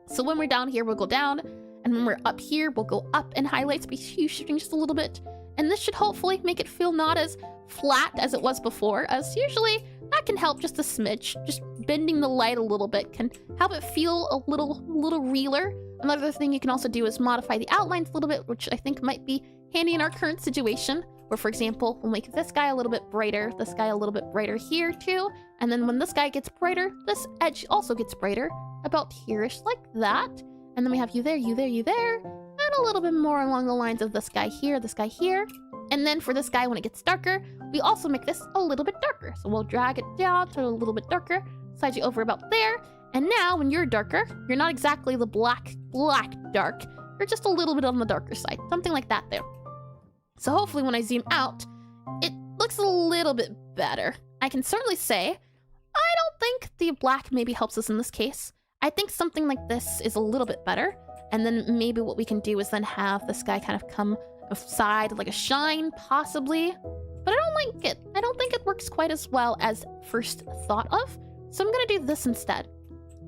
So when we're down here, we'll go down. And when we're up here, we'll go up in highlights, be shifting just a little bit. And this should hopefully make it feel not as flat as it was before, as usually that can help just a smidge. Just bending the light a little bit can help it feel a little realer. Another thing you can also do is modify the outlines a little bit, which I think might be handy in our current situation. Where, for example, we'll make this guy a little bit brighter, this guy a little bit brighter here too. And then when this guy gets brighter, this edge also gets brighter, about here-ish, like that. And then we have you there, you there, you there, and a little bit more along the lines of this guy here. And then for this guy, when it gets darker, we also make this a little bit darker. So we'll drag it down to a little bit darker, slide you over about there. And now when you're darker, you're not exactly the black dark. You're just a little bit on the darker side, something like that there. So hopefully when I zoom out, it looks a little bit better. I can certainly say, I don't think the black maybe helps us in this case. I think something like this is a little bit better. And then maybe what we can do is then have this guy kind of come aside like a shine, possibly. But I don't like it. I don't think it works quite as well as first thought of. So I'm going to do this instead.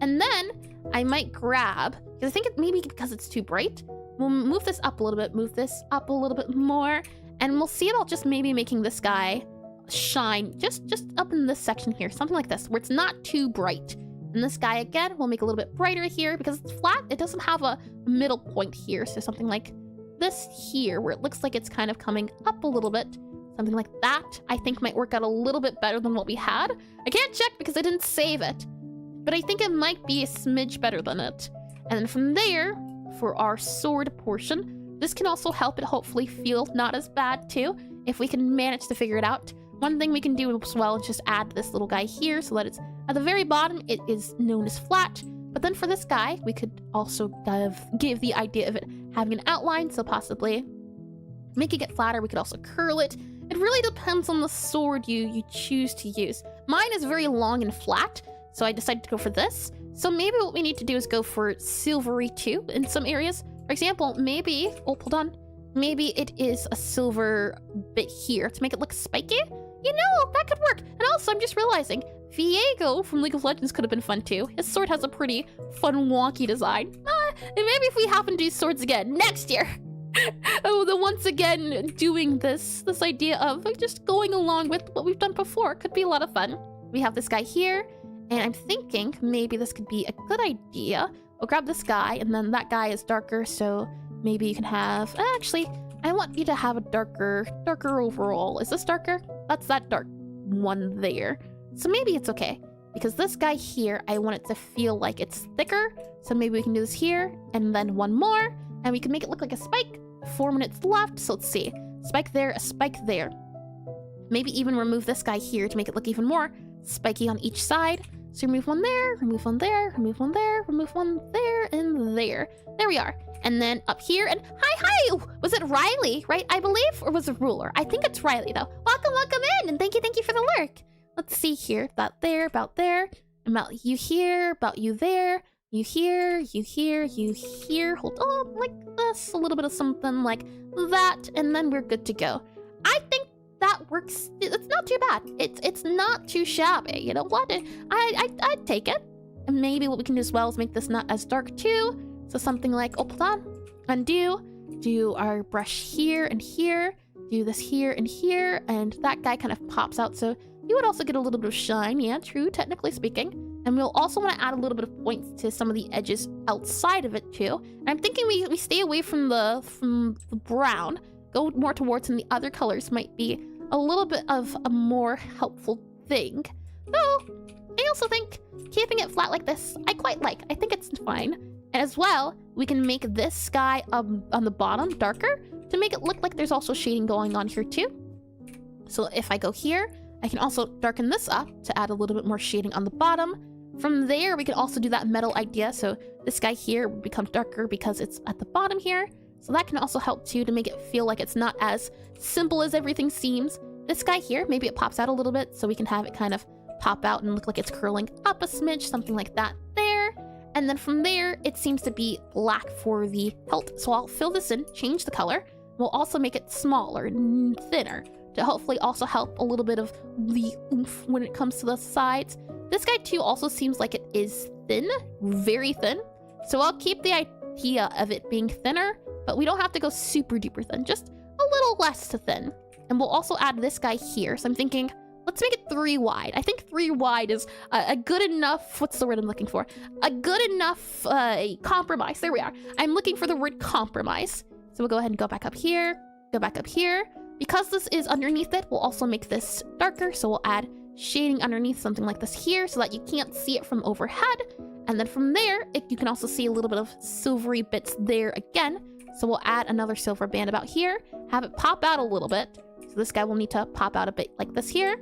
And then I might grab, because I think it maybe because it's too bright, we'll move this up a little bit, move this up a little bit more. And we'll see about just maybe making this guy shine just up in this section here. Something like this, where it's not too bright. And this guy, again, we'll make a little bit brighter here because it's flat. It doesn't have a middle point here. So something like this here, where it looks like it's kind of coming up a little bit. Something like that, I think might work out a little bit better than what we had. I can't check because I didn't save it. But I think it might be a smidge better than it. And then from there, for our sword portion, this can also help it hopefully feel not as bad too, if we can manage to figure it out. One thing we can do as well is just add this little guy here so that it's at the very bottom, it is known as flat. But then for this guy, we could also give the idea of it having an outline, so possibly making it flatter. We could also curl it. It really depends on the sword you choose to use. Mine is very long and flat, so I decided to go for this. So maybe what we need to do is go for silvery too in some areas. For example, maybe, oh, hold on. Maybe it is a silver bit here to make it look spiky. You know, that could work. And also, I'm just realizing, Viego from League of Legends could have been fun too. His sword has a pretty fun, wonky design. And maybe if we happen to do swords again next year. Oh, once again doing this idea of just going along with what we've done before could be a lot of fun. We have this guy here, and I'm thinking maybe this could be a good idea. We'll grab this guy, and then that guy is darker, so maybe you can have... Actually, I want you to have a darker overall. Is this darker? That's that dark one there. So maybe it's okay, because this guy here, I want it to feel like it's thicker. So maybe we can do this here, and then one more, and we can make it look like a spike. 4 minutes left, so let's see. Spike there, a spike there. Maybe even remove this guy here to make it look even more spiky on each side. So remove one there, remove one there, remove one there, remove one there, and there. There we are. And then up here, and hi! Was it Riley, right? I believe, or was it Ruler? I think it's Riley, though. Welcome in, and thank you for the lurk. Let's see here, about there, about you here, about you there, you here, you here, you here. Hold on, like this, a little bit of something like that, and then we're good to go. I think that works. It's not too bad. It's not too shabby. You know what? I'd take it. And maybe what we can do as well is make this not as dark too. So something like, oh, hold on, undo, do our brush here and here, do this here and here, and that guy kind of pops out. So you would also get a little bit of shine. Yeah, true, technically speaking. And we'll also want to add a little bit of points to some of the edges outside of it too. And I'm thinking we stay away from the brown, go more towards, and the other colors might be a little bit of a more helpful thing. Though, I also think keeping it flat like this, I quite like. I think it's fine. And as well, we can make this sky on the bottom darker to make it look like there's also shading going on here too. So if I go here, I can also darken this up to add a little bit more shading on the bottom. From there, we can also do that metal idea. So this guy here becomes darker because it's at the bottom here. So that can also help too to make it feel like it's not as simple as everything seems. This guy here, maybe it pops out a little bit so we can have it kind of pop out and look like it's curling up a smidge, something like that there. And then from there, it seems to be black for the hilt. So I'll fill this in, change the color. We'll also make it smaller, thinner, to hopefully also help a little bit of the oomph when it comes to the sides. This guy too also seems like it is thin, very thin. So I'll keep the idea of it being thinner, but we don't have to go super duper thin, just a little less to thin. And we'll also add this guy here. So I'm thinking, let's make it 3 wide. I think 3 wide is a good enough, what's the word I'm looking for? A good enough compromise. There we are. I'm looking for the word compromise. So we'll go ahead and go back up here, go back up here. Because this is underneath it, we'll also make this darker. So we'll add shading underneath, something like this here, so that you can't see it from overhead. And then from there, you can also see a little bit of silvery bits there again. So we'll add another silver band about here, have it pop out a little bit. So this guy will need to pop out a bit like this here.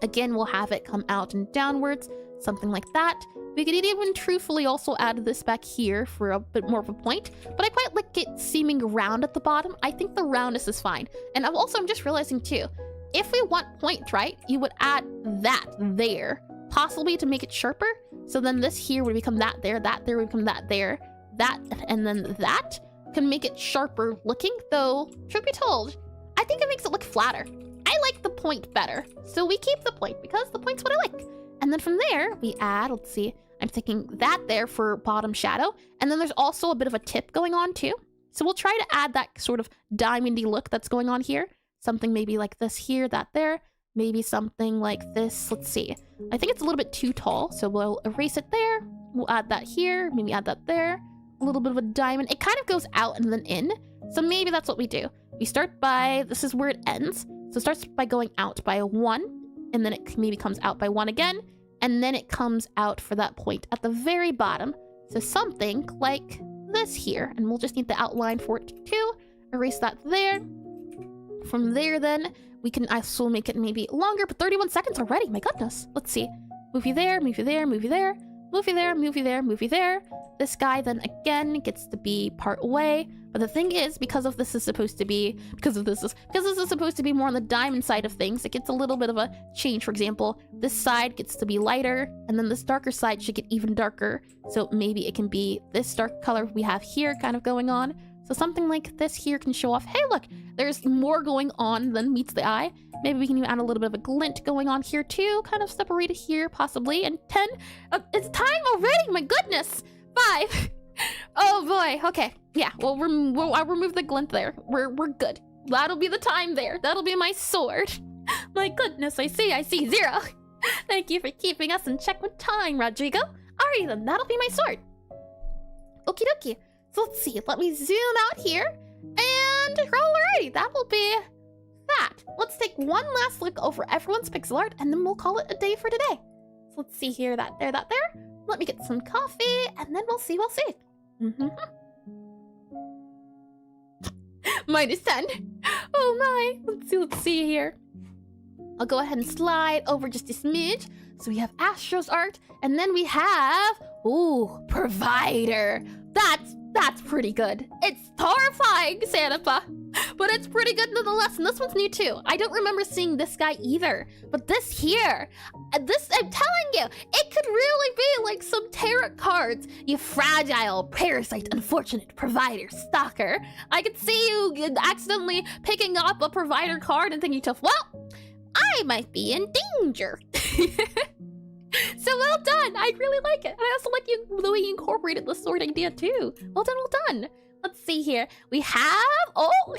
Again, we'll have it come out and downwards, something like that. We could even truthfully also add this back here for a bit more of a point, but I quite like it seeming round at the bottom. I think the roundness is fine. And I'm just realizing too, if we want point, right, you would add that there, possibly to make it sharper. So then this here would become that there would become that there, that, and then that can make it sharper looking, though, truth be told, I think it makes it look flatter. I like the point better, so we keep the point because the point's what I like. And then from there, we add, let's see, I'm thinking that there for bottom shadow, and then there's also a bit of a tip going on too. So we'll try to add that sort of diamondy look that's going on here. Something maybe like this here, that there, maybe something like this. Let's see. I think it's a little bit too tall, so we'll erase it there. We'll add that here, maybe add that there. A little bit of a diamond. It kind of goes out and then in, so maybe that's what we do. We start by, this is where it ends. So it starts by going out by a 1, and then it maybe comes out by 1 again, and then it comes out for that point at the very bottom. So something like this here, and we'll just need the outline for it too. Erase that there. From there then, we can also make it maybe longer, but 31 seconds already, my goodness. Let's see. Move you there, move you there, move you there, move you there, move you there, move you there. This guy then again gets to be part way. But the thing is, because this is supposed to be more on the diamond side of things, it gets a little bit of a change. For example, this side gets to be lighter, and then this darker side should get even darker. So maybe it can be this dark color we have here kind of going on. So something like this here can show off, hey look, there's more going on than meets the eye. Maybe we can even add a little bit of a glint going on here too, kind of separated here possibly. And 10, it's time already, my goodness. 5. Oh boy, okay. Yeah, I'll remove the glint there. We're good. That'll be the time there. That'll be my sword. My goodness, I see 0. Thank you for keeping us in check with time, Rodrigo. Alrighty then, that'll be my sword. Okie dokie. So let's see, let me zoom out here. And alrighty, that will be that. Let's take one last look over everyone's pixel art, and then we'll call it a day for today. So let's see here, that there. Let me get some coffee, and then we'll see. -10. Oh my. Let's see here. I'll go ahead and slide over just a smidge. So we have Astro's art, and then we have, ooh, Provider. That's pretty good. It's horrifying, Sanapa, but it's pretty good nonetheless. And this one's new too. I don't remember seeing this guy either, but this here, this, I'm telling you, it could really be like some tarot cards. You fragile, parasite, unfortunate provider, stalker. I could see you accidentally picking up a provider card and thinking to yourself, well, I might be in danger. So well done. I really like it. And I also like the way you incorporated the sword idea too. Well done, well done. Let's see here. We have, oh,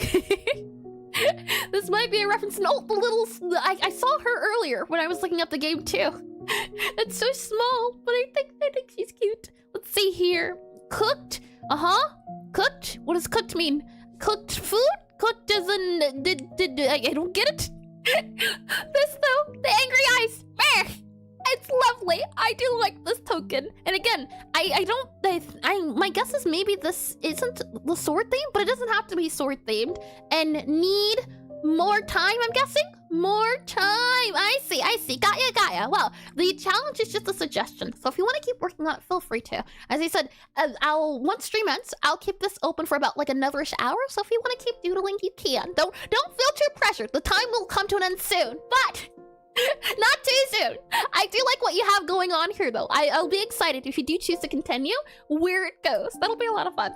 this might be a reference. No, the little, I saw her earlier when I was looking up the game too. It's so small, but I think she's cute. Let's see here. Cooked, cooked. What does cooked mean? Cooked food? Cooked as in, I don't get it. This though, the angry eyes. It's lovely. I do like this token. And again, my guess is maybe this isn't the sword theme, but it doesn't have to be sword themed. And need more time, I'm guessing? More time. I see. Got ya. Well, the challenge is just a suggestion. So if you want to keep working on it, feel free to. As I said, once stream ends, I'll keep this open for about like another-ish hour. So if you want to keep doodling, you can. Don't feel too pressured. The time will come to an end soon. But not too soon. I do like what you have going on here, though. I'll be excited if you do choose to continue where it goes. That'll be a lot of fun.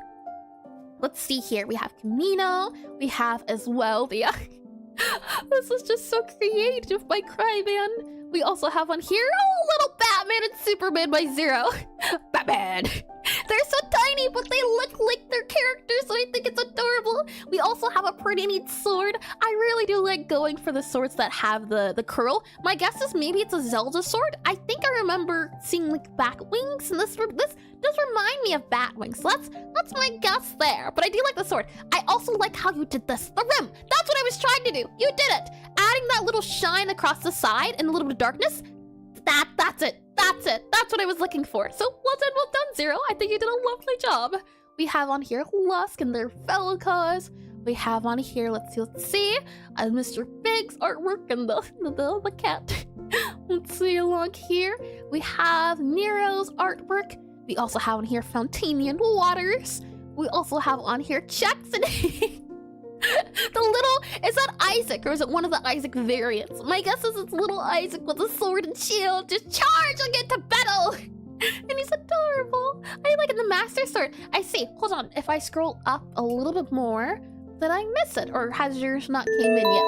Let's see here. We have Camino. We have as well the... This is just so creative by Cryman. We also have on here, oh, little Batman and Superman by Zero. Batman. They're so tiny, but they look like their characters, so I think it's adorable. We also have a pretty neat sword. I really do like going for the swords that have the curl. My guess is maybe it's a Zelda sword. I think I remember seeing like bat wings, and this does remind me of bat wings. So that's my guess there. But I do like the sword. I also like how you did this. The rim. That's what I was trying to do. You did it. Adding that little shine across the side and a little bit of darkness. That's it. That's what I was looking for. So well done, Zero. I think you did a lovely job. We have on here Lusk and their fellow cause. We have on here, let's see, Mr. Big's artwork and the cat. Let's see along here. We have Nero's artwork. We also have on here Fontanian Waters. We also have on here Jackson. The little, is that Isaac or is it one of the Isaac variants? My guess is it's little Isaac with a sword and shield. Just charge and get to battle. And he's adorable. I like it, the Master Sword. I see. Hold on. If I scroll up a little bit more, did I miss it? Or has yours not came in yet?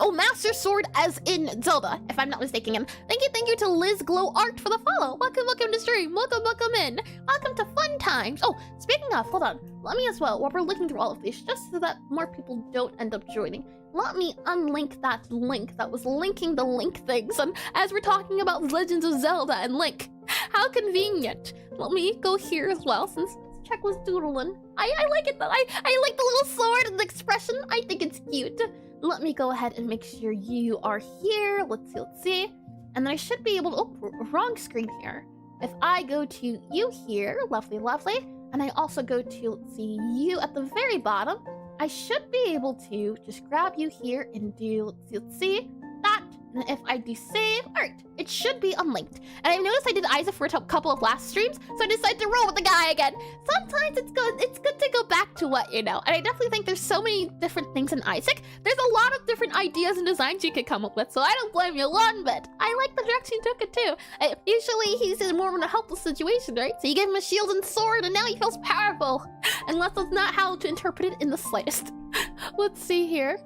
Oh, Master Sword as in Zelda, if I'm not mistaken. And thank you to Liz Glow Art for the follow. Welcome to stream. Welcome in. Welcome to fun times. Oh, speaking of, hold on. Let me as well, while we're looking through all of these, just so that more people don't end up joining, let me unlink that link that was linking the link things. And as we're talking about Legends of Zelda and Link, how convenient. Let me go here as well, since Check was doodling. I like it though. I like the little sword and the expression. I think it's cute. Let me go ahead and make sure you are here. Let's see. And then I should be able to, oh, wrong screen here. If I go to you here, lovely. And I also go to, let's see, you at the very bottom. I should be able to just grab you here and do, let's see, that. And if I do save, alright, it should be unlinked. And I've noticed I did Isaac for a couple of last streams, so I decided to roll with the guy again. Sometimes it's good to go back to what you know. And I definitely think there's so many different things in Isaac. There's a lot of different ideas and designs you could come up with, so I don't blame you one bit. I like the direction you took it too. Usually he's in more of a helpless situation, right? So you give him a shield and sword, and now he feels powerful. Unless that's not how to interpret it in the slightest. Let's see here.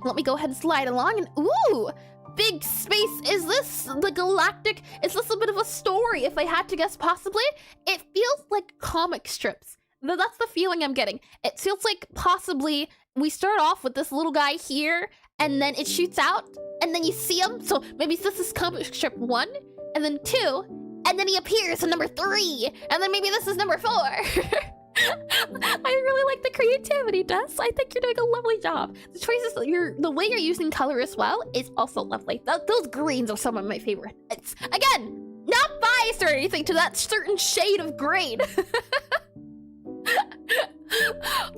Let me go ahead and slide along, and ooh! Big space. Is this the galactic? Is this a bit of a story, if I had to guess possibly? It feels like comic strips. That's the feeling I'm getting. It feels like possibly we start off with this little guy here, and then it shoots out, and then you see him. So maybe this is comic strip 1, and then 2, and then he appears in number 3, and then maybe this is number 4. I really like the creativity, Des. I think you're doing a lovely job. The choices, the way you're using color as well is also lovely. Those greens are some of my favorites. Again, not biased or anything to that certain shade of green.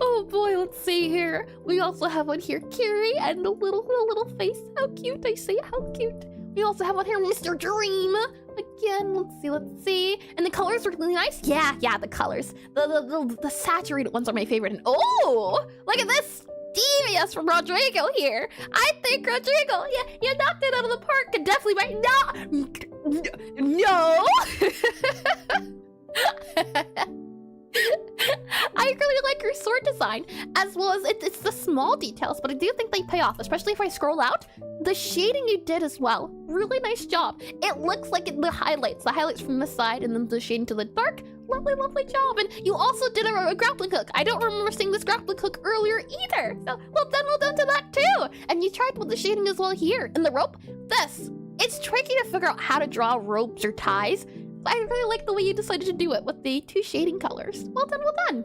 Oh boy, let's see here. We also have on here Kiri and a little face. How cute, I say, how cute. We also have on here Mr. Dream. Again, let's see. And the colors are really nice. Yeah, the colors. The saturated ones are my favorite. And oh, look at this. devious from Rodrigo here. I think Rodrigo, yeah, you knocked it out of the park. And definitely no. I really like your sword design, as well as it's the small details, but I do think they pay off, especially if I scroll out. The shading you did as well, really nice job. It looks like the highlights from the side and then the shading to the dark. Lovely job. And you also did a grappling hook. I don't remember seeing this grappling hook earlier either. So well done to that too. And you tried with the shading as well here. And the rope, it's tricky to figure out how to draw ropes or ties. I really like the way you decided to do it with the 2 shading colors. Well done.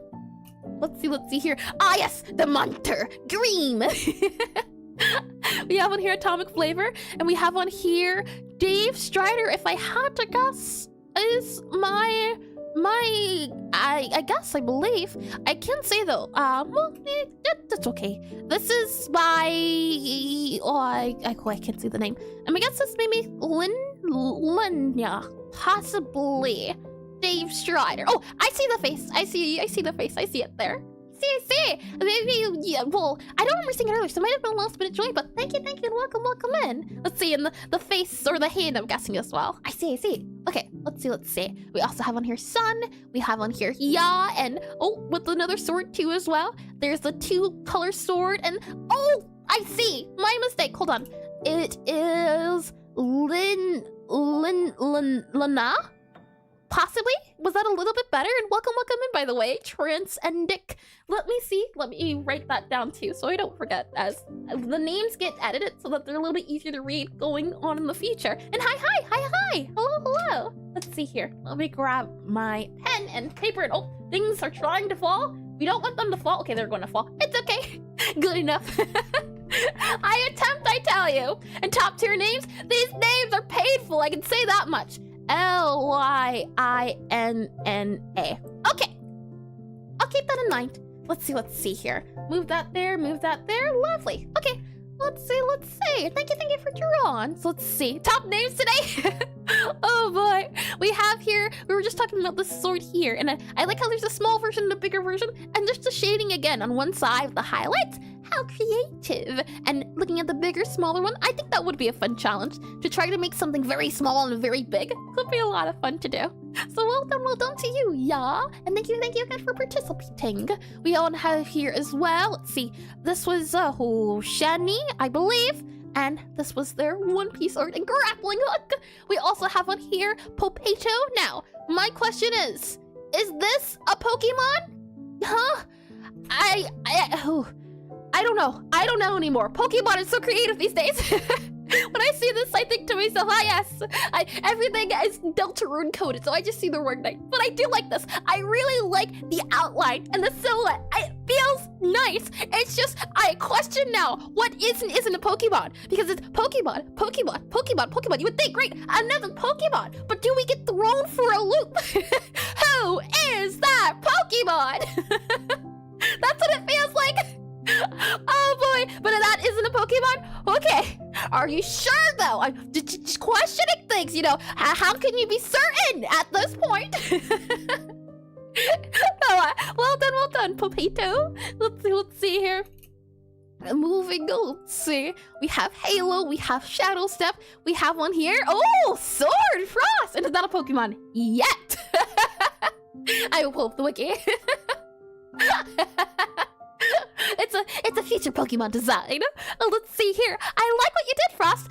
Let's see here. Ah, yes, the monster, Dream. We have on here Atomic Flavor, and we have on here Dave Strider. If I had to guess, is I believe. I can say though, that's okay. This is by, I can't see the name. I guess this maybe Linya. Possibly Dave Strider. Oh, I see the face. I see the face. I see it there. See. Maybe, yeah, well, I don't remember seeing it earlier, so it might have been a last minute join, but thank you, and welcome in. Let's see, and the face or the hand, I'm guessing as well. I see. Okay, let's see. We also have on here Sun. We have on here Ya, and with another sword too as well. There's the 2-color sword, and I see. My mistake. Hold on. It is Lana? Possibly? Was that a little bit better? And welcome in, by the way. Transcendic. Let me see. Let me write that down too, so I don't forget, as the names get edited so that they're a little bit easier to read going on in the future. And hi. Hello. Let's see here. Let me grab my pen and paper. And things are trying to fall. We don't want them to fall. Okay, they're going to fall. It's okay. Good enough. I attempt, I tell you. And top tier names, these names are painful, I can say that much. Lyinna. Okay. I'll keep that in mind. Let's see here. Move that there. Lovely. Okay. Let's see. Thank you for drawing. So let's see. Top names today. Oh boy. We have here, we were just talking about this sword here, and I like how there's a small version and a bigger version, and there's the shading again on one side of the highlights. How creative. And looking at the bigger, smaller one, I think that would be a fun challenge, to try to make something very small and very big. Could be a lot of fun to do. So well done to you, Ya. And thank you again for participating. We all have here as well. Let's see. This was Shani, I believe. And this was their one-piece art and grappling hook. We also have on here Popato. Now, my question is this a Pokemon? Huh? I don't know. I don't know anymore. Pokemon is so creative these days. When I see this, I think to myself, yes, everything is Deltarune coded, so I just see the word night. But I do like this. I really like the outline and the silhouette. It feels nice. It's just, I question now, what isn't a Pokemon? Because it's Pokemon. You would think, great, another Pokemon. But do we get thrown for a loop? Who is that Pokemon? That's what it feels like. Oh boy, but that isn't a Pokemon? Okay, are you sure though? I'm just questioning things, how can you be certain at this point? Well done, Popato. Let's see here. Moving on, let's see. We have Halo, we have Shadow Step, we have one here. Oh, Sword Frost! And is that a Pokemon? Yet! I will pull up the wiki. It's a future Pokemon design. Let's see here. I like what you did, Frost.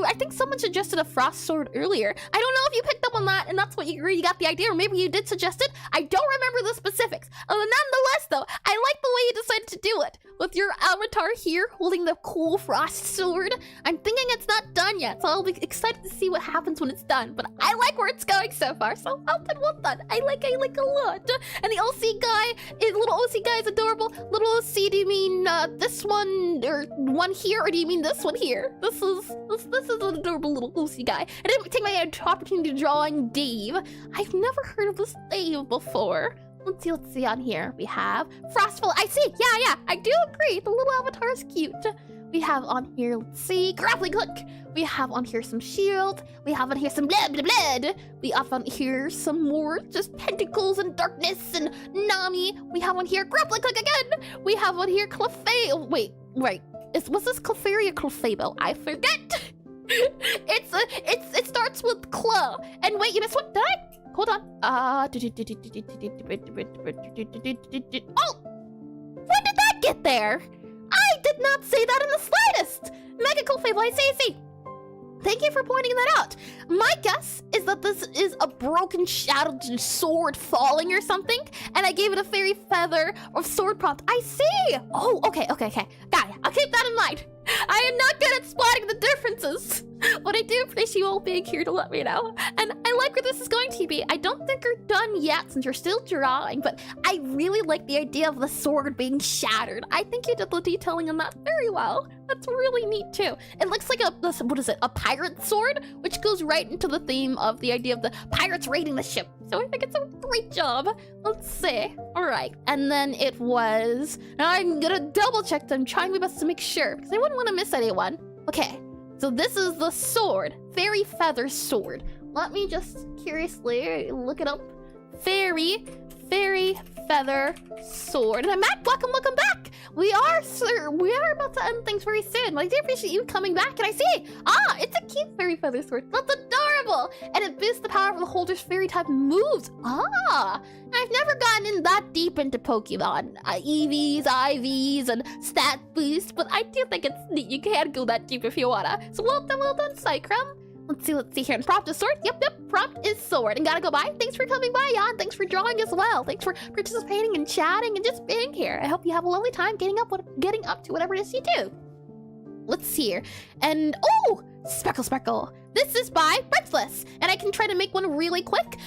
I think someone suggested a Frost sword earlier. I don't know if you picked up on that and that's what you got the idea, or maybe you did suggest it. I don't remember the specifics. Nonetheless, though, I like the way you decided to do it. With your avatar here holding the cool Frost sword. I'm thinking it's not done yet, so I'll be excited to see what happens when it's done. But I like where it's going so far, so well done. I like a lot. And the OC guy, little OC guy is adorable. Little OC, do you mean this one or one here, or do you mean this one here? This is an adorable little OC guy. I didn't take my opportunity to drawing Dave. I've never heard of this Dave before. Let's see on here. We have Frostful. I see. Yeah, I do agree. The little avatar is cute. We have on here, let's see, grappling hook. We have on here some shield. We have on here some blah, blah, blah. We have on here some more just pentacles and darkness and Nami. We have on here grappling hook again. We have on here Clefairy. Oh, wait. Was this Clefairy or Clefable? I forget. It starts with Claw. And wait, you missed one? Did I? Hold on. Oh, when did that get there? I did not say that in the slightest. Mega Clefable, I see. Thank you for pointing that out. My guess is that this is a broken, shattered sword falling or something, and I gave it a fairy feather or sword prompt. I see. Oh, okay. Got it. I'll keep that in mind. I am not good at spotting the differences, but I do appreciate you all being here to let me know. And I like where this is going to be. I don't think you're done yet since you're still drawing, but I really like the idea of the sword being shattered. I think you did the detailing on that very well. That's really neat too. It looks like a pirate sword, which goes right into the theme of the idea of the pirates raiding the ship. So I think it's a great job. Let's see. All right. And then it was, now I'm gonna double check them, trying my best to make sure, because I wouldn't want to miss anyone. Okay. So this is the sword, fairy feather sword. Let me just curiously look it up. Fairy feather sword. And I'm back. Welcome back. We are about to end things very soon. But I do appreciate you coming back. And I see, it's a cute fairy feather sword. That's adorable. And it boosts the power of the holder's fairy type moves. I've never gotten in that deep into Pokemon. EVs, IVs, and stat boost. But I do think it's neat. You can go that deep if you wanna. So well done, Psycrum. Let's see here. And prompt is sword. Yep. Prompt is sword. And gotta go by. Thanks for coming by, Jan. Thanks for drawing as well. Thanks for participating and chatting and just being here. I hope you have a lovely time getting up to whatever it is you do. Let's see here. And Speckle. This is by Breathless, and I can try to make one really quick.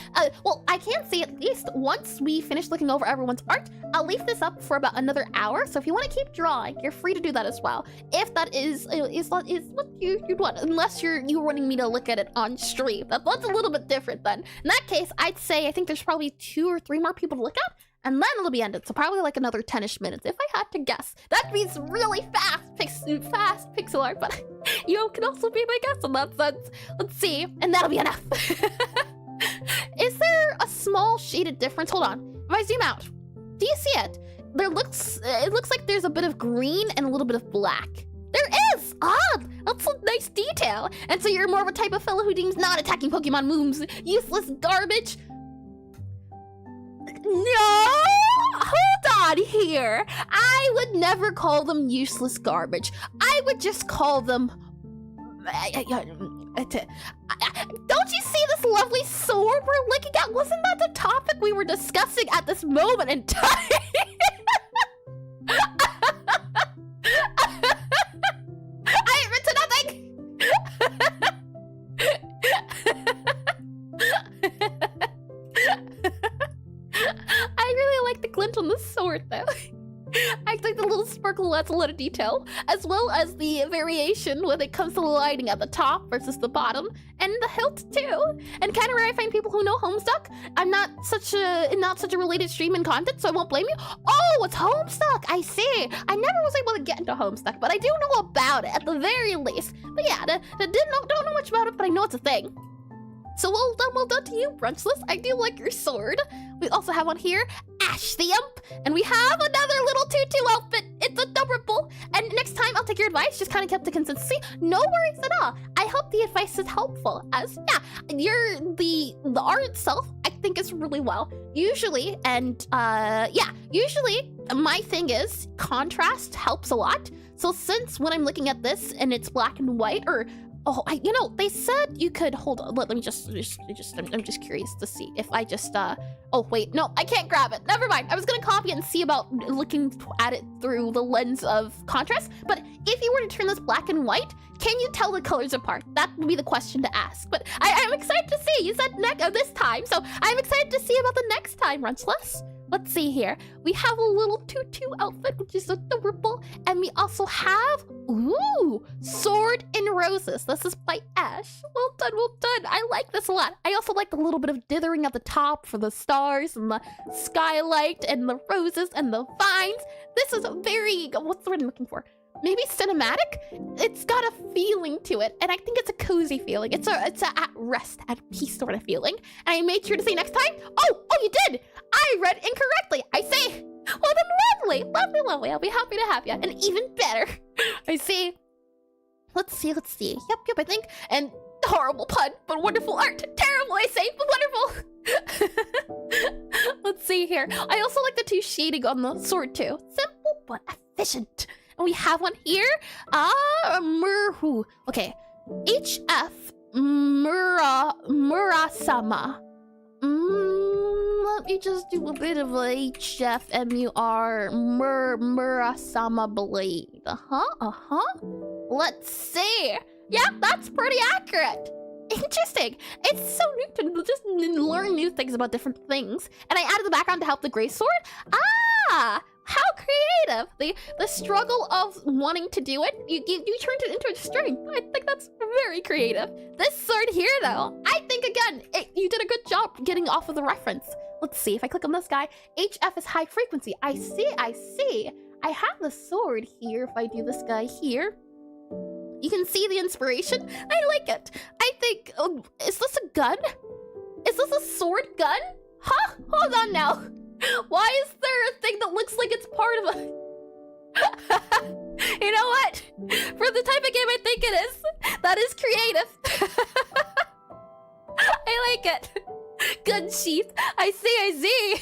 Well, I can say at least once we finish looking over everyone's art, I'll leave this up for about another hour. So if you want to keep drawing, you're free to do that as well. If that is what you'd want, unless you're wanting me to look at it on stream. That's a little bit different then. In that case, I'd say I think there's probably 2 or 3 more people to look at, and then it'll be ended. So probably like another 10-ish minutes if I had to guess. That means really fast Pixelart, but you can also be my guess in that sense. Let's see, and that'll be enough. Is there a small shaded difference? Hold on. If I zoom out, do you see it? It looks like there's a bit of green and a little bit of black. There is! That's a nice detail. And so you're more of a type of fellow who deems not attacking Pokemon moves useless garbage. No! Hold on here. I would never call them useless garbage. I would just call them... Don't you see this lovely sword we're looking at? Wasn't that the topic we were discussing at this moment in time? I admit to nothing! I really like the glint on the sword, though. I like the little sparkle adds a lot of detail, as well as the variation when it comes to the lighting at the top versus the bottom, and the hilt too. And kind of where I find people who know Homestuck. I'm not such a related stream and content, so I won't blame you. Oh, it's Homestuck. I see. I never was able to get into Homestuck, but I do know about it at the very least. But yeah, don't know much about it, but I know it's a thing. So well done to you, Brunchless. I do like your sword. We also have on here Ash the Imp, and we have another little tutu outfit. It's adorable. And next time I'll take your advice. Just kind of kept the consistency. No worries at all. I hope the advice is helpful. As the art itself I think is really well. Usually my thing is contrast helps a lot. So since when I'm looking at this and it's black and white, or they said you could hold on. Let me I'm just curious to see if I just oh wait, no, I can't grab it. Never mind. I was gonna copy it and see about looking at it through the lens of contrast. But if you were to turn this black and white, can you tell the colors apart? That would be the question to ask. But I'm excited to see. You said this time, so I'm excited to see about the next time, Runchless. Let's see here. We have a little tutu outfit, which is adorable. And we also have, Sword in Roses. This is by Ash. Well done. I like this a lot. I also like the little bit of dithering at the top for the stars and the skylight and the roses and the vines. This is a very, what's the word I'm looking for? maybe cinematic. It's got a feeling to it, and I think it's a cozy feeling. It's a at rest, at peace sort of feeling. And I made sure to say next time. Oh, you did. I read incorrectly. I say, well then, lovely. I'll be happy to have you. And even better, I see. Let's see. Yep. I think. And horrible pun, but wonderful art. Terrible, I say, but wonderful. Let's see here. I also like the 2 shading on the sword too. Simple but efficient. And we have one here. Okay. HF Murasama. Let me just do a bit of a HF Murasama blade. Let's see. Yeah, that's pretty accurate. Interesting. It's so new to just learn new things about different things. And I added the background to help the gray sword. How creative. The struggle of wanting to do it, you turned it into a strength. I think that's very creative. This sword here, though, I think, again, you did a good job getting off of the reference. Let's see, if I click on this guy, HF is high frequency. I see. I have the sword here. If I do this guy here, you can see the inspiration. I like it. I think, is this a gun? Is this a sword gun? Huh? Hold on now. Why is there a thing that looks like it's part of a... You know what? For the type of game I think it is, that is creative. I like it. Gun sheath. I see.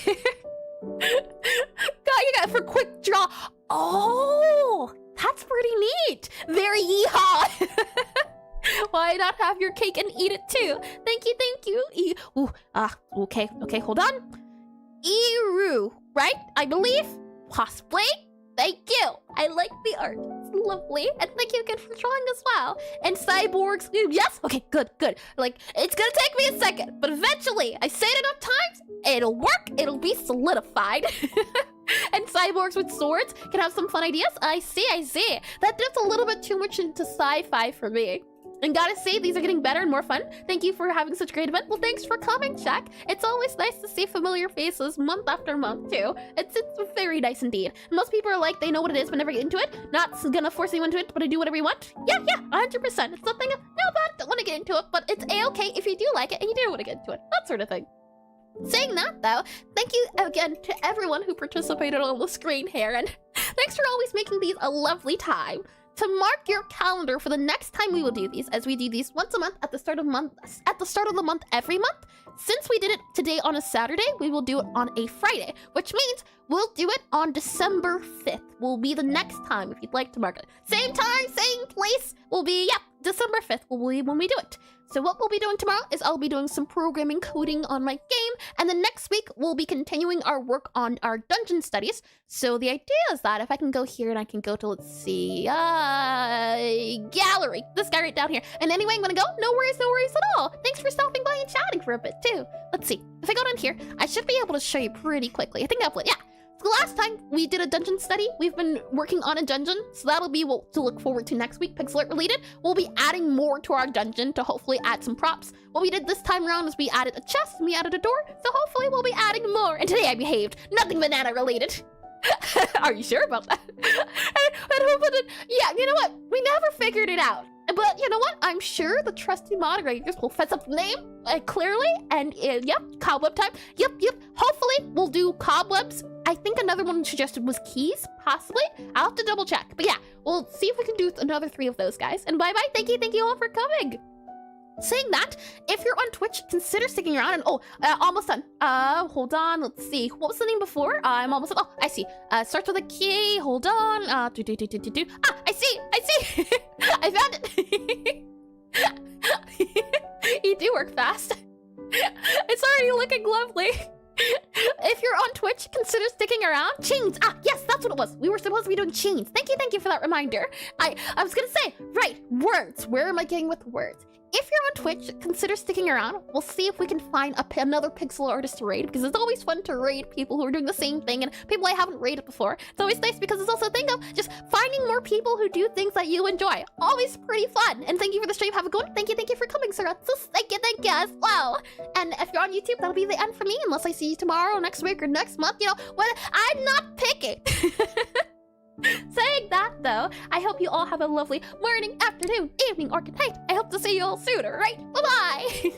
God, you got it for quick draw. Oh, that's pretty neat. Very yeehaw. Why not have your cake and eat it too? Thank you. Okay, hold on. Iru, right? I believe? Possibly? Thank you. I like the art. It's lovely. And thank you again for drawing as well. And cyborgs, yes? Okay, good. Like, it's gonna take me a second, but eventually, I say it enough times, it'll work, it'll be solidified. And cyborgs with swords can have some fun ideas. I see. That dips a little bit too much into sci-fi for me. And gotta say, these are getting better and more fun. Thank you for having such a great event. Well, thanks for coming, Shaq. It's always nice to see familiar faces month after month, too. It's very nice indeed. Most people are like, they know what it is but never get into it. Not gonna force anyone to it, but I do whatever you want. Yeah, 100%. It's something, no bad, don't want to get into it, but it's a-okay if you do like it and you do want to get into it. That sort of thing. Saying that, though, thank you again to everyone who participated on the screen here, and thanks for always making these a lovely time. To mark your calendar for the next time we will do these, as we do these once a month at the start of the month every month. Since we did it today on a Saturday, we will do it on a Friday, which means we'll do it on December 5th. Will be the next time if you'd like to mark it. Same time, same place. Will be, December 5th will be when we do it. So what we'll be doing tomorrow is I'll be doing some programming coding on my game, and then next week we'll be continuing our work on our dungeon studies. So the idea is that if I can go here and I can go to, let's see, gallery, this guy right down here. And anyway, I'm gonna go, no worries at all. Thanks for stopping by and chatting for a bit too. Let's see, if I go down here, I should be able to show you pretty quickly. I think I'll the last time we did a dungeon study, we've been working on a dungeon, so that'll be what to look forward to next week, Pixelart related. We'll be adding more to our dungeon to hopefully add some props. What we did this time around is we added a chest and we added a door, so hopefully we'll be adding more. And today I behaved, nothing banana related. Are you sure about that? Yeah, you know what? We never figured it out. But you know what? I'm sure the trusty moderators will fess up the name clearly. And yep, cobweb time. Yep. Hopefully we'll do cobwebs. I think another one suggested was keys, possibly. I'll have to double check. But yeah, we'll see if we can do another 3 of those guys. And bye-bye. Thank you all for coming. Saying that, if you're on Twitch, consider sticking around. And almost done. Hold on. Let's see. What was the name before? I'm almost done. Oh, I see. Starts with a key. Hold on. I see. I found it. You do work fast. It's already looking lovely. If you're on Twitch, consider sticking around. Chains. Yes, that's what it was. We were supposed to be doing chains. Thank you for that reminder. I was gonna say, right, words. Where am I getting with words? If you're on Twitch, consider sticking around. We'll see if we can find another pixel artist to raid, because it's always fun to raid people who are doing the same thing and people I haven't raided before. It's always nice because it's also a thing of just finding more people who do things that you enjoy. Always pretty fun. And thank you for the stream. Have a good one. Thank you for coming, Sir. Thank you as well. And if you're on YouTube, that'll be the end for me, unless I see you tomorrow, next week, or next month. You know, I'm not picky. Saying that, that, though, I hope you all have a lovely morning, afternoon, evening, or good night. I hope to see you all soon, alright? Bye-bye!